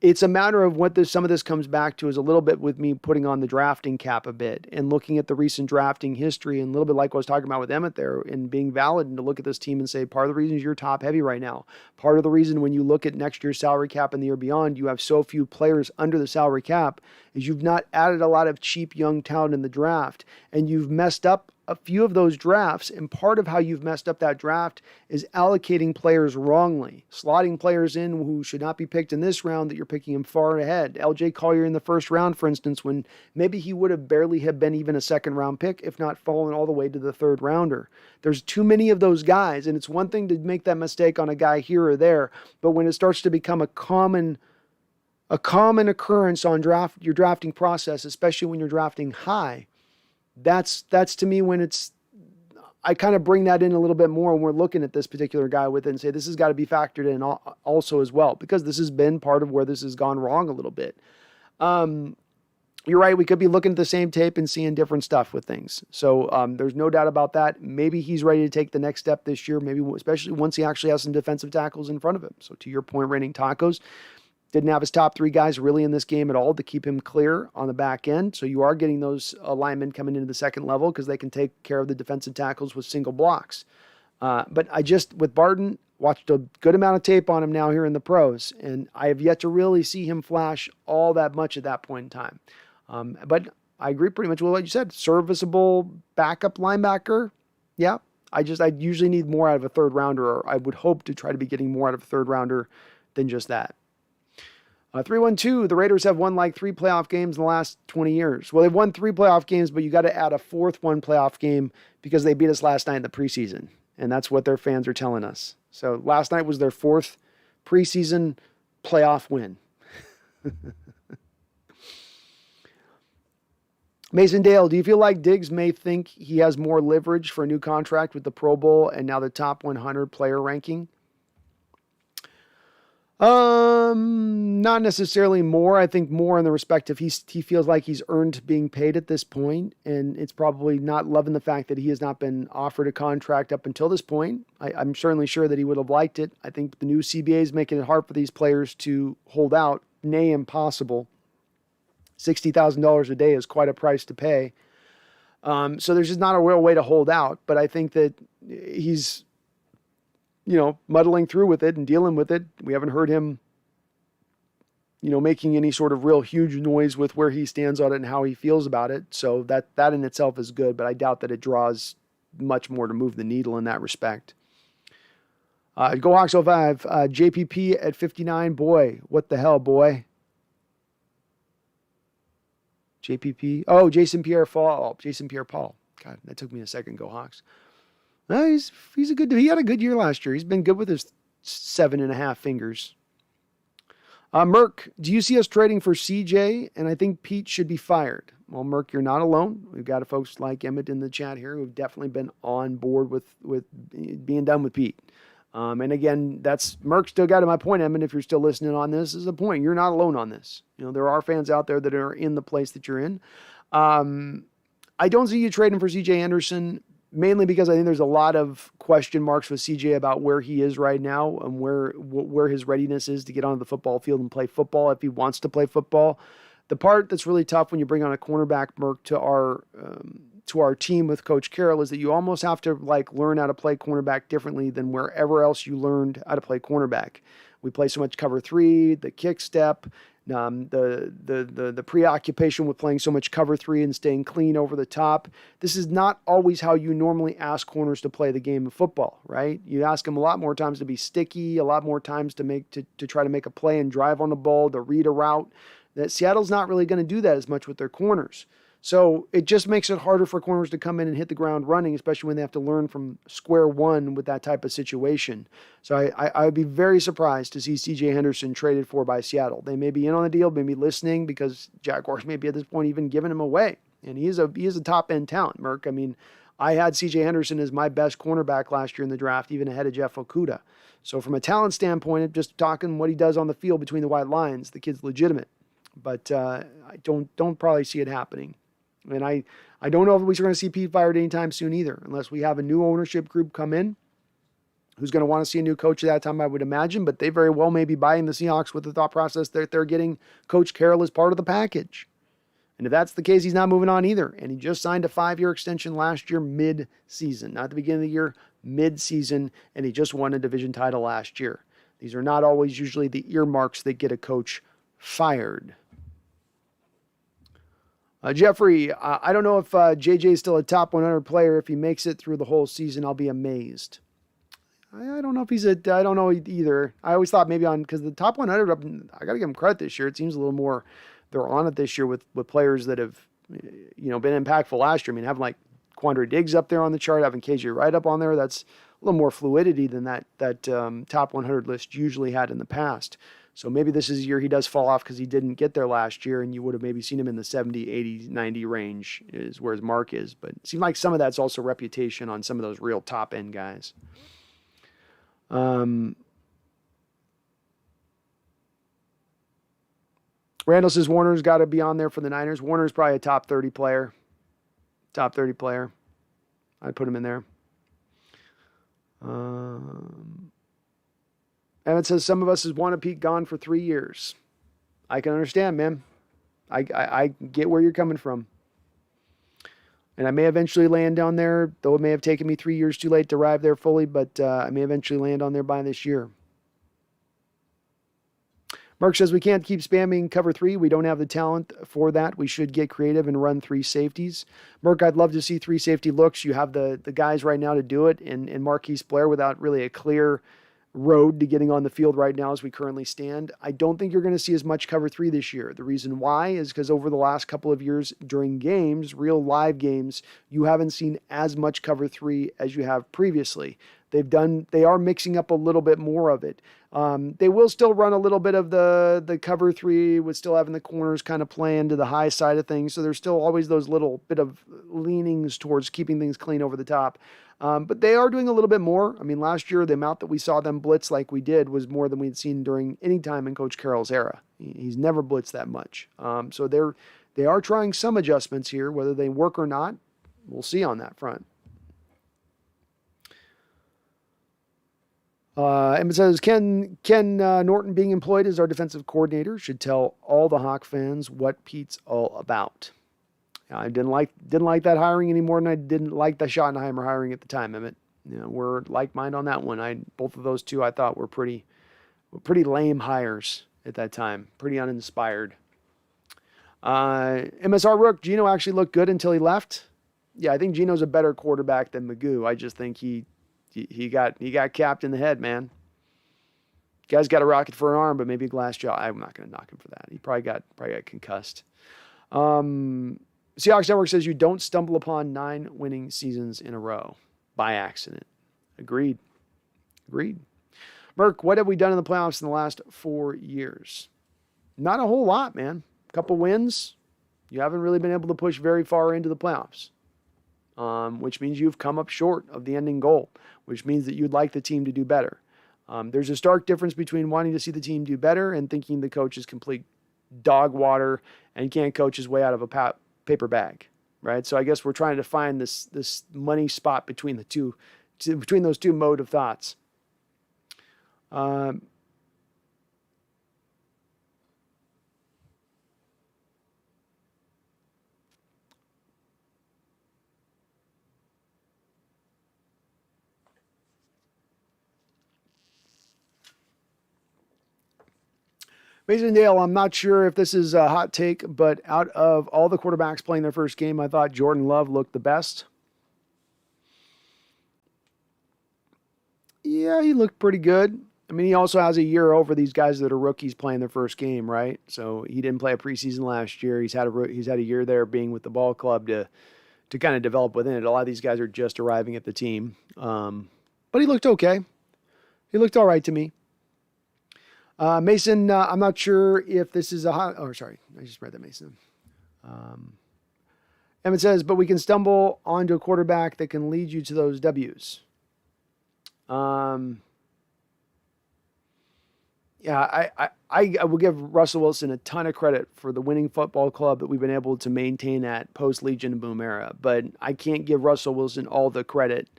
It's a matter of what some of this comes back to is a little bit with me putting on the drafting cap a bit and looking at the recent drafting history and a little bit like I was talking about with Emmett there and being valid and to look at this team and say, part of the reason is you're top heavy right now. Part of the reason when you look at next year's salary cap and the year beyond, you have so few players under the salary cap is you've not added a lot of cheap young talent in the draft and you've messed up a few of those drafts, and part of how you've messed up that draft is allocating players wrongly, slotting players in who should not be picked in this round that you're picking him far ahead. LJ Collier in the 1st round, for instance, when maybe he would have barely have been even a 2nd round pick, if not fallen all the way to the 3rd rounder. There's too many of those guys, and it's one thing to make that mistake on a guy here or there, but when it starts to become a common occurrence on your drafting process, especially when you're drafting high, that's to me when I kind of bring that in a little bit more when we're looking at this particular guy with it and say this has got to be factored in also as well, because this has been part of where this has gone wrong a little bit. You're right. We could be looking at the same tape and seeing different stuff with things. So there's no doubt about that. Maybe he's ready to take the next step this year, maybe especially once he actually has some defensive tackles in front of him. So to your point, Raining Tacos didn't have his top 3 guys really in this game at all to keep him clear on the back end. So you are getting those linemen coming into the second level because they can take care of the defensive tackles with single blocks. But with Barton, watched a good amount of tape on him now here in the pros, and I have yet to really see him flash all that much at that point in time. But I agree pretty much with what you said. Serviceable backup linebacker. Yeah. I usually need more out of a third rounder, or I would hope to try to be getting more out of a third rounder than just that. 312, the Raiders have won like 3 playoff games in the last 20 years. Well, they've won 3 playoff games, but you got to add a 4th one playoff game because they beat us last night in the preseason. And that's what their fans are telling us. So last night was their 4th preseason playoff win. Mason Dale, do you feel like Diggs may think he has more leverage for a new contract with the Pro Bowl and now the top 100 player ranking? Not necessarily more. I think more in the respect of he feels like he's earned being paid at this point, and it's probably not loving the fact that he has not been offered a contract up until this point. I'm certainly sure that he would have liked it. I think the new CBA is making it hard for these players to hold out, nay, impossible. $60,000 a day is quite a price to pay. So there's just not a real way to hold out, but I think that he's, muddling through with it and dealing with it. We haven't heard him, making any sort of real huge noise with where he stands on it and how he feels about it. So that in itself is good, but I doubt that it draws much more to move the needle in that respect. Go Hawks 05, JPP at 59. Boy, what the hell, boy? JPP. Oh, Jason Pierre-Paul. God, that took me a second. Go Hawks. No, he's a good dude. He had a good year last year. He's been good with his 7.5 fingers. Merck, do you see us trading for CJ? And I think Pete should be fired. Well, Merck, you're not alone. We've got folks like Emmett in the chat here who've definitely been on board with being done with Pete. And again, Merck still got to my point, Emmett, if you're still listening on this, is a point. You're not alone on this. There are fans out there that are in the place that you're in. I don't see you trading for CJ Anderson, mainly because I think there's a lot of question marks with CJ about where he is right now and where his readiness is to get onto the football field and play football if he wants to play football. The part that's really tough when you bring on a cornerback, Merck, to our team with Coach Carroll is that you almost have to learn how to play cornerback differently than wherever else you learned how to play cornerback. We play so much cover 3, the kick step, the preoccupation with playing so much cover 3 and staying clean over the top. This is not always how you normally ask corners to play the game of football, right? You ask them a lot more times to be sticky, a lot more times to try to make a play and drive on the ball, to read a route. That Seattle's not really going to do that as much with their corners. So it just makes it harder for corners to come in and hit the ground running, especially when they have to learn from square one with that type of situation. So I would be very surprised to see CJ Henderson traded for by Seattle. They may be in on the deal, maybe listening, because Jaguars may be at this point even giving him away. And he is a top-end talent, Merck. I mean, I had CJ Henderson as my best cornerback last year in the draft, even ahead of Jeff Okudah. So from a talent standpoint, just talking what he does on the field between the white lines, the kid's legitimate. But I don't probably see it happening. And I don't know if we're going to see Pete fired anytime soon either, unless we have a new ownership group come in who's going to want to see a new coach at that time, I would imagine. But they very well may be buying the Seahawks with the thought process that they're getting Coach Carroll as part of the package. And if that's the case, he's not moving on either. And he just signed a 5-year extension last year mid-season, not at the beginning of the year, mid-season, and he just won a division title last year. These are not always usually the earmarks that get a coach fired. Jeffrey, I don't know if JJ is still a top 100 player. If he makes it through the whole season, I'll be amazed. I don't know if he's I don't know either. I always thought maybe because the top 100, I got to give him credit this year. It seems a little more, they're on it this year with players that have, been impactful last year. I mean, having like Quandre Diggs up there on the chart, having KJ Wright up on there, that's a little more fluidity than that top 100 list usually had in the past. So maybe this is a year he does fall off because he didn't get there last year, and you would have maybe seen him in the 70, 80, 90 range is where his mark is. But it seems like some of that's also reputation on some of those real top-end guys. Randall says Warner's got to be on there for the Niners. Warner's probably a top 30 player. Top 30 player. I'd put him in there. Emmett says some of us want to Pete gone for 3 years. I can understand, man. I get where you're coming from. And I may eventually land down there, though it may have taken me 3 years too late to arrive there fully, but I may eventually land on there by this year. Mark says we can't keep spamming cover 3. We don't have the talent for that. We should get creative and run 3 safeties. Mark, I'd love to see 3 safety looks. You have the guys right now to do it in Marquise Blair without really a clear road to getting on the field right now as we currently stand. I don't think you're going to see as much cover 3 this year. The reason why is because over the last couple of years during games, real live games, you haven't seen as much cover 3 as you have previously. They are mixing up a little bit more of it. They will still run a little bit of the cover 3 with still having the corners kind of playing to the high side of things. So there's still always those little bit of leanings towards keeping things clean over the top. But they are doing a little bit more. I mean, last year, the amount that we saw them blitz like we did was more than we'd seen during any time in Coach Carroll's era. He's never blitzed that much. So they are trying some adjustments here. Whether they work or not, we'll see on that front. And it says, Ken Norton being employed as our defensive coordinator should tell all the Hawk fans what Pete's all about. I didn't like that hiring any more than I didn't like the Schottenheimer hiring at the time, Emmett. We're like mind on that one. Both of those two I thought were pretty lame hires at that time, pretty uninspired. MSR Rook, Geno actually looked good until he left. Yeah, I think Geno's a better quarterback than Magoo. I just think he got capped in the head, man. Guy's got a rocket for an arm, but maybe a glass jaw. I'm not going to knock him for that. He probably got concussed. Seahawks Network says you don't stumble upon 9 winning seasons in a row by accident. Agreed. Merk, what have we done in the playoffs in the last 4 years? Not a whole lot, man. A couple wins. You haven't really been able to push very far into the playoffs, which means you've come up short of the ending goal, which means that you'd like the team to do better. There's a stark difference between wanting to see the team do better and thinking the coach is complete dog water and can't coach his way out of a paper bag, right? So I guess we're trying to find this money spot between between those two mode of thoughts. Mason Dale, I'm not sure if this is a hot take, but out of all the quarterbacks playing their first game, I thought Jordan Love looked the best. Yeah, he looked pretty good. I mean, he also has a year over these guys that are rookies playing their first game, right? So he didn't play a preseason last year. He's had a year there being with the ball club to kind of develop within it. A lot of these guys are just arriving at the team. But he looked okay. He looked all right to me. Mason, I'm not sure if this is sorry. I just read that, Mason. Emmett says, but we can stumble onto a quarterback that can lead you to those W's. Yeah, I will give Russell Wilson a ton of credit for the winning football club that we've been able to maintain at post-Legion and Boom era, but I can't give Russell Wilson all the credit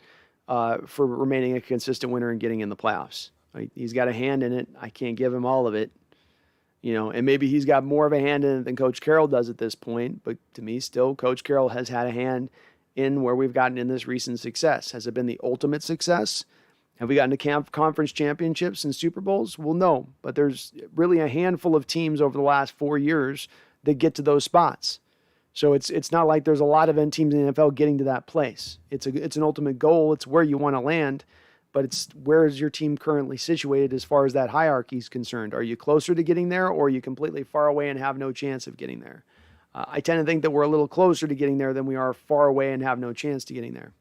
for remaining a consistent winner and getting in the playoffs. He's got a hand in it. I can't give him all of it, and maybe he's got more of a hand in it than Coach Carroll does at this point. But to me, still, Coach Carroll has had a hand in where we've gotten in this recent success. Has it been the ultimate success? Have we gotten to conference championships and Super Bowls? Well, no, but there's really a handful of teams over the last 4 years that get to those spots. So it's not like there's a lot of teams in the NFL getting to that place. It's an ultimate goal. It's where you want to land. But it's where is your team currently situated as far as that hierarchy is concerned? Are you closer to getting there, or are you completely far away and have no chance of getting there? I tend to think that we're a little closer to getting there than we are far away and have no chance to getting there.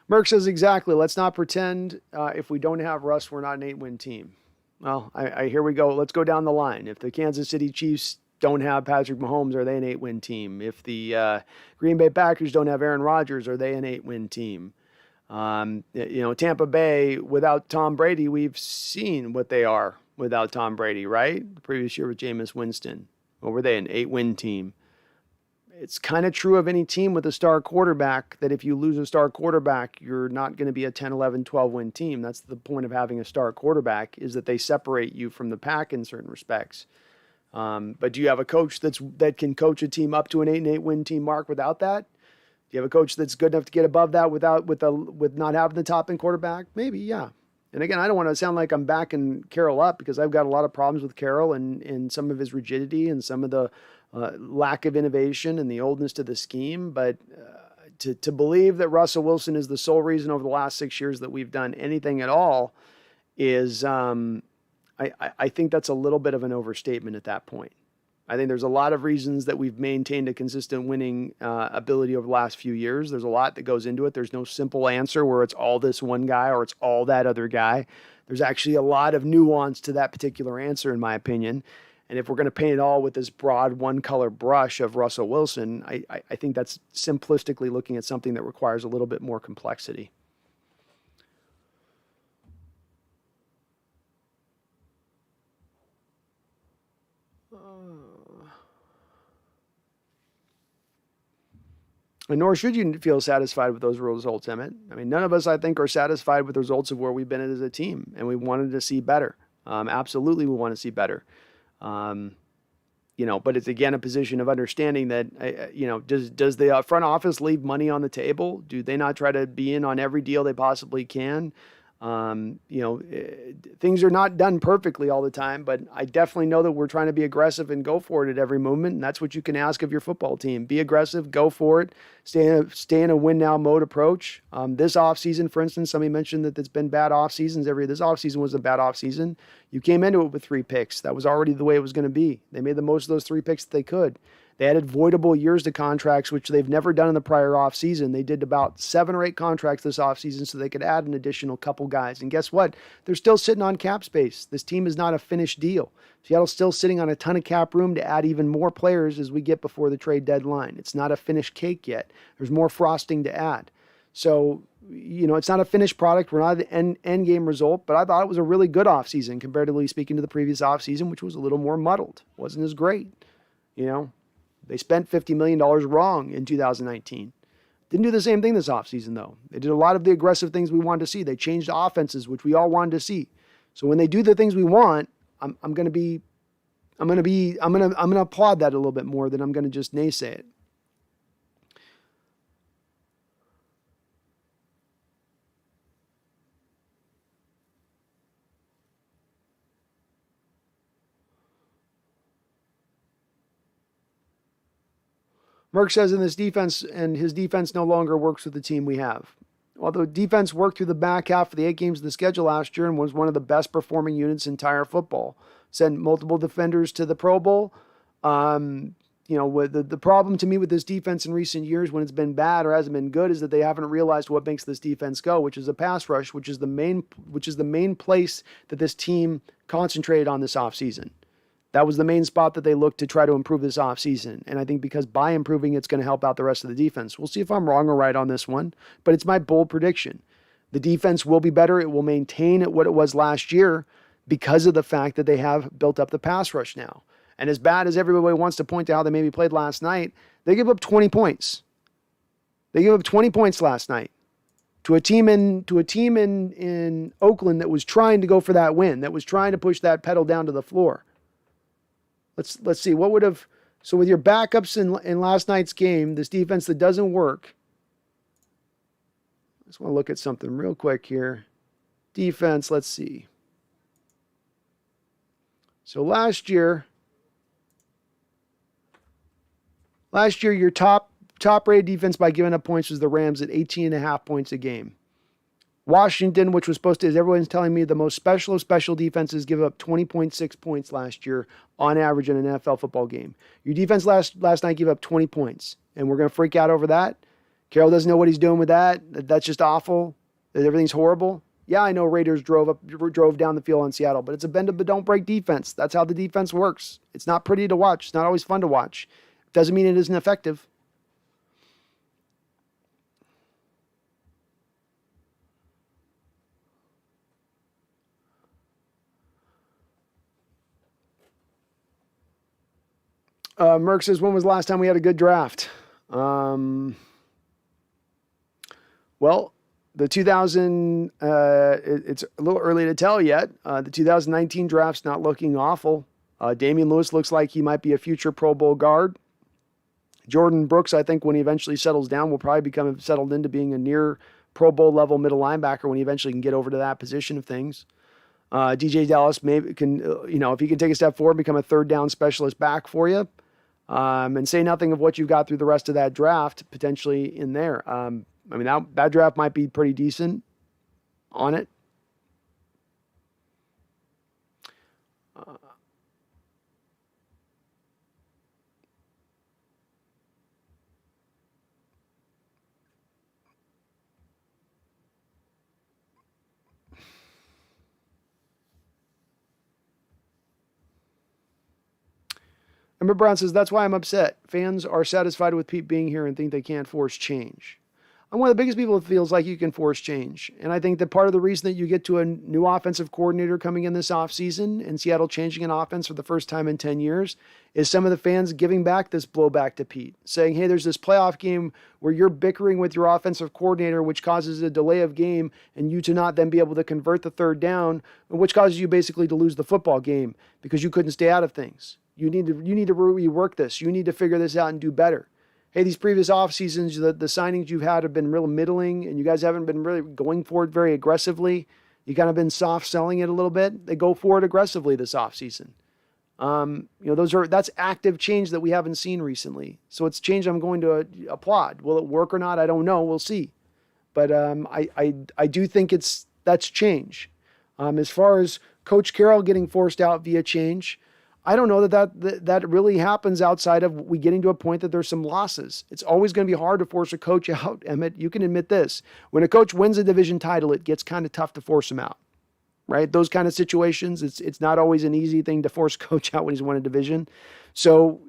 Merck says exactly. Let's not pretend if we don't have Russ, we're not an 8-win team. Well, here we go. Let's go down the line. If the Kansas City Chiefs don't have Patrick Mahomes, are they an 8-win team? If the Green Bay Packers don't have Aaron Rodgers, are they an 8-win team? Tampa Bay without Tom Brady, we've seen what they are without Tom Brady, right? The previous year with Jameis Winston. What were they, an 8-win team? It's kind of true of any team with a star quarterback that if you lose a star quarterback, you're not going to be a 10, 11, 12-win team. That's the point of having a star quarterback, is that they separate you from the pack in certain respects. But do you have a coach that can coach a team up to an 8-win team mark without that? Do you have a coach that's good enough to get above that with not having the top end quarterback? Maybe, yeah. And again, I don't want to sound like I'm backing Carroll up, because I've got a lot of problems with Carroll and some of his rigidity and some of the lack of innovation and the oldness to the scheme. But to believe that Russell Wilson is the sole reason over the last 6 years that we've done anything at all is, I think that's a little bit of an overstatement at that point. I think there's a lot of reasons that we've maintained a consistent winning ability over the last few years. There's a lot that goes into it. There's no simple answer where it's all this one guy or it's all that other guy. There's actually a lot of nuance to that particular answer, in my opinion. And if we're going to paint it all with this broad one-color brush of Russell Wilson, I think that's simplistically looking at something that requires a little bit more complexity. And nor should you feel satisfied with those results, Emmett. I mean, none of us, I think, are satisfied with the results of where we've been as a team, and we wanted to see better. Absolutely, we want to see better. But it's again a position of understanding that, does the front office leave money on the table? Do they not try to be in on every deal they possibly can? Things are not done perfectly all the time, but I definitely know that we're trying to be aggressive and go for it at every moment. And that's what you can ask of your football team. Be aggressive, go for it, stay in a win now mode approach. This offseason, for instance, somebody mentioned that it's been bad off seasons. This offseason was a bad off season. You came into it with 3 picks. That was already the way it was going to be. They made the most of those 3 picks that they could. They added voidable years to contracts, which they've never done in the prior offseason. They did about 7 or 8 contracts this offseason so they could add an additional couple guys. And guess what? They're still sitting on cap space. This team is not a finished deal. Seattle's still sitting on a ton of cap room to add even more players as we get before the trade deadline. It's not a finished cake yet. There's more frosting to add. So, it's not a finished product. We're not an end game result, but I thought it was a really good offseason comparatively speaking to the previous offseason, which was a little more muddled. Wasn't as great, They spent $50 million wrong in 2019. Didn't do the same thing this offseason, though. They did a lot of the aggressive things we wanted to see. They changed offenses, which we all wanted to see. So when they do the things we want, I'm going to applaud that a little bit more than I'm going to just naysay it. Merck says in this defense, and his defense no longer works with the team we have. Although defense worked through the back half of the 8 games of the schedule last year and was one of the best performing units in entire football. Sent multiple defenders to the Pro Bowl. The problem to me with this defense in recent years when it's been bad or hasn't been good is that they haven't realized what makes this defense go, which is a pass rush, which is the main place that this team concentrated on this offseason. That was the main spot that they looked to try to improve this offseason. And I think because by improving, it's going to help out the rest of the defense. We'll see if I'm wrong or right on this one, but it's my bold prediction. The defense will be better. It will maintain at what it was last year because of the fact that they have built up the pass rush now. And as bad as everybody wants to point to how they maybe played last night, they give up 20 points. They gave up 20 points last night to a team in Oakland that was trying to go for that win, that was trying to push that pedal down to the floor. Let's see, what would have... So with your backups in last night's game, this defense that doesn't work... I just want to look at something real quick here. Defense, let's see. So last year, your top-rated defense by giving up points was the Rams at 18.5 points a game. Washington, which was supposed to, as everyone's telling me, the most special of special defenses, give up 20.6 points last year on average in an NFL football game. Your defense last night gave up 20 points, and we're going to freak out over that? Carroll doesn't know what he's doing with that? That's just awful? That everything's horrible? Yeah, I know Raiders drove down the field on Seattle, but it's a bend but don't break defense. That's how the defense works. It's not pretty to watch. It's not always fun to watch. Doesn't mean it isn't effective. Merck says, when was the last time we had a good draft? Well, the 2000, it's a little early to tell yet. The 2019 draft's not looking awful. Damian Lewis looks like he might be a future Pro Bowl guard. Jordan Brooks, I think when he eventually settles down, will probably become settled into being a near Pro Bowl level middle linebacker when he eventually can get over to that position of things. DJ Dallas maybe can, if he can take a step forward, become a third down specialist back for you. And say nothing of what you've got through the rest of that draft potentially in there. That draft might be pretty decent on it. Emma Brown says, that's why I'm upset. Fans are satisfied with Pete being here and think they can't force change. I'm one of the biggest people that feels like you can force change. And I think that part of the reason that you get to a new offensive coordinator coming in this offseason and Seattle changing an offense for the first time in 10 years is some of the fans giving back this blowback to Pete, saying, hey, there's this playoff game where you're bickering with your offensive coordinator, which causes a delay of game and you to not then be able to convert the third down, which causes you basically to lose the football game because you couldn't stay out of things. You need to rework this. You need to figure this out and do better. Hey, these previous off seasons, the signings you've had have been real middling, and you guys haven't been really going for it very aggressively. You kind of been soft selling it a little bit. They go for it aggressively this off season. That's active change that we haven't seen recently. So it's change I'm going to applaud. Will it work or not? I don't know. We'll see. But I do think that's change. As far as Coach Carroll getting forced out via change, I don't know that really happens outside of we getting to a point that there's some losses. It's always going to be hard to force a coach out, Emmett. You can admit this. When a coach wins a division title, it gets kind of tough to force him out, right? Those kind of situations, it's not always an easy thing to force a coach out when he's won a division. So,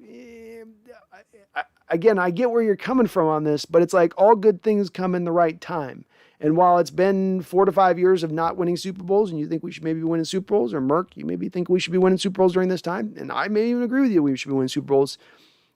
again, I get where you're coming from on this, but it's like all good things come in the right time. And while it's been 4 to 5 years of not winning Super Bowls and you think we should maybe be winning Super Bowls, or Merck, you maybe think we should be winning Super Bowls during this time, and I may even agree with you we should be winning Super Bowls,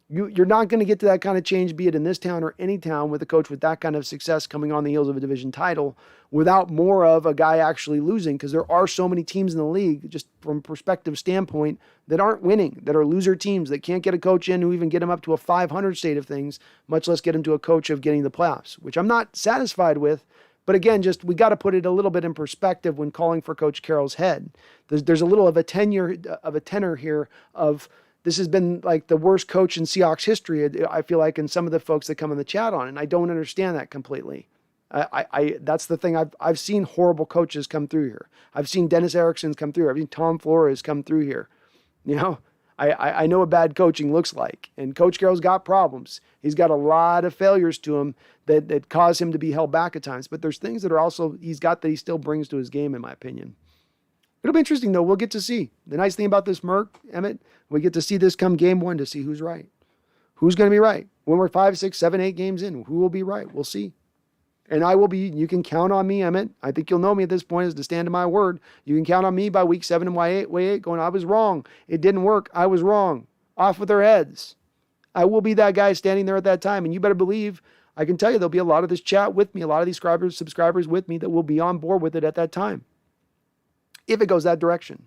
you're not going to get to that kind of change, be it in this town or any town, with a coach with that kind of success coming on the heels of a division title without more of a guy actually losing, because there are so many teams in the league, just from a perspective standpoint, that aren't winning, that are loser teams, that can't get a coach in who even get them up to a 500 state of things, much less get them to a coach of getting the playoffs, which I'm not satisfied with. But again, we got to put it a little bit in perspective when calling for Coach Carroll's head. There's a little of a tenor here of this has been like the worst coach in Seahawks history, I feel like, in some of the folks that come in the chat on, and I don't understand that completely. That's the thing. I've seen horrible coaches come through here. I've seen Dennis Erickson's come through. I've seen Tom Flores come through here. I know what bad coaching looks like, and Coach Carroll's got problems. He's got a lot of failures to him that cause him to be held back at times. But there's things that are also he's got that he still brings to his game, in my opinion. It'll be interesting, though. We'll get to see. The nice thing about this, Merck, Emmett, we get to see this come game one to see who's right. Who's going to be right? When we're 5, 6, 7, 8 games in, who will be right? We'll see. And I will be, you can count on me, Emmett. I think you'll know me at this point, is to stand to my word. You can count on me by week 7 and week 8 going, I was wrong. It didn't work. I was wrong. Off with their heads. I will be that guy standing there at that time. And you better believe, I can tell you there'll be a lot of this chat with me, a lot of these subscribers with me that will be on board with it at that time, if it goes that direction.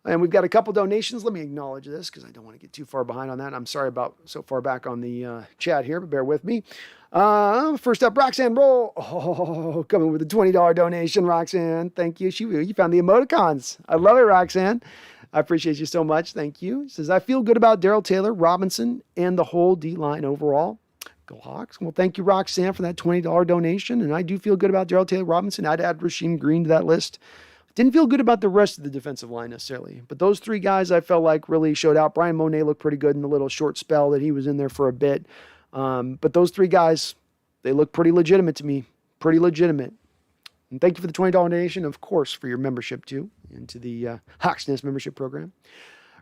And we've got a couple donations. Let me acknowledge this because I don't want to get too far behind on that. I'm sorry about so far back on the chat here, but bear with me. First up, Roxanne Roll. Oh, coming with a $20 donation, Roxanne. Thank you. You found the emoticons. I love it, Roxanne. I appreciate you so much. Thank you. Says, I feel good about Darrell Taylor, Robinson, and the whole D-line overall. Go Hawks. Well, thank you, Roxanne, for that $20 donation. And I do feel good about Darrell Taylor, Robinson. I'd add Rasheem Green to that list. Didn't feel good about the rest of the defensive line necessarily. But those 3 guys I felt like really showed out. Brian Monet looked pretty good in the little short spell that he was in there for a bit. But those 3 guys, they look pretty legitimate to me. Pretty legitimate. And thank you for the $20 donation, of course, for your membership too, into the Hawks Nest membership program.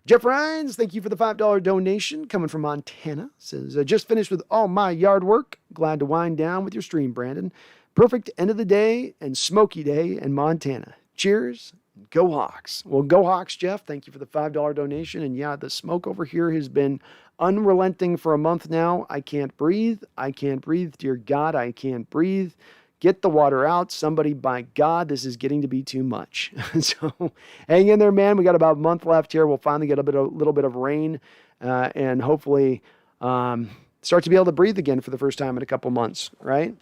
Jeff Rhines, thank you for the $5 donation coming from Montana. Says, just finished with all my yard work. Glad to wind down with your stream, Brandon. Perfect end of the day and smoky day in Montana. Cheers. Go Hawks. Well, go Hawks, Jeff. Thank you for the $5 donation. And yeah, the smoke over here has been unrelenting for a month now. I can't breathe. I can't breathe. Dear God, I can't breathe. Get the water out. Somebody, by God, this is getting to be too much. So hang in there, man. We got about a month left here. We'll finally get a little bit of rain and hopefully start to be able to breathe again for the first time in a couple months, right?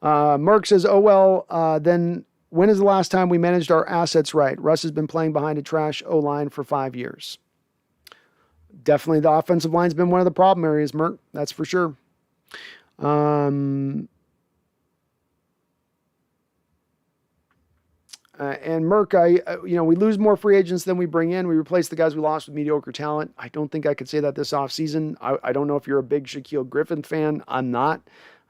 Merck says, oh, well, then when is the last time we managed our assets right? Russ has been playing behind a trash O-line for 5 years. Definitely the offensive line's been one of the problem areas, Merck. That's for sure. And Merck, we lose more free agents than we bring in. We replace the guys we lost with mediocre talent. I don't think I could say that this offseason. I don't know if you're a big Shaquille Griffin fan. I'm not.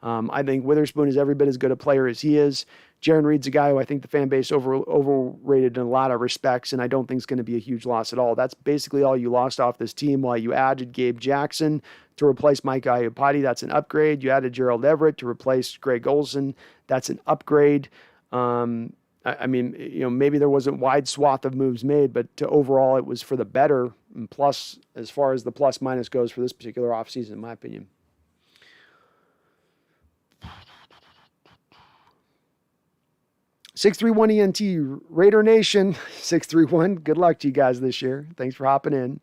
I think Witherspoon is every bit as good a player as he is. Jaron Reed's a guy who I think the fan base overrated in a lot of respects, and I don't think it's going to be a huge loss at all. That's basically all you lost off this team while you added Gabe Jackson to replace Mike Iupati. That's an upgrade. You added Gerald Everett to replace Greg Olsen. That's an upgrade. I mean, maybe there wasn't wide swath of moves made, but overall it was for the better. And plus, as far as the plus minus goes for this particular offseason, in my opinion. 631 ENT, Raider Nation, 631. Good luck to you guys this year. Thanks for hopping in.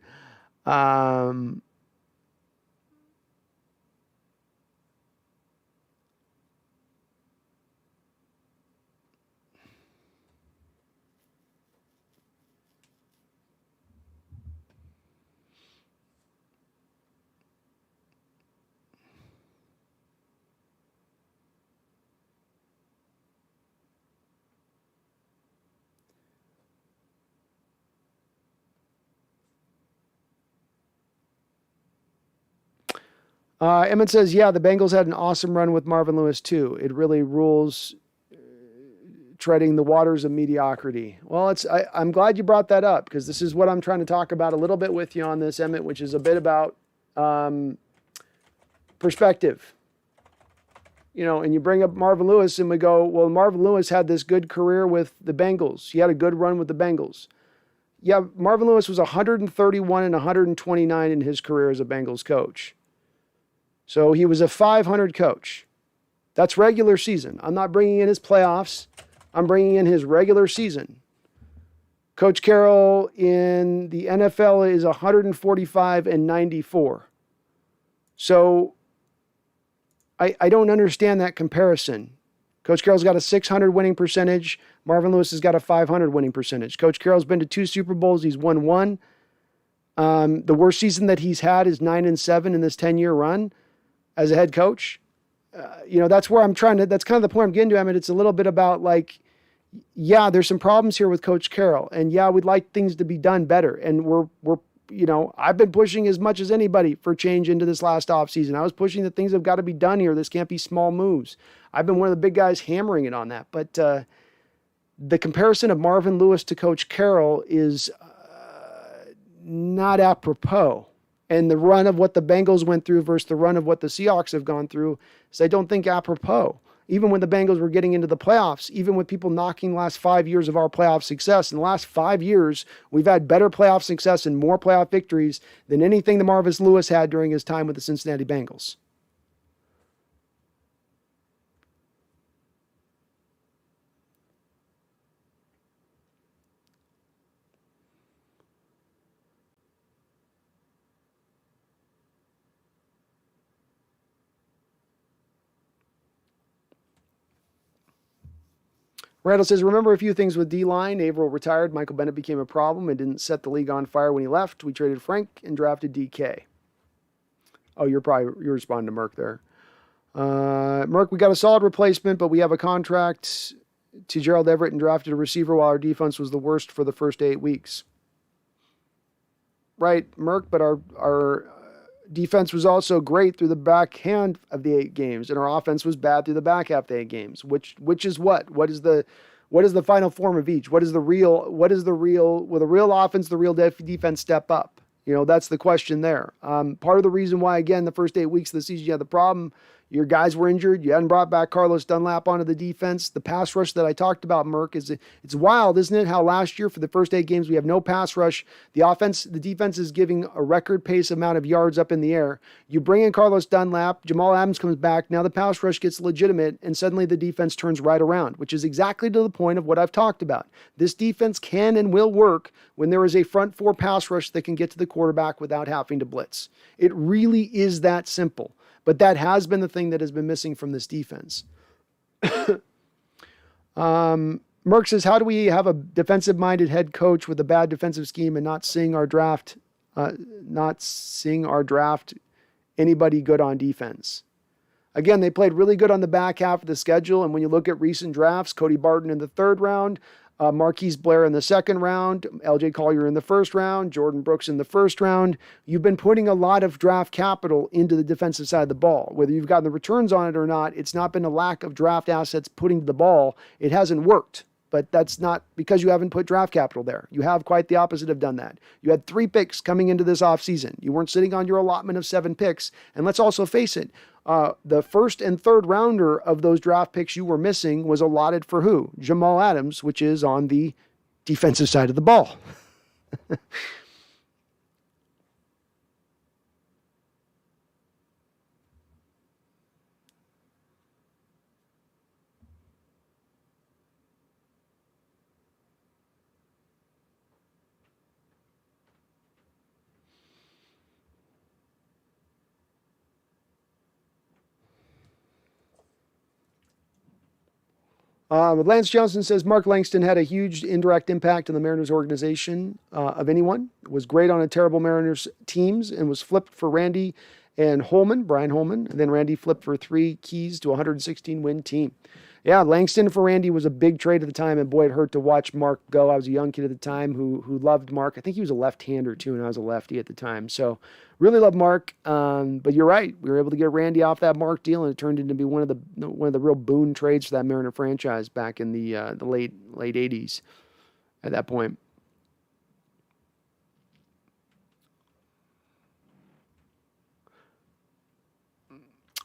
Emmett says, yeah, the Bengals had an awesome run with Marvin Lewis too. It really rules treading the waters of mediocrity. Well, I'm glad you brought that up because this is what I'm trying to talk about a little bit with you on this, Emmett, which is a bit about perspective. And you bring up Marvin Lewis and we go, well, Marvin Lewis had this good career with the Bengals. He had a good run with the Bengals. Yeah, Marvin Lewis was 131 and 129 in his career as a Bengals coach. So he was a 500 coach. That's regular season. I'm not bringing in his playoffs. I'm bringing in his regular season. Coach Carroll in the NFL is 145 and 94. So I don't understand that comparison. Coach Carroll's got a 600 winning percentage. Marvin Lewis has got a 500 winning percentage. Coach Carroll's been to 2 Super Bowls. He's won 1. The worst season that he's had is 9-7 in this 10-year run as a head coach. That's where I'm trying to, that's kind of the point I'm getting to. I mean, it's a little bit about like, yeah, there's some problems here with Coach Carroll, and yeah, we'd like things to be done better. And we're I've been pushing as much as anybody for change into this last offseason. I was pushing that things have got to be done here. This can't be small moves. I've been one of the big guys hammering it on that. But the comparison of Marvin Lewis to Coach Carroll is not apropos. And the run of what the Bengals went through versus the run of what the Seahawks have gone through is, I don't think, apropos. Even when the Bengals were getting into the playoffs, even with people knocking the last 5 years of our playoff success, in the last 5 years, we've had better playoff success and more playoff victories than anything that Marvin Lewis had during his time with the Cincinnati Bengals. Randall says, remember a few things with D-line. Averill retired. Michael Bennett became a problem and didn't set the league on fire when he left. We traded Frank and drafted DK. Oh, you're responding to Merck there. Merck, we got a solid replacement, but we have a contract to Gerald Everett and drafted a receiver while our defense was the worst for the first 8 weeks. Right, Merck, but our defense was also great through the back hand of the 8 games, and our offense was bad through the back half of the 8 games. Which is what? What is the final form of each? Will the real offense, the real defense step up? That's the question there. Part of the reason why, again, the first 8 weeks of the season, you had the problem. Your guys were injured. You hadn't brought back Carlos Dunlap onto the defense. The pass rush that I talked about, Merck, it's wild, isn't it? How last year for the first 8 games we have no pass rush. The defense is giving a record pace amount of yards up in the air. You bring in Carlos Dunlap, Jamal Adams comes back. Now the pass rush gets legitimate, and suddenly the defense turns right around, which is exactly to the point of what I've talked about. This defense can and will work when there is a front 4 pass rush that can get to the quarterback without having to blitz. It really is that simple. But that has been the thing that has been missing from this defense. Merck says, how do we have a defensive-minded head coach with a bad defensive scheme and not seeing our draft anybody good on defense? Again, they played really good on the back half of the schedule, and when you look at recent drafts, Cody Barton in the 3rd round, Marquise Blair in the 2nd round, LJ Collier in the 1st round, Jordan Brooks in the 1st round. You've been putting a lot of draft capital into the defensive side of the ball. Whether you've gotten the returns on it or not, it's not been a lack of draft assets putting to the ball. It hasn't worked, but that's not because you haven't put draft capital there. You have quite the opposite of done that. You had 3 picks coming into this offseason. You weren't sitting on your allotment of 7 picks. And let's also face it, the 1st and 3rd rounder of those draft picks you were missing was allotted for who? Jamal Adams, which is on the defensive side of the ball. Lance Johnson says, Mark Langston had a huge indirect impact on the Mariners organization of anyone. Was great on a terrible Mariners teams and was flipped for Randy and Brian Holman. And then Randy flipped for 3 keys to a 116-win team. Yeah, Langston for Randy was a big trade at the time, and boy, it hurt to watch Mark go. I was a young kid at the time who loved Mark. I think he was a left-hander too, and I was a lefty at the time. So really loved Mark. But you're right, we were able to get Randy off that Mark deal, and it turned into be one of the real boon trades for that Mariner franchise back in the late 80s. At that point.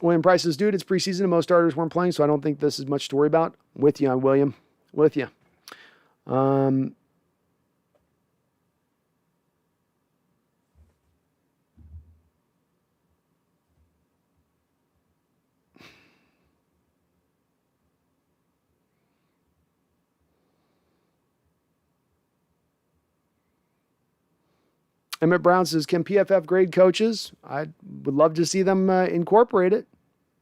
William Price says, dude, it's preseason and most starters weren't playing, so I don't think this is much to worry about. With you on William. With you. Emmett Brown says, can PFF grade coaches? I would love to see them incorporate it.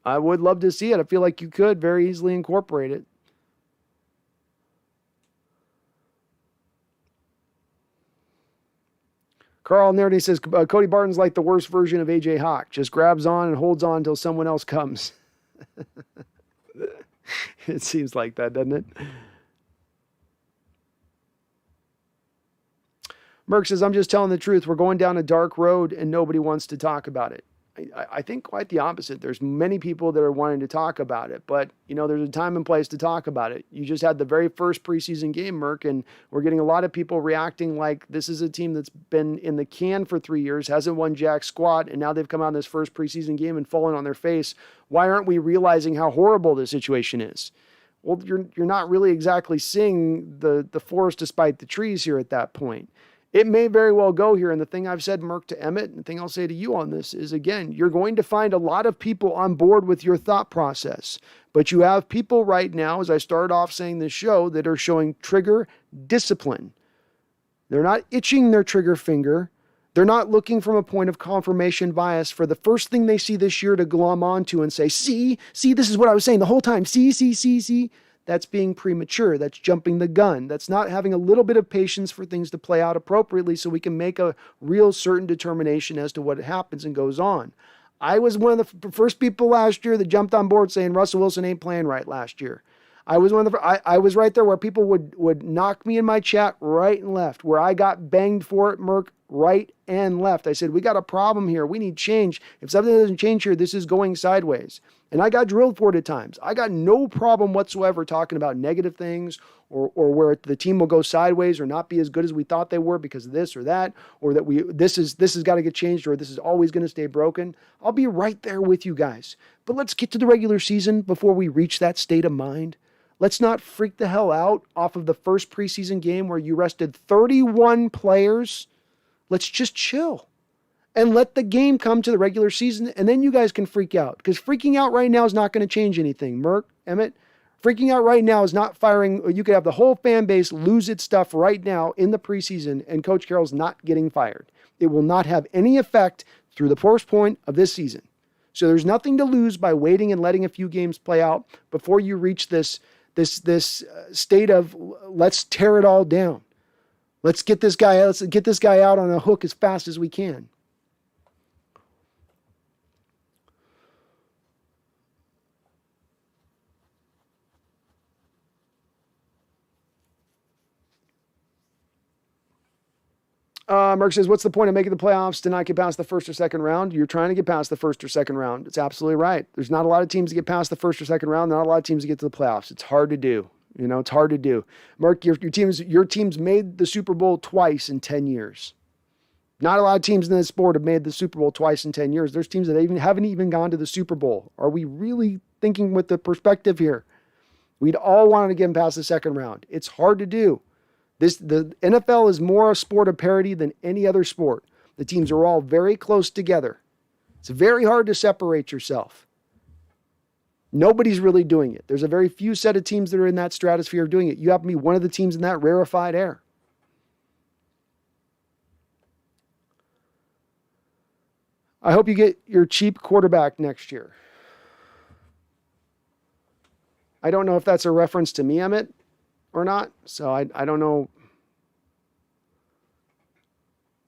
I would love to see it. I feel like you could very easily incorporate it. Carl Nerdy says, Cody Barton's like the worst version of AJ Hawk. Just grabs on and holds on until someone else comes. It seems like that, doesn't it? Merck says, I'm just telling the truth. We're going down a dark road and nobody wants to talk about it. I think quite the opposite. There's many people that are wanting to talk about it, but there's a time and place to talk about it. You just had the very first preseason game, Merck, and we're getting a lot of people reacting like this is a team that's been in the can for 3 years, hasn't won jack squat, and now they've come out in this first preseason game and fallen on their face. Why aren't we realizing how horrible the situation is? Well, you're not really exactly seeing the forest despite the trees here at that point. It may very well go here, and the thing I've said, Merck, to Emmett, and the thing I'll say to you on this is, again, you're going to find a lot of people on board with your thought process, but you have people right now, as I started off saying this show, that are showing trigger discipline. They're not itching their trigger finger. They're not looking from a point of confirmation bias for the first thing they see this year to glom onto and say, see, this is what I was saying the whole time. See. That's being premature. That's jumping the gun. That's not having a little bit of patience for things to play out appropriately so we can make a real certain determination as to what happens and goes on. I was one of the first people last year that jumped on board saying Russell Wilson ain't playing right last year. I was one of the I was right there where people would knock me in my chat right and left, where I got banged for it, Merc, right and left. I said, we got a problem here. We need change. If something doesn't change here, this is going sideways. And I got drilled for it at times. I got no problem whatsoever talking about negative things or where the team will go sideways or not be as good as we thought they were because of this or that, or that this has got to get changed, or this is always going to stay broken. I'll be right there with you guys. But let's get to the regular season before we reach that state of mind. Let's not freak the hell out off of the first preseason game where you rested 31 players. Let's just chill and let the game come to the regular season, and then you guys can freak out, because freaking out right now is not going to change anything. Merc, Emmett, freaking out right now is not firing. You could have the whole fan base lose its stuff right now in the preseason, and Coach Carroll's not getting fired. It will not have any effect through the first point of this season. So there's nothing to lose by waiting and letting a few games play out before you reach this state of let's tear it all down. Let's get this guy out on a hook as fast as we can. Merck says, what's the point of making the playoffs to not get past the first or second round? You're trying to get past the first or second round. It's absolutely right. There's not a lot of teams to get past the first or second round. Not a lot of teams to get to the playoffs. It's hard to do. It's hard to do. Merck, your team's made the Super Bowl twice in 10 years. Not a lot of teams in this sport have made the Super Bowl twice in 10 years. There's teams that haven't even gone to the Super Bowl. Are we really thinking with the perspective here? We'd all want to get them past the second round. It's hard to do. The NFL is more a sport of parity than any other sport. The teams are all very close together. It's very hard to separate yourself. Nobody's really doing it. There's a very few set of teams that are in that stratosphere of doing it. You happen to be one of the teams in that rarefied air. I hope you get your cheap quarterback next year. I don't know if that's a reference to me, Emmett, or not. So I don't know.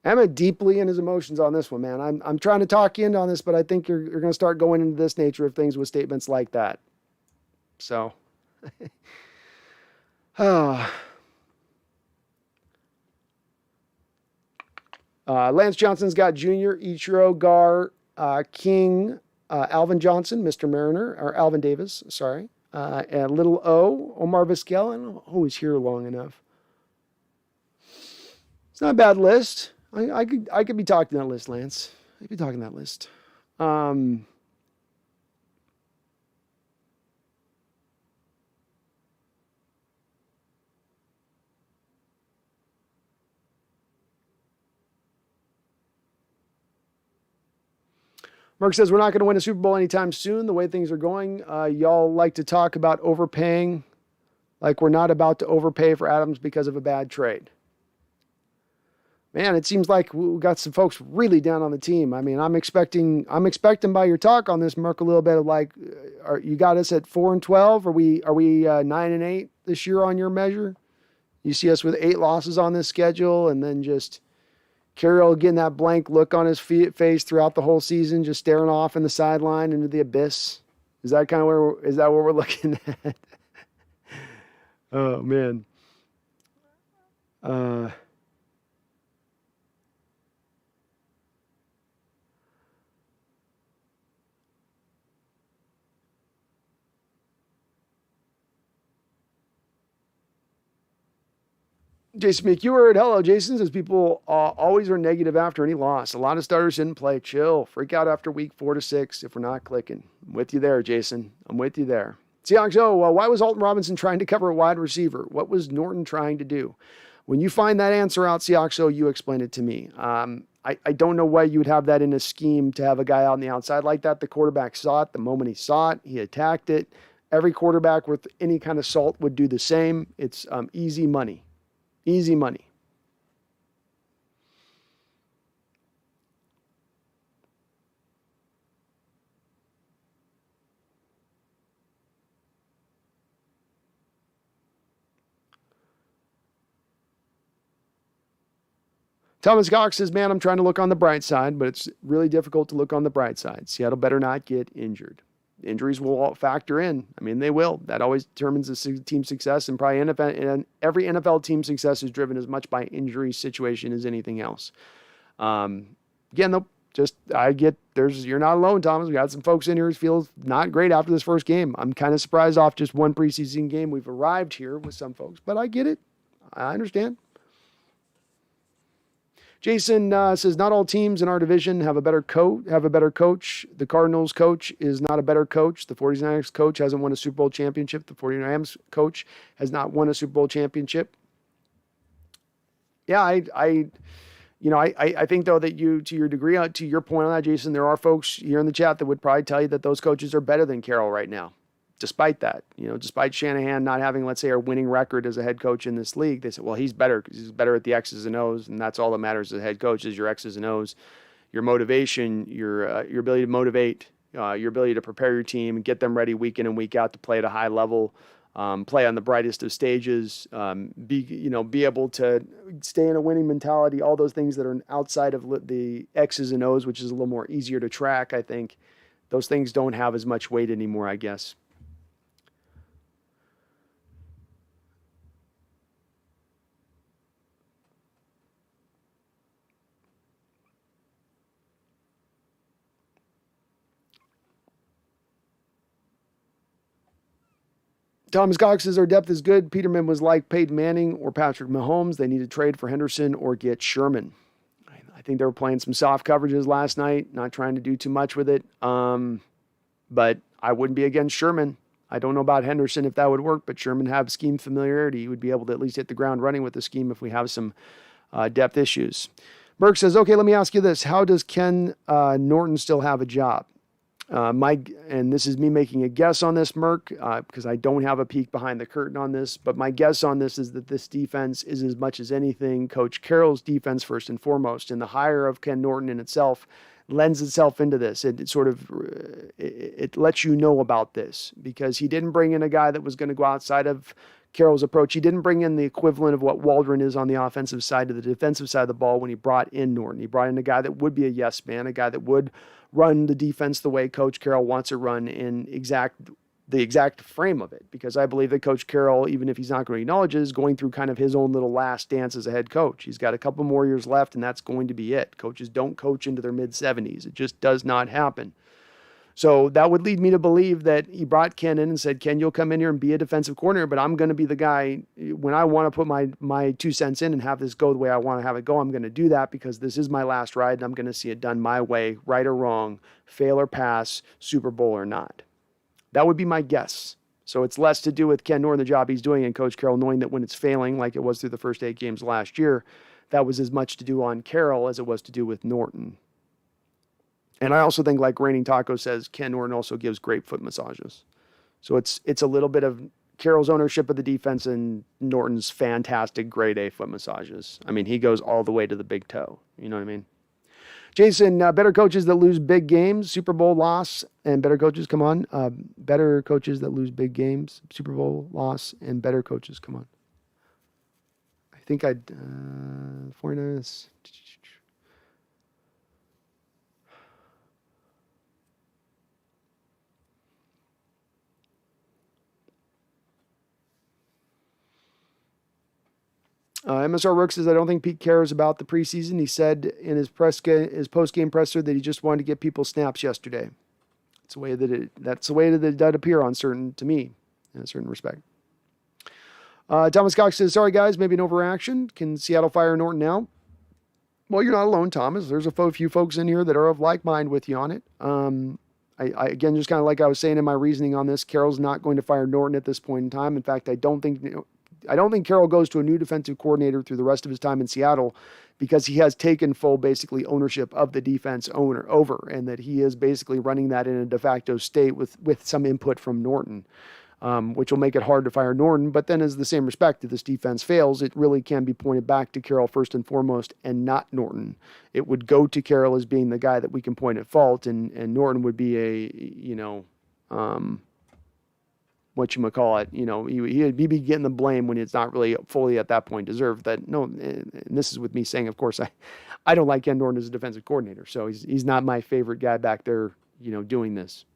Emmett deeply in his emotions on this one, man. I'm trying to talk you into on this, but I think you're going to start going into this nature of things with statements like that. So, Lance Johnson's got Junior, Ichiro, Gar, King, Alvin Johnson, Mr. Mariner, or Alvin Davis, sorry. And Little O, Omar Vizquel. I don't know who's here long enough. It's not a bad list. I could be talking that list, Lance. I could be talking that list. Mark says, we're not going to win a Super Bowl anytime soon. The way things are going, y'all like to talk about overpaying, like we're not about to overpay for Adams because of a bad trade. Man, it seems like we got some folks really down on the team. I mean, I'm expecting by your talk on this, Mark, a little bit of like, you got us at 4-12? Are we 9-8 this year on your measure? You see us with 8 losses on this schedule, and then just Carroll getting that blank look on his face throughout the whole season, just staring off in the sideline into the abyss. Is that kind of what we're looking at? Oh man. Jason McEward, hello, Jason. Says people always are negative after any loss. A lot of starters didn't play. Chill. Freak out after week 4 to 6 if we're not clicking. I'm with you there, Jason. I'm with you there. Seahawks, why was Alton Robinson trying to cover a wide receiver? What was Norton trying to do? When you find that answer out, Seahawks, you explain it to me. I don't know why you would have that in a scheme to have a guy out on the outside like that. The quarterback saw it. The moment he saw it, he attacked it. Every quarterback with any kind of salt would do the same. It's easy money. Easy money. Thomas Cox says, man, I'm trying to look on the bright side, but it's really difficult to look on the bright side. Seattle better not get injured. injuries will all factor in. I mean, they will. That always determines the team success, and probably and every NFL team success is driven as much by injury situation as anything else. Again, though, you're not alone, Thomas. We got some folks in here who feel not great after this first game. I'm kind of surprised off just one preseason game. We've arrived here with some folks, but I get it. I understand. Jason says, not all teams in our division have a better coach. The Cardinals coach is not a better coach. The 49ers coach hasn't won a Super Bowl championship. The 49ers coach has not won a Super Bowl championship. Yeah, I think, though, that to your point on that, Jason, there are folks here in the chat that would probably tell you that those coaches are better than Carroll right now. Despite that, despite Shanahan not having, let's say, a winning record as a head coach in this league, they said, well, he's better because he's better at the X's and O's, and that's all that matters as a head coach is your X's and O's, your motivation, your ability to motivate, your ability to prepare your team and get them ready week in and week out to play at a high level, play on the brightest of stages, be able to stay in a winning mentality, all those things that are outside of the X's and O's, which is a little more easier to track, I think. Those things don't have as much weight anymore, I guess. Thomas Cox says our depth is good. Peterman was like Peyton Manning or Patrick Mahomes. They need to trade for Henderson or get Sherman. I think they were playing some soft coverages last night, not trying to do too much with it. But I wouldn't be against Sherman. I don't know about Henderson if that would work, but Sherman have scheme familiarity. He would be able to at least hit the ground running with the scheme if we have some depth issues. Burke says, okay, let me ask you this. How does Ken Norton still have a job? And this is me making a guess on this, Merck, because I don't have a peek behind the curtain on this, but my guess on this is that this defense is, as much as anything, Coach Carroll's defense first and foremost, and the hire of Ken Norton in itself lends itself into this. It lets you know about this, because he didn't bring in a guy that was going to go outside of Carroll's approach. He didn't bring in the equivalent of what Waldron is on the offensive side to the defensive side of the ball when he brought in Norton. He brought in a guy that would be a yes man, a guy that would run the defense the way Coach Carroll wants it run in the exact frame of it. Because I believe that Coach Carroll, even if he's not going to acknowledge it, is going through kind of his own little last dance as a head coach. He's got a couple more years left, and that's going to be it. Coaches don't coach into their mid-70s. It just does not happen. So that would lead me to believe that he brought Ken in and said, Ken, you'll come in here and be a defensive coordinator, but I'm going to be the guy when I want to put my 2 cents in and have this go the way I want to have it go. I'm going to do that because this is my last ride, and I'm going to see it done my way, right or wrong, fail or pass, Super Bowl or not. That would be my guess. So it's less to do with Ken Norton, the job he's doing, and Coach Carroll knowing that when it's failing, like it was through the first 8 games last year, that was as much to do on Carroll as it was to do with Norton. And I also think, like Raining Taco says, Ken Norton also gives great foot massages. So it's a little bit of Carroll's ownership of the defense and Norton's fantastic grade A foot massages. I mean, he goes all the way to the big toe. You know what I mean? Jason, better coaches that lose big games, Super Bowl loss, and better coaches, come on. Better coaches that lose big games, Super Bowl loss, and better coaches, come on. I think 49ers. MSR Rook says, I don't think Pete cares about the preseason. He said in his post-game presser that he just wanted to get people snaps yesterday. That's the way that it did appear to me, in a certain respect. Thomas Cox says, sorry guys, maybe an overreaction. Can Seattle fire Norton now? Well, you're not alone, Thomas. There's a few folks in here that are of like mind with you on it. I again, just kind of like I was saying in my reasoning on this, Carroll's not going to fire Norton at this point in time. In fact, I don't think Carroll goes to a new defensive coordinator through the rest of his time in Seattle, because he has taken full, basically, ownership of the defense over, and that he is basically running that in a de facto state with some input from Norton, which will make it hard to fire Norton. But then, as the same respect, if this defense fails, it really can be pointed back to Carroll first and foremost, and not Norton. It would go to Carroll as being the guy that we can point at fault, and Norton would be he'd be getting the blame when it's not really fully at that point deserved. And this is with me saying, of course, I don't like Ken Norton as a defensive coordinator, so he's not my favorite guy back there, doing this.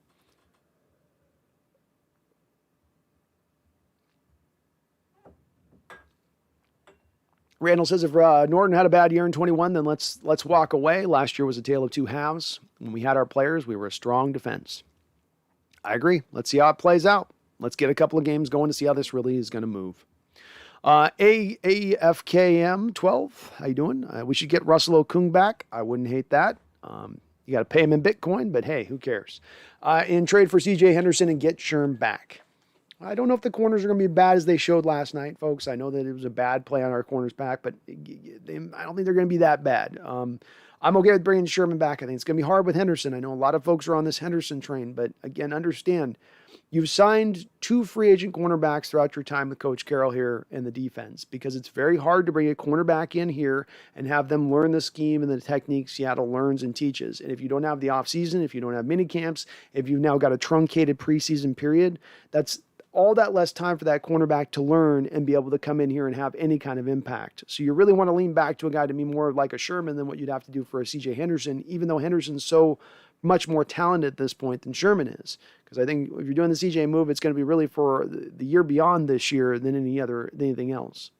Randall says, if Norton had a bad year in 21, then let's walk away. Last year was a tale of two halves. When we had our players, we were a strong defense. I agree. Let's see how it plays out. Let's get a couple of games going to see how this really is going to move. AFKM12, how you doing? We should get Russell Okung back. I wouldn't hate that. You got to pay him in Bitcoin, but hey, who cares? In trade for CJ Henderson and get Sherm back. I don't know if the corners are going to be bad as they showed last night, folks. I know that it was a bad play on our corners back, but I don't think they're going to be that bad. I'm okay with bringing Sherman back. I think it's going to be hard with Henderson. I know a lot of folks are on this Henderson train, but again, understand you've signed 2 free agent cornerbacks throughout your time with Coach Carroll here in the defense, because it's very hard to bring a cornerback in here and have them learn the scheme and the techniques Seattle learns and teaches. And if you don't have the offseason, if you don't have mini camps, if you've now got a truncated preseason period, that's all that less time for that cornerback to learn and be able to come in here and have any kind of impact. So you really want to lean back to a guy to be more like a Sherman than what you'd have to do for a CJ Henderson, even though Henderson's so much more talented at this point than Sherman is. Because I think if you're doing the CJ move, it's going to be really for the year beyond this year than anything else.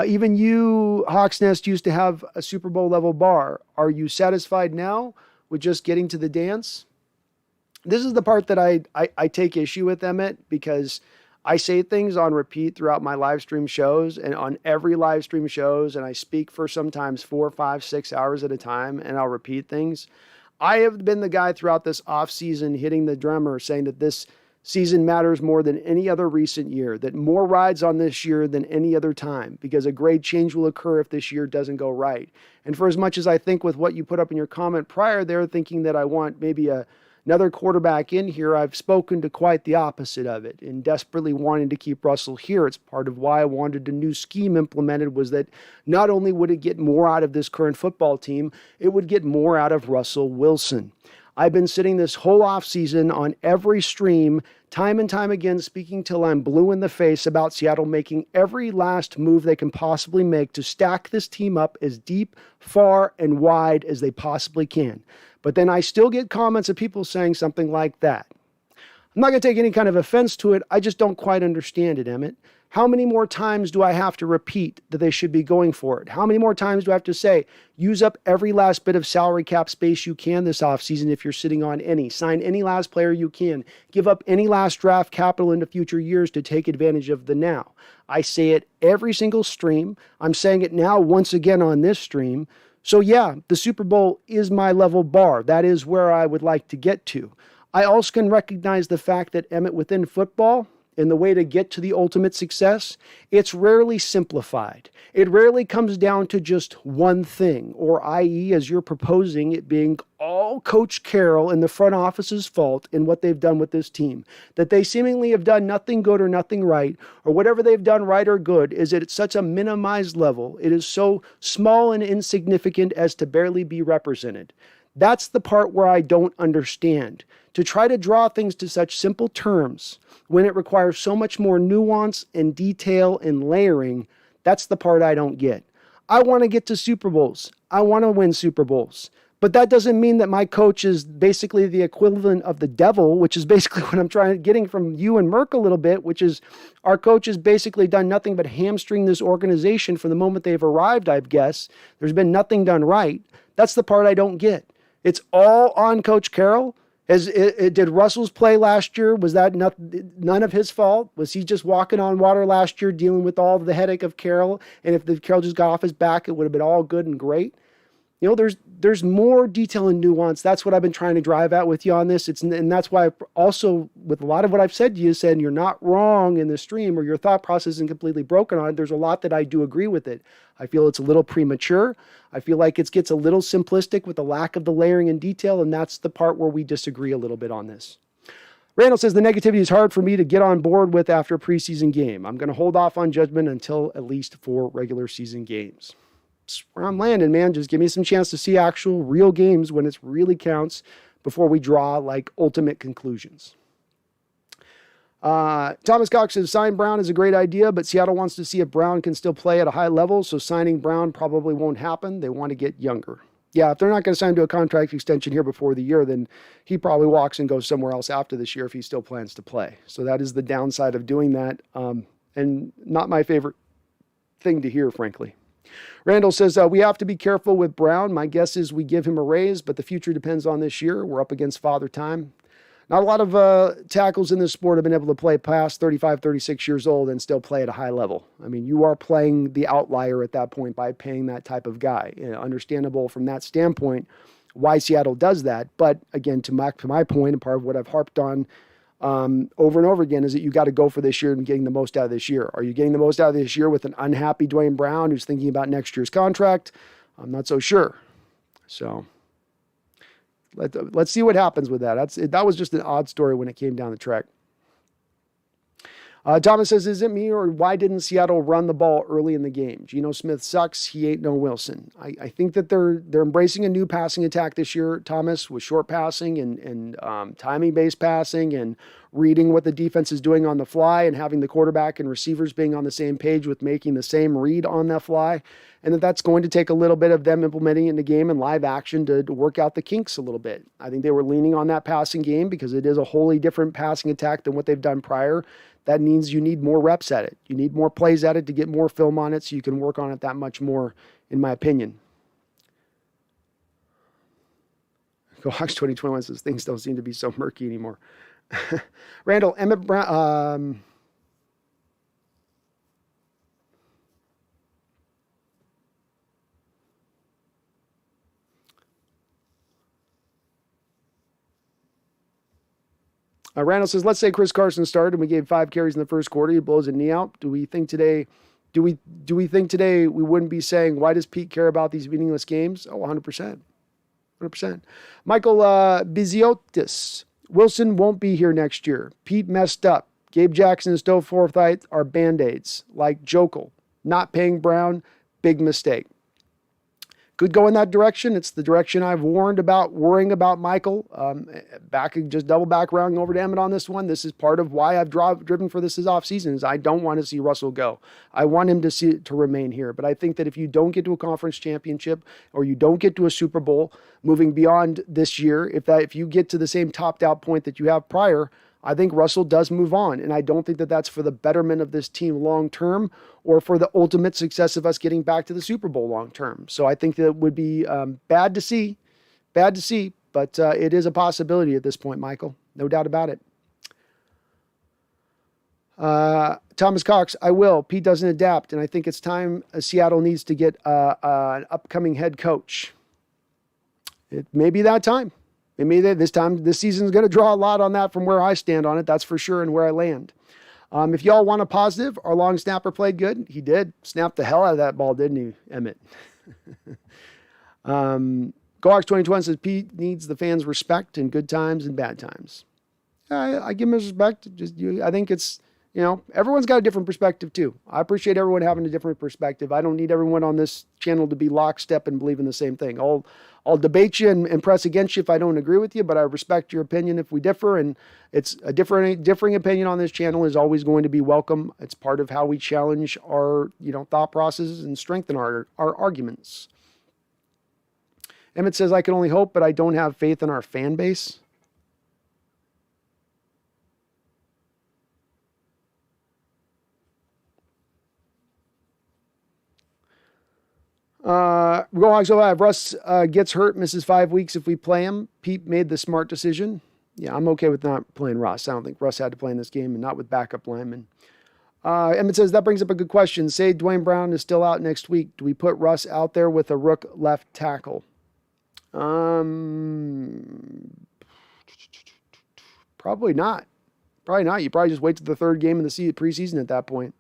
Even you, Hawks Nest, used to have a Super Bowl level bar. Are you satisfied now with just getting to the dance? This is the part that I take issue with, Emmett, because I say things on repeat throughout my live stream shows and on every live stream shows, and I speak for sometimes 4, 5, 6 hours at a time, and I'll repeat things. I have been the guy throughout this offseason hitting the drummer saying that this season matters more than any other recent year, that more rides on this year than any other time, because a great change will occur if this year doesn't go right. And for as much as I think with what you put up in your comment prior there, thinking that I want maybe another quarterback in here, I've spoken to quite the opposite of it and desperately wanting to keep Russell here. It's part of why I wanted a new scheme implemented, was that not only would it get more out of this current football team, it would get more out of Russell Wilson. I've been sitting this whole offseason on every stream, time and time again, speaking till I'm blue in the face about Seattle making every last move they can possibly make to stack this team up as deep, far, and wide as they possibly can. But then I still get comments of people saying something like that. I'm not going to take any kind of offense to it. I just don't quite understand it, Emmett. How many more times do I have to repeat that they should be going for it? How many more times do I have to say, use up every last bit of salary cap space you can this offseason if you're sitting on any? Sign any last player you can. Give up any last draft capital into future years to take advantage of the now. I say it every single stream. I'm saying it now once again on this stream. So yeah, the Super Bowl is my level bar. That is where I would like to get to. I also can recognize the fact that, Emmett, within football, in the way to get to the ultimate success, it's rarely simplified. It rarely comes down to just one thing, or i.e., as you're proposing, it being all Coach Carroll and the front office's fault in what they've done with this team. That they seemingly have done nothing good or nothing right, or whatever they've done right or good is at such a minimized level. It is so small and insignificant as to barely be represented. That's the part where I don't understand. To try to draw things to such simple terms when it requires so much more nuance and detail and layering, that's the part I don't get. I want to get to Super Bowls. I want to win Super Bowls. But that doesn't mean that my coach is basically the equivalent of the devil, which is basically what I'm getting from you and Merck a little bit, which is our coach has basically done nothing but hamstring this organization from the moment they've arrived, I guess. There's been nothing done right. That's the part I don't get. It's all on Coach Carroll. Did Russell's play last year, was that none of his fault? Was he just walking on water last year dealing with all the headache of Carroll? And if the Carroll just got off his back, it would have been all good and great. You know, there's more detail and nuance. That's what I've been trying to drive at with you on this. And that's why also, with a lot of what I've said to you, said you're not wrong in the stream, or your thought process isn't completely broken on it. There's a lot that I do agree with it. I feel it's a little premature. I feel like it gets a little simplistic with the lack of the layering and detail, and that's the part where we disagree a little bit on this. Randall says, the negativity is hard for me to get on board with after a preseason game. I'm going to hold off on judgment until at least 4 regular season games. That's where I'm landing, man. Just give me some chance to see actual real games when it really counts before we draw like ultimate conclusions. Thomas Cox says, sign Brown is a great idea, but Seattle wants to see if Brown can still play at a high level, so signing Brown probably won't happen. They want to get younger. Yeah, if they're not going to sign him to a contract extension here before the year, then he probably walks and goes somewhere else after this year if he still plans to play. So that is the downside of doing that, and not my favorite thing to hear, frankly. Randall says, we have to be careful with Brown. My guess is we give him a raise, but the future depends on this year. We're up against father time. Not a lot of tackles in this sport have been able to play past 35, 36 years old and still play at a high level. I mean, you are playing the outlier at that point by paying that type of guy. Understandable from that standpoint why Seattle does that. But again, to my point, and part of what I've harped on over and over again is that you got to go for this year and getting the most out of this year. Are you getting the most out of this year with an unhappy Dwayne Brown who's thinking about next year's contract? I'm not so sure. So let's see what happens with that. That was just an odd story when it came down the track. Thomas says, is it me or why didn't Seattle run the ball early in the game? Geno Smith sucks. He ain't no Wilson. I think that they're embracing a new passing attack this year, Thomas, with short passing and timing-based passing and reading what the defense is doing on the fly and having the quarterback and receivers being on the same page with making the same read on that fly. And that's going to take a little bit of them implementing it in the game in live action to work out the kinks a little bit. I think they were leaning on that passing game because it is a wholly different passing attack than what they've done prior. That means you need more reps at it. You need more plays at it to get more film on it so you can work on it that much more, in my opinion. Hawks 2021 says things don't seem to be so murky anymore. Randall, Emmett Brown... Randall says, let's say Chris Carson started and we gave 5 carries in the first quarter. He blows a knee out. Do we think today we wouldn't be saying, why does Pete care about these meaningless games? Oh, 100%. 100%. Michael Biziotis. Wilson won't be here next year. Pete messed up. Gabe Jackson and Stowe Forsythe are Band-Aids, like Jokel. Not paying Brown, big mistake. Could go in that direction. It's the direction I've warned about, worrying about Michael. Just double back around over to Emmett on this one. This is part of why I've driven for this offseason is I don't want to see Russell go. I want him to remain here. But I think that if you don't get to a conference championship or you don't get to a Super Bowl moving beyond this year, if you get to the same topped out point that you have prior, I think Russell does move on, and I don't think that that's for the betterment of this team long term or for the ultimate success of us getting back to the Super Bowl long term. So I think that it would be bad to see, but it is a possibility at this point, Michael. No doubt about it. Thomas Cox, I will. Pete doesn't adapt, and I think it's time Seattle needs to get an upcoming head coach. It may be that time. Maybe this season is going to draw a lot on that from where I stand on it. That's for sure, and where I land. If y'all want a positive, our long snapper played good. He did. Snapped the hell out of that ball, didn't he, Emmett? Gohawks 2020 says Pete needs the fans' respect in good times and bad times. I give him his respect. I think it's, everyone's got a different perspective too. I appreciate everyone having a different perspective. I don't need everyone on this channel to be lockstep and believe in the same thing. I'll debate you and press against you if I don't agree with you, but I respect your opinion if we differ. And it's a differing opinion on this channel is always going to be welcome. It's part of how we challenge our, thought processes and strengthen our arguments. Emmett says, I can only hope, but I don't have faith in our fan base. Gohawks 05. Russ gets hurt, misses 5 weeks if we play him. Pete made the smart decision. Yeah, I'm okay with not playing Russ. I don't think Russ had to play in this game and not with backup linemen. Emmett says, that brings up a good question. Say Dwayne Brown is still out next week. Do we put Russ out there with a rook left tackle? Probably not. You probably just wait to the third game in the preseason at that point.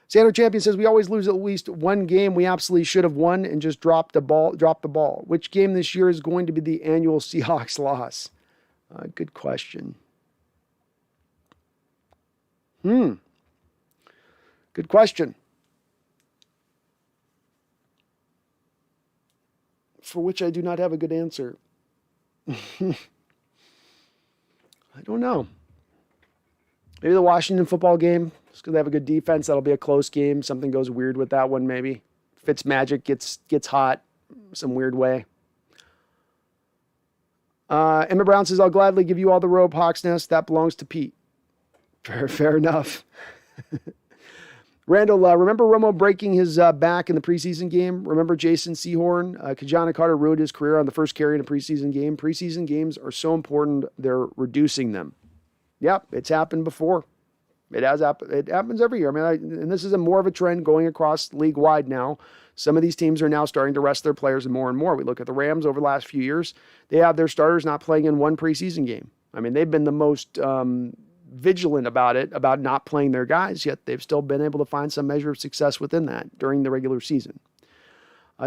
Sandro Champion says, we always lose at least one game we absolutely should have won and just dropped the ball. Which game this year is going to be the annual Seahawks loss? Good question. Good question. For which I do not have a good answer. I don't know. Maybe the Washington football game. Just because they have a good defense, that'll be a close game. Something goes weird with that one, maybe. Fitzmagic gets hot some weird way. Emma Brown says, I'll gladly give you all the robe, Hawks Nest. That belongs to Pete. Fair enough. Randall, remember Romo breaking his back in the preseason game? Remember Jason Sehorn? Kajana Carter ruined his career on the first carry in a preseason game. Preseason games are so important, they're reducing them. Yep, it's happened before. It has happened. It happens every year. And this is more of a trend going across league-wide now. Some of these teams are now starting to rest their players more and more. We look at the Rams over the last few years. They have their starters not playing in one preseason game. They've been the most vigilant about it, about not playing their guys, yet they've still been able to find some measure of success within that during the regular season.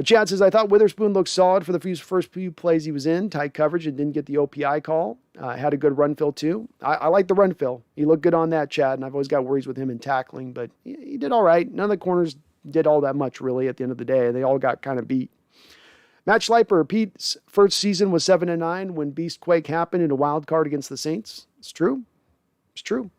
Chad says, I thought Witherspoon looked solid for the first few plays he was in, tight coverage, and didn't get the OPI call. Had a good run fill too. I like the run fill. He looked good on that, Chad, and I've always got worries with him in tackling, but he did all right. None of the corners did all that much, really, at the end of the day. They all got kind of beat. Matt Schleifer, Pete's first season was 7-9 when Beast Quake happened in a wild card against the Saints. It's true. It's true.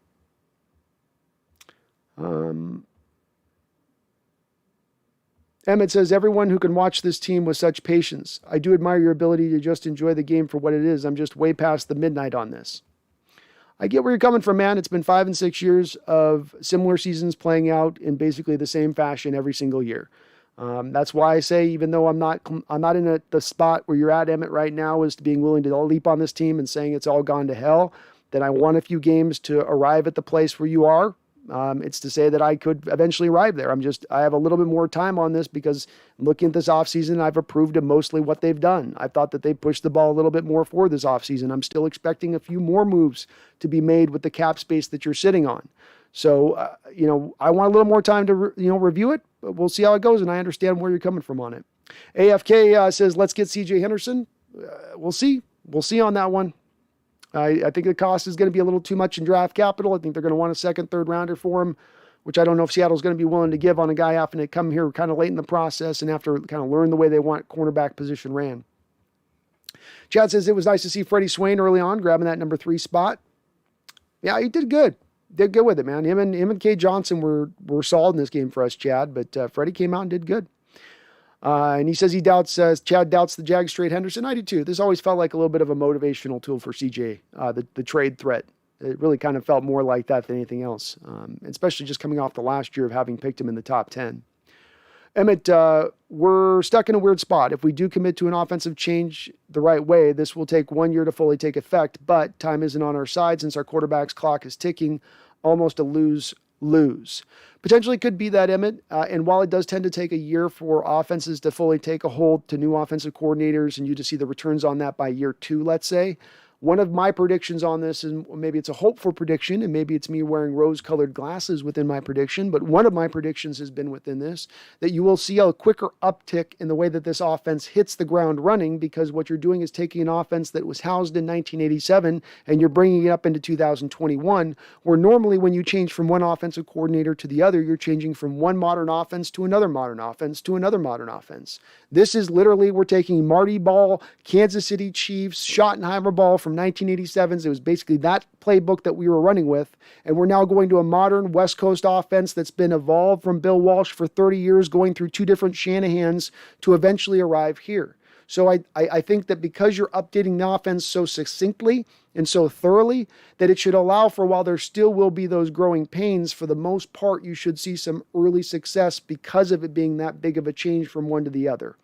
Emmett says, everyone who can watch this team with such patience. I do admire your ability to just enjoy the game for what it is. I'm just way past the midnight on this. I get where you're coming from, man. It's been 5 and 6 years of similar seasons playing out in basically the same fashion every single year. That's why I say, even though I'm not in the spot where you're at, Emmett, right now, as to being willing to leap on this team and saying it's all gone to hell, that I want a few games to arrive at the place where you are. It's to say that I could eventually arrive there. I have a little bit more time on this because looking at this offseason, I've approved of mostly what they've done. I thought that they pushed the ball a little bit more for this offseason. I'm still expecting a few more moves to be made with the cap space that you're sitting on. So, I want a little more time to, review it, but we'll see how it goes. And I understand where you're coming from on it. AFK says, let's get CJ Henderson. We'll see. We'll see on that one. I think the cost is going to be a little too much in draft capital. I think they're going to want a second, third rounder for him, which I don't know if Seattle's going to be willing to give on a guy having to come here kind of late in the process and after kind of learn the way they want cornerback position ran. Chad says it was nice to see Freddie Swain early on grabbing that number 3 spot. Yeah, he did good. Did good with it, man. Him and Kay Johnson were solid in this game for us, Chad, but Freddie came out and did good. And he says Chad doubts the Jag straight Henderson. I do too. This always felt like a little bit of a motivational tool for CJ, the trade threat. It really kind of felt more like that than anything else, especially just coming off the last year of having picked him in the top 10. Emmett, we're stuck in a weird spot. If we do commit to an offensive change the right way, this will take 1 year to fully take effect, but time isn't on our side since our quarterback's clock is ticking, almost a lose. Potentially could be that, Emmett. And while it does tend to take a year for offenses to fully take a hold to new offensive coordinators and you to see the returns on that by year 2, let's say, one of my predictions on this, and maybe it's a hopeful prediction, and maybe it's me wearing rose-colored glasses within my prediction, but one of my predictions has been within this, that you will see a quicker uptick in the way that this offense hits the ground running, because what you're doing is taking an offense that was housed in 1987 and you're bringing it up into 2021, where normally when you change from one offensive coordinator to the other, you're changing from one modern offense to another modern offense to another modern offense. This is literally, we're taking Marty Ball, Kansas City Chiefs, Schottenheimer Ball from 1987. It was basically that playbook that we were running with, and we're now going to a modern West Coast offense that's been evolved from Bill Walsh for 30 years, going through 2 different Shanahans to eventually arrive here. So I think that because you're updating the offense so succinctly and so thoroughly, that it should allow for, while there still will be those growing pains, for the most part, you should see some early success because of it being that big of a change from one to the other.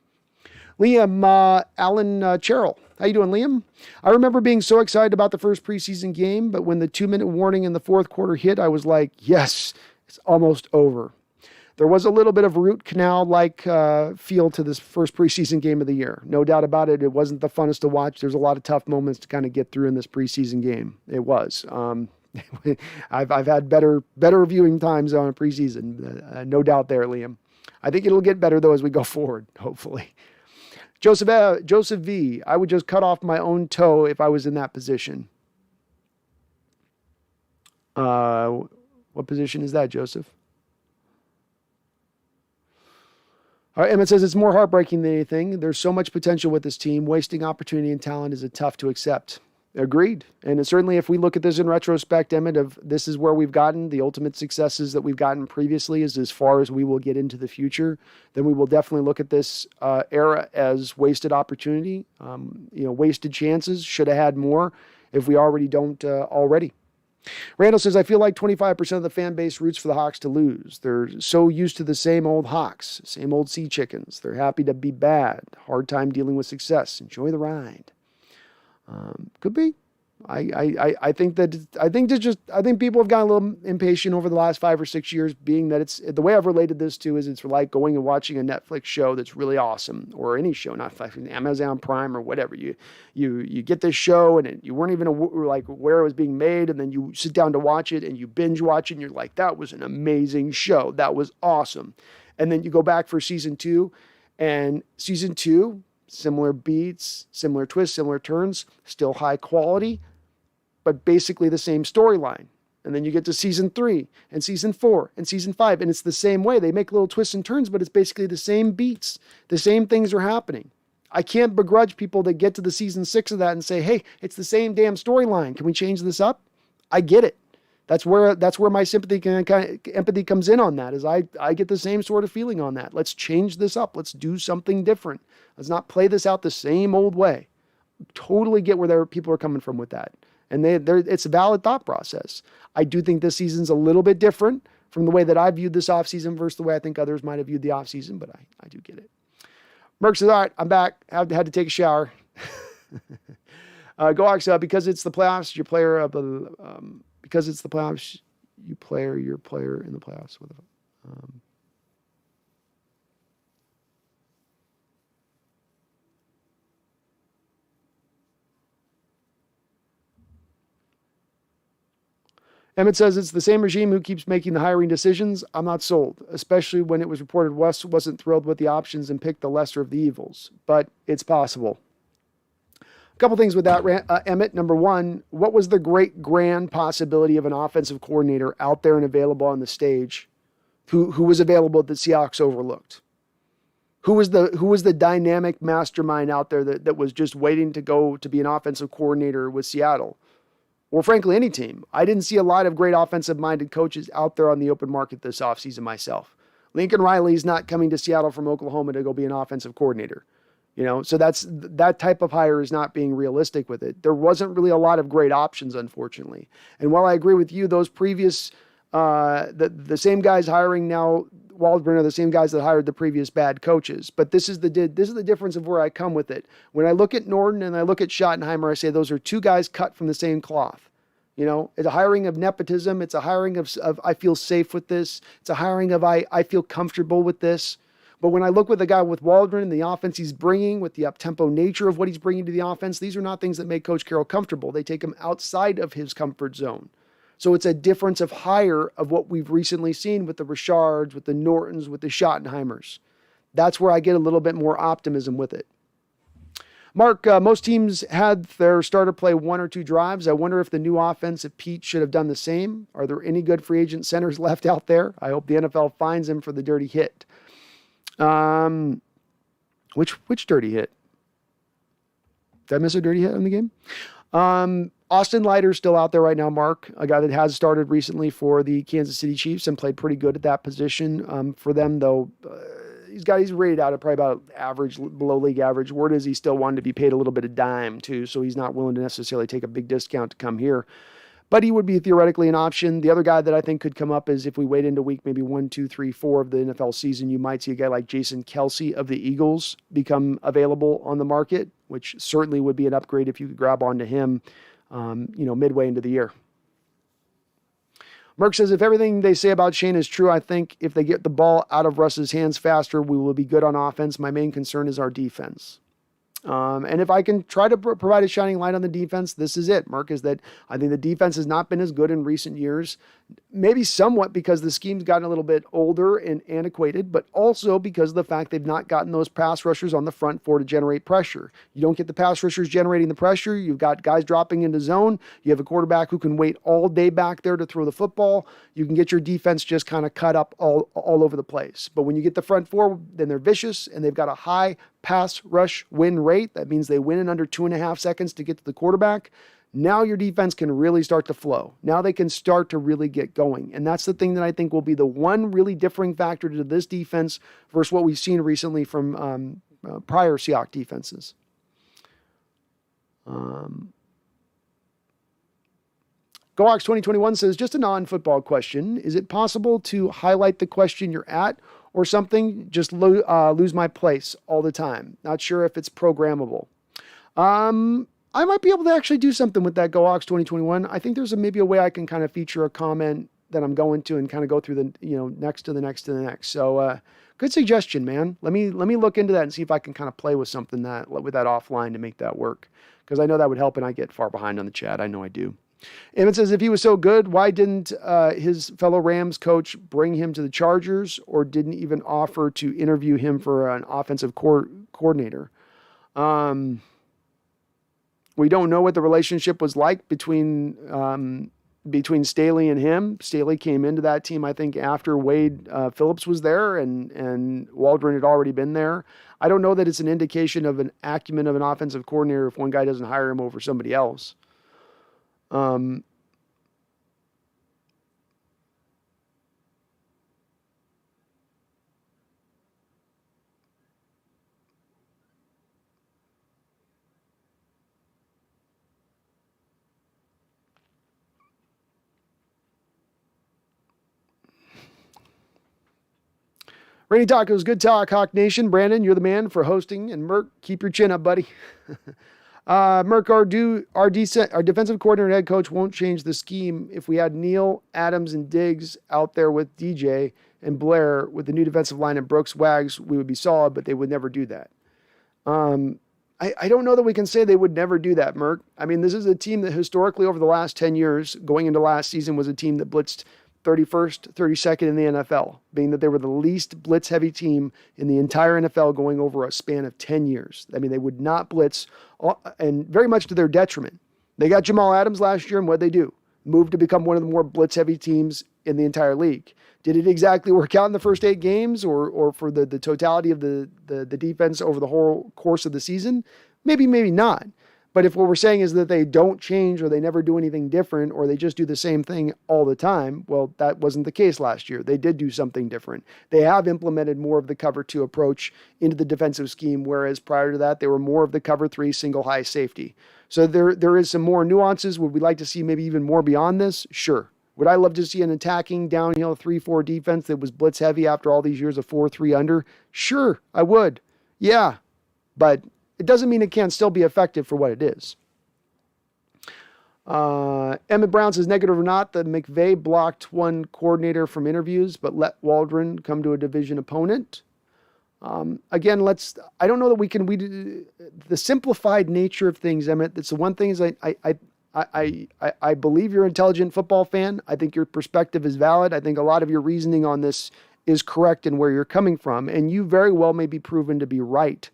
Liam Allen Cherrill. How you doing, Liam? I remember being so excited about the first preseason game, but when the 2-minute warning in the fourth quarter hit, I was like, yes, it's almost over. There was a little bit of root canal-like feel to this first preseason game of the year. No doubt about it. It wasn't the funnest to watch. There's a lot of tough moments to kind of get through in this preseason game. It was. I've had better viewing times on a preseason. No doubt there, Liam. I think it'll get better, though, as we go forward, hopefully. Joseph V. I would just cut off my own toe if I was in that position. What position is that, Joseph? All right, Emmett says it's more heartbreaking than anything. There's so much potential with this team. Wasting opportunity and talent is tough to accept. Agreed. And certainly if we look at this in retrospect, Emmett, of this is where we've gotten, the ultimate successes that we've gotten previously is as far as we will get into the future, then we will definitely look at this era as wasted opportunity, wasted chances, should have had more if we already don't already. Randall says, I feel like 25% of the fan base roots for the Hawks to lose. They're so used to the same old Hawks, same old sea chickens. They're happy to be bad. Hard time dealing with success. Enjoy the ride. Could be. I think people have gotten a little impatient over the last 5 or 6 years, being that it's the way I've related this to is it's like going and watching a Netflix show that's really awesome, or any show, not Amazon Prime or whatever. You get this show and you weren't even like where it was being made, and then you sit down to watch it and you binge watch it and you're like, that was an amazing show. That was awesome. And then you go back for season 2, and season 2, similar beats, similar twists, similar turns, still high quality, but basically the same storyline. And then you get to season 3 and season 4 and season 5, and it's the same way. They make little twists and turns, but it's basically the same beats. The same things are happening. I can't begrudge people that get to the season 6 of that and say, hey, it's the same damn storyline. Can we change this up? I get it. That's where my empathy comes in on that, is I get the same sort of feeling on that. Let's change this up. Let's do something different. Let's not play this out the same old way. Totally get where people are coming from with that. And it's a valid thought process. I do think this season's a little bit different from the way that I viewed this offseason versus the way I think others might have viewed the offseason, but I do get it. Merck says, all right, I'm back. Had to take a shower. Go Hawks, because it's the playoffs, your player because it's the playoffs, your player in the playoffs. Emmett says, it's the same regime who keeps making the hiring decisions. I'm not sold, especially when it was reported West wasn't thrilled with the options and picked the lesser of the evils. But it's possible. A couple things with that, Emmett. Number one, what was the great grand possibility of an offensive coordinator out there and available on the stage who was available that the Seahawks overlooked? Who was the dynamic mastermind out there that was just waiting to go to be an offensive coordinator with Seattle? Or frankly, any team. I didn't see a lot of great offensive-minded coaches out there on the open market this offseason myself. Lincoln Riley's not coming to Seattle from Oklahoma to go be an offensive coordinator. So that type of hire is not being realistic with it. There wasn't really a lot of great options, unfortunately. And while I agree with you, those previous, the same guys hiring now Waldron are the same guys that hired the previous bad coaches. But this is the difference of where I come with it. When I look at Norton and I look at Schottenheimer, I say those are two guys cut from the same cloth. It's a hiring of nepotism. It's a hiring of I feel safe with this. It's a hiring of I feel comfortable with this. But when I look with the guy with Waldron and the offense he's bringing, with the up-tempo nature of what he's bringing to the offense, these are not things that make Coach Carroll comfortable. They take him outside of his comfort zone. So it's a difference of hire of what we've recently seen with the Richards, with the Nortons, with the Schottenheimers. That's where I get a little bit more optimism with it. Mark, most teams had their starter play 1 or 2 drives. I wonder if the new offense, if Pete should have done the same. Are there any good free agent centers left out there? I hope the NFL finds him for the dirty hit. Which dirty hit? Did I miss a dirty hit in the game? Austin Leiter's still out there right now, Mark, a guy that has started recently for the Kansas City Chiefs and played pretty good at that position. For them, though, he's rated out at probably about average, below league average. Word is he still wanted to be paid a little bit of dime, too, so he's not willing to necessarily take a big discount to come here. But he would be theoretically an option. The other guy that I think could come up is if we wait into week maybe 1, 2, 3, 4 of the NFL season, you might see a guy like Jason Kelsey of the Eagles become available on the market, which certainly would be an upgrade if you could grab onto him, midway into the year. Merck says, if everything they say about Shane is true, I think if they get the ball out of Russ's hands faster, we will be good on offense. My main concern is our defense. And if I can try to provide a shining light on the defense, this is it, Mark, is that I think the defense has not been as good in recent years, maybe somewhat because the scheme's gotten a little bit older and antiquated, but also because of the fact they've not gotten those pass rushers on the front four to generate pressure. You don't get the pass rushers generating the pressure. You've got guys dropping into zone. You have a quarterback who can wait all day back there to throw the football. You can get your defense just kind of cut up all over the place. But when you get the front four, then they're vicious and they've got a high pass rush win rate. That means they win in under 2.5 seconds to get to the quarterback. Now your defense can really start to flow. Now they can start to really get going. And that's the thing that I think will be the one really differing factor to this defense versus what we've seen recently from prior Seahawks defenses. Goax 2021 says, just a non-football question. Is it possible to highlight the question you're at or something? Just lose my place all the time. Not sure if it's programmable. I might be able to actually do something with that Goax 2021. I think there's maybe a way I can kind of feature a comment that I'm going to and kind of go through the, next to the next to the next. So, good suggestion, man. Let me look into that and see if I can kind of play with something with that offline to make that work. Because I know that would help, and I get far behind on the chat. I know I do. Emmett says, if he was so good, why didn't his fellow Rams coach bring him to the Chargers or didn't even offer to interview him for an offensive coordinator? We don't know what the relationship was like between Staley and him. Staley came into that team, I think, after Wade Phillips was there and Waldron had already been there. I don't know that it's an indication of an acumen of an offensive coordinator if one guy doesn't hire him over somebody else. Rainy Tacos, good talk, Hawk Nation. Brandon, you're the man for hosting. And Merck, keep your chin up, buddy. Merck, our defensive coordinator and head coach won't change the scheme. If we had Neal, Adams, and Diggs out there with DJ and Blair with the new defensive line and Brooks, Wags, we would be solid, but they would never do that. I don't know that we can say they would never do that, Merck. I mean, this is a team that historically over the last 10 years, going into last season, was a team that blitzed 31st, 32nd in the NFL, being that they were the least blitz-heavy team in the entire NFL going over a span of 10 years. I mean, they would not blitz, and very much to their detriment. They got Jamal Adams last year, and what'd they do? Moved to become one of the more blitz-heavy teams in the entire league. Did it exactly work out in the first 8 games or for the totality of the defense over the whole course of the season? Maybe, maybe not. But if what we're saying is that they don't change or they never do anything different or they just do the same thing all the time, well, that wasn't the case last year. They did do something different. They have implemented more of the cover 2 approach into the defensive scheme, whereas prior to that, they were more of the cover 3 single high safety. So there is some more nuances. Would we like to see maybe even more beyond this? Sure. Would I love to see an attacking downhill 3-4 defense that was blitz heavy after all these years of 4-3 under? Sure, I would. Yeah, but it doesn't mean it can't still be effective for what it is. Emmett Brown says, negative or not, the McVay blocked one coordinator from interviews, but let Waldron come to a division opponent. Again, I don't know that the simplified nature of things, Emmett, that's the one thing is I believe you're an intelligent football fan. I think your perspective is valid. I think a lot of your reasoning on this is correct in where you're coming from, and you very well may be proven to be right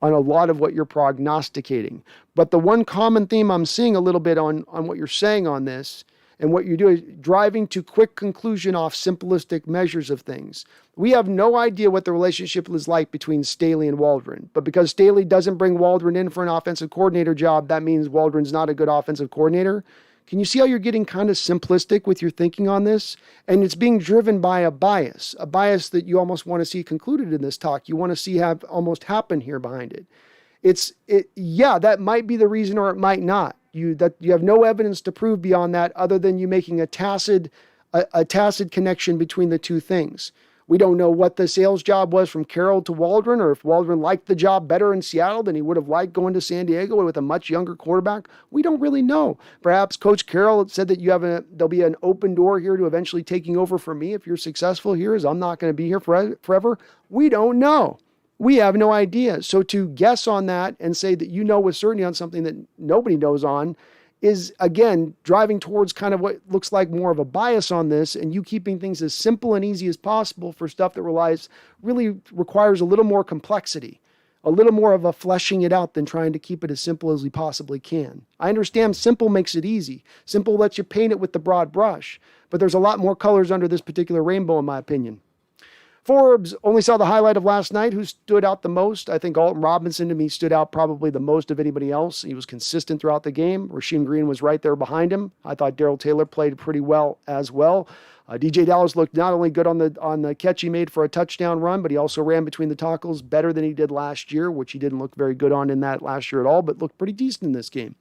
on a lot of what you're prognosticating. But the one common theme I'm seeing a little bit on what you're saying on this and what you do is driving to quick conclusion off simplistic measures of things. We have no idea what the relationship is like between Staley and Waldron. But because Staley doesn't bring Waldron in for an offensive coordinator job, that means Waldron's not a good offensive coordinator. Can you see how you're getting kind of simplistic with your thinking on this? And it's being driven by a bias that you almost want to see concluded in this talk. You want to see have almost happen here behind it. Yeah, that might be the reason or it might not. You have no evidence to prove beyond that other than you making a tacit connection between the two things. We don't know what the sales job was from Carroll to Waldron, or if Waldron liked the job better in Seattle than he would have liked going to San Diego with a much younger quarterback. We don't really know. Perhaps Coach Carroll said that there'll be an open door here to eventually taking over for me if you're successful here, as I'm not going to be here forever. We don't know. We have no idea. So to guess on that and say that you know with certainty on something that nobody knows on is, again, driving towards kind of what looks like more of a bias on this, and you keeping things as simple and easy as possible for stuff that really requires a little more complexity, a little more of a fleshing it out than trying to keep it as simple as we possibly can. I understand simple makes it easy. Simple lets you paint it with the broad brush, but there's a lot more colors under this particular rainbow, in my opinion. Forbes only saw the highlight of last night. Who stood out the most? I think Alton Robinson to me stood out probably the most of anybody else. He was consistent throughout the game. Rasheem Green was right there behind him. I thought Darrell Taylor played pretty well as well. DJ Dallas looked not only good on the catch he made for a touchdown run, but he also ran between the tackles better than he did last year, which he didn't look very good on in that last year at all, but looked pretty decent in this game.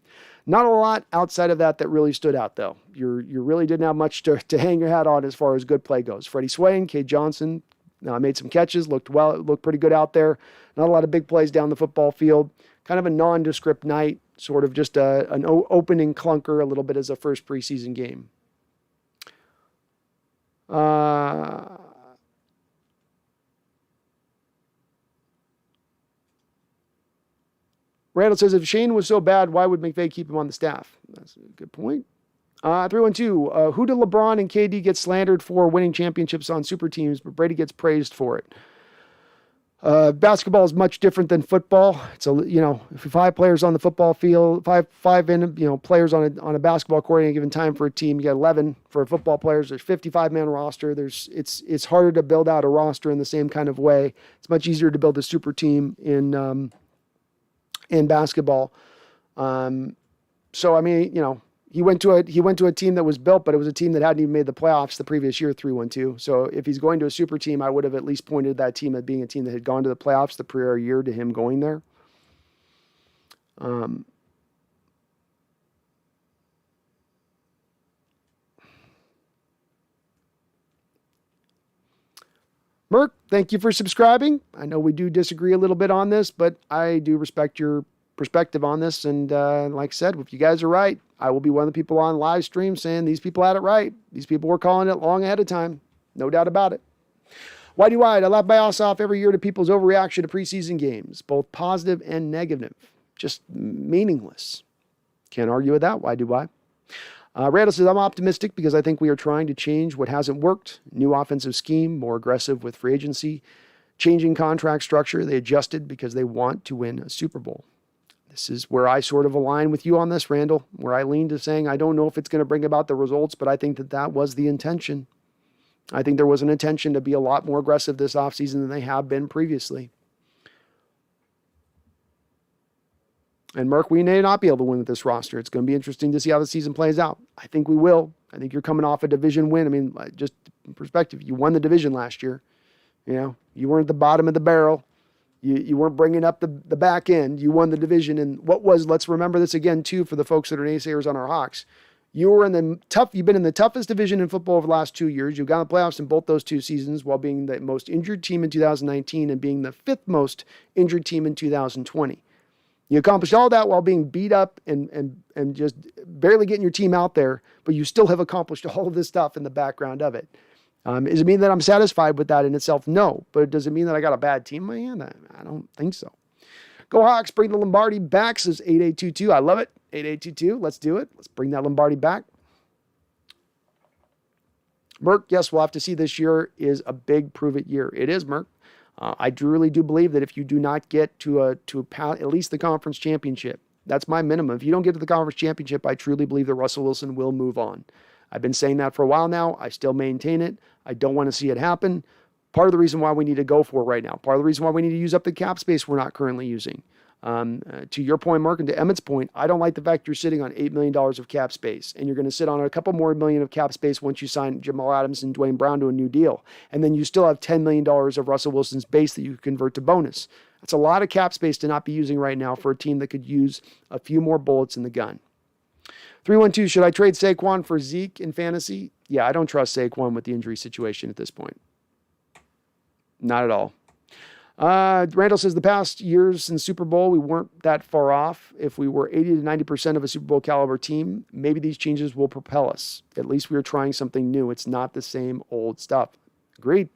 Not a lot outside of that really stood out, though. You really didn't have much to hang your hat on as far as good play goes. Freddie Swain, Cade Johnson, made some catches, looked pretty good out there. Not a lot of big plays down the football field. Kind of a nondescript night, sort of just an opening clunker a little bit as a first preseason game. Randall says, if Shane was so bad, why would McVay keep him on the staff? That's a good point. 312, who did LeBron and KD get slandered for winning championships on super teams, but Brady gets praised for it? Basketball is much different than football. It's if 5 players on the football field, players on a basketball court at any given time for a team, you got 11 for football players. There's 55-man roster. It's harder to build out a roster in the same kind of way. It's much easier to build a super team in basketball. So I mean, he went to a team that was built, but it was a team that hadn't even made the playoffs the previous year, 3-1-2. So if he's going to a super team, I would have at least pointed that team at being a team that had gone to the playoffs the prior year to him going there. Merck, thank you for subscribing. I know we do disagree a little bit on this, but I do respect your perspective on this. And like I said, if you guys are right, I will be one of the people on live stream saying these people had it right. These people were calling it long ahead of time. No doubt about it. Whitey White, I laugh my ass off every year to people's overreaction to preseason games, both positive and negative. Just meaningless. Can't argue with that. Why do I? Randall says, I'm optimistic because I think we are trying to change what hasn't worked. New offensive scheme, more aggressive with free agency, changing contract structure. They adjusted because they want to win a Super Bowl. This is where I sort of align with you on this, Randall, where I lean to saying I don't know if it's going to bring about the results, but I think that was the intention. I think there was an intention to be a lot more aggressive this offseason than they have been previously. And Merck, we may not be able to win with this roster. It's going to be interesting to see how the season plays out. I think we will. I think you're coming off a division win. I mean, just in perspective, you won the division last year. You weren't at the bottom of the barrel. You weren't bringing up the back end. You won the division. And let's remember this again, too, for the folks that are naysayers on our Hawks. You've been in the toughest division in football over the last 2 years. You've gotten the playoffs in both those 2 seasons while being the most injured team in 2019 and being the 5th most injured team in 2020. You accomplished all that while being beat up and just barely getting your team out there, but you still have accomplished all of this stuff in the background of it. Does it mean that I'm satisfied with that in itself? No. But does it mean that I got a bad team in my hand? I don't think so. Go Hawks, bring the Lombardi back, says 8822. I love it. 8822, let's do it. Let's bring that Lombardi back. Merck, yes, we'll have to see. This year is a big prove-it year. It is, Merck. I truly do believe that if you do not get to at least the conference championship, that's my minimum. If you don't get to the conference championship, I truly believe that Russell Wilson will move on. I've been saying that for a while now. I still maintain it. I don't want to see it happen. Part of the reason why we need to go for it right now. Part of the reason why we need to use up the cap space we're not currently using. To your point, Mark, and to Emmett's point, I don't like the fact you're sitting on $8 million of cap space, and you're going to sit on a couple more million of cap space once you sign Jamal Adams and Dwayne Brown to a new deal. And then you still have $10 million of Russell Wilson's base that you can convert to bonus. That's a lot of cap space to not be using right now for a team that could use a few more bullets in the gun. 312, should I trade Saquon for Zeke in fantasy? Yeah, I don't trust Saquon with the injury situation at this point. Not at all. Randall says the past years in Super Bowl, we weren't that far off. If we were 80 to 90% of a Super Bowl caliber team, maybe these changes will propel us. At least we are trying something new. It's not the same old stuff. Agreed.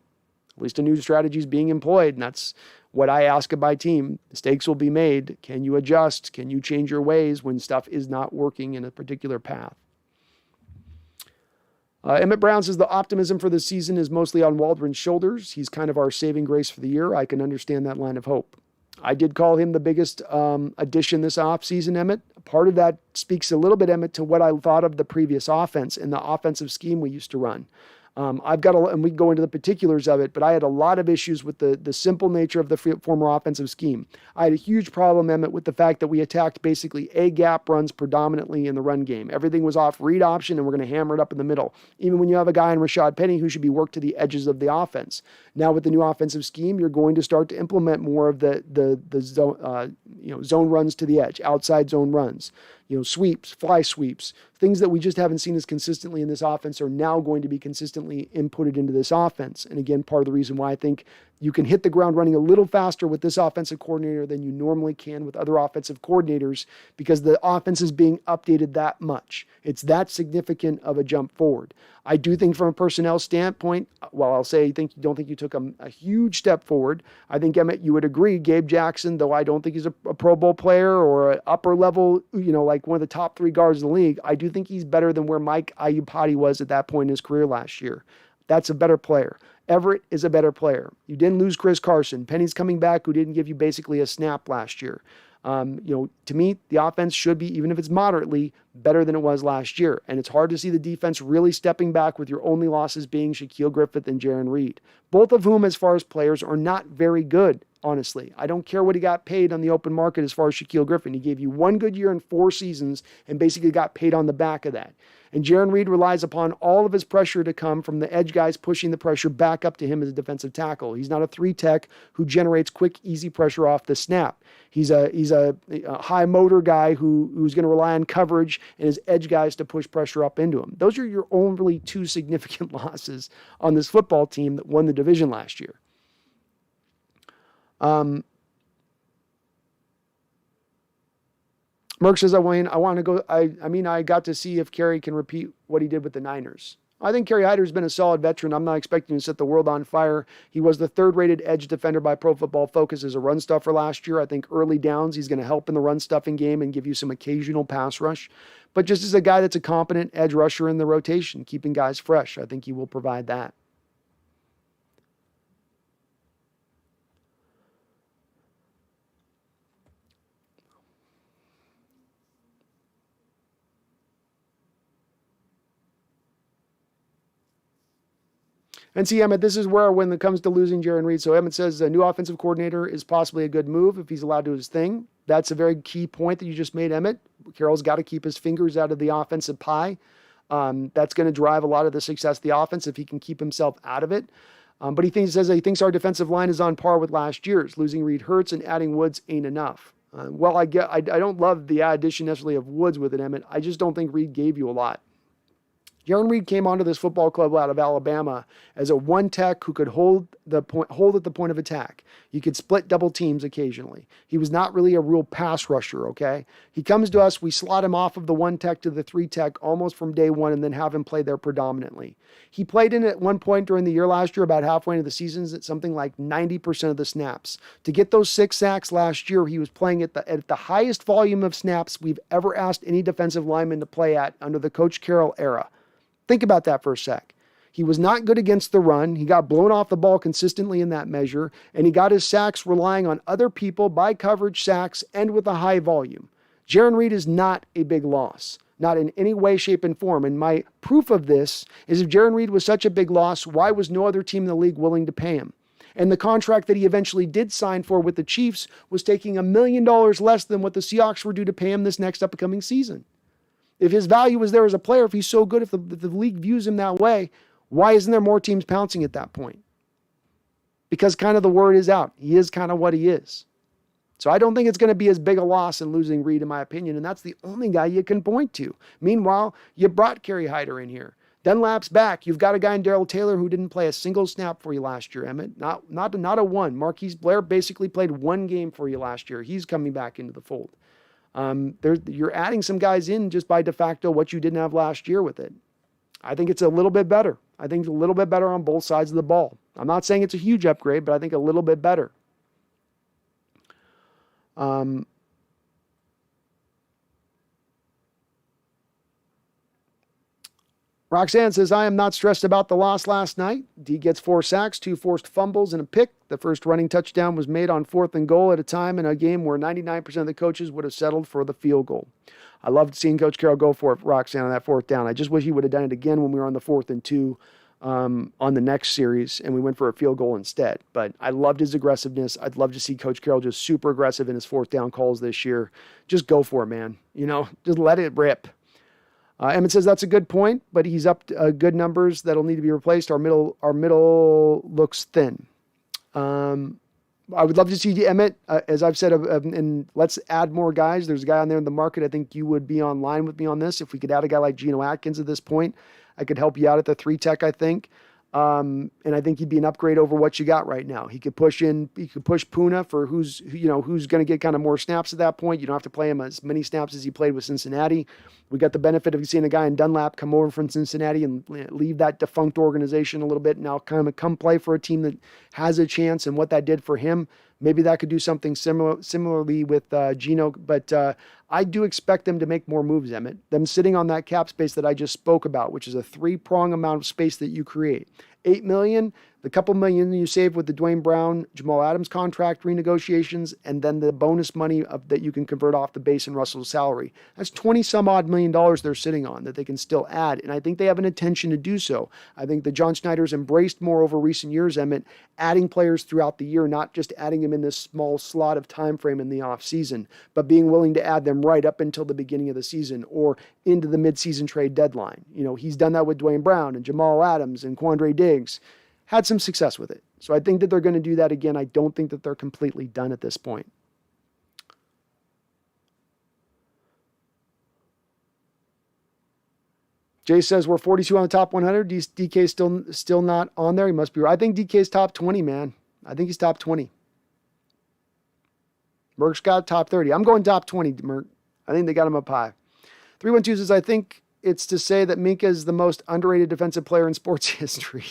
At least a new strategy is being employed. And that's what I ask of my team. Mistakes will be made. Can you adjust? Can you change your ways when stuff is not working in a particular path? Emmett Brown says the optimism for the season is mostly on Waldron's shoulders. He's kind of our saving grace for the year. I can understand that line of hope. I did call him the biggest addition this offseason, Emmett. Part of that speaks a little bit, Emmett, to what I thought of the previous offense and the offensive scheme we used to run. And we can go into the particulars of it, but I had a lot of issues with the simple nature of the former offensive scheme. I had a huge problem, Emmett, with the fact that we attacked basically A-gap runs predominantly in the run game. Everything was off read option, and we're going to hammer it up in the middle, even when you have a guy in Rashad Penny who should be worked to the edges of the offense. Now with the new offensive scheme, you're going to start to implement more of the zone runs to the edge, outside zone runs. Sweeps, fly sweeps, things that we just haven't seen as consistently in this offense are now going to be consistently inputted into this offense. And again, part of the reason why I think you can hit the ground running a little faster with this offensive coordinator than you normally can with other offensive coordinators, because the offense is being updated that much. It's that significant of a jump forward. I do think from a personnel standpoint, while I'll say don't think you took a huge step forward, I think, Emmett, you would agree, Gabe Jackson, though I don't think he's a Pro Bowl player or an upper level, like one of the top 3 guards in the league, I do think he's better than where Mike Iupati was at that point in his career last year. That's a better player. Everett is a better player. You didn't lose Chris Carson. Penny's coming back, who didn't give you basically a snap last year. To me, the offense should be, even if it's moderately, better than it was last year. And it's hard to see the defense really stepping back with your only losses being Shaquille Griffith and Jaron Reed, both of whom, as far as players, are not very good, honestly. I don't care what he got paid on the open market as far as Shaquille Griffin. He gave you 1 good year in 4 seasons and basically got paid on the back of that. And Jaron Reed relies upon all of his pressure to come from the edge guys pushing the pressure back up to him as a defensive tackle. He's not a 3-tech who generates quick, easy pressure off the snap. He's a high motor guy who's going to rely on coverage and his edge guys to push pressure up into him. Those are your only 2 significant losses on this football team that won the division last year. Merck says, I want to go. I got to see if Kerry can repeat what he did with the Niners. I think Kerry Hyder's been a solid veteran. I'm not expecting to set the world on fire. He was the 3rd-rated edge defender by Pro Football Focus as a run stuffer last year. I think early downs, he's going to help in the run stuffing game and give you some occasional pass rush. But just as a guy that's a competent edge rusher in the rotation, keeping guys fresh, I think he will provide that. And see, Emmett, this is where when it comes to losing Jaron Reed, so Emmett says a new offensive coordinator is possibly a good move if he's allowed to do his thing. That's a very key point that you just made, Emmett. Carroll's got to keep his fingers out of the offensive pie. That's going to drive a lot of the success of the offense if he can keep himself out of it. But he thinks our defensive line is on par with last year's. Losing Reed hurts and adding Woods ain't enough. I don't love the addition necessarily of Woods with it, Emmett. I just don't think Reed gave you a lot. Jaron Reed came onto this football club out of Alabama as a 1-tech who could hold at the point of attack. You could split double teams occasionally. He was not really a real pass rusher, okay? He comes to us, we slot him off of the 1-tech to the 3-tech almost from day one and then have him play there predominantly. He played in at one point during the year last year, about halfway into the seasons, at something like 90% of the snaps. To get those 6 sacks last year, he was playing at the highest volume of snaps we've ever asked any defensive lineman to play at under the Coach Carroll era. Think about that for a sec. He was not good against the run. He got blown off the ball consistently in that measure, and he got his sacks relying on other people by coverage sacks and with a high volume. Jaron Reed is not a big loss, not in any way, shape, and form. And my proof of this is if Jaron Reed was such a big loss, why was no other team in the league willing to pay him? And the contract that he eventually did sign for with the Chiefs was taking $1 million less than what the Seahawks were due to pay him this next upcoming season. If his value was there as a player, if he's so good, if the league views him that way, why isn't there more teams pouncing at that point? Because kind of the word is out. He is kind of what he is. So I don't think it's going to be as big a loss in losing Reed, in my opinion, and that's the only guy you can point to. Meanwhile, you brought Kerry Hyder in here. Dunlap's back. You've got a guy in Darrell Taylor who didn't play a single snap for you last year, Emmett. Not a one. Marquise Blair basically played 1 game for you last year. He's coming back into the fold. You're adding some guys in just by de facto what you didn't have last year with it. I think it's a little bit better. I think it's a little bit better on both sides of the ball. I'm not saying it's a huge upgrade, but I think a little bit better. Roxanne says, I am not stressed about the loss last night. D gets 4 sacks, 2 forced fumbles, and a pick. The first running touchdown was made on 4th and goal at a time in a game where 99% of the coaches would have settled for the field goal. I loved seeing Coach Carroll go for it, Roxanne, on that 4th down. I just wish he would have done it again when we were on the 4th and 2. on the next series, and we went for a field goal instead. But I loved his aggressiveness. I'd love to see Coach Carroll just super aggressive in his fourth down calls this year. Just go for it, man. Just let it rip. Emmett says that's a good point, but he's up to, good numbers that'll need to be replaced. Our middle looks thin. I would love to see Emmett, as I've said, and let's add more guys. There's a guy on there in the market. I think you would be online with me on this. If we could add a guy like Geno Atkins at this point, I could help you out at the 3 tech, I think. And I think he'd be an upgrade over what you got right now. He could push Puna for who's going to get kind of more snaps at that point. You don't have to play him as many snaps as he played with Cincinnati. We got the benefit of seeing a guy in Dunlap come over from Cincinnati and leave that defunct organization a little bit. Now come play for a team that has a chance, and what that did for him. Maybe that could do something similarly with Geno, but I do expect them to make more moves, Emmett. Them sitting on that cap space that I just spoke about, which is a 3-prong amount of space that you create. $8 million, the couple million you save with the Dwayne Brown, Jamal Adams contract renegotiations, and then the bonus money that you can convert off the base and Russell's salary. That's 20 some odd million dollars they're sitting on that they can still add. And I think they have an intention to do so. I think the John Schneider's embraced more over recent years, Emmett, adding players throughout the year, not just adding them in this small slot of time frame in the off season, but being willing to add them right up until the beginning of the season or into the midseason trade deadline. He's done that with Dwayne Brown and Jamal Adams and Quandre Diggs. Had some success with it. So I think that they're going to do that again. I don't think that they're completely done at this point. Jay says we're 42 on the top 100. DK still not on there. He must be right. I think DK's top 20, man. I think he's top 20. Merck's got top 30. I'm going top 20, Merck. I think they got him up high. 312 says, I think it's to say that Minka is the most underrated defensive player in sports history.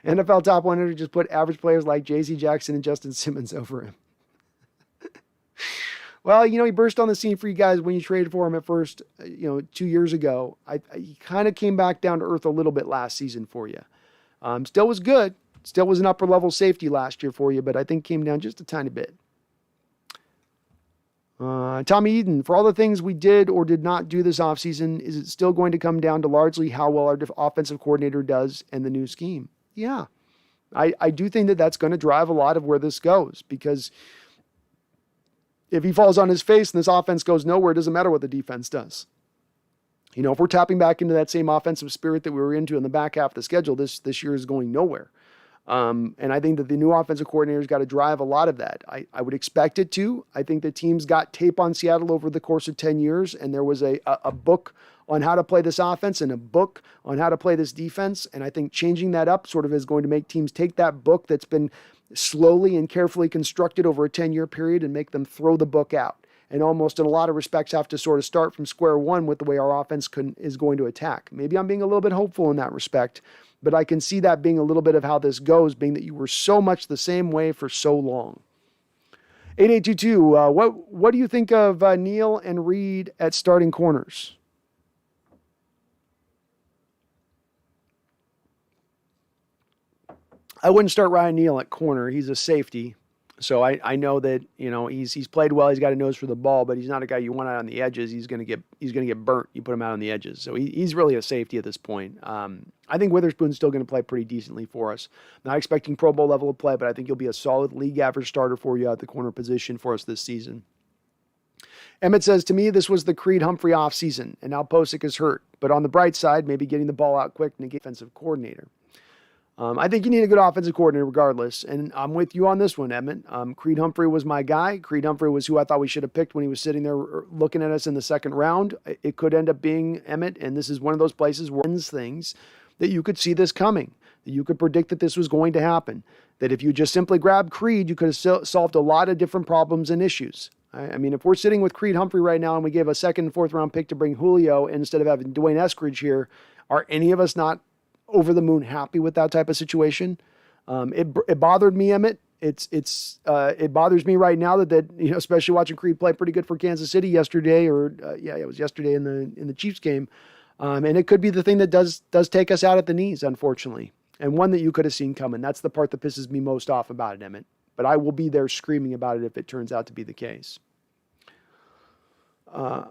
NFL top 100 just put average players like J.C. Jackson and Justin Simmons over him. Well, he burst on the scene for you guys when you traded for him at first, 2 years ago. He kind of came back down to earth a little bit last season for you. Still was good. Still was an upper level safety last year for you, but I think came down just a tiny bit. Tommy Eden, for all the things we did or did not do this offseason, is it still going to come down to largely how well our offensive coordinator does and the new scheme? Yeah. I do think that that's going to drive a lot of where this goes, because if he falls on his face and this offense goes nowhere, it doesn't matter what the defense does. If we're tapping back into that same offensive spirit that we were into in the back half of the schedule, this year is going nowhere. And I think that the new offensive coordinator's got to drive a lot of that. I would expect it to. I think the team's got tape on Seattle over the course of 10 years, and there was a book on how to play this offense and a book on how to play this defense. And I think changing that up sort of is going to make teams take that book that's been slowly and carefully constructed over a 10-year period and make them throw the book out. And almost in a lot of respects have to sort of start from square one with the way our offense is going to attack. Maybe I'm being a little bit hopeful in that respect, but I can see that being a little bit of how this goes, being that you were so much the same way for so long. 8822, what do you think of Neal and Reed at starting corners? I wouldn't start Ryan Neal at corner. He's a safety. So I know that, he's played well. He's got a nose for the ball, but he's not a guy you want out on the edges. He's going to get burnt. You put him out on the edges. So he's really a safety at this point. I think Witherspoon's still going to play pretty decently for us. Not expecting Pro Bowl level of play, but I think he'll be a solid league average starter for you at the corner position for us this season. Emmett says, to me, this was the Creed Humphrey offseason, and now Posick is hurt. But on the bright side, maybe getting the ball out quick and a defensive coordinator. I think you need a good offensive coordinator regardless, and I'm with you on this one, Emmett. Creed Humphrey was my guy. Creed Humphrey was who I thought we should have picked when he was sitting there looking at us in the second round. It could end up being Emmett, and this is one of those places where things that you could see this coming, that you could predict that this was going to happen, that if you just simply grabbed Creed, you could have solved a lot of different problems and issues. I mean, if we're sitting with Creed Humphrey right now and we gave a second and fourth round pick to bring Julio instead of having Dwayne Eskridge here, are any of us not over the moon happy with that type of situation? It bothered me, Emmett. It bothers me right now that especially watching Creed play pretty good for Kansas City yesterday, it was yesterday in the Chiefs game. And it could be the thing that does take us out at the knees, unfortunately. And one that you could have seen coming. That's the part that pisses me most off about it, Emmett. But I will be there screaming about it if it turns out to be the case. Uh,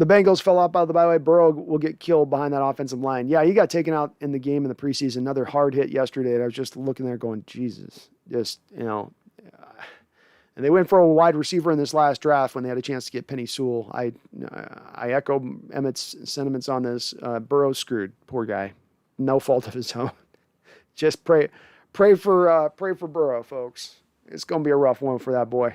The Bengals fell out, by the way. Burrow will get killed behind that offensive line. Yeah, he got taken out in the game in the preseason. Another hard hit yesterday. And I was just looking there going, Jesus. Just, and they went for a wide receiver in this last draft when they had a chance to get Penny Sewell. I echo Emmett's sentiments on this. Burrow's screwed. Poor guy. No fault of his own. Just pray for Burrow, folks. It's going to be a rough one for that boy.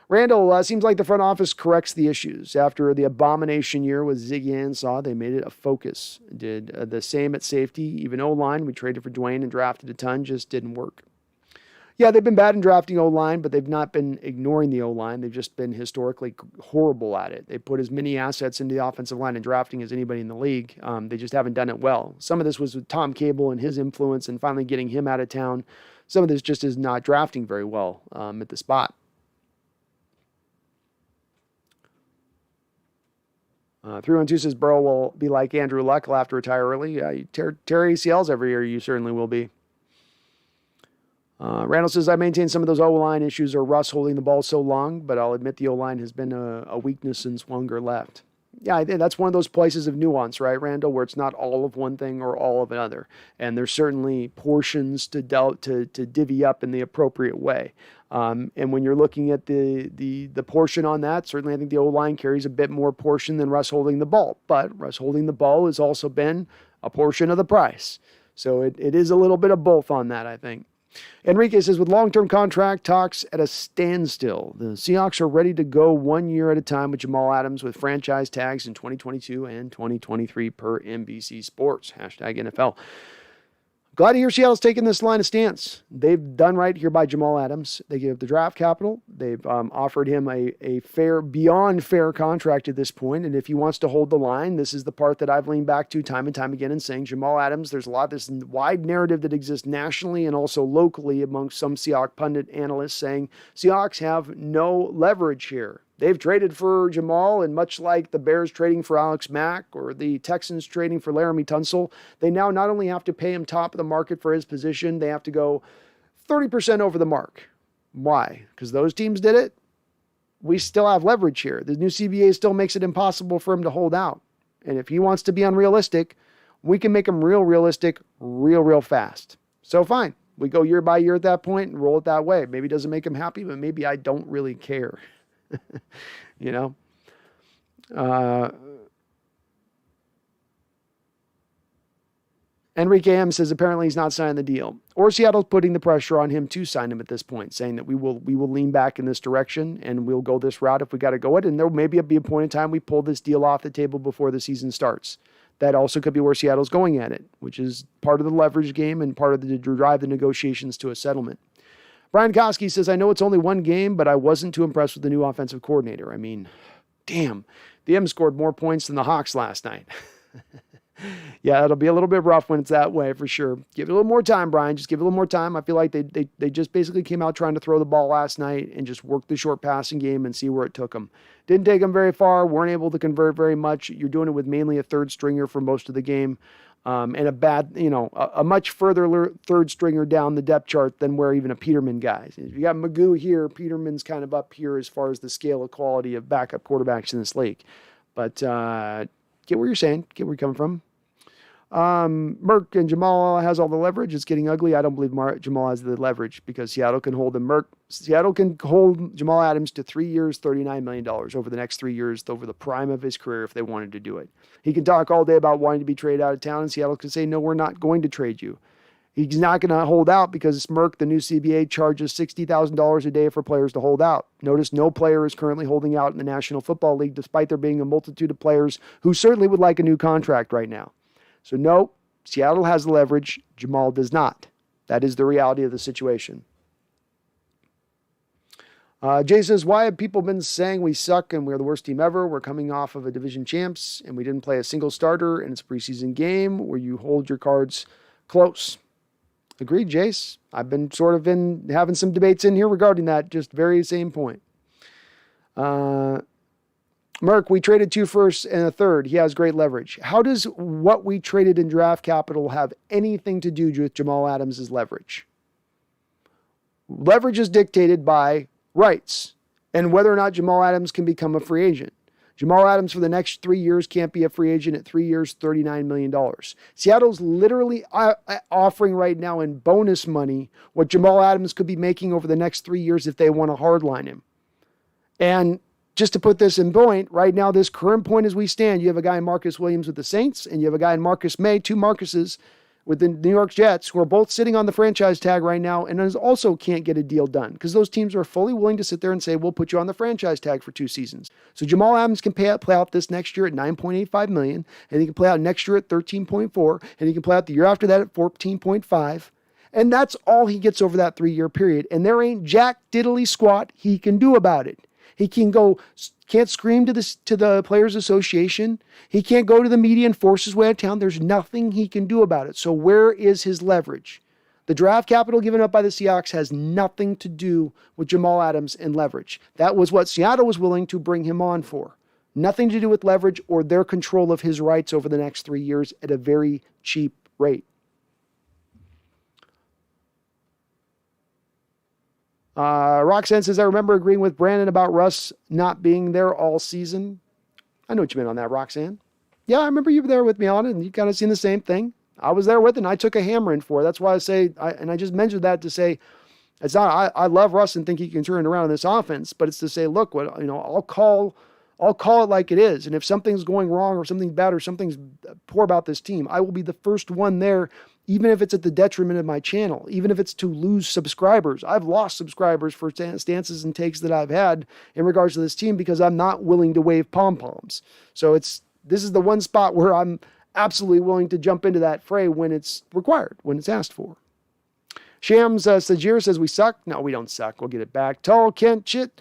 Randall, seems like the front office corrects the issues. After the abomination year with Ziggy Ansah, they made it a focus. Did the same at safety. Even O-line, we traded for Dwayne and drafted a ton, just didn't work. Yeah, they've been bad in drafting O-line, but they've not been ignoring the O-line. They've just been historically horrible at it. They put as many assets into the offensive line and drafting as anybody in the league. They just haven't done it well. Some of this was with Tom Cable and his influence and finally getting him out of town. Some of this just is not drafting very well at the spot. 312 says Burrow will be like Andrew Luck. He'll have to retire early. You tear ACLs every year. You certainly will be. Randall says, I maintain some of those O-line issues are Russ holding the ball so long, but I'll admit the O-line has been a weakness since Wenger left. Yeah, I think that's one of those places of nuance, right, Randall, where it's not all of one thing or all of another. And there's certainly portions to divvy up in the appropriate way. And when you're looking at the portion on that, certainly I think the O-line carries a bit more portion than Russ holding the ball. But Russ holding the ball has also been a portion of the price. So it is a little bit of both on that, I think. Enrique says, with long-term contract talks at a standstill, the Seahawks are ready to go 1 year at a time with Jamal Adams with franchise tags in 2022 and 2023 per NBC Sports. #NFL. Glad to hear Seattle's taking this line of stance. They've done right here by Jamal Adams. They gave the draft capital. They've offered him a fair, beyond fair contract at this point. And if he wants to hold the line, this is the part that I've leaned back to time and time again in saying Jamal Adams, there's a lot of this wide narrative that exists nationally and also locally amongst some Seahawks pundit analysts saying Seahawks have no leverage here. They've traded for Jamal, and much like the Bears trading for Alex Mack or the Texans trading for Laramie Tunsil, they now not only have to pay him top of the market for his position, they have to go 30% over the mark. Why? Because those teams did it? We still have leverage here. The new CBA still makes it impossible for him to hold out. And if he wants to be unrealistic, we can make him real realistic real fast. So fine. We go year by year at that point and roll it that way. Maybe it doesn't make him happy, but maybe I don't really care. Enrique M says apparently he's not signing the deal, or Seattle's putting the pressure on him to sign him at this point, saying that we will lean back in this direction and we'll go this route if we got to go it. And there maybe be a point in time we pull this deal off the table before the season starts. That also could be where Seattle's going at it, which is part of the leverage game and part of the drive the negotiations to a settlement. Brian Koski says, I know it's only one game, but I wasn't too impressed with the new offensive coordinator. I mean, damn, the M scored more points than the Hawks last night. Yeah, it'll be a little bit rough when it's that way for sure. Give it a little more time, Brian. Just give it a little more time. I feel like they just basically came out trying to throw the ball last night and just work the short passing game and see where it took them. Didn't take them very far. Weren't able to convert very much. You're doing it with mainly a third stringer for most of the game. And a much further third stringer down the depth chart than where even a Peterman guy. If you got Magoo here, Peterman's kind of up here as far as the scale of quality of backup quarterbacks in this league. But get what you're saying. Get where you're coming from. Merck and Jamal has all the leverage. It's getting ugly. I don't believe Jamal has the leverage because Seattle can hold him. Seattle can hold Jamal Adams to 3 years, $39 million over the next 3 years, over the prime of his career if they wanted to do it. He can talk all day about wanting to be traded out of town, and Seattle can say, no, we're not going to trade you. He's not going to hold out because Merck, the new CBA, charges $60,000 a day for players to hold out. Notice no player is currently holding out in the National Football League, despite there being a multitude of players who certainly would like a new contract right now. So no, Seattle has the leverage. Jamal does not. That is the reality of the situation. Jay says, why have people been saying we suck and we're the worst team ever? We're coming off of a division champs and we didn't play a single starter and it's a preseason game where you hold your cards close. Agreed, Jace. I've been having some debates in here regarding that, just very same point. Merck, we traded 2 firsts and a third. He has great leverage. How does what we traded in draft capital have anything to do with Jamal Adams' leverage? Leverage is dictated by rights and whether or not Jamal Adams can become a free agent. Jamal Adams for the next 3 years can't be a free agent at 3 years, $39 million. Seattle's literally offering right now in bonus money what Jamal Adams could be making over the next 3 years if they want to hardline him. And just to put this in point, right now, this current point as we stand, you have a guy in Marcus Williams with the Saints, and you have a guy in Marcus May, two Marcuses with the New York Jets, who are both sitting on the franchise tag right now and also can't get a deal done because those teams are fully willing to sit there and say, we'll put you on the franchise tag for 2 seasons. So Jamal Adams can play out this next year at $9.85 million, and he can play out next year at $13.4, and he can play out the year after that at $14.5. And that's all he gets over that 3-year period. And there ain't jack diddly squat he can do about it. He can't scream to the Players Association. He can't go to the media and force his way out of town. There's nothing he can do about it. So where is his leverage? The draft capital given up by the Seahawks has nothing to do with Jamal Adams and leverage. That was what Seattle was willing to bring him on for. Nothing to do with leverage or their control of his rights over the next 3 years at a very cheap rate. Roxanne says, I remember agreeing with Brandon about Russ not being there all season. I know what you meant on that, Roxanne. Yeah, I remember you were there with me on it, and you kind of seen the same thing. I was there with it, and I took a hammer in for it. That's why I say, and I just mentioned that to say, it's not, I love Russ and think he can turn it around in this offense, but it's to say, look, I'll call it like it is. And if something's going wrong or something's bad or something's poor about this team, I will be the first one there, even if it's at the detriment of my channel, even if it's to lose subscribers. I've lost subscribers for stances and takes that I've had in regards to this team because I'm not willing to wave pom-poms. So this is the one spot where I'm absolutely willing to jump into that fray when it's required, when it's asked for. Shams Sajir says, we suck. No, we don't suck. We'll get it back. Tall Kent Chit.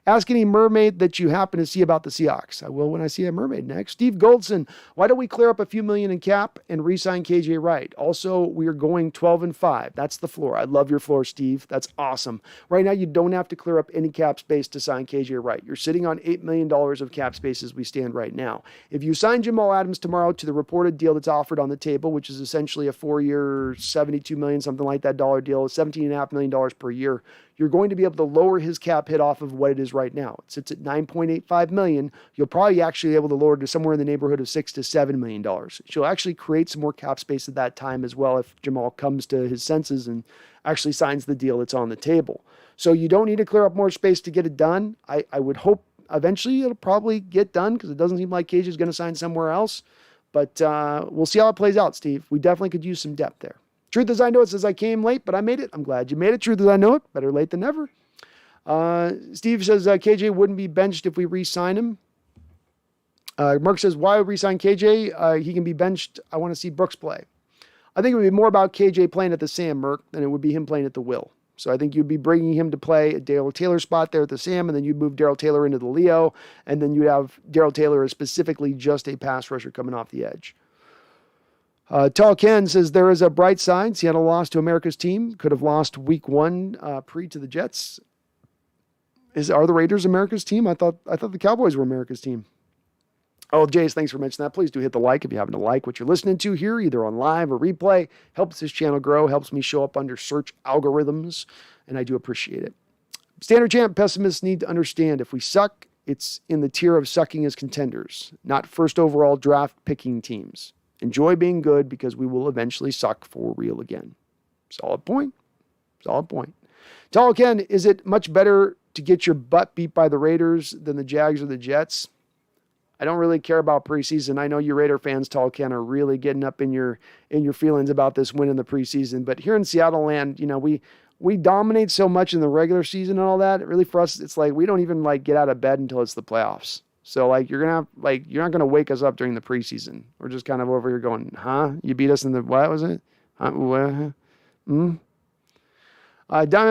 Ask any mermaid that you happen to see about the Seahawks. I will when I see a mermaid next. Steve Goldson, why don't we clear up a few million in cap and re-sign KJ Wright? Also, we are going 12-5. That's the floor. I love your floor, Steve. That's awesome. Right now, you don't have to clear up any cap space to sign KJ Wright. You're sitting on $8 million of cap space as we stand right now. If you sign Jamal Adams tomorrow to the reported deal that's offered on the table, which is essentially a 4-year, $72 million, something like that dollar deal, $17.5 million per year, you're going to be able to lower his cap hit off of what it is right now. It sits at $9.85 million. You'll probably actually be able to lower it to somewhere in the neighborhood of $6 to $7 million. She'll actually create some more cap space at that time as well if Jamal comes to his senses and actually signs the deal that's on the table. So you don't need to clear up more space to get it done. I would hope eventually it'll probably get done because it doesn't seem like Cage is going to sign somewhere else. But we'll see how it plays out, Steve. We definitely could use some depth there. Truth as I know it says I came late, but I made it. I'm glad you made it. Truth as I know it. Better late than never. Steve says KJ wouldn't be benched if we re-sign him. Mark says, why re-sign KJ? He can be benched. I want to see Brooks play. I think it would be more about KJ playing at the Sam, Merck, than it would be him playing at the Will. So I think you'd be bringing him to play a Darrell Taylor spot there at the Sam, and then you'd move Darrell Taylor into the Leo, and then you'd have Darrell Taylor as specifically just a pass rusher coming off the edge. Tall Ken says there is a bright side. Seattle lost to America's team. Could have lost week 1 pre to the Jets. Are the Raiders America's team? I thought the Cowboys were America's team. Oh, Jace, thanks for mentioning that. Please do hit the like if you happen to like what you're listening to here, either on live or replay. Helps this channel grow, helps me show up under search algorithms, and I do appreciate it. Standard champ pessimists need to understand if we suck, it's in the tier of sucking as contenders, not first overall draft picking teams. Enjoy being good because we will eventually suck for real again. Solid point. Solid point. Tall Ken, is it much better to get your butt beat by the Raiders than the Jags or the Jets? I don't really care about preseason. I know you Raider fans, Tall Ken, are really getting up in your feelings about this win in the preseason. But here in Seattle land, we dominate so much in the regular season and all that. Really for us, it's like we don't even get out of bed until it's the playoffs. So you're not gonna wake us up during the preseason. We're just kind of over here going, huh? You beat us in the what was it? Diamond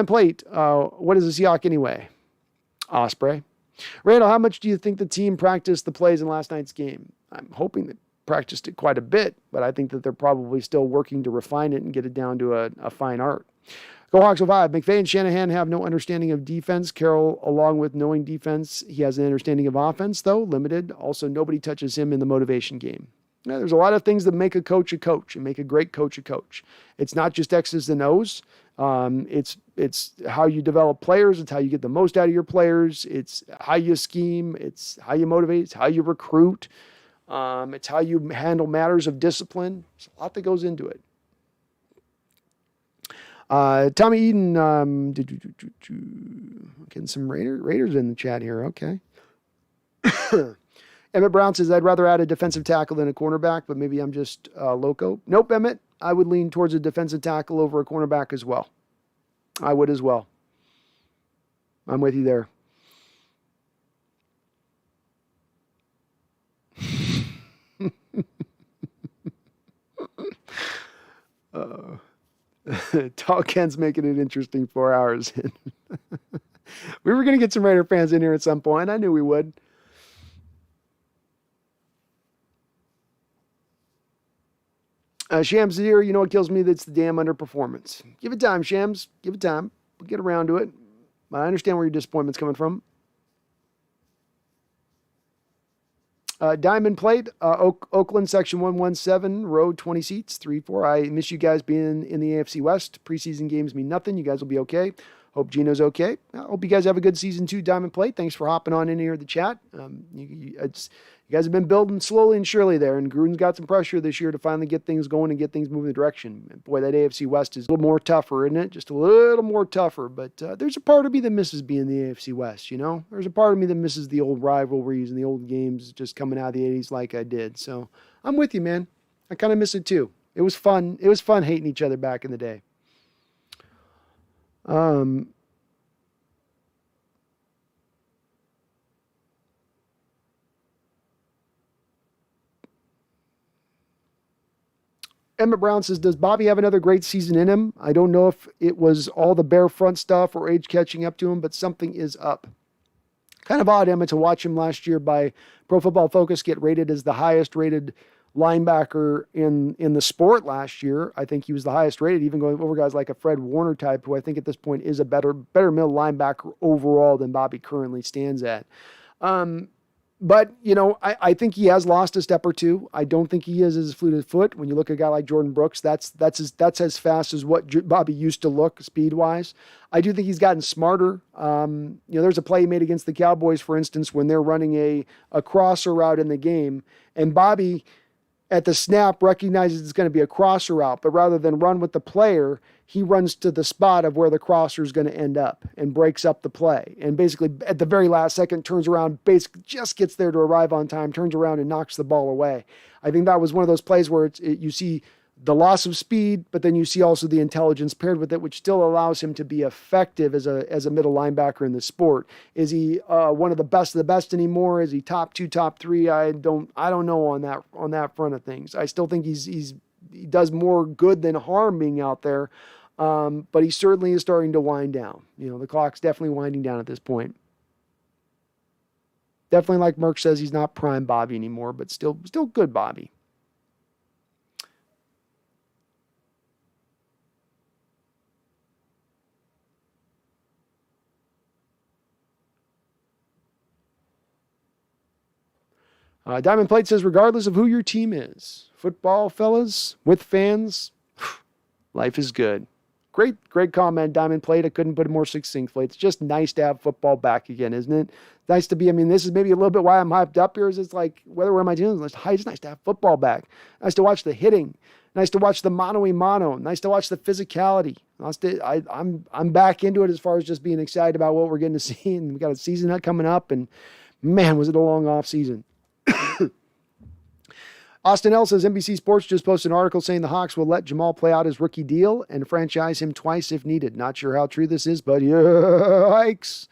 Plate. What is a Seahawk anyway? Osprey. Randall, how much do you think the team practiced the plays in last night's game? I'm hoping they practiced it quite a bit, but I think that they're probably still working to refine it and get it down to a fine art. Go Hawks survive. McVay and Shanahan have no understanding of defense. Carroll, along with knowing defense, he has an understanding of offense, though, limited. Also, nobody touches him in the motivation game. There's a lot of things that make a coach and make a great coach a coach. It's not just X's and O's. It's how you develop players. It's how you get the most out of your players. It's how you scheme. It's how you motivate. It's how you recruit. It's how you handle matters of discipline. There's a lot that goes into it. Tommy Eden, getting some Raiders in the chat here. Okay. Emmett Brown says, I'd rather add a defensive tackle than a cornerback, but maybe I'm just loco. Nope, Emmett. I would lean towards a defensive tackle over a cornerback as well. I would as well. I'm with you there. Tall Ken's making it interesting 4 hours in. We were going to get some Raider fans in here at some point. I knew we would. Shams here, you know what kills me? That's the damn underperformance. Give it time, Shams. Give it time. We'll get around to it. But I understand where your disappointment's coming from. Diamond Plate, Oakland, section 117, road 20 seats, 3-4. I miss you guys being in the AFC West. Preseason games mean nothing. You guys will be okay. Hope Gino's okay. I hope you guys have a good season too, Diamond Plate. Thanks for hopping on in here to the chat. You guys have been building slowly and surely there, and Gruden's got some pressure this year to finally get things going and get things moving the direction. And boy, that AFC West is a little more tougher, isn't it? Just a little more tougher. But there's a part of me that misses being the AFC West, you know? There's a part of me that misses the old rivalries and the old games just coming out of the 80s like I did. So I'm with you, man. I kind of miss it too. It was fun. It was fun hating each other back in the day. Emmett Brown says, does Bobby have another great season in him? I don't know if it was all the bare front stuff or age catching up to him, but something is up. Kind of odd, Emmett, to watch him last year by Pro Football Focus get rated as the highest rated linebacker in the sport last year. I think he was the highest rated, even going over guys like a Fred Warner type, who I think at this point is a better middle linebacker overall than Bobby currently stands at. But, you know, I think he has lost a step or two. I don't think he is as fleet of foot. When you look at a guy like Jordan Brooks, that's as fast as what Bobby used to look speed-wise. I do think he's gotten smarter. You know, there's a play he made against the Cowboys, for instance, when they're running a crosser route in the game, and Bobby at the snap recognizes it's going to be a crosser route, but rather than run with the player, he runs to the spot of where the crosser is going to end up and breaks up the play. And basically at the very last second turns around, basically just gets there to arrive on time, turns around and knocks the ball away. I think that was one of those plays where you see the loss of speed, but then you see also the intelligence paired with it, which still allows him to be effective as a middle linebacker in the sport. Is he one of the best anymore? Is he top 2, top 3? I don't know on that front of things. I still think he does more good than harm being out there, but he certainly is starting to wind down. You know, the clock's definitely winding down at this point. Definitely, like Merck says, he's not prime Bobby anymore, but still good Bobby. Diamond Plate says, regardless of who your team is, football, fellas, with fans, life is good. Great comment, Diamond Plate. I couldn't put it more succinctly. It's just nice to have football back again, isn't it? Nice to be, I mean, this is maybe a little bit why I'm hyped up here, is it's like, whether we're on my team, it's nice to have football back. Nice to watch the hitting. Nice to watch the mano-a-mano. Nice to watch the physicality. I'm back into it as far as just being excited about what we're getting to see. And we got a season coming up, and man, was it a long off season. Austin L says, NBC Sports just posted an article saying the Hawks will let Jamal play out his rookie deal and franchise him twice if needed. Not sure how true this is, but yikes.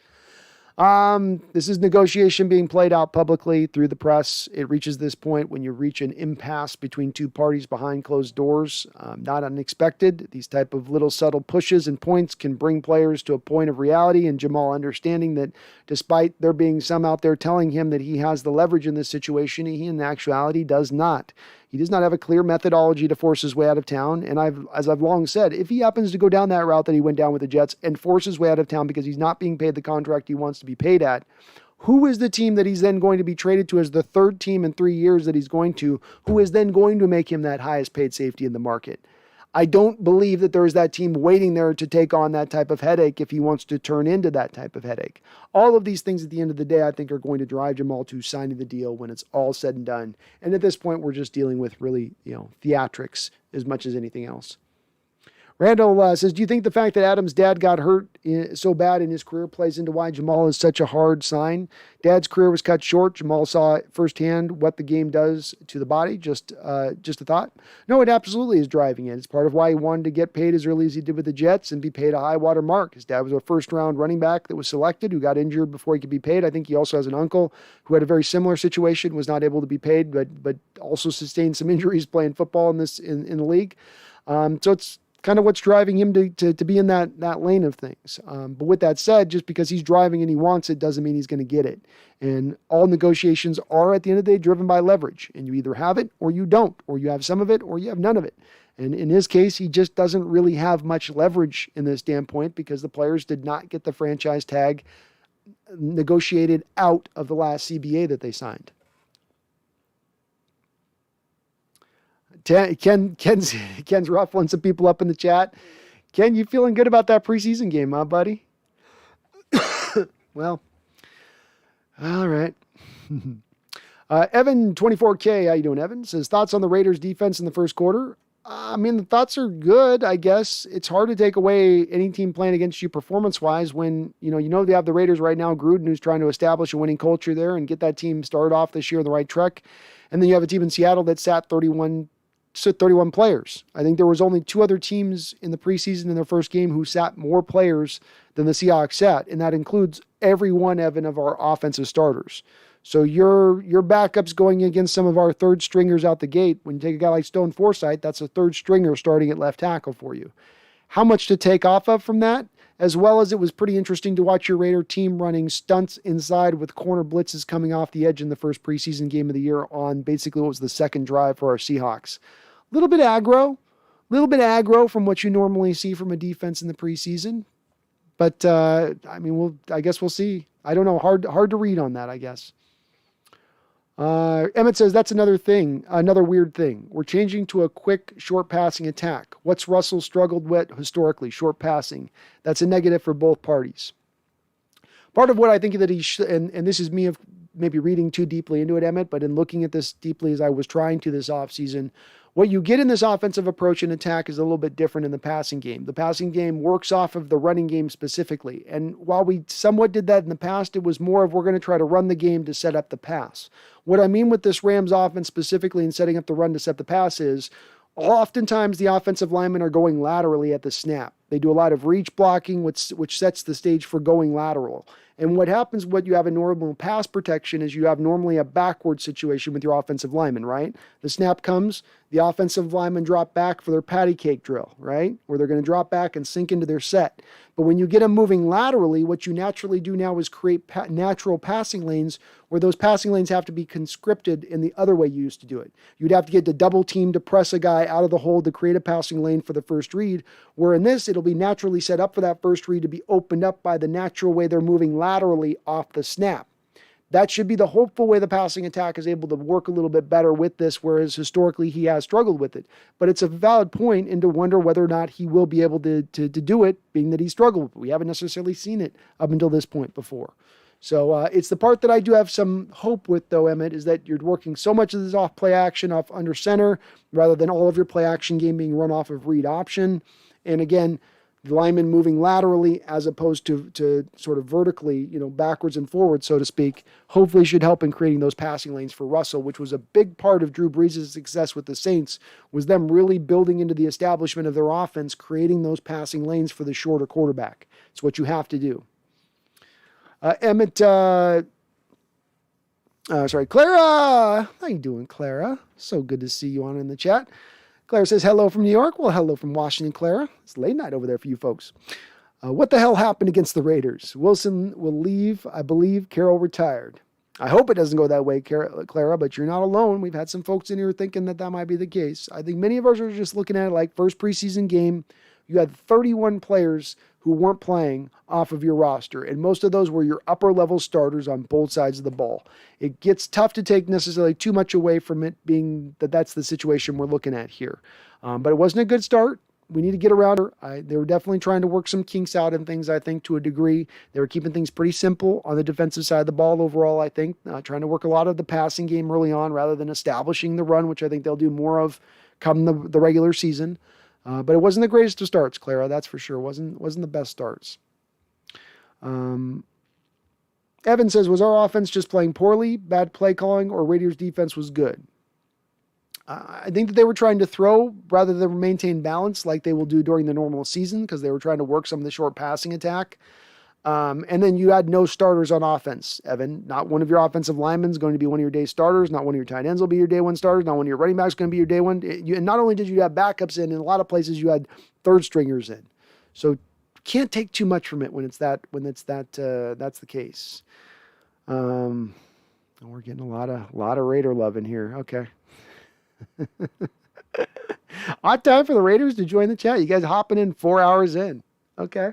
This is negotiation being played out publicly through the press. It reaches this point when you reach an impasse between two parties behind closed doors. Not unexpected. These type of little subtle pushes and points can bring players to a point of reality, and Jamal understanding that despite there being some out there telling him that he has the leverage in this situation, he in actuality does not. He does not have a clear methodology to force his way out of town. And as I've long said, if he happens to go down that route that he went down with the Jets and force his way out of town because he's not being paid the contract he wants to be paid at, who is the team that he's then going to be traded to as the third team in 3 years that he's going to, who is then going to make him that highest paid safety in the market? I don't believe that there is that team waiting there to take on that type of headache if he wants to turn into that type of headache. All of these things at the end of the day, I think, are going to drive Jamal to signing the deal when it's all said and done. And at this point, we're just dealing with really, theatrics as much as anything else. Randall says, do you think the fact that Adams' dad got hurt so bad in his career plays into why Jamal is such a hard sign? Dad's career was cut short. Jamal saw firsthand what the game does to the body. Just a thought. No, it absolutely is driving it. It's part of why he wanted to get paid as early as he did with the Jets and be paid a high water mark. His dad was a first-round running back that was selected who got injured before he could be paid. I think he also has an uncle who had a very similar situation, was not able to be paid, but also sustained some injuries playing football in the league. So it's kind of what's driving him to be in that lane of things. But with that said, just because he's driving and he wants it doesn't mean he's going to get it. And all negotiations are, at the end of the day, driven by leverage. And you either have it or you don't, or you have some of it or you have none of it. And in his case, he just doesn't really have much leverage in this standpoint because the players did not get the franchise tag negotiated out of the last CBA that they signed. Ken's ruffling some people up in the chat. Ken, you feeling good about that preseason game, huh, buddy? Well, all right. Evan 24K, how you doing, Evan? Says, thoughts on the Raiders defense in the first quarter? I mean, the thoughts are good, I guess. It's hard to take away any team playing against you performance-wise when, they have the Raiders right now, Gruden, who's trying to establish a winning culture there and get that team started off this year on the right track. And then you have a team in Seattle that sat 31 players. I think there was only 2 other teams in the preseason in their first game who sat more players than the Seahawks sat, and that includes every one, Evan, of our offensive starters. So your backups going against some of our third stringers out the gate. When you take a guy like Stone Forsythe, that's a third stringer starting at left tackle for you. How much to take off of from that? As well as it was pretty interesting to watch your Raider team running stunts inside with corner blitzes coming off the edge in the first preseason game of the year on basically what was the second drive for our Seahawks. A little bit aggro from what you normally see from a defense in the preseason. But, I guess we'll see. I don't know. Hard to read on that, I guess. Emmett says, that's another weird thing. We're changing to a quick, short passing attack. What's Russell struggled with historically? Short passing. That's a negative for both parties. Part of what I think that and this is me of maybe reading too deeply into it, Emmett, but in looking at this deeply as I was trying to this offseason, what you get in this offensive approach and attack is a little bit different in the passing game. The passing game works off of the running game specifically. And while we somewhat did that in the past, it was more of we're going to try to run the game to set up the pass. What I mean with this Rams offense specifically in setting up the run to set the pass is oftentimes the offensive linemen are going laterally at the snap. They do a lot of reach blocking, which sets the stage for going lateral. And what happens when you have a normal pass protection is you have normally a backward situation with your offensive lineman, right? The snap comes, the offensive linemen drop back for their patty cake drill, right? Where they're going to drop back and sink into their set. But when you get them moving laterally, what you naturally do now is create natural passing lanes where those passing lanes have to be conscripted in the other way you used to do it. You'd have to get to double team to press a guy out of the hole to create a passing lane for the first read, where in this, it'll be naturally set up for that first read to be opened up by the natural way they're moving laterally off the snap. That should be the hopeful way the passing attack is able to work a little bit better with this, whereas historically he has struggled with it. But it's a valid point and to wonder whether or not he will be able to do it, being that he struggled with it. We haven't necessarily seen it up until this point before. So it's the part that I do have some hope with, though, Emmett, is that you're working so much of this off play action off under center rather than all of your play action game being run off of read option. And again, the lineman moving laterally as opposed to sort of vertically, backwards and forwards, so to speak, hopefully should help in creating those passing lanes for Russell, which was a big part of Drew Brees' success with the Saints, was them really building into the establishment of their offense, creating those passing lanes for the shorter quarterback. It's what you have to do. Emmett, Clara, how you doing, Clara? So good to see you on in the chat. Clara says, hello from New York. Well, hello from Washington, Clara. It's late night over there for you folks. What the hell happened against the Raiders? Wilson will leave. I believe Carroll retired. I hope it doesn't go that way, Clara, but you're not alone. We've had some folks in here thinking that might be the case. I think many of us are just looking at it like first preseason game. You had 31 players who weren't playing off of your roster. And most of those were your upper level starters on both sides of the ball. It gets tough to take necessarily too much away from it being that that's the situation we're looking at here. But it wasn't a good start. We need to get around her. They were definitely trying to work some kinks out and things, I think, to a degree. They were keeping things pretty simple on the defensive side of the ball overall, I think. Trying to work a lot of the passing game early on rather than establishing the run, which I think they'll do more of come the regular season. But it wasn't the greatest of starts, Clara, that's for sure. Wasn't the best starts. Evan says, was our offense just playing poorly, bad play calling, or Raiders defense was good? I think that they were trying to throw rather than maintain balance like they will do during the normal season because they were trying to work some of the short passing attack. And then you had no starters on offense, Evan. Not one of your offensive linemen is going to be one of your day starters. Not one of your tight ends will be your day one starters. Not one of your running backs is going to be your day one. And not only did you have backups in a lot of places you had third stringers in. So can't take too much from it when that's the case. We're getting a lot of Raider love in here. Okay. Odd time for the Raiders to join the chat. You guys hopping in 4 hours in. Okay.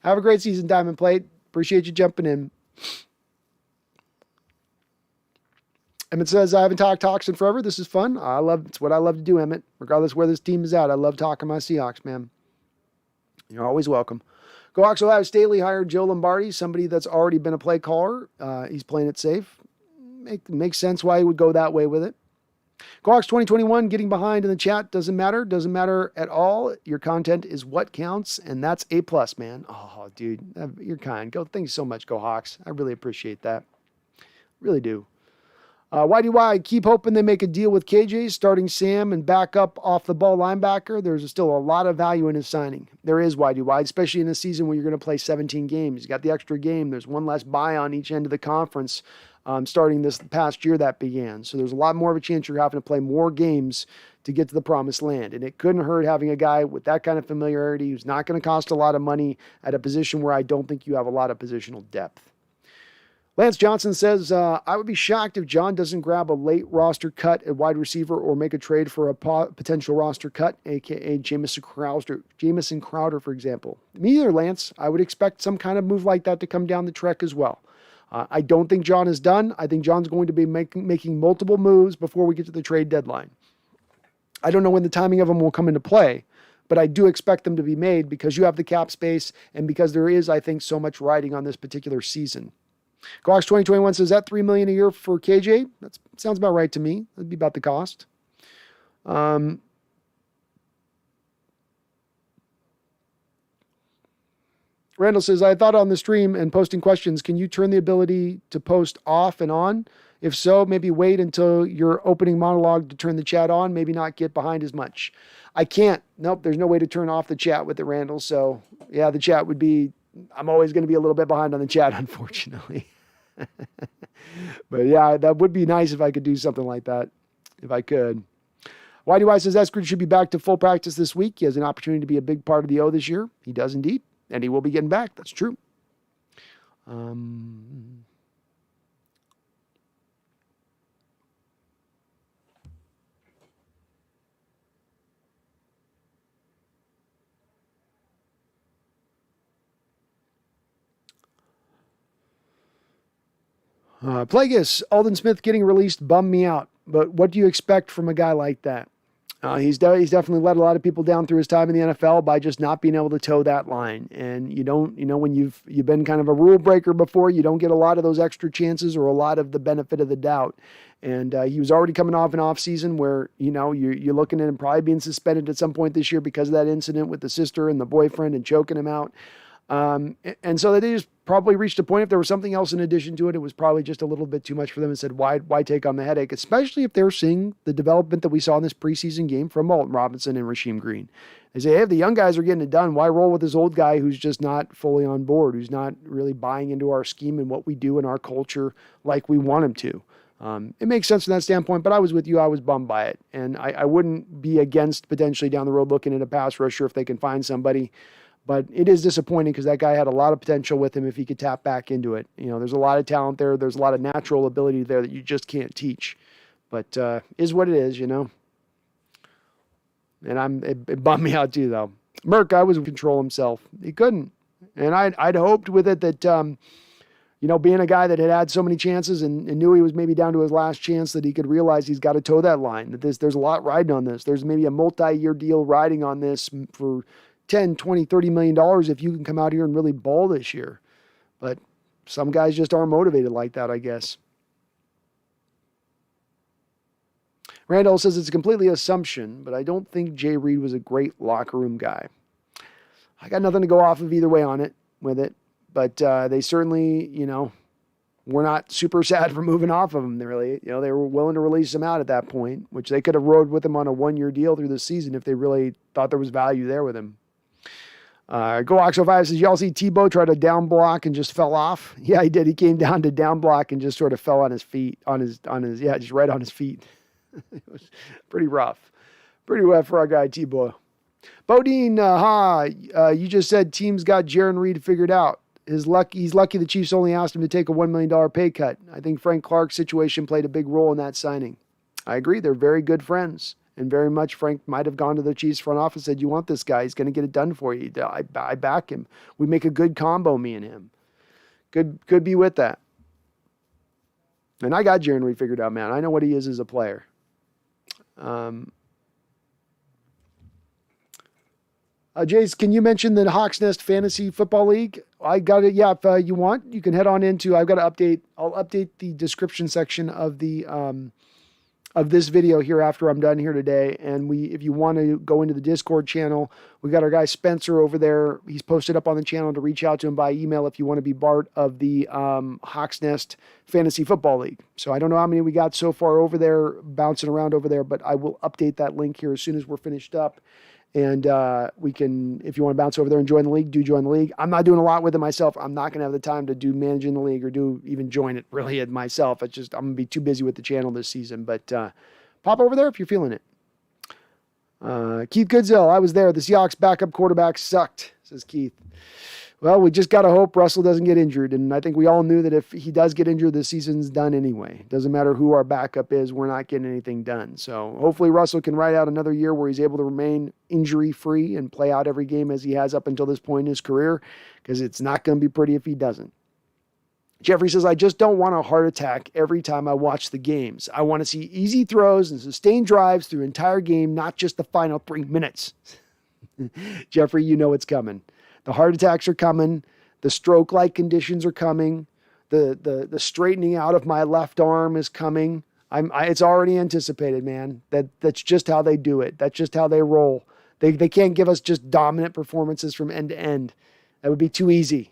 Have a great season, Diamond Plate. Appreciate you jumping in. Emmett says, I haven't talked Hawks in forever. This is fun. It's what I love to do, Emmett. Regardless of where this team is at, I love talking my Seahawks, man. You're always welcome. Go Hawks. Ohio Staley hired Joe Lombardi, somebody that's already been a play caller. He's playing it safe. Makes sense why he would go that way with it. Hawks 2021, getting behind in the chat doesn't matter. Doesn't matter at all. Your content is what counts, and that's A+, man. Oh, dude, you're kind. Thanks so much, Go Hawks. I really appreciate that. Really do. Why do I keep hoping they make a deal with KJ, starting Sam and back up off the ball linebacker? There's still a lot of value in his signing. There is why, especially in a season where you're going to play 17 games. You got the extra game. There's one less bye on each end of the conference. Starting this past year that began. So there's a lot more of a chance you're having to play more games to get to the promised land. And it couldn't hurt having a guy with that kind of familiarity who's not going to cost a lot of money at a position where I don't think you have a lot of positional depth. Lance Johnson says, I would be shocked if John doesn't grab a late roster cut at wide receiver or make a trade for a potential roster cut, a.k.a. Jamison Crowder, for example. Me either, Lance. I would expect some kind of move like that to come down the trek as well. I don't think John is done. I think John's going to be making multiple moves before we get to the trade deadline. I don't know when the timing of them will come into play, but I do expect them to be made because you have the cap space and because there is, I think, so much riding on this particular season. Gox 2021 says, that $3 million a year for KJ? That sounds about right to me. That'd be about the cost. Randall says, I thought on the stream and posting questions, can you turn the ability to post off and on? If so, maybe wait until your opening monologue to turn the chat on, maybe not get behind as much. I can't. Nope, there's no way to turn off the chat with it, Randall. So, yeah, the chat would be, I'm always going to be a little bit behind on the chat, unfortunately. But, yeah, that would be nice if I could do something like that, if I could. YDY says, Eskridge should be back to full practice this week. He has an opportunity to be a big part of the O this year. He does indeed. And he will be getting back. That's true. Plagueis, Alden Smith getting released bummed me out. But what do you expect from a guy like that? He's definitely let a lot of people down through his time in the NFL by just not being able to toe that line. And you don't, when you've been kind of a rule breaker before, you don't get a lot of those extra chances or a lot of the benefit of the doubt. And he was already coming off an off season where, you're looking at him probably being suspended at some point this year because of that incident with the sister and the boyfriend and choking him out. And so they just probably reached a point, if there was something else in addition to it, it was probably just a little bit too much for them and said, why take on the headache, especially if they're seeing the development that we saw in this preseason game from Alton Robinson and Rasheem Green. They say, hey, if the young guys are getting it done, why roll with this old guy who's just not fully on board, who's not really buying into our scheme and what we do in our culture like we want him to? It makes sense from that standpoint, but I was with you. I was bummed by it. And I wouldn't be against potentially down the road looking at a pass rusher if they can find somebody. But it is disappointing because that guy had a lot of potential with him if he could tap back into it. There's a lot of talent there. There's a lot of natural ability there that you just can't teach. But is what it is, And it bummed me out too, though. Merck, I was control himself. He couldn't. And I'd hoped with it that, being a guy that had so many chances and knew he was maybe down to his last chance, that he could realize he's got to toe that line, that there's a lot riding on this. There's maybe a multi-year deal riding on this for 10, 20, $30 million if you can come out here and really ball this year. But some guys just aren't motivated like that, I guess. Randall says it's completely assumption, but I don't think Jay Reed was a great locker room guy. I got nothing to go off of either way on it with it, but they certainly, were not super sad for moving off of him. They really, they were willing to release him out at that point, which they could have rode with him on a 1-year deal through the season if they really thought there was value there with him. GoOxo5 says, y'all see Tebow try to down block and just fell off? Yeah, he did. He came down to down block and just sort of fell on his feet, just right on his feet. It was pretty rough. Pretty rough for our guy Tebow. Bodine, you just said teams got Jaron Reed figured out. He's lucky the Chiefs only asked him to take a $1 million pay cut. I think Frank Clark's situation played a big role in that signing. I agree. They're very good friends. And very much Frank might have gone to the Chiefs front office and said, you want this guy. He's going to get it done for you. I back him. We make a good combo, me and him. Could be with that. And I got Jaron Reed figured out, man. I know what he is as a player. Jace, can you mention the Hawks Nest Fantasy Football League? I got it. Yeah, if you want, you can head on into. I'll update the description section of the of this video here after I'm done here today. And if you want to go into the Discord channel, we got our guy Spencer over there. He's posted up on the channel to reach out to him by email if you want to be part of the Hawks Nest Fantasy Football League. So I don't know how many we got so far over there, bouncing around over there, but I will update that link here as soon as we're finished up. And we can, if you want to bounce over there and join the league, do join the league. I'm not doing a lot with it myself. I'm not going to have the time to do managing the league or do even join it really myself. It's just, I'm going to be too busy with the channel this season. But pop over there if you're feeling it. Keith Goodzill, I was there. The Seahawks backup quarterback sucked, says Keith. Well, we just got to hope Russell doesn't get injured. And I think we all knew that if he does get injured, the season's done anyway. Doesn't matter who our backup is, we're not getting anything done. So hopefully Russell can ride out another year where he's able to remain injury-free and play out every game as he has up until this point in his career, because it's not going to be pretty if he doesn't. Jeffrey says, I just don't want a heart attack every time I watch the games. I want to see easy throws and sustained drives through the entire game, not just the final 3 minutes. Jeffrey, you know it's coming. The heart attacks are coming. The stroke-like conditions are coming. The straightening out of my left arm is coming. It's already anticipated, man. That's just how they do it. That's just how they roll. They can't give us just dominant performances from end to end. That would be too easy.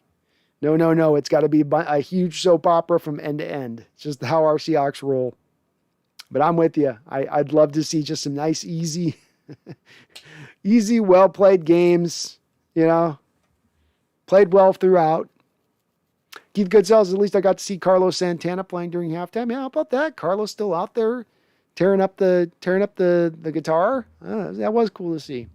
No. It's got to be a huge soap opera from end to end. It's just how our Seahawks roll. But I'm with you. I'd love to see just some nice, easy, well-played games, Played well throughout. Keith Goodsell, at least I got to see Carlos Santana playing during halftime. Yeah, how about that? Carlos still out there tearing up the guitar. That was cool to see.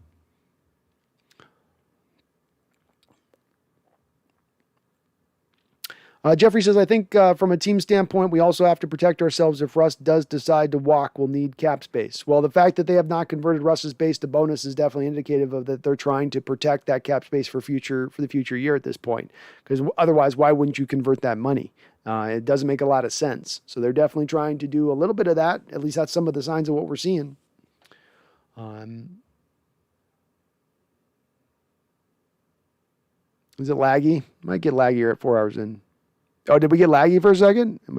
Jeffrey says, I think from a team standpoint, we also have to protect ourselves if Russ does decide to walk. We'll need cap space. Well, the fact that they have not converted Russ's base to bonus is definitely indicative of that they're trying to protect that cap space for the future year at this point. Because otherwise, why wouldn't you convert that money? It doesn't make a lot of sense. So they're definitely trying to do a little bit of that. At least that's some of the signs of what we're seeing. Is it laggy? Might get laggier at 4 hours in. Oh, did we get laggy for a second?